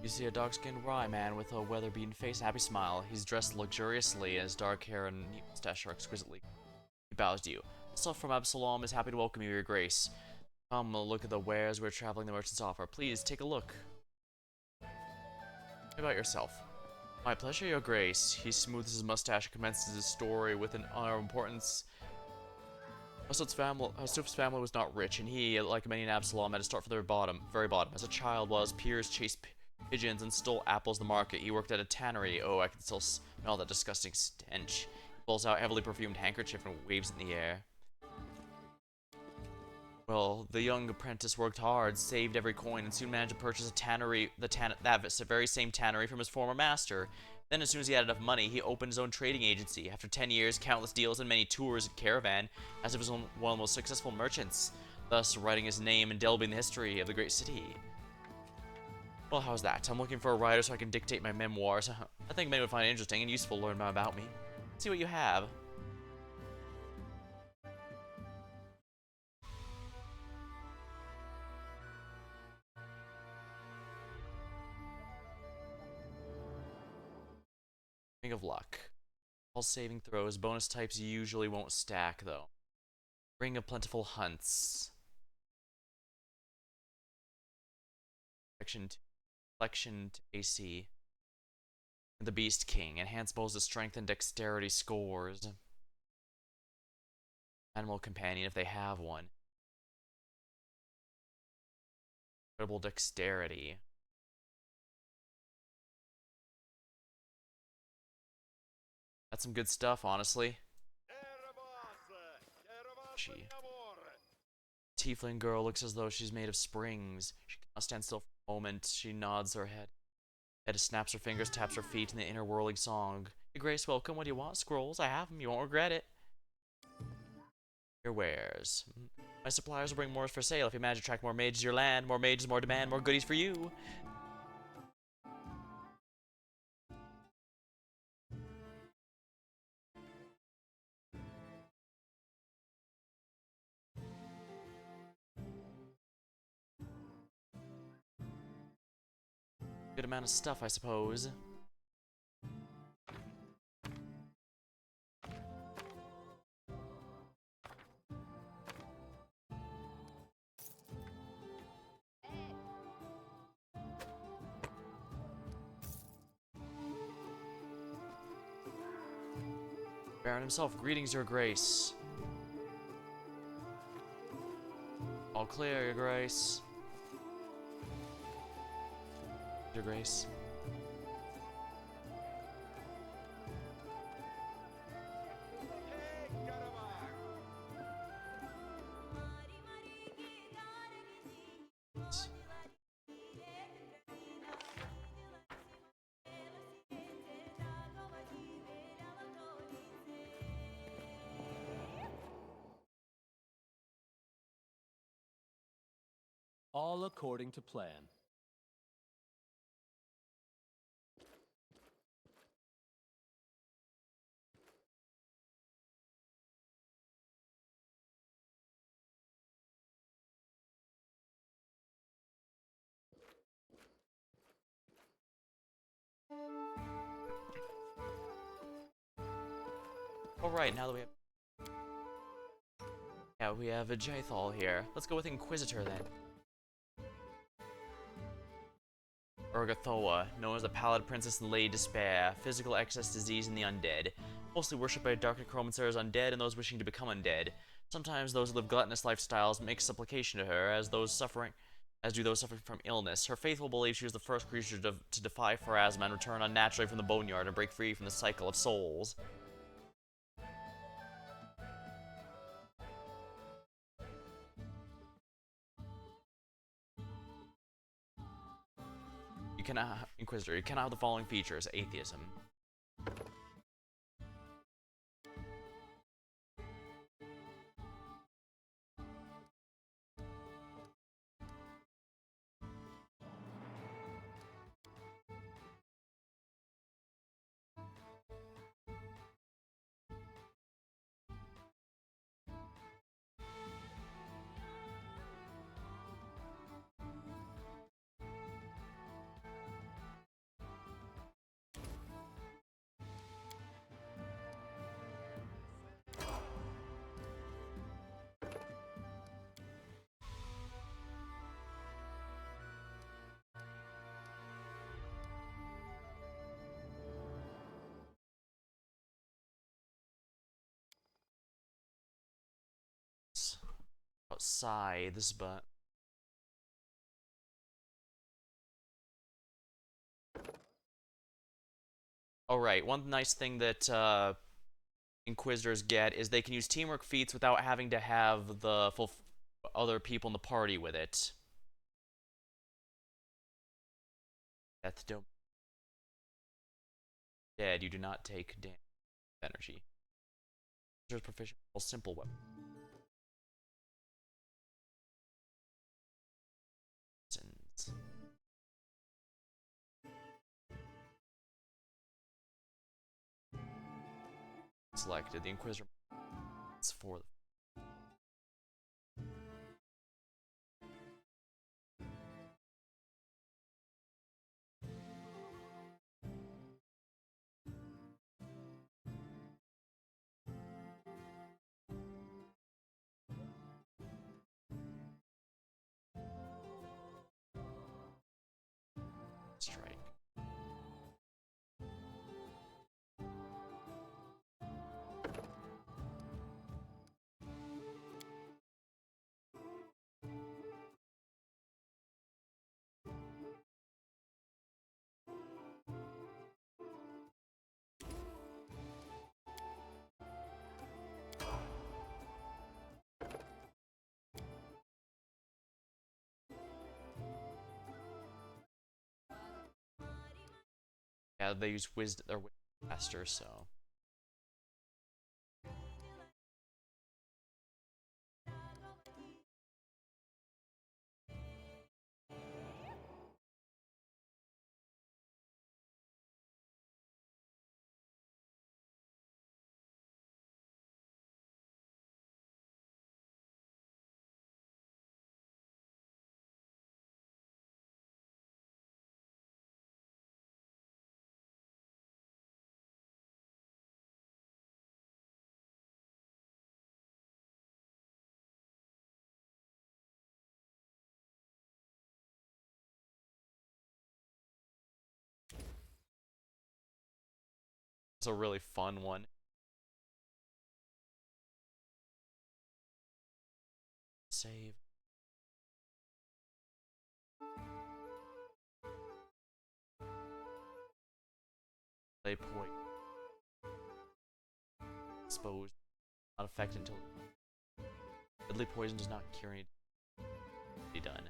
You see a dark-skinned rye man with a weather-beaten face and happy smile. He's dressed luxuriously, and his dark hair and neat mustache are exquisitely. He bows to you. Myself from Absalom is happy to welcome you, Your Grace. Come look at the wares we're traveling the merchants offer. Please take a look. Tell me about yourself. My pleasure, Your Grace. He smooths his mustache and commences his story with an honor of importance. Hasuf's family was not rich, and he, like many in Absalom, had to start from the very bottom. As a child, while his peers chased pigeons and stole apples in the market, he worked at a tannery. Oh, I can still smell that disgusting stench. He pulls out a heavily perfumed handkerchief and waves it in the air. Well, the young apprentice worked hard, saved every coin, and soon managed to purchase a tannery, that very same tannery from his former master. Then, as soon as he had enough money, he opened his own trading agency. After 10 years, countless deals, and many tours in caravan, as if he was one of the most successful merchants, thus writing his name and delving the history of the great city. Well, how's that? I'm looking for a writer so I can dictate my memoirs. I think many would find it interesting and useful to learn more about me. Let's see what you have. Ring of Luck. All saving throws. Bonus types usually won't stack, though. Ring of Plentiful Hunts. Flexion to AC. The Beast King. Enhance both the strength and dexterity scores. Animal Companion, if they have one. Incredible Dexterity. That's some good stuff, honestly. She. Tiefling girl looks as though she's made of springs. She cannot stand still for a moment. She nods her head. Edda snaps her fingers, taps her feet in the inner whirling song. Hey Grace, welcome. What do you want? Scrolls? I have them. You won't regret it. Your wares. My suppliers will bring more for sale. If you manage to attract more mages to your land, more mages, more demand, more goodies for you. Good amount of stuff, I suppose. Baron himself, greetings, Your Grace. All clear, Your Grace. Your Grace.
All according to plan.
Alright, now that we have... Yeah, we have a Jaethal here. Let's go with Inquisitor then. Urgathoa, known as the Pallid Princess and Lady Despair, physical excess disease in the undead. Mostly worshipped by dark necromancers, undead, and those wishing to become undead. Sometimes those who live gluttonous lifestyles make supplication to her, as do those suffering from illness. Her faithful believe she was the first creature to defy Pharasma and return unnaturally from the boneyard and break free from the cycle of souls. Inquisitor, you cannot have the following features: atheism. Scythes, but alright, one nice thing that Inquisitors get is they can use teamwork feats without having to have the full other people in the party with it. Death Dome. Dead, you do not take damage energy. There's proficient simple weapon. selected. The Inquisitor is for the strike. Yeah, they use wisdom. They're faster, so. It's a really fun one. Save. Play point. Exposed. Not affected until deadly poison does not cure any. Be done.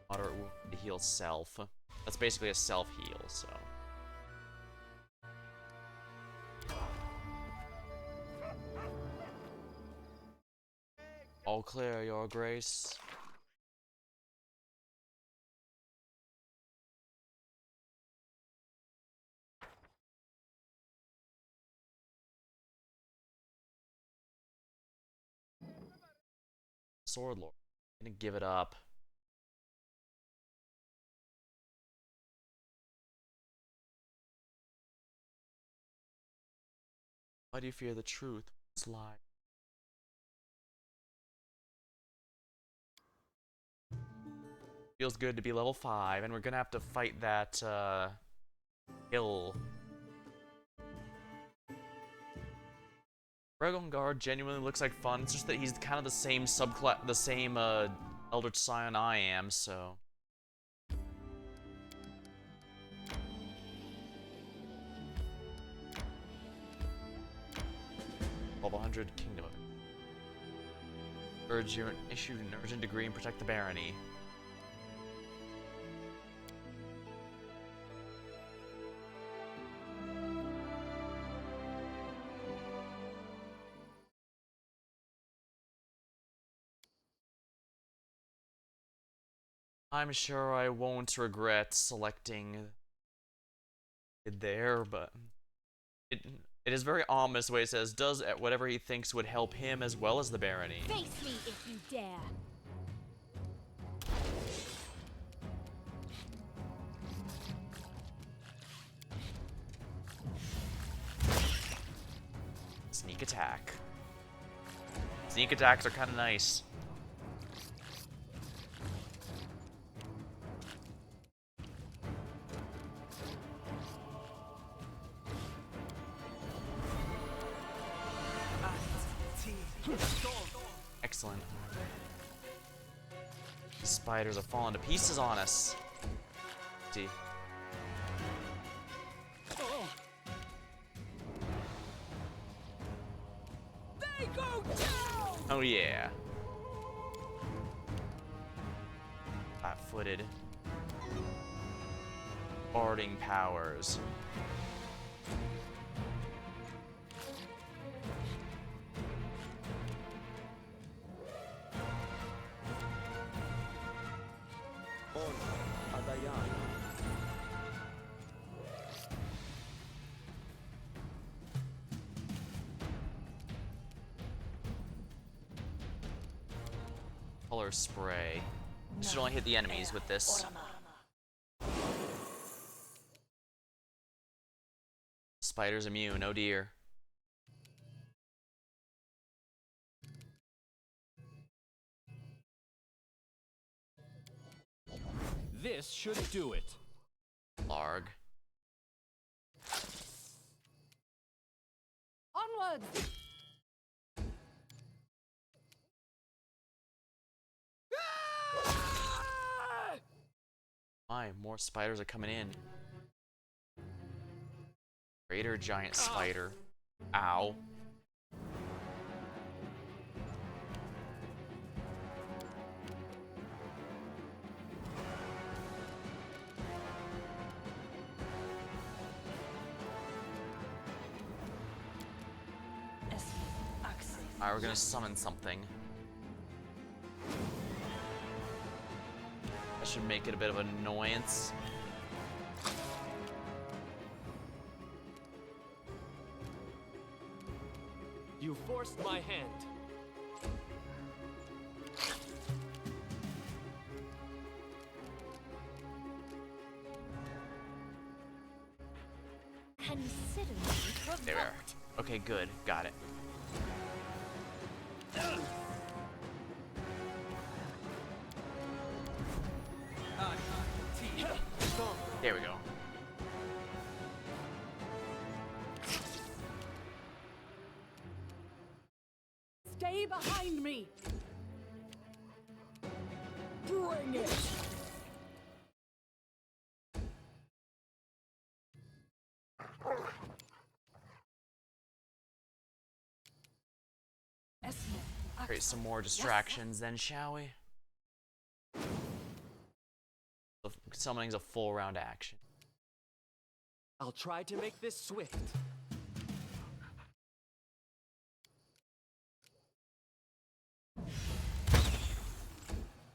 Moderate wound to heal self. That's basically a self heal, so. All clear, Your Grace. Sword Lord. I'm gonna give it up. Why do you fear the truth? It's lie. Feels good to be level 5, and we're gonna have to fight that, hill. Dragon Guard genuinely looks like fun. It's just that he's kind of the same subclass, the same, Eldritch Scion I am, so. Level 100 Kingdom. Urge you issue an urgent degree and protect the barony. I'm sure I won't regret selecting it there, but it is very ominous the way it says, does whatever he thinks would help him as well as the barony.
Face me if you dare.
Sneak attack. Sneak attacks are kind of nice. Excellent. Spiders are falling to pieces on us. See.
They go down!
Oh yeah. Flat-footed. Barding powers. Color spray. Should only hit the enemies with this. Spider's immune, oh dear.
This should do it.
Larg.
Onwards!
My, more spiders are coming in. Greater giant spider. Ow. Alright, we're gonna summon something. That should make it a bit of an annoyance.
You forced my hand.
Consider me provoked.
There we are. Okay, good. Got it. There we go.
Stay behind me! Bring it!
Create some more distractions then, shall we? Summoning's a full round action.
I'll try to make this swift.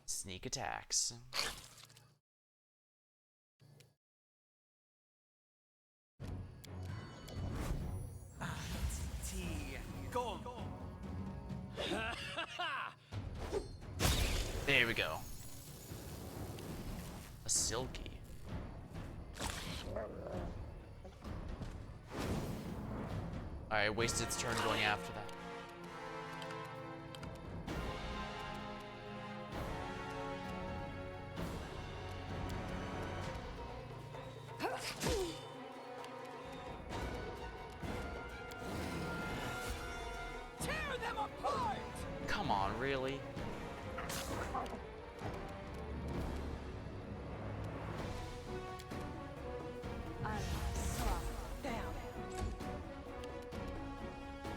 Sneak attacks.
Go.
There we go. A silky. Alright, wasted its turn going after that.
Tear them apart!
Come on, really?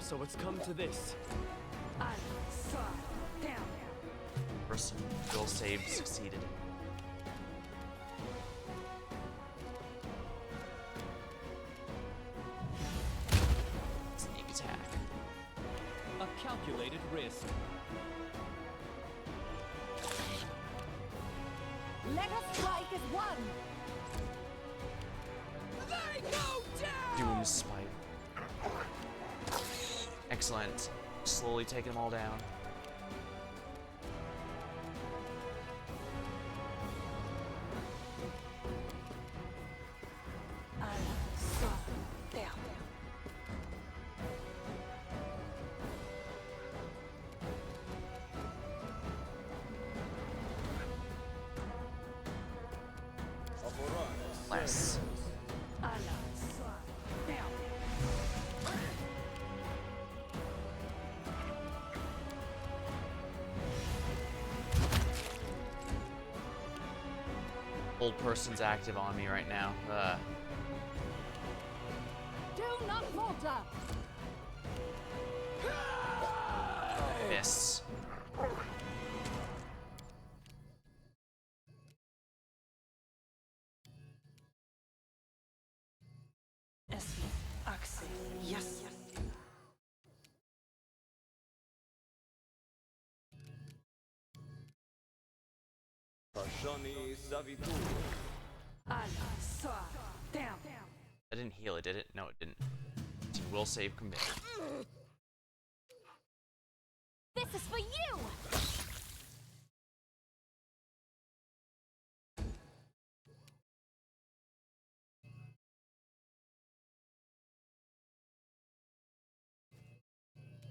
So it's come to this.
Person will save succeeded. Sneak attack.
A calculated risk.
Let us strike as one!
They go down!
Doom Spider. Excellent. Slowly taking them all down. old person's active on me right now.
Do not falter!
Fists.
Yes.
I didn't heal it, did it? No, it didn't. Will save commit.
This is for you!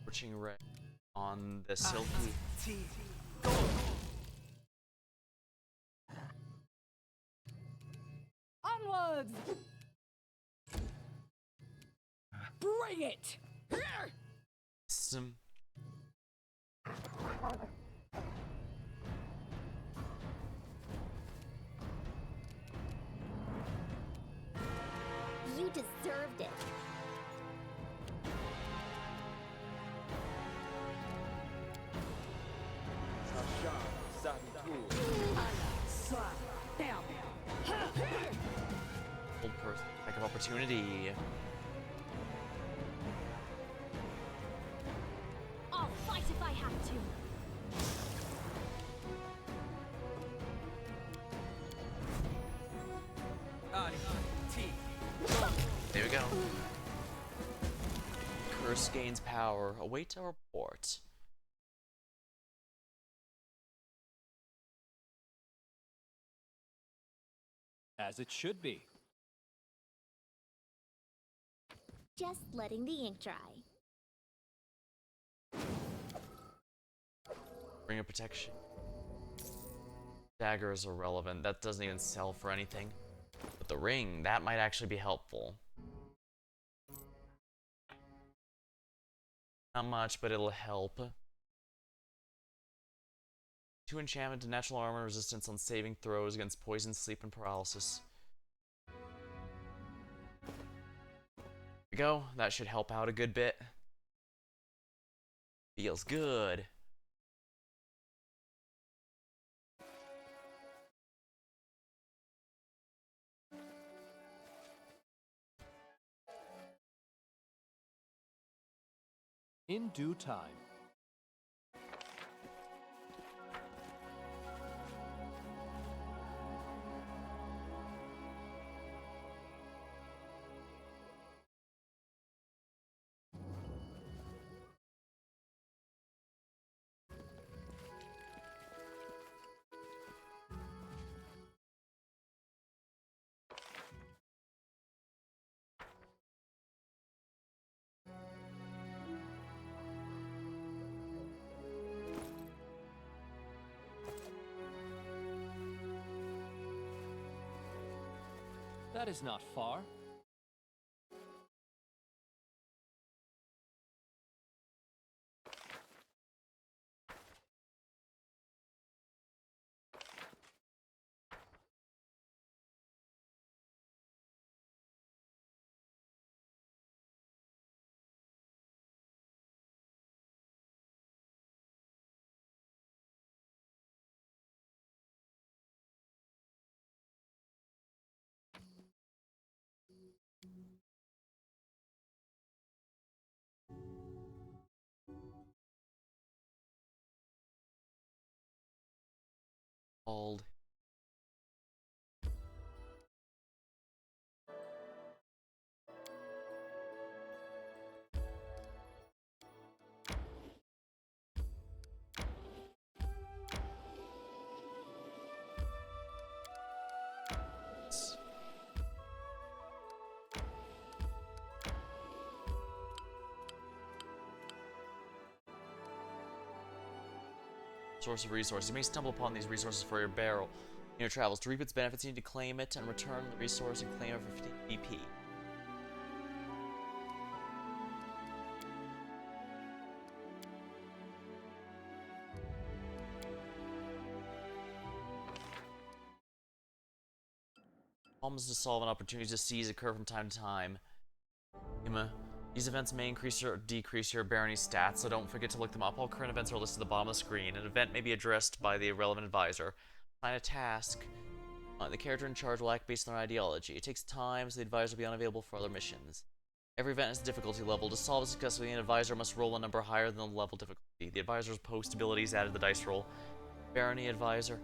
Scorching ray on the silky.
Onwards! Bring it!
Some.
You deserved it.
Old person. Lack of opportunity.
I'll fight if I have to.
There we go. Curse gains power. Await a report.
As it should be.
Just letting the ink dry.
Ring of protection. Dagger is irrelevant. That doesn't even sell for anything. But the ring, that might actually be helpful. Not much, but it'll help. 2 enchantment to natural armor resistance on saving throws against poison, sleep, and paralysis. There we go. That should help out a good bit. Feels good.
In due time. That is not far.
Called. Source of resources. You may stumble upon these resources for your barrel in your travels. To reap its benefits, you need to claim it and return the resource and claim it for 15 BP. Problems to solve and opportunities to seize occur from time to time. These events may increase or decrease your barony stats, so don't forget to look them up. All current events are listed at the bottom of the screen. An event may be addressed by the relevant advisor. Assign a task. The character in charge will act based on their ideology. It takes time, so the advisor will be unavailable for other missions. Every event has a difficulty level. To solve it successfully, an advisor must roll a number higher than the level difficulty. The advisor's post abilities added to the dice roll. Barony advisor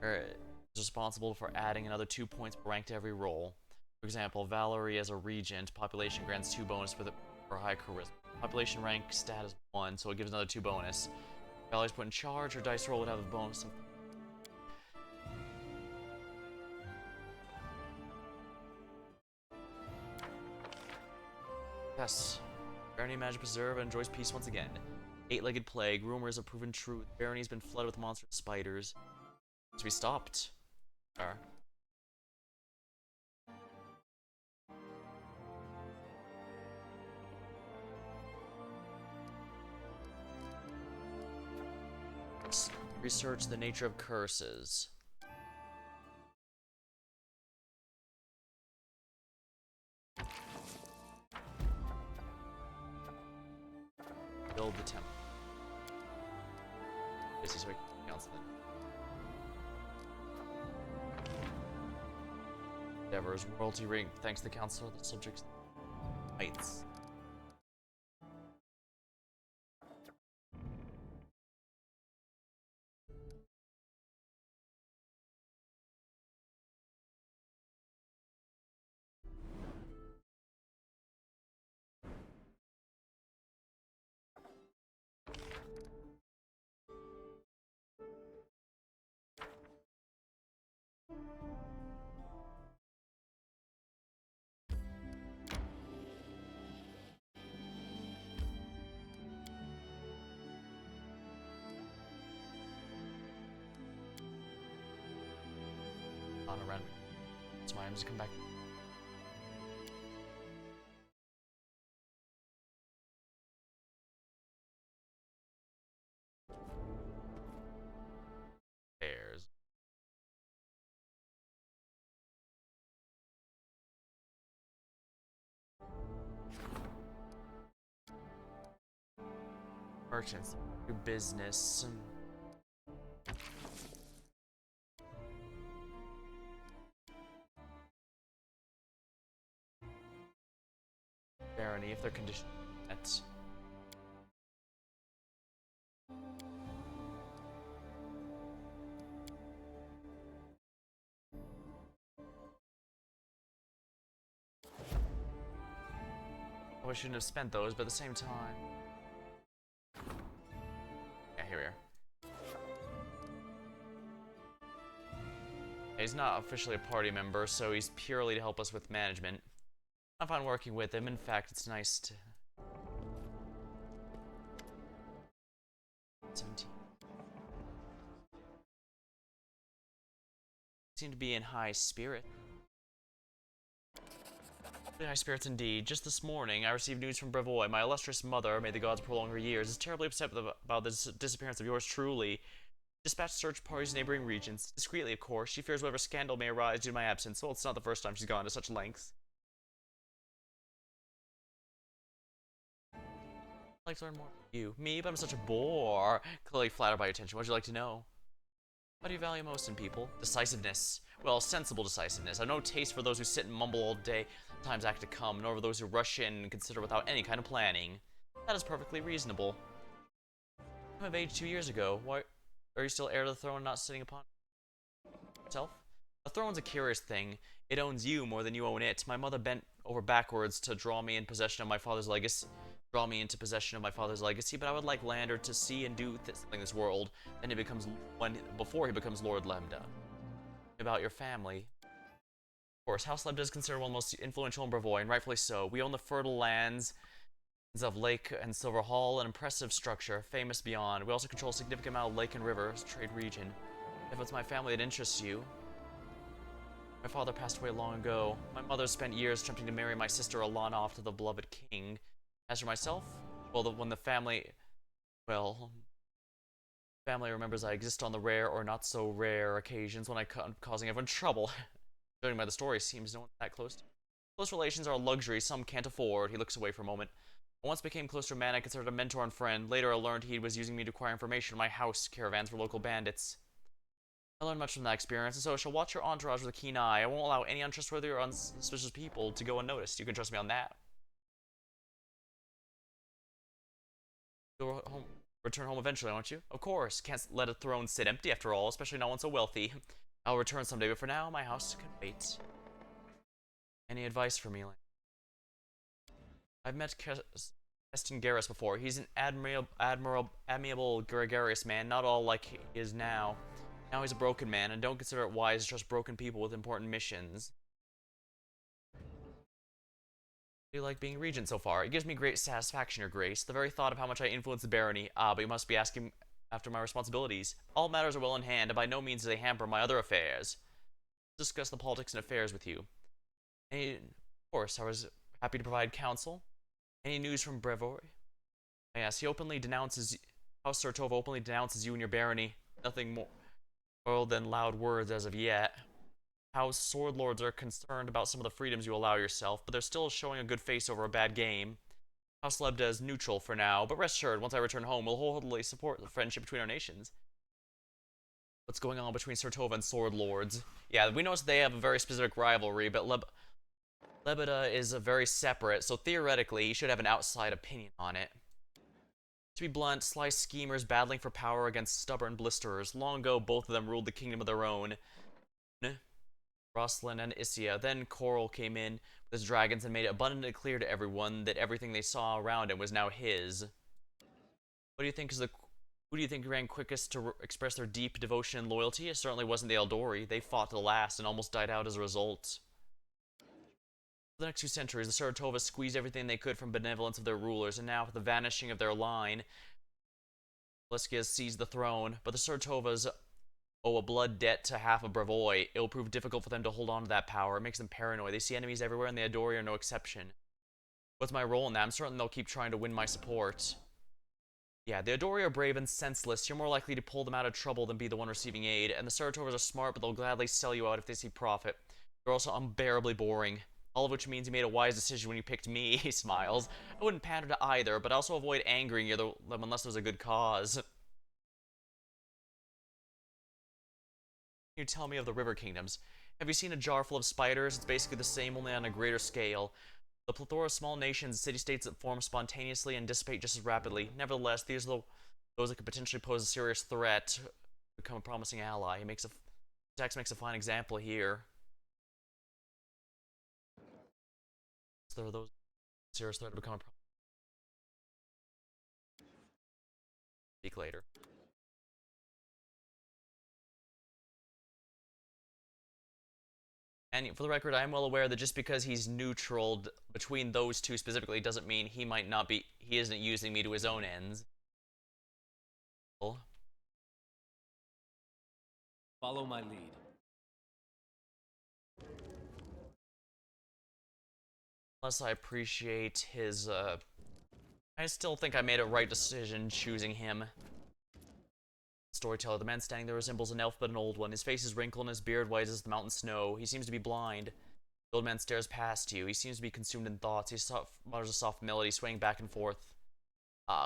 is responsible for adding another 2 points per rank to every roll. For example, Valerie as a regent, population grants 2 bonus for high charisma. Population rank stat is 1, so it gives another 2 bonus. If Valerie's put in charge, her dice roll would have a bonus of... Yes. Barony Magic Preserve enjoys peace once again. 8-legged plague. Rumors have proven true. The barony's been flooded with monstrous spiders. So we stopped. Let's research the nature of curses. Build the temple. This is where we can counsel it. Endeavors, royalty ring. Thanks to the council, the subjects heights. On a run. That's why I'm just come back. Bears. Merchants. Do business. Barony, if they're conditioned met. Oh, I shouldn't have spent those, but at the same time. Yeah, here we are. He's not officially a party member, so he's purely to help us with management. I find working with him. In fact, it's nice to... 17. Seem to be in high spirit. High spirits indeed. Just this morning, I received news from Brevoy. My illustrious mother, may the gods prolong her years, is terribly upset about the disappearance of yours truly. Dispatched search parties in neighboring regions. Discreetly, of course. She fears whatever scandal may arise due to my absence. Well, it's not the first time she's gone to such lengths. I'd like to learn more about you. Me, but I'm such a bore. Clearly flattered by your attention. What would you like to know? What do you value most in people? Decisiveness. Well, sensible decisiveness. I've no taste for those who sit and mumble all day, times act to come, nor for those who rush in and consider without any kind of planning. That is perfectly reasonable. I'm of age 2 years ago. Why are you still heir to the throne and not sitting upon yourself? A throne's a curious thing. It owns you more than you own it. My mother bent over backwards to draw me in possession of my father's legacy. But I would like Lander to see and do something in this world. Then before he becomes Lord Lambda. About your family. Of course, House Lambda is considered one of the most influential in Brevoy, and rightfully so. We own the fertile lands of Lake and Silver Hall, an impressive structure, famous beyond. We also control a significant amount of lake and rivers, trade region. If it's my family that interests you. My father passed away long ago. My mother spent years attempting to marry my sister Alana off to the beloved king. As for myself, well, when the family remembers I exist on the rare or not so rare occasions when I'm causing everyone trouble. Judging by the story, seems no one that close. Close relations are a luxury some can't afford. He looks away for a moment. I once became close to a man I considered a mentor and friend. Later, I learned he was using me to acquire information on my house caravans for local bandits. I learned much from that experience, and so I shall watch your entourage with a keen eye. I won't allow any untrustworthy or unsuspicious people to go unnoticed. You can trust me on that. You'll return home eventually, won't you? Of course. Can't let a throne sit empty after all, especially not one so wealthy. I'll return someday, but for now, my house can wait. Any advice for me, Lane? I've met Keston Garrus before. He's an amiable, gregarious man, not all like he is now. Now he's a broken man, and don't consider it wise to trust broken people with important missions. Do you like being regent so far? It gives me great satisfaction, your grace. The very thought of how much I influence the barony. But you must be asking after my responsibilities. All matters are well in hand, and by no means do they hamper my other affairs. I'll discuss the politics and affairs with you. Of course, I was happy to provide counsel. Any news from Brevoy? Yes, he openly denounces... House Sartova openly denounces you and your barony. Nothing more than loud words as of yet. House sword lords are concerned about some of the freedoms you allow yourself, but they're still showing a good face over a bad game. House Lebda is neutral for now, but rest assured, once I return home, we'll wholeheartedly support the friendship between our nations. What's going on between Sartova and sword lords? Yeah, we noticed they have a very specific rivalry, but Lebeda is a very separate, so theoretically, he should have an outside opinion on it. To be blunt, sly schemers battling for power against stubborn blisterers. Long ago, both of them ruled the kingdom of their own. Rosalind and Isia. Then Coral came in with his dragons and made it abundantly clear to everyone that everything they saw around him was now his. What do you think is who do you think ran quickest to express their deep devotion and loyalty? It certainly wasn't the Eldori. They fought to the last and almost died out as a result. For the next 2 centuries, the Sartovas squeezed everything they could from benevolence of their rulers, and now, with the vanishing of their line, Valiskia has seized the throne, but the Sartovas owe a blood debt to half of Brevoy. It will prove difficult for them to hold on to that power. It makes them paranoid. They see enemies everywhere, and the Eldori are no exception. What's my role in that? I'm certain they'll keep trying to win my support. Yeah, the Eldori are brave and senseless. You're more likely to pull them out of trouble than be the one receiving aid, and the Saratovas are smart, but they'll gladly sell you out if they see profit. They're also unbearably boring. All of which means you made a wise decision when you picked me, he smiles. I wouldn't pander to either, but I also avoid angering you them unless there's a good cause. Can you tell me of the River Kingdoms? Have you seen a jar full of spiders? It's basically the same, only on a greater scale. The plethora of small nations, city-states that form spontaneously and dissipate just as rapidly. Nevertheless, these are those that could potentially pose a serious threat, become a promising ally. Dax makes a fine example here. So there are those serious threat to become a problem. Speak later. And for the record, I am well aware that just because he's neutral between those two specifically doesn't mean he isn't using me to his own ends.
Follow my lead.
Unless I appreciate his, I still think I made a right decision choosing him. Storyteller, the man standing there resembles an elf but an old one. His face is wrinkled and his beard white as the mountain snow. He seems to be blind. The old man stares past you. He seems to be consumed in thoughts. He mutters a soft melody, swaying back and forth.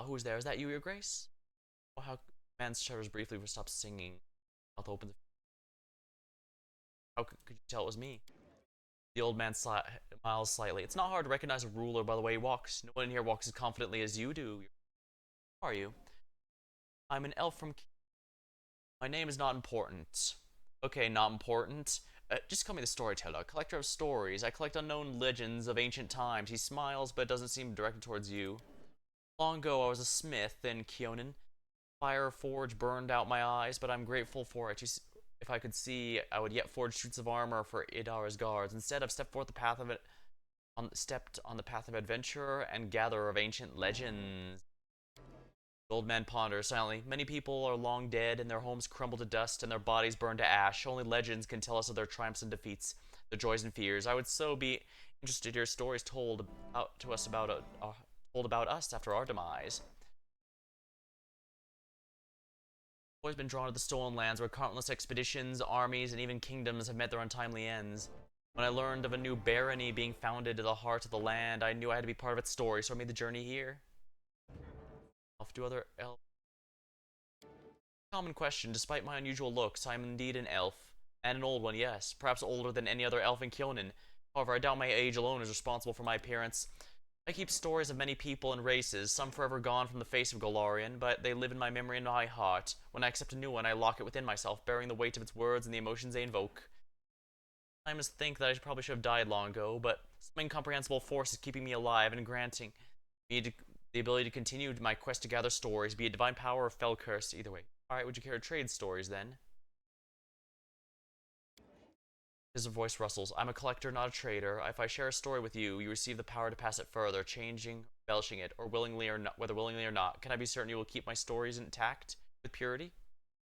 Who is there? Is that you, your grace? Oh, how... The man shudders briefly but stops singing. Mouth opens. How could you tell it was me? The old man smiles slightly. It's not hard to recognize a ruler by the way he walks. No one in here walks as confidently as you do. Who are you? I'm an elf from... My name is not important. Okay, not important. Just call me the storyteller, collector of stories. I collect unknown legends of ancient times. He smiles, but doesn't seem directed towards you. Long ago, I was a smith in Kionin. Fire forge burned out my eyes, but I'm grateful for it. If I could see, I would yet forge suits of armor for Idar's guards. Instead, I've stepped on the path of adventure and gatherer of ancient legends. The old man ponders silently. Many people are long dead, and their homes crumble to dust, and their bodies burn to ash. Only legends can tell us of their triumphs and defeats, their joys and fears. I would so be interested to hear stories told about us after our demise. I've always been drawn to the stolen lands, where countless expeditions, armies, and even kingdoms have met their untimely ends. When I learned of a new barony being founded in the heart of the land, I knew I had to be part of its story, so I made the journey here. Elf do other elf. Common question, despite my unusual looks, I am indeed an elf. And an old one, yes. Perhaps older than any other elf in Kyonin. However, I doubt my age alone is responsible for my appearance. I keep stories of many people and races, some forever gone from the face of Golarion, but they live in my memory and my heart. When I accept a new one, I lock it within myself, bearing the weight of its words and the emotions they invoke. I must think that I probably should have died long ago, but some incomprehensible force is keeping me alive and granting me the ability to continue my quest to gather stories, be it divine power or fell curse, either way. Alright, would you care to trade stories then? His voice rustles. I'm a collector, not a trader. If I share a story with you, you receive the power to pass it further, changing, embellishing it, or willingly or not, whether willingly or not. Can I be certain you will keep my stories intact with purity?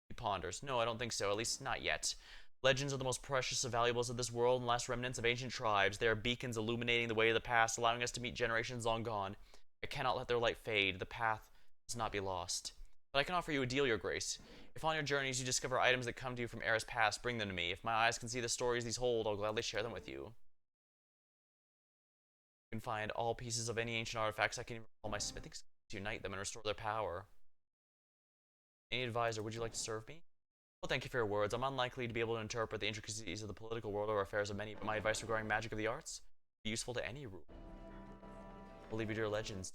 He ponders. No, I don't think so, at least not yet. Legends are the most precious of valuables of this world and last remnants of ancient tribes. They are beacons illuminating the way of the past, allowing us to meet generations long gone. I cannot let their light fade. The path must not be lost. But I can offer you a deal, Your Grace. If on your journeys you discover items that come to you from eras past, bring them to me. If my eyes can see the stories these hold, I'll gladly share them with you. You can find all pieces of any ancient artifacts. I can even recall my smithing skills to unite them and restore their power. Any advisor, would you like to serve me? Well, thank you for your words. I'm unlikely to be able to interpret the intricacies of the political world or affairs of many, but my advice regarding magic of the arts would be useful to any ruler. I'll leave you to your legends.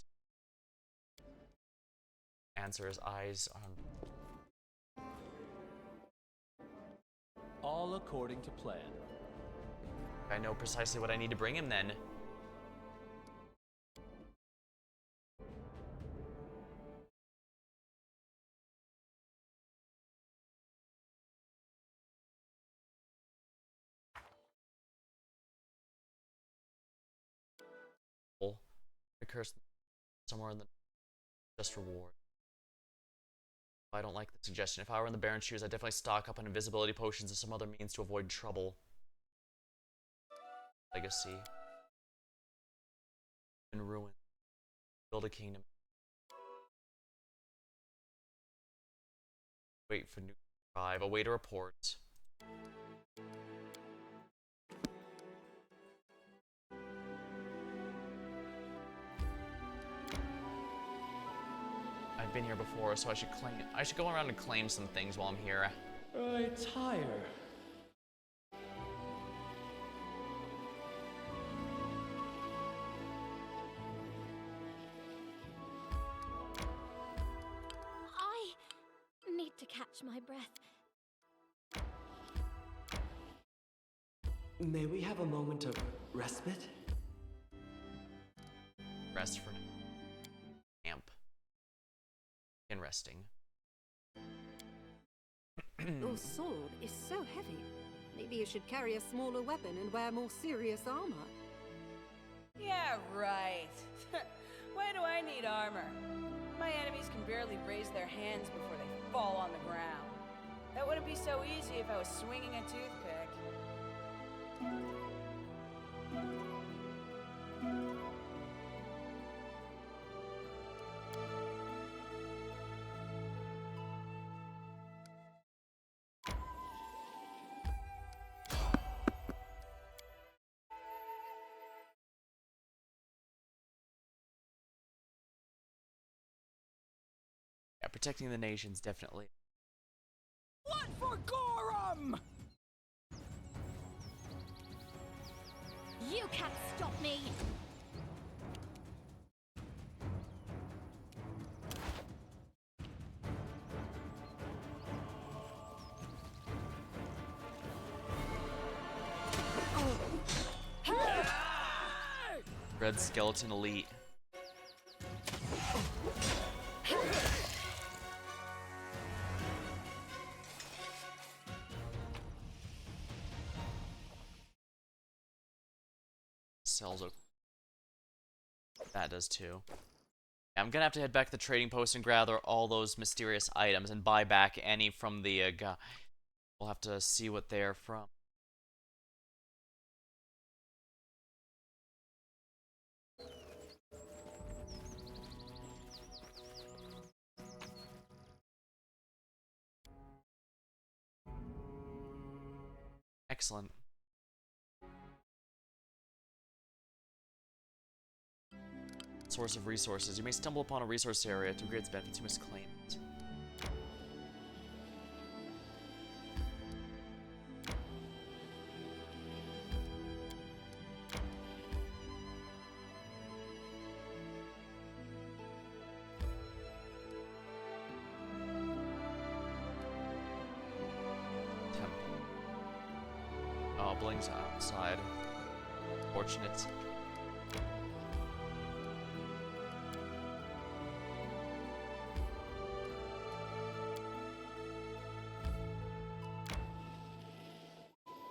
Answer, his eyes on...
All according to plan.
I know precisely what I need to bring him then. A curse somewhere in the just reward. I don't like the suggestion. If I were in the Baron's shoes, I'd definitely stock up on invisibility potions or some other means to avoid trouble. Legacy. In ruin. Build a kingdom. Wait for new tribe. Await a report. I've been here before, so I should go around and claim some things while I'm here.
Retire.
I need to catch my breath.
May we have a moment of respite?
Rest for now. Camp. And resting.
Your sword is so heavy. Maybe you should carry a smaller weapon and wear more serious armor.
Yeah, right. Why do I need armor? My enemies can barely raise their hands before they fall on the ground. That wouldn't be so easy if I was swinging a toothpick.
Yeah, protecting the nations, definitely.
What for Gorum?
You can't stop me!
Red Skeleton Elite. Sells a... That does too. Yeah, I'm gonna have to head back to the trading post and gather all those mysterious items and buy back any from the guy. We'll have to see what they're from. Excellent. source of resources. You may stumble upon a resource area. To great benefits, you must claim it. Blings outside. Fortunate.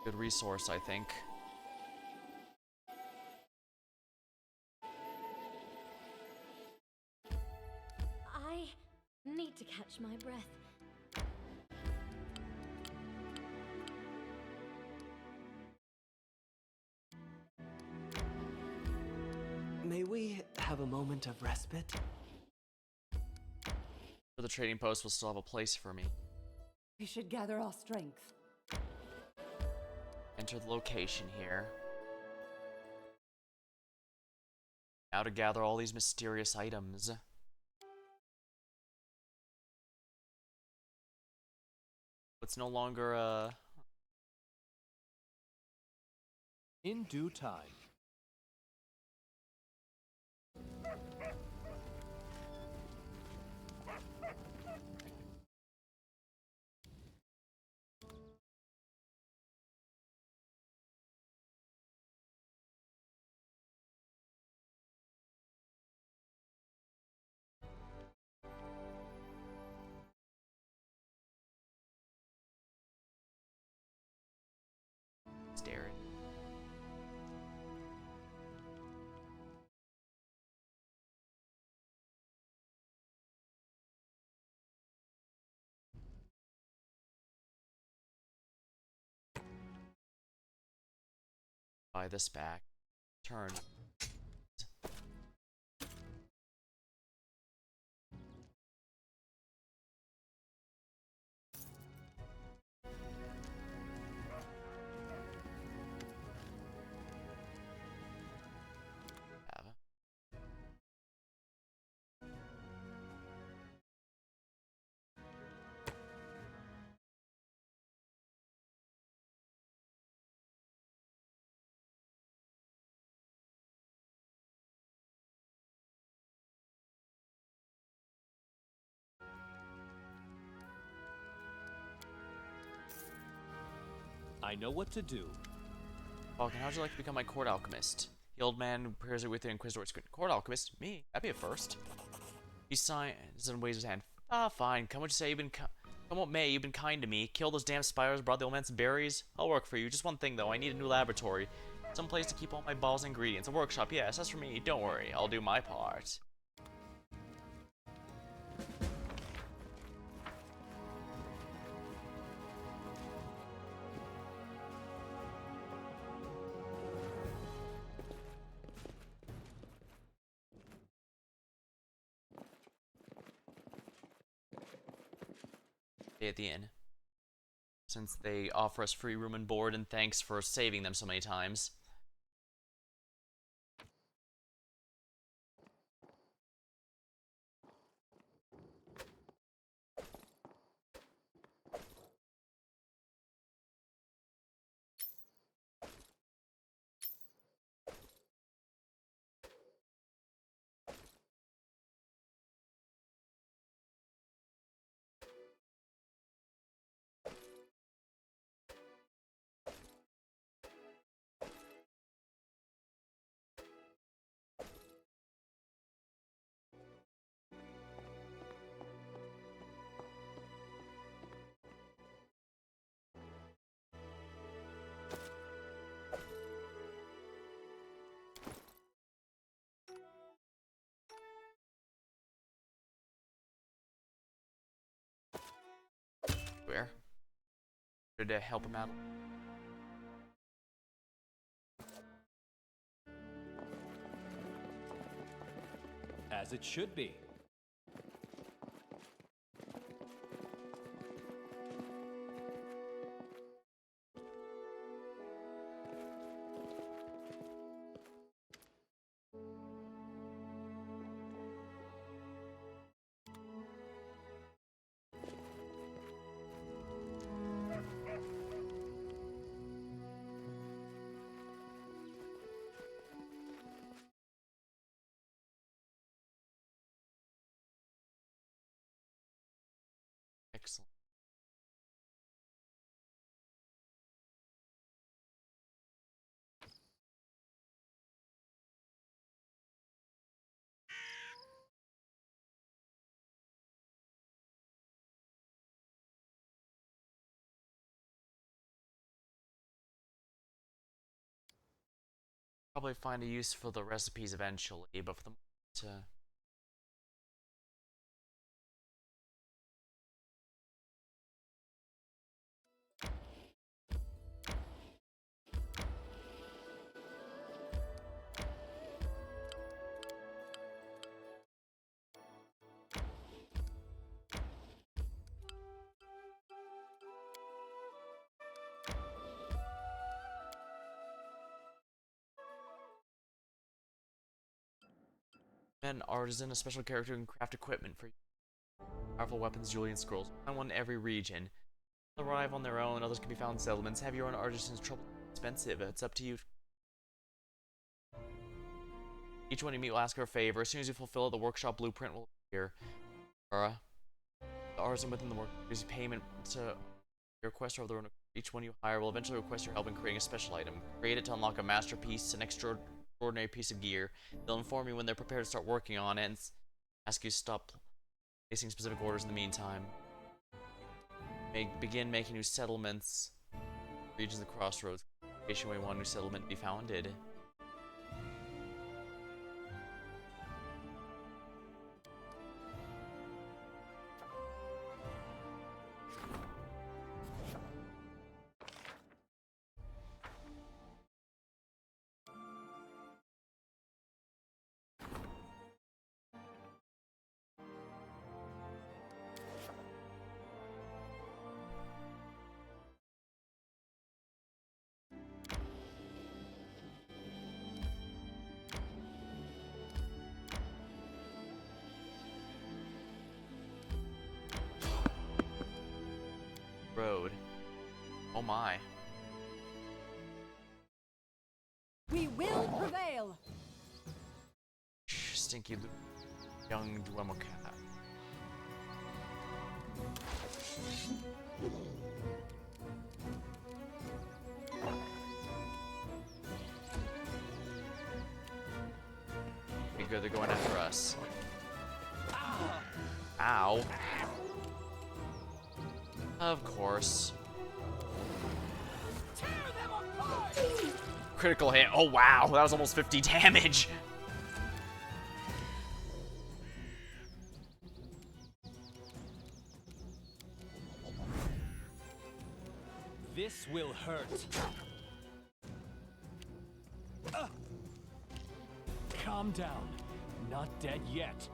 Good resource, I think.
I need to catch my breath.
May we have a moment of respite?
For the trading post will still have a place for me.
We should gather our strength.
Enter the location here. Now to gather all these mysterious items. It's no longer
In due time.
stare. Buy this back. Turn.
I know what to do.
Falcon, how'd you like to become my court alchemist? The old man who pairs it with the Inquisitor's court alchemist? Me? That'd be a first. He signs and waves his hand. Ah, fine. Come what you say. Come what may. You've been kind to me. Killed those damn spiders. Brought the old man some berries. I'll work for you. Just one thing though. I need a new laboratory. Some place to keep all my balls and ingredients. A workshop. Yes, that's for me. Don't worry. I'll do my part. At the inn, since they offer us free room and board, and thanks for saving them so many times. Where? Did I help him out?
As it should be.
Excellent. Probably find a use for the recipes eventually, but for the moment, an artisan, a special character who can craft equipment for powerful weapons, jewelry, and scrolls. Find one in every region. They'll arrive on their own, others can be found in settlements. Have your own artisan's trouble expensive. It's up to you. Each one you meet will ask for a favor. As soon as you fulfill it, the workshop blueprint will appear. The artisan within the work gives you payment to your request or their own. Each one you hire will eventually request your help in creating a special item. Create it to unlock a masterpiece, an extraordinary piece of gear. They'll inform you when they're prepared to start working on it and ask you to stop placing specific orders in the meantime. Begin making new settlements. Regions of the crossroads. Location where you want a new settlement to be founded. Road. Oh my.
We will prevail.
Stinky young Duomo cat. Pretty good, they're going after us. Ow. Of course. Critical hit. Oh wow, that was almost 50 damage.
This will hurt. Calm down. Not dead yet.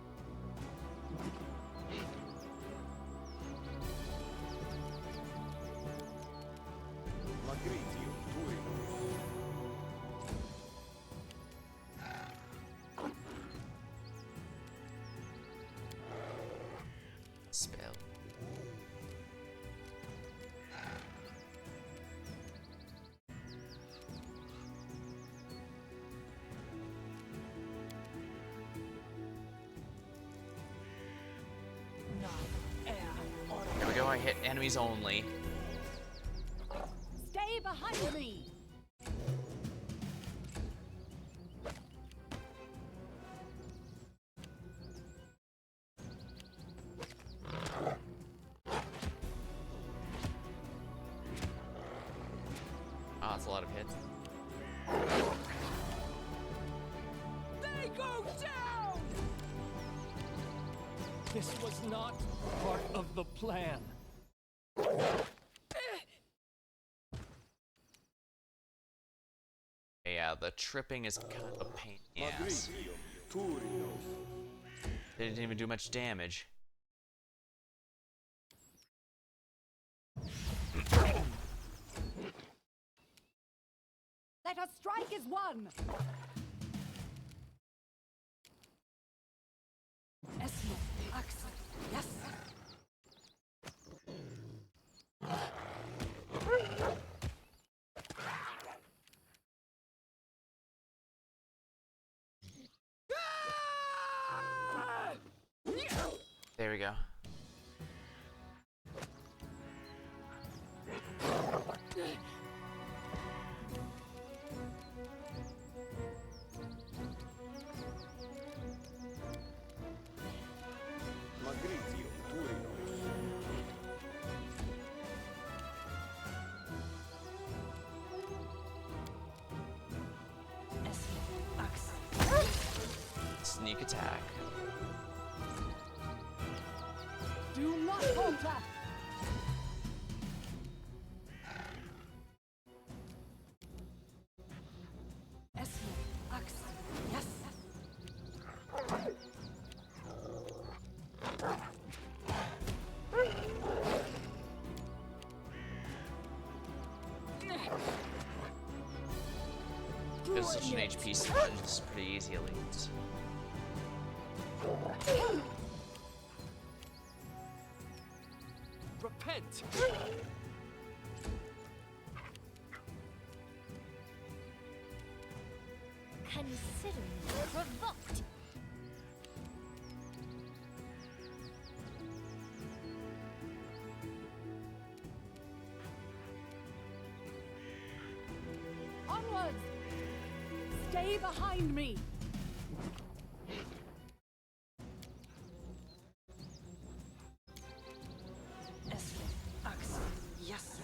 Spell. Here we go, I hit enemies only.
Stay behind me.
Ah, that's a lot of hits.
They go down! This was not part of the plan.
Yeah, the tripping is kind of a pain in the ass. They didn't even do much damage.
Let us strike as one. Esmo, Axel, yes.
There we go. Sneak attack.
Do not falter! Yes.
Because such an HP sponge is pretty easy at least.
Repent!
Consider me provoked.
Onwards! Stay behind me! Yes.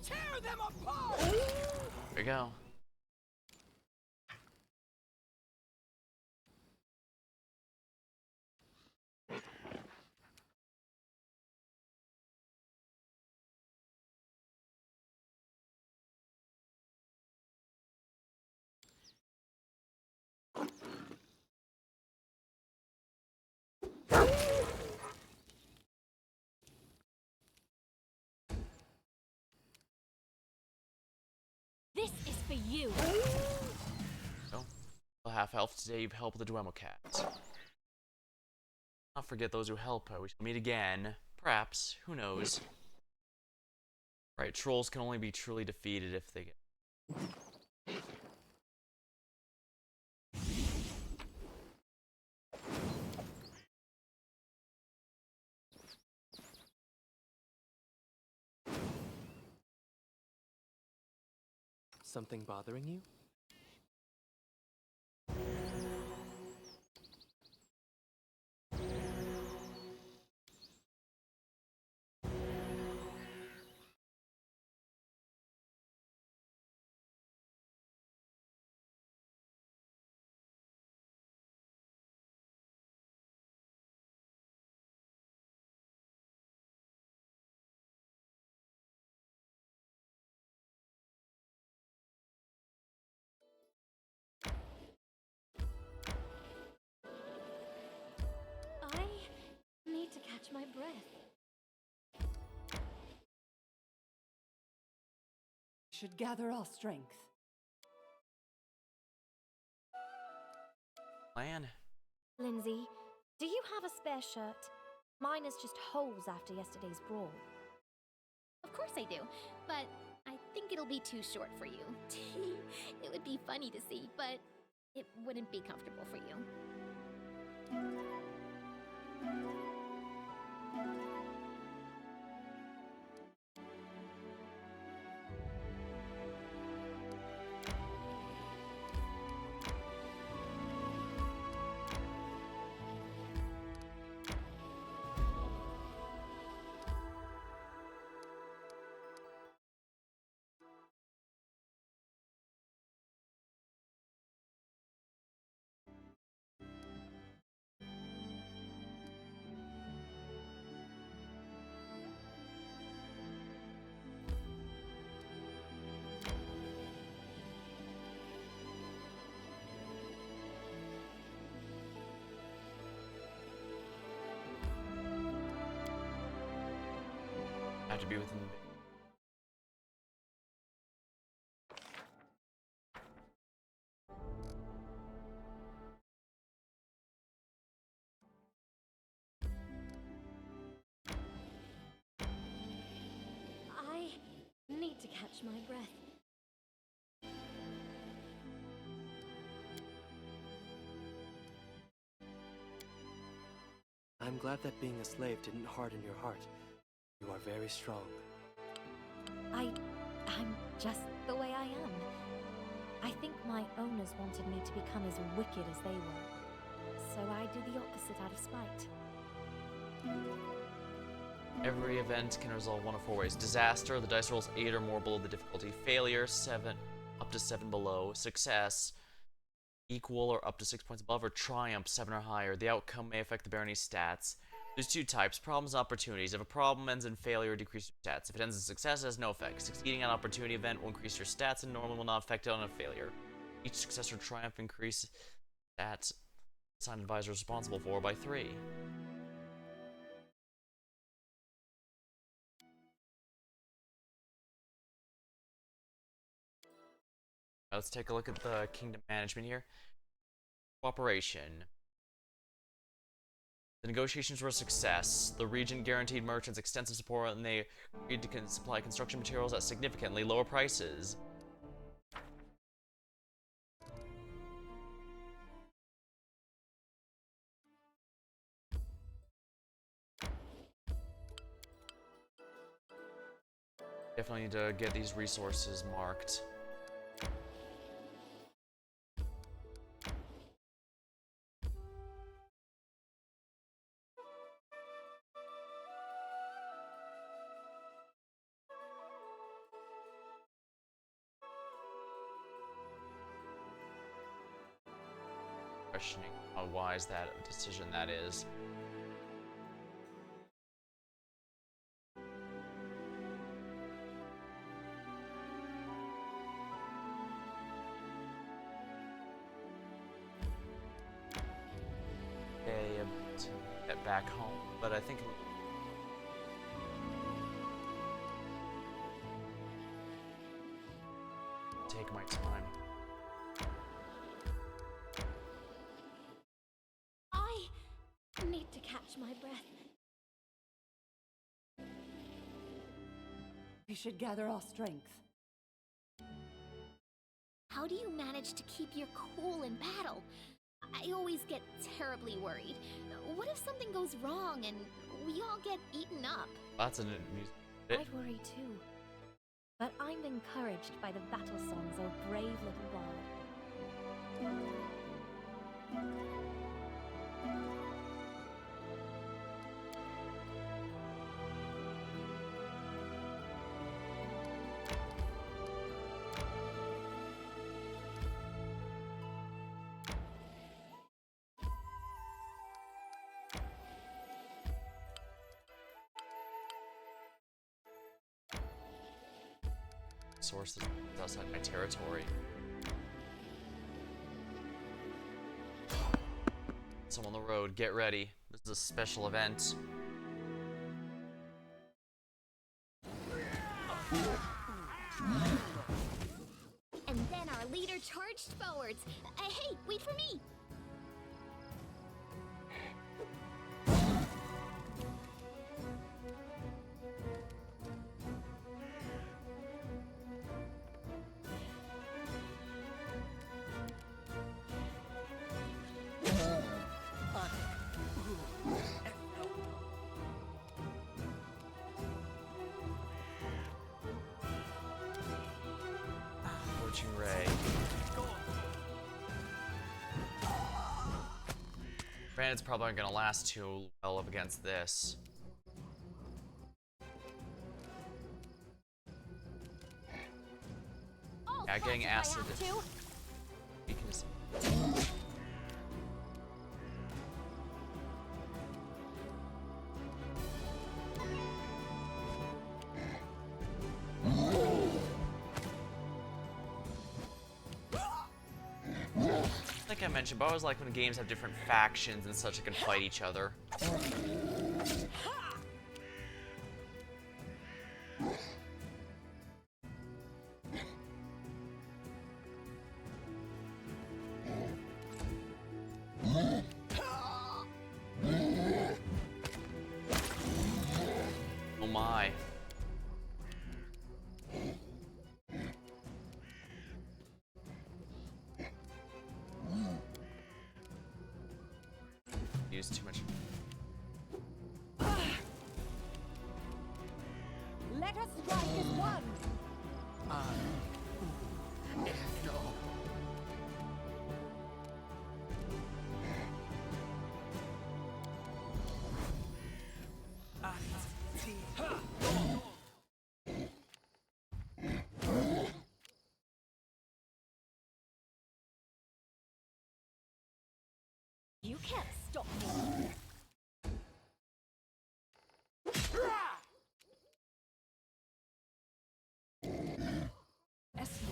Tear them apart!
There we go.
This is for you.
Oh, well, half health today. You've helped the Duemo cat. Not forget those who help her. We shall meet again. Perhaps. Who knows? Right, trolls can only be truly defeated if they get.
Something bothering you?
I need to catch my breath.
Should gather our strength.
Plan.
Lindsay, do you have a spare shirt? Mine is just holes after yesterday's brawl.
Of course I do, but I think it'll be too short for you. It would be funny to see, but it wouldn't be comfortable for you.
Have to be within.
catch my breath.
I'm glad that being a slave didn't harden your heart. You are very strong.
I'm just the way I am. I think my owners wanted me to become as wicked as they were. So I do the opposite out of spite.
Every event can resolve one of 4 ways. Disaster, the dice rolls 8 or more below the difficulty. Failure, 7 up to 7 below. Success, equal or up to 6 points above. Or triumph, 7 or higher. The outcome may affect the barony's stats. There's 2 types, problems and opportunities. If a problem ends in failure, decrease your stats. If it ends in success, it has no effect. Succeeding on an opportunity event will increase your stats, and normal will not affect it on a failure. Each success or triumph increase stats assigned advisor responsible for by 3. Let's take a look at the kingdom management here. Cooperation. The negotiations were a success. The regent guaranteed merchants extensive support, and they agreed to supply construction materials at significantly lower prices. Definitely need to get these resources marked. Questioning how wise that decision that is. To get back home, but I think take my time.
I need to catch my breath.
We should gather our strength.
How do you manage to keep your cool in battle? I always get terribly worried. What if something goes wrong and we all get eaten up?
That's a news.
I'd worry too. But I'm encouraged by the battle songs of brave little bard.
Sources outside my territory. So on the road, get ready. This is a special event.
And then our leader charged forwards. Hey, wait for me!
Ray. Granted, it's probably not gonna last too well up against this. Yeah, getting acid. Weakness. Like I mentioned, but I always like when games have different factions and such that can fight each other. Oh my.
Let us strike as one!
You can't stop me.
Yes.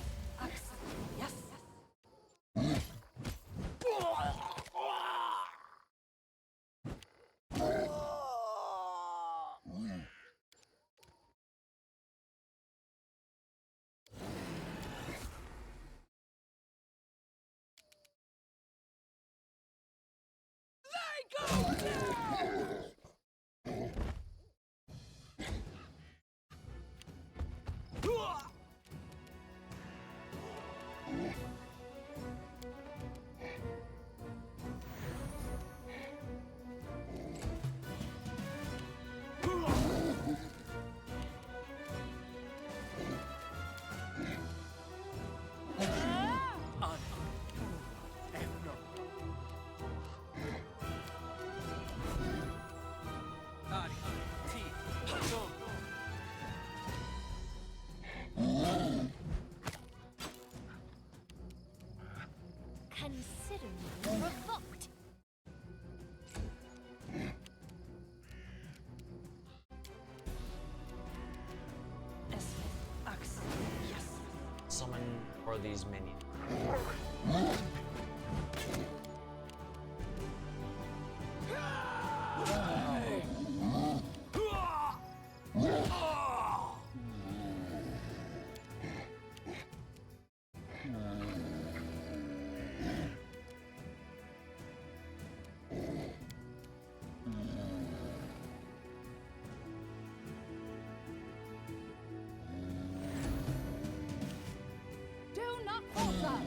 Consider me revoked.
Summon for these minions.
Do not falter!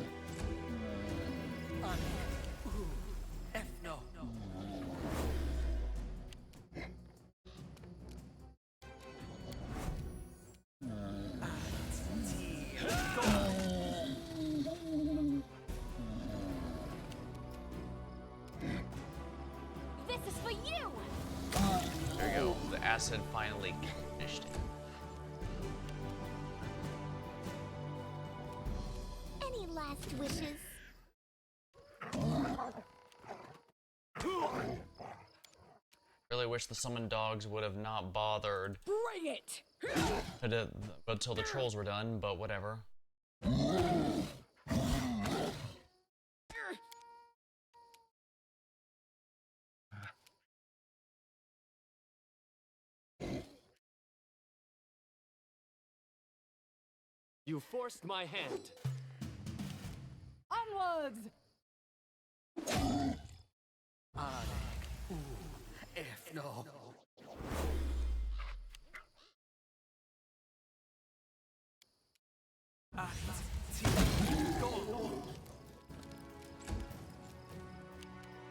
No.
This is for you!
There you go. The acid finally finished.
Any last wishes?
Really wish the summoned dogs would have not bothered
Bring it!
until the trolls were done, but whatever.
You forced my hand.
Onwards!
No.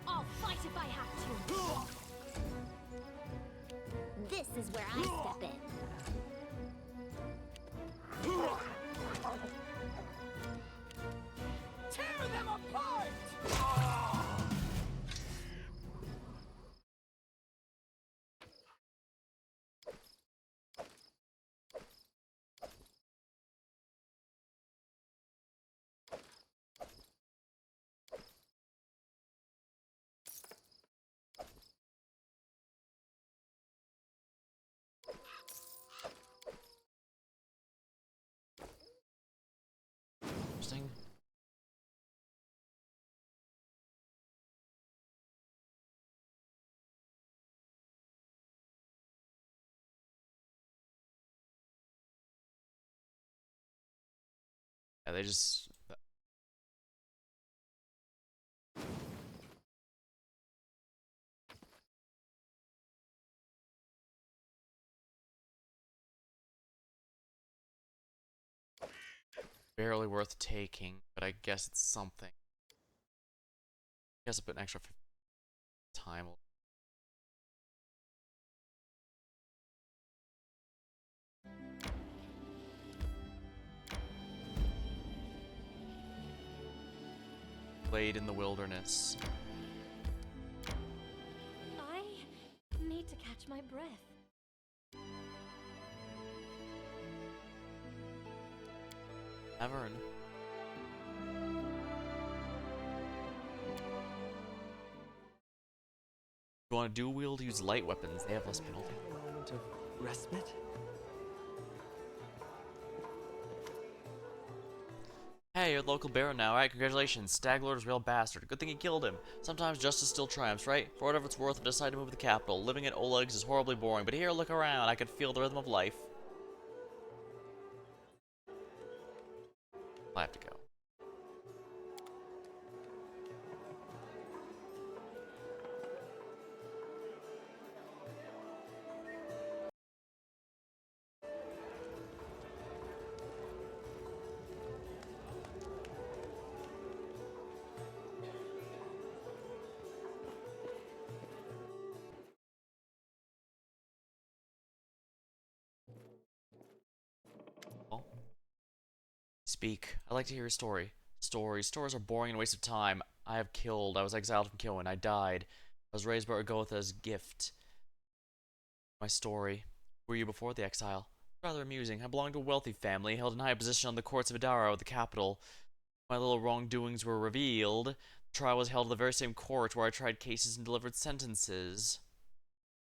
I'll fight if I have to.
This is where I step in.
Tear them apart!
Interesting. Yeah, they just... barely worth taking, but I guess it's something. I guess I put an extra time. Laid in the wilderness.
I need to catch my breath.
Tavern. You want to dual wield, use light weapons. They have less penalty.
A moment of respite?
Hey, you're the local baron now. Alright, congratulations. Staglord is a real bastard. Good thing he killed him. Sometimes justice still triumphs, right? For whatever it's worth, I decided to move to the capital. Living at Oleg's is horribly boring, but here, look around. I can feel the rhythm of life. I have to go. Speak. I'd like to hear your story. Stories are boring and a waste of time. I have killed. I was exiled from Kilwyn. I died. I was raised by Urgotha's gift. My story. Who were you before the exile? Rather amusing. I belonged to a wealthy family, held in high position on the courts of Idaro, the capital. My little wrongdoings were revealed. The trial was held at the very same court where I tried cases and delivered sentences.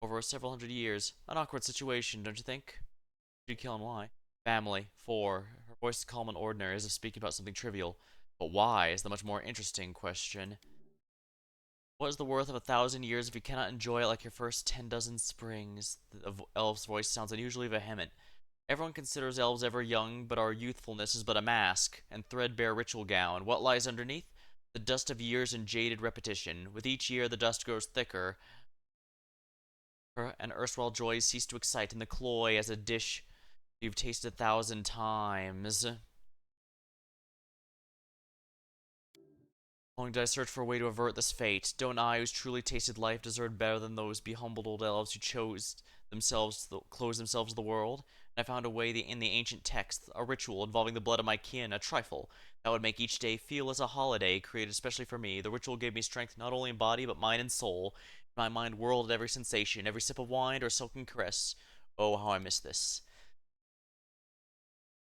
Over several hundred years. An awkward situation, don't you think? Who did you kill and why? Family. 4. Her voice is calm and ordinary, as if speaking about something trivial. But why is the much more interesting question. What is the worth of 1,000 years if you cannot enjoy it like your first 10 dozen springs? The elf's voice sounds unusually vehement. Everyone considers elves ever young, but our youthfulness is but a mask and threadbare ritual gown. What lies underneath? The dust of years and jaded repetition. With each year, the dust grows thicker, and erstwhile joys cease to excite, and the cloy as a dish you've tasted 1,000 times. Long did I search for a way to avert this fate. Don't I, who's truly tasted life, deserve better than those behumbled old elves who chose themselves, close themselves to the world? And I found a way in the ancient texts, a ritual involving the blood of my kin, a trifle that would make each day feel as a holiday, created especially for me. The ritual gave me strength not only in body, but mind and soul. My mind whirled at every sensation, every sip of wine or silken caress. Oh, how I miss this.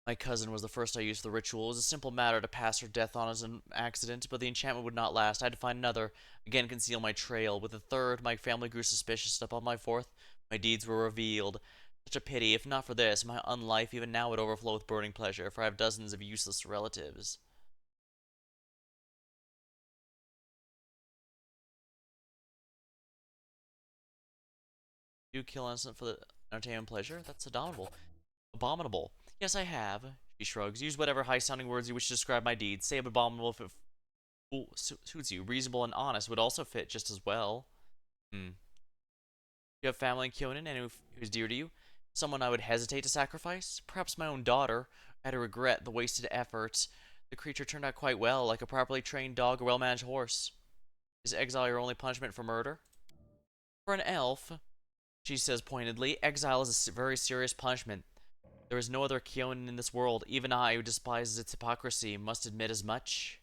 My cousin was the first I used for the ritual. It was a simple matter to pass her death on as an accident, but the enchantment would not last. I had to find another, again conceal my trail. With the third, my family grew suspicious, and upon my fourth, my deeds were revealed. Such a pity. If not for this, my unlife even now would overflow with burning pleasure, for I have dozens of useless relatives. You kill innocent for the entertainment pleasure? That's abominable. Abominable. Yes, I have. She shrugs. Use whatever high-sounding words you wish to describe my deeds. Say abominable if it suits you. Reasonable and honest would also fit just as well. You have family in Kyonin and who's dear to you? Someone I would hesitate to sacrifice? Perhaps my own daughter. I had to regret the wasted effort. The creature turned out quite well, like a properly trained dog or well-managed horse. Is exile your only punishment for murder? For an elf, she says pointedly, exile is a very serious punishment. There is no other Kyonin in this world. Even I, who despises its hypocrisy, must admit as much.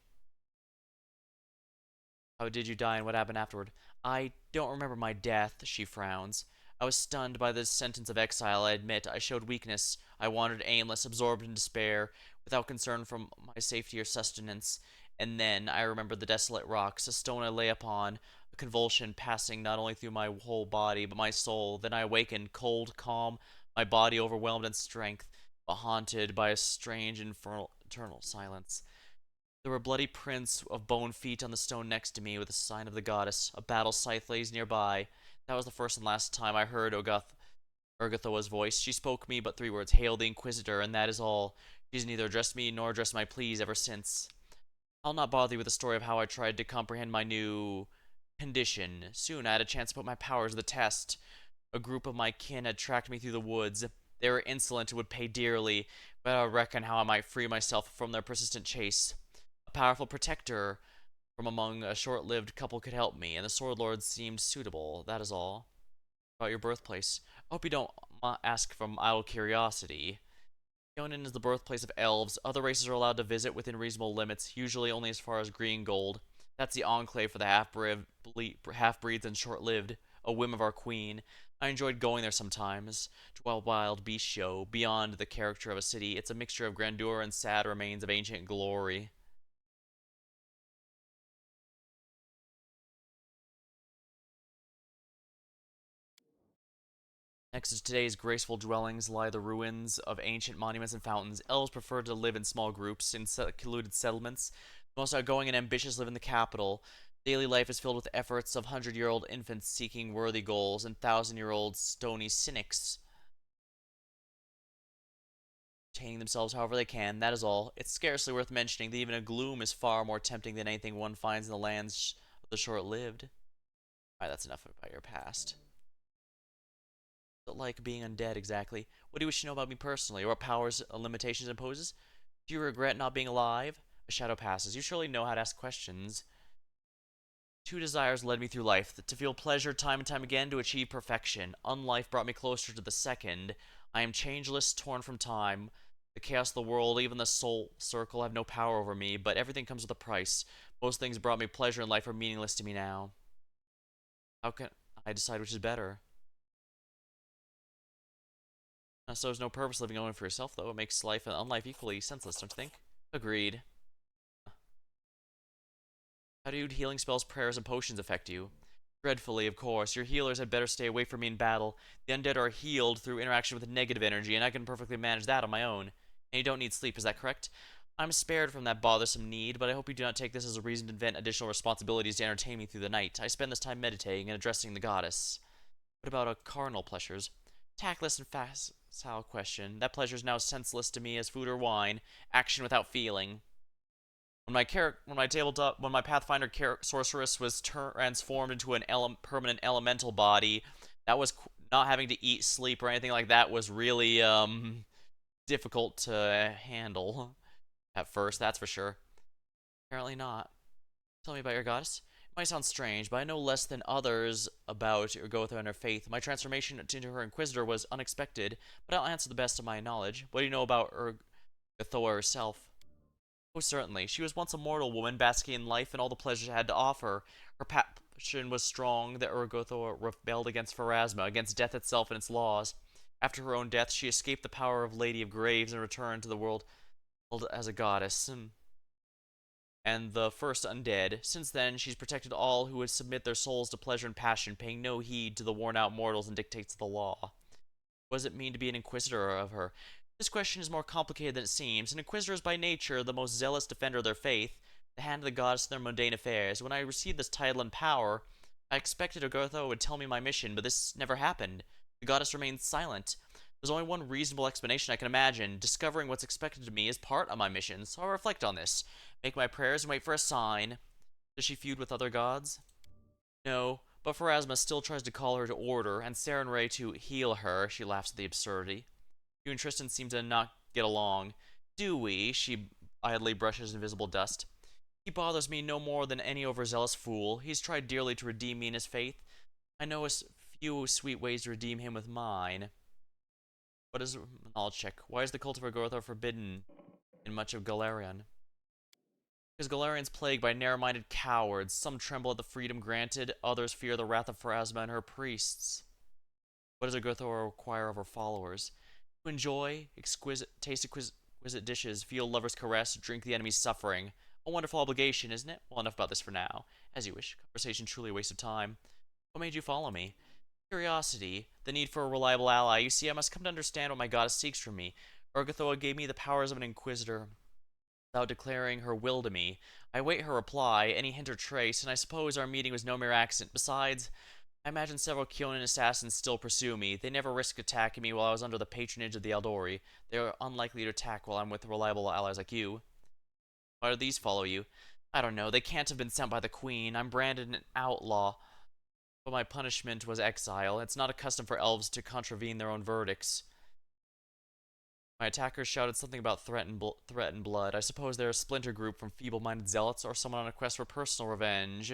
How did you die and what happened afterward? I don't remember my death, she frowns. I was stunned by the sentence of exile, I admit. I showed weakness. I wandered aimless, absorbed in despair, without concern for my safety or sustenance. And then I remembered the desolate rocks, a stone I lay upon, a convulsion passing not only through my whole body, but my soul. Then I awakened, cold, calm, my body overwhelmed in strength, but haunted by a strange, eternal silence. There were bloody prints of bone feet on the stone next to me, with a sign of the goddess. A battle scythe lays nearby. That was the first and last time I heard Urgathoa's voice. She spoke me but 3 words, "Hail the Inquisitor," and that is all. She has neither addressed me nor addressed my pleas ever since. I'll not bother you with the story of how I tried to comprehend my new condition. Soon I had a chance to put my powers to the test. A group of my kin had tracked me through the woods. They were insolent and would pay dearly, but I reckon how I might free myself from their persistent chase. A powerful protector from among a short-lived couple could help me, and the Sword Lord seemed suitable, that is all. About your birthplace. I hope you don't ask from idle curiosity. Kyonin is the birthplace of elves. Other races are allowed to visit within reasonable limits, usually only as far as Green Gold. That's the enclave for the half-breeds and short-lived, a whim of our queen. I enjoyed going there sometimes, to a wild beast show. Beyond the character of a city, it's a mixture of grandeur and sad remains of ancient glory. Next to today's graceful dwellings lie the ruins of ancient monuments and fountains. Elves prefer to live in small groups in secluded settlements. The most outgoing and ambitious live in the capital. Daily life is filled with efforts of 100-year-old infants seeking worthy goals and 1,000-year-old stony cynics obtaining themselves however they can, that is all. It's scarcely worth mentioning that even a gloom is far more tempting than anything one finds in the lands of the short-lived. Alright, that's enough about your past. What's it like being undead, exactly? What do you wish to know about me personally, or what powers and limitations it imposes? Do you regret not being alive? A shadow passes. You surely know how to ask questions. Two desires led me through life, to feel pleasure time and time again, to achieve perfection. Unlife brought me closer to the second. I am changeless, torn from time. The chaos of the world, even the soul circle, have no power over me, but everything comes with a price. Most things brought me pleasure in life are meaningless to me now. How can I decide which is better? So there's no purpose living only for yourself, though. It makes life and unlife equally senseless, don't you think? Agreed. How do healing spells, prayers, and potions affect you? Dreadfully, of course. Your healers had better stay away from me in battle. The undead are healed through interaction with negative energy, and I can perfectly manage that on my own. And you don't need sleep, is that correct? I'm spared from that bothersome need, but I hope you do not take this as a reason to invent additional responsibilities to entertain me through the night. I spend this time meditating and addressing the goddess. What about carnal pleasures? Tactless and facile question. That pleasure is now senseless to me as food or wine. Action without feeling. When my Pathfinder sorceress was transformed into an permanent elemental body, that was not having to eat, sleep, or anything like that was really difficult to handle at first. That's for sure. Apparently not. Tell me about your goddess. It might sound strange, but I know less than others about Urgotha and her faith. My transformation into her Inquisitor was unexpected, but I'll answer the best of my knowledge. What do you know about Urgotha herself? Oh, certainly. She was once a mortal woman, basking in life and all the pleasures it had to offer. Her passion was strong that Urgotha rebelled against Pharasma, against death itself and its laws. After her own death, she escaped the power of Lady of Graves and returned to the world as a goddess. And the first undead. Since then, she's protected all who would submit their souls to pleasure and passion, paying no heed to the worn-out mortals and dictates of the law. What does it mean to be an Inquisitor of her? This question is more complicated than it seems. An Inquisitor is by nature the most zealous defender of their faith, the hand of the goddess in their mundane affairs. When I received this title and power, I expected Agartha would tell me my mission, but this never happened. The goddess remained silent. There's only one reasonable explanation I can imagine. Discovering what's expected of me is part of my mission, so I'll reflect on this. Make my prayers and wait for a sign. Does she feud with other gods? No, but Pharasma still tries to call her to order, and Sarenrae to heal her. She laughs at the absurdity. You and Tristan seem to not get along. Do we? She idly brushes invisible dust. He bothers me no more than any overzealous fool. He's tried dearly to redeem me in his faith. I know a few sweet ways to redeem him with mine. What is knowledge check? Why is the cult of Urgotha forbidden in much of Galarian? Because Galarian's plagued by narrow-minded cowards. Some tremble at the freedom granted, others fear the wrath of Pharasma and her priests. What does Urgotha require of her followers? To enjoy taste exquisite dishes, feel lovers' caress, drink the enemy's suffering. A wonderful obligation, isn't it? Well, enough about this for now. As you wish. Conversation truly a waste of time. What made you follow me? Curiosity. The need for a reliable ally. You see, I must come to understand what my goddess seeks from me. Urgotha gave me the powers of an inquisitor without declaring her will to me. I await her reply, any hint or trace, and I suppose our meeting was no mere accident. Besides, I imagine several Kyonin assassins still pursue me. They never risked attacking me while I was under the patronage of the Eldori. They are unlikely to attack while I'm with reliable allies like you. Why do these follow you? I don't know. They can't have been sent by the Queen. I'm branded an outlaw. But my punishment was exile. It's not a custom for elves to contravene their own verdicts. My attackers shouted something about threat and blood. I suppose they're a splinter group from feeble-minded zealots or someone on a quest for personal revenge.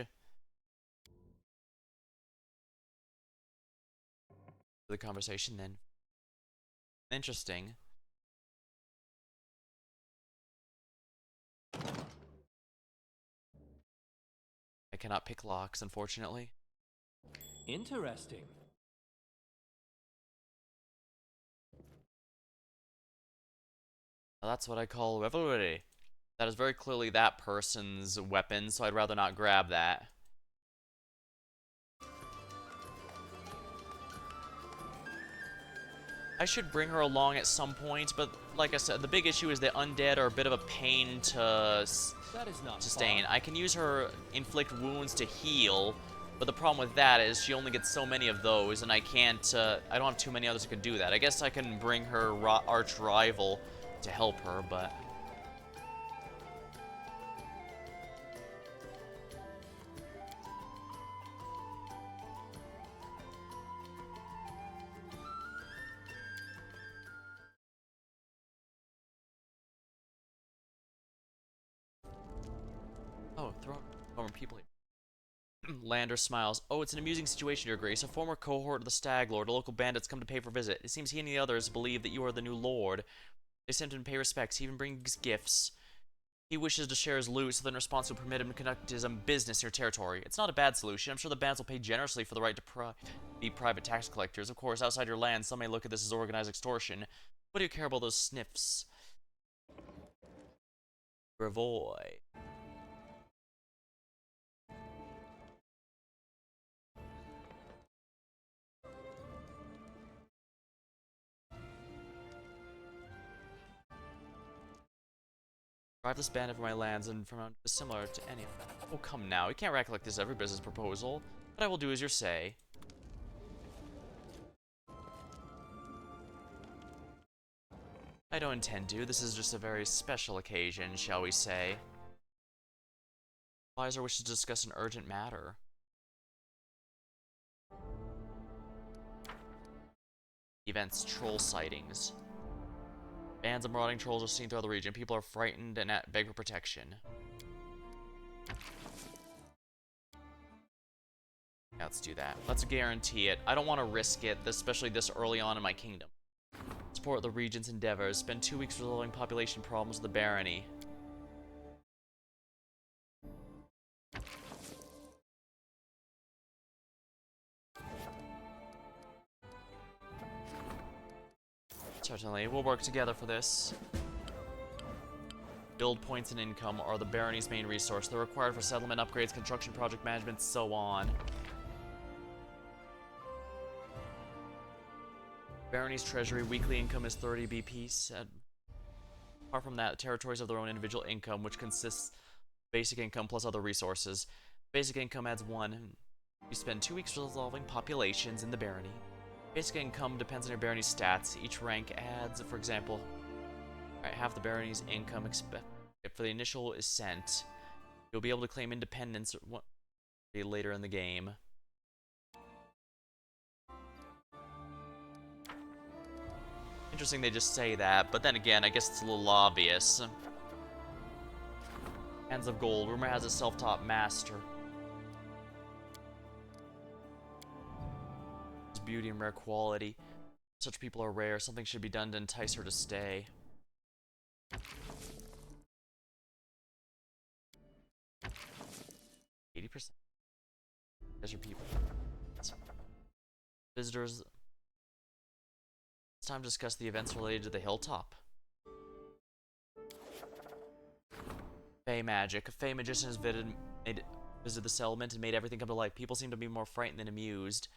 The conversation then. Interesting. I cannot pick locks, unfortunately.
Interesting.
Now that's what I call revelry. That is very clearly that person's weapon, so I'd rather not grab that. I should bring her along at some point, but like I said, the big issue is that undead are a bit of a pain to
That is not
sustain.
far.
I can use her inflict wounds to heal, but the problem with that is she only gets so many of those, and I can't, I don't have too many others who can do that. I guess I can bring her arch rival to help her, but... Oh, throw more people here. Lander smiles. Oh, it's an amusing situation, Your Grace. A former cohort of the Stag Lord, a local bandit's come to pay for a visit. It seems he and the others believe that you are the new lord. They sent him to pay respects. He even brings gifts. He wishes to share his loot, so that in response will permit him to conduct his business in your territory. It's not a bad solution. I'm sure the bands will pay generously for the right to be private tax collectors. Of course, outside your land, some may look at this as organized extortion. What do you care about those sniffs? Revoy. Drive this bandit from my lands and from similar to any of them. Oh, come now. You can't recollect this every business proposal. But I will do as you say. I don't intend to. This is just a very special occasion, shall we say. Advisor wishes to discuss an urgent matter. Events, troll sightings. Bands of marauding trolls are seen throughout the region. People are frightened and beg for protection. Yeah, let's do that. Let's guarantee it. I don't want to risk it, especially this early on in my kingdom. Support the regent's endeavors. Spend 2 weeks resolving population problems of the barony. Certainly, we'll work together for this. Build points and income are the barony's main resource. They're required for settlement upgrades, construction project management, so on. Barony's treasury weekly income is 30 BP. Apart from that, territories have their own individual income, which consists of basic income plus other resources. Basic income adds 1. You spend 2 weeks resolving populations in the barony. Basic income depends on your barony's stats. Each rank adds, for example, half the barony's income for the initial ascent. You'll be able to claim independence later in the game. Interesting they just say that, but then again, I guess it's a little obvious. Hands of Gold. Rumor has a self-taught master. His beauty and rare quality. Such people are rare. Something should be done to entice her to stay. %. As your people. Visitors. It's time to discuss the events related to the hilltop. Fey magic. A Fey magician has visited the settlement and made everything come to life. People seem to be more frightened than amused.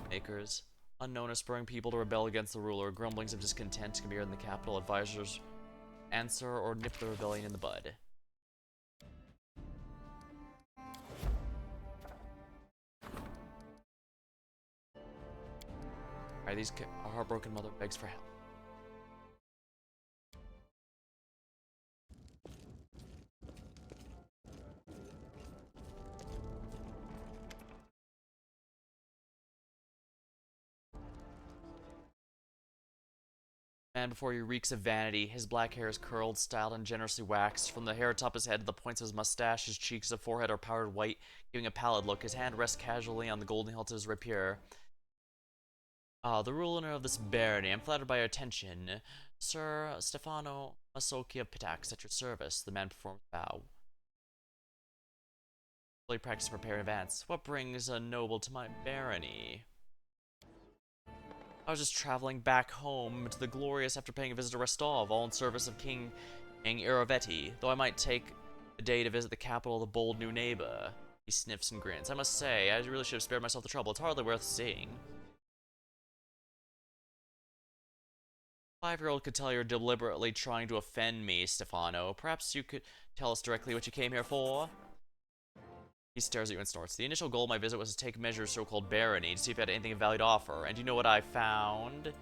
Makers. Unknown are spurring people to rebel against the ruler. Grumblings of discontent can be heard in the capital. Advisors answer or nip the rebellion in the bud. Alright, a heartbroken mother begs for help. Man before you reeks of vanity. His black hair is curled, styled, and generously waxed. From the hair atop his head to the points of his mustache, his cheeks and forehead are powdered white, giving a pallid look. His hand rests casually on the golden hilt of his rapier. Ah, the ruler of this barony. I'm flattered by your attention. Sir Stefano Masoki of Pitax at your service. The man performed a bow. Fully practice prepare in advance. What brings a noble to my barony? I was just traveling back home to the glorious after paying a visit to Rostov, all in service of King Iravetti, though I might take a day to visit the capital of the bold new neighbor. He sniffs and grins. I must say, I really should have spared myself the trouble. It's hardly worth seeing. 5-year-old could tell you're deliberately trying to offend me, Stefano. Perhaps you could tell us directly what you came here for? He stares at you and snorts. The initial goal of my visit was to take measures so-called barony, to see if you had anything of value to offer. And you know what I found?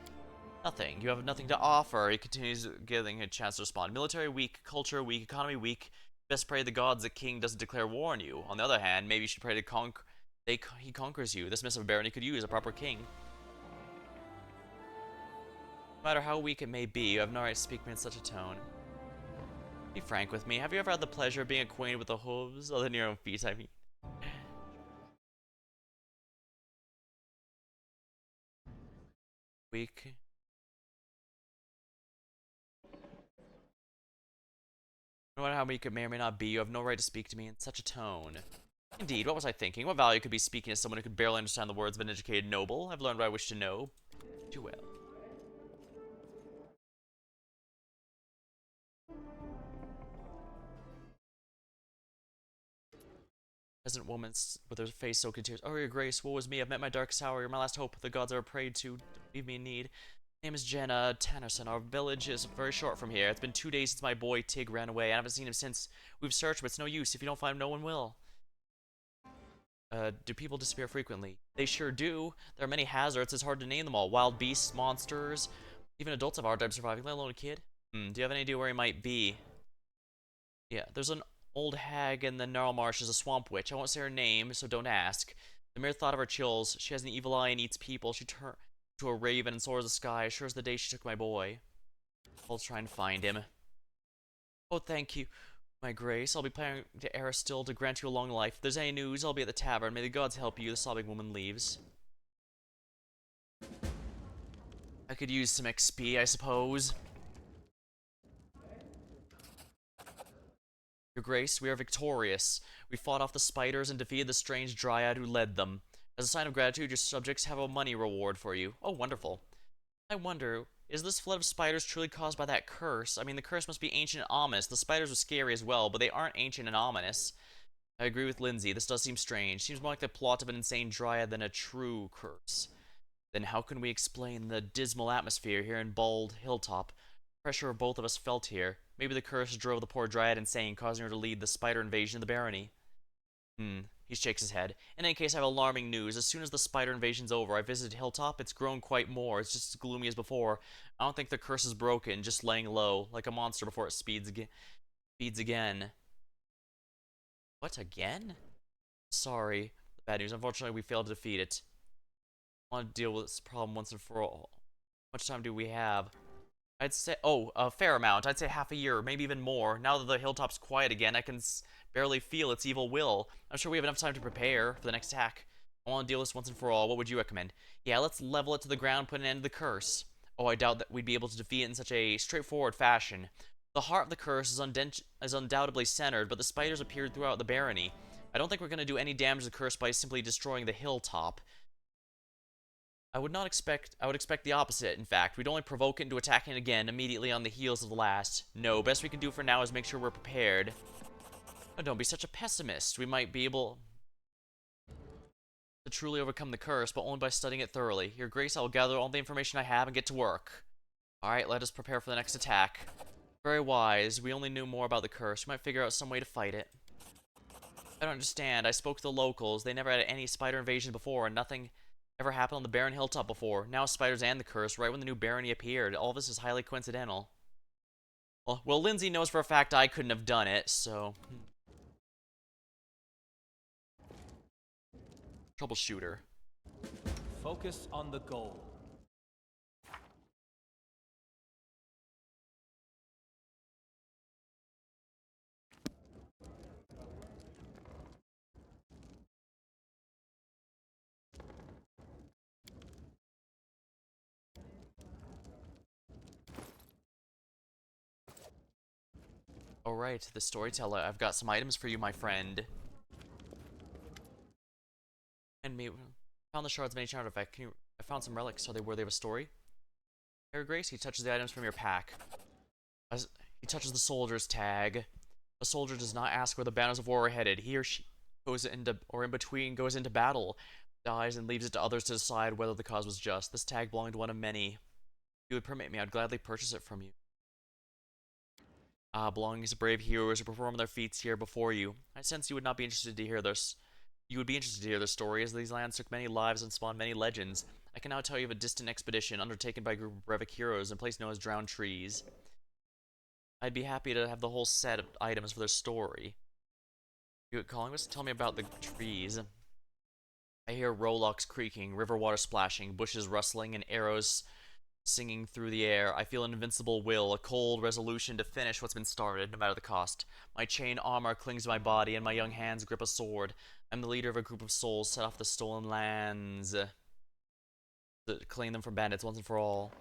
Nothing. You have nothing to offer. He continues getting a chance to respond. Military weak, culture weak, economy weak. Best pray to the gods the king doesn't declare war on you. On the other hand, maybe you should pray to he conquers you. This missive barony could use a proper king. No matter how weak it may be, you have no right to speak to me in such a tone. Be frank with me. Have you ever had the pleasure of being acquainted with the hooves? Other than your own feet, I mean. Weak. No matter how weak it may or may not be, you have no right to speak to me in such a tone. Indeed, what was I thinking? What value could be speaking to someone who could barely understand the words of an educated noble? I've learned what I wish to know. Too well. Peasant woman with her face soaked in tears. Oh, your grace, woe is me. I've met my darkest hour. You're my last hope. The gods I ever prayed to. Don't leave me in need. My name is Jenna Tannerson. Our village is very short from here. It's been 2 days since my boy Tig ran away. I haven't seen him since. We've searched, but it's no use. If you don't find him, no one will. Do people disappear frequently? They sure do. There are many hazards. It's hard to name them all. Wild beasts, monsters. Even adults have a hard time surviving, let alone a kid. Do you have any idea where he might be? Yeah, there's an old hag in the Gnarl Marsh is a swamp witch. I won't say her name, so don't ask. The mere thought of her chills. She has an evil eye and eats people. She turned to a raven and soars the sky. Sure as the day she took my boy. I'll try and find him. Oh, thank you, my grace. I'll be praying to Aristil to grant you a long life. If there's any news, I'll be at the tavern. May the gods help you. The sobbing woman leaves. I could use some XP, I suppose. Your grace, we are victorious. We fought off the spiders and defeated the strange dryad who led them. As a sign of gratitude, your subjects have a money reward for you. Oh, wonderful. I wonder, is this flood of spiders truly caused by that curse? I mean, the curse must be ancient and ominous. The spiders are scary as well, but they aren't ancient and ominous. I agree with Lindsay. This does seem strange. Seems more like the plot of an insane dryad than a true curse. Then how can we explain the dismal atmosphere here in Bald Hilltop? Pressure both of us felt here. Maybe the curse drove the poor dryad insane, causing her to lead the spider invasion of the barony. He shakes his head. In any case, I have alarming news. As soon as the spider invasion's over, I visited Hilltop. It's grown quite more. It's just as gloomy as before. I don't think the curse is broken, just laying low, like a monster before it feeds again. What, again? Sorry. Bad news. Unfortunately, we failed to defeat it. I want to deal with this problem once and for all. How much time do we have? I'd say, a fair amount. I'd say half a year, maybe even more. Now that the hilltop's quiet again, I can barely feel its evil will. I'm sure we have enough time to prepare for the next attack. I want to deal with this once and for all. What would you recommend? Yeah, let's level it to the ground, put an end to the curse. Oh, I doubt that we'd be able to defeat it in such a straightforward fashion. The heart of the curse is undoubtedly centered, but the spiders appeared throughout the barony. I don't think we're going to do any damage to the curse by simply destroying the hilltop. I would expect the opposite, in fact. We'd only provoke it into attacking again immediately on the heels of the last. No, best we can do for now is make sure we're prepared. Oh, don't be such a pessimist. We might be able to truly overcome the curse, but only by studying it thoroughly. Your grace, I will gather all the information I have and get to work. Alright, let us prepare for the next attack. Very wise. We only knew more about the curse. We might figure out some way to fight it. I don't understand. I spoke to the locals. They never had any spider invasions before, and nothing ever happened on the barren hilltop before. Now spiders and the curse, right when the new barony appeared. All of this is highly coincidental. Well, Lindsay knows for a fact I couldn't have done it, so... Troubleshooter.
Focus on the goal.
Alright, the storyteller. I've got some items for you, my friend. And me found the shards of ancient artifact. I found some relics. Are they worthy of a story? Harry Grace, he touches the items from your pack. As he touches the soldier's tag. A soldier does not ask where the banners of war are headed. He or she goes into, or in between, goes into battle, dies, and leaves it to others to decide whether the cause was just. This tag belonged to one of many. If you would permit me, I'd gladly purchase it from you. Belongings to brave heroes who perform their feats here before you. I sense you would not be interested to hear this. You would be interested to hear their story, as these lands took many lives and spawned many legends. I can now tell you of a distant expedition undertaken by a group of brevic heroes in a place known as Drowned Trees. I'd be happy to have the whole set of items for their story. You calling us? Tell me about the trees. I hear rowlocks creaking, river water splashing, bushes rustling, and arrows singing through the air. I feel an invincible will, a cold resolution to finish what's been started, no matter the cost. My chain armor clings to my body, and my young hands grip a sword. I'm the leader of a group of souls set off the stolen lands to claim them from bandits once and for all.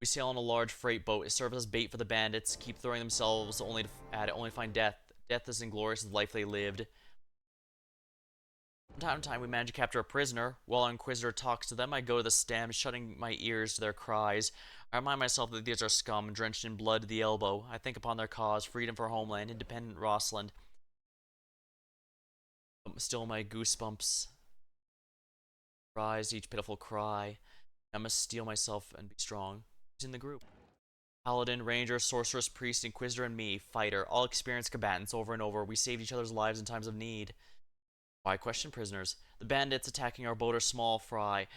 We sail on a large freight boat. It serves as bait for the bandits, keep throwing themselves only to find death. Death is inglorious as the life they lived. From time to time, we manage to capture a prisoner. While our Inquisitor talks to them, I go to the stem, shutting my ears to their cries. I remind myself that these are scum, drenched in blood to the elbow. I think upon their cause, freedom for homeland, independent Rossland. Still, my goosebumps rise to each pitiful cry. I must steel myself and be strong. Who's in the group? Paladin, Ranger, Sorceress, Priest, Inquisitor, and me, Fighter. All experienced combatants over and over. We saved each other's lives in times of need. Why question prisoners? The bandits attacking our boat are small fry.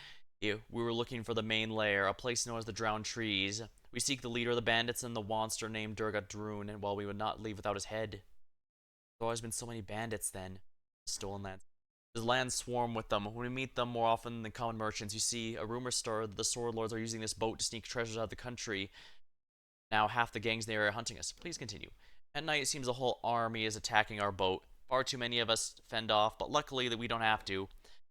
We were looking for the main lair, a place known as the Drowned Trees. We seek the leader of the bandits and the monster named Durgat Droon, and while we would not leave without his head. There's always been so many bandits then. Stolen lands. The lands swarm with them. When we meet them more often than common merchants, you see a rumor stir that the sword lords are using this boat to sneak treasures out of the country. Now half the gangs in the area are hunting us. Please continue. At night, it seems the whole army is attacking our boat. Far too many of us fend off, but luckily that we don't have to.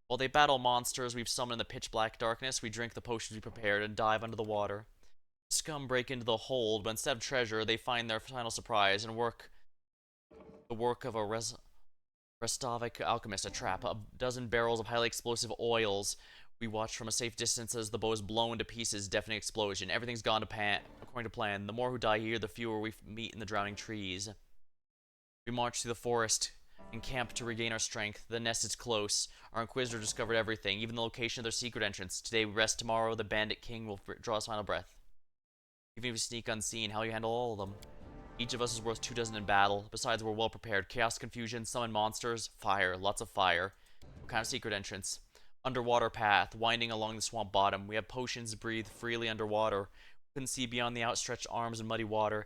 While they battle monsters we've summoned in the pitch black darkness, we drink the potions we prepared and dive under the water. The scum break into the hold, but instead of treasure, they find their final surprise and the work of a Restovic alchemist, a trap, a dozen barrels of highly explosive oils. We watch from a safe distance as the bow is blown to pieces, deafening explosion. Everything's gone according to plan. The more who die here, the fewer we meet in the drowning trees. We march through the forest and camp to regain our strength. The nest is close. Our Inquisitor discovered everything, even the location of their secret entrance. Today we rest, tomorrow the Bandit King will draw his final breath. Even if we sneak unseen, how do you handle all of them? Each of us is worth 24 in battle. Besides, we're well prepared. Chaos, confusion, summon monsters, fire, lots of fire. What kind of secret entrance? Underwater path, winding along the swamp bottom. We have potions to breathe freely underwater. We couldn't see beyond the outstretched arms in muddy water.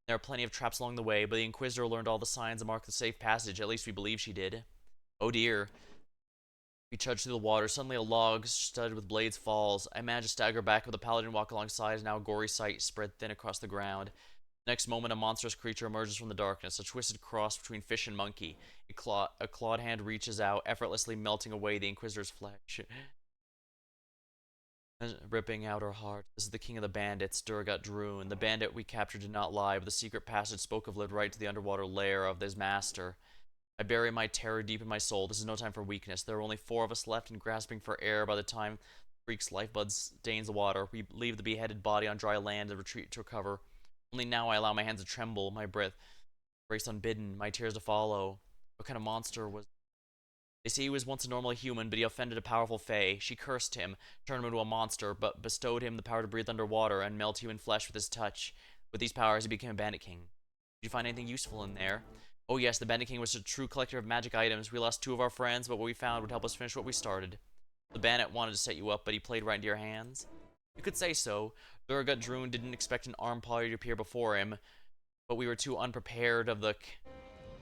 There are plenty of traps along the way, but the Inquisitor learned all the signs and marked the safe passage. At least we believe she did. Oh dear. We trudge through the water. Suddenly a log studded with blades falls. I manage to stagger back, but the paladin walk alongside is now a gory sight spread thin across the ground. The next moment, a monstrous creature emerges from the darkness, a twisted cross between fish and monkey. A clawed hand reaches out, effortlessly melting away the Inquisitor's flesh, ripping out her heart. This is the king of the bandits, Durgat Droon. The bandit we captured did not lie, but the secret passage spoke of led right to the underwater lair of his master. I bury my terror deep in my soul. This is no time for weakness. There are only 4 of us left and grasping for air by the time the freak's lifeblood stains the water. We leave the beheaded body on dry land and retreat to recover. Only now I allow my hands to tremble, my breath race unbidden, my tears to follow. What kind of monster was... They say he was once a normal human, but he offended a powerful fae. She cursed him, turned him into a monster, but bestowed him the power to breathe underwater and melt human flesh with his touch. With these powers, he became a bandit king. Did you find anything useful in there? Oh yes, the bandit king was a true collector of magic items. We lost 2 of our friends, but what we found would help us finish what we started. The bandit wanted to set you up, but he played right into your hands. You could say so. Durgat Droon didn't expect an armed party to appear before him, but we were too unprepared for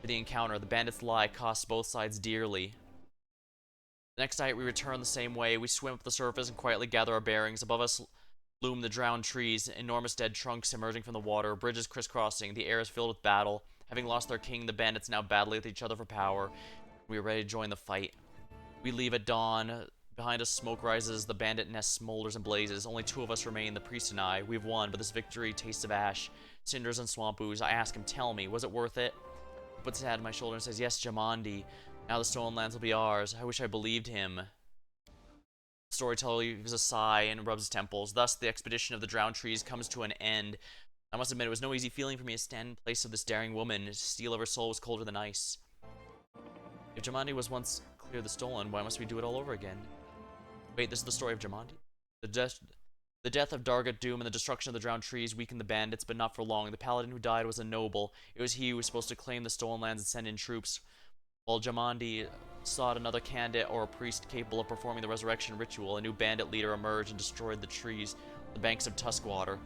the encounter. The bandit's lie cost both sides dearly. The next night we return the same way. We swim up the surface and quietly gather our bearings. Above us loom the drowned trees, enormous dead trunks emerging from the water, bridges crisscrossing. The air is filled with battle. Having lost their king, the bandits now battle with each other for power. We are ready to join the fight. We leave at dawn, Behind us, smoke rises, the bandit nest smolders and blazes. Only 2 of us remain, the priest and I. We've won, but this victory tastes of ash, cinders and swamp ooze. I ask him, tell me, was it worth it? He puts his hand on my shoulder and says, yes, Jamandi. Now the stolen lands will be ours. I wish I believed him. The storyteller gives a sigh and rubs his temples. Thus, the expedition of the drowned trees comes to an end. I must admit, it was no easy feeling for me to stand in place of this daring woman. The steel of her soul was colder than ice. If Jamandi was once clear the stolen, why must we do it all over again? Wait, this is the story of Jamandi? The death of Dargat Doom and the destruction of the drowned trees weakened the bandits, but not for long. The paladin who died was a noble. It was he who was supposed to claim the stolen lands and send in troops, while Jamandi sought another candidate or a priest capable of performing the resurrection ritual. A new bandit leader emerged and destroyed the trees, the banks of Tuskwater.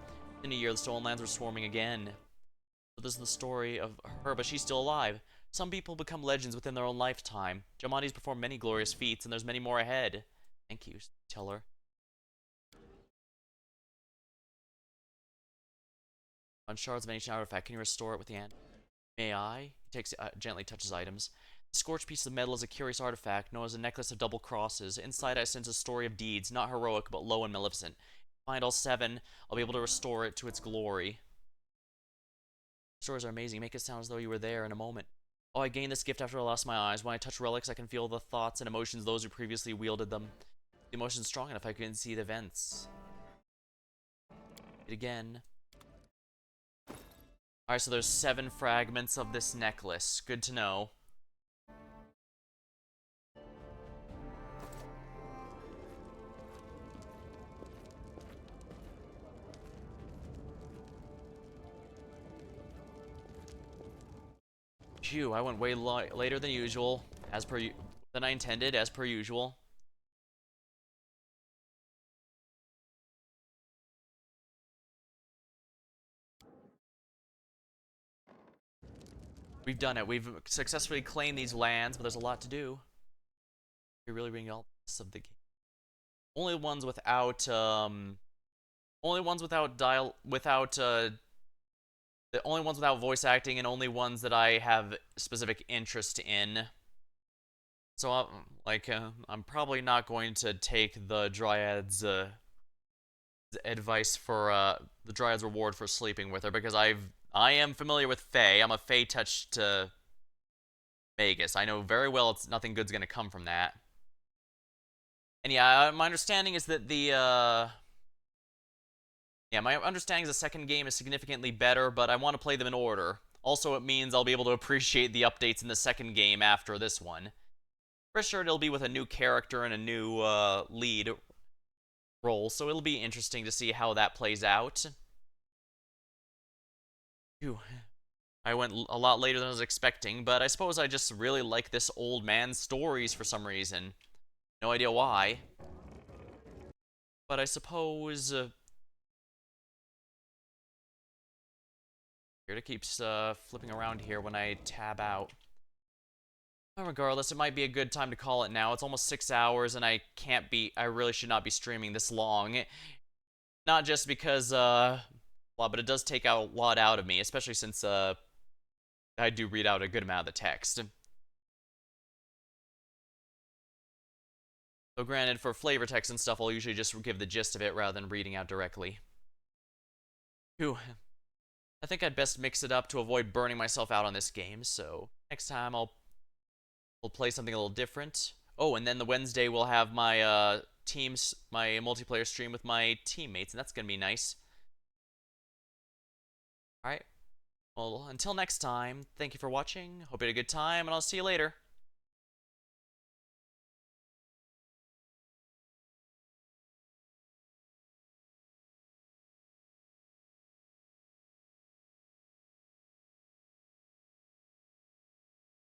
In a year, the stolen lands were swarming again. So this is the story of her, but she's still alive. Some people become legends within their own lifetime. Jamandi's performed many glorious feats, and there's many more ahead. Thank you, teller. On shards of ancient artifact, can you restore it with the hand? May I? He takes gently touches items. The scorched piece of metal is a curious artifact known as a necklace of double crosses. Inside I sense a story of deeds, not heroic, but low and maleficent. Find all 7, I'll be able to restore it to its glory. Stories are amazing. Make it sound as though you were there in a moment. Oh, I gained this gift after I lost my eyes. When I touch relics, I can feel the thoughts and emotions of those who previously wielded them. The emotion's strong enough I couldn't see the events. It again. Alright, so there's 7 fragments of this necklace. Good to know. Phew, I went way later than usual, than I intended, as per usual. We've done it. We've successfully claimed these lands, but there's a lot to do. You're really reading all this of the game. Only ones without, only ones without the only ones without voice acting, and only ones that I have specific interest in. So, I'm probably not going to take the Dryad's advice for the Dryad's reward for sleeping with her, because I am familiar with Fae. I'm a Fae touched Magus. I know very well it's nothing good's gonna come from that. And yeah, my understanding is that my understanding is the second game is significantly better, but I want to play them in order. Also, it means I'll be able to appreciate the updates in the second game after this one. For sure, it'll be with a new character and a new lead role, so it'll be interesting to see how that plays out. Phew. I went a lot later than I was expecting, but I suppose I just really like this old man's stories for some reason. No idea why. But I suppose... Here, it keeps flipping around here when I tab out. But regardless, it might be a good time to call it now. It's almost 6 hours, and I really should not be streaming this long. Not just because, well, but it does take a lot out of me, especially since, I do read out a good amount of the text. So granted, for flavor text and stuff, I'll usually just give the gist of it rather than reading out directly. Phew. I think I'd best mix it up to avoid burning myself out on this game, so next time we'll play something a little different. Oh, and then the Wednesday we'll have my my multiplayer stream with my teammates, and that's gonna be nice. Alright. Well, until next time, thank you for watching, hope you had a good time, and I'll see you later.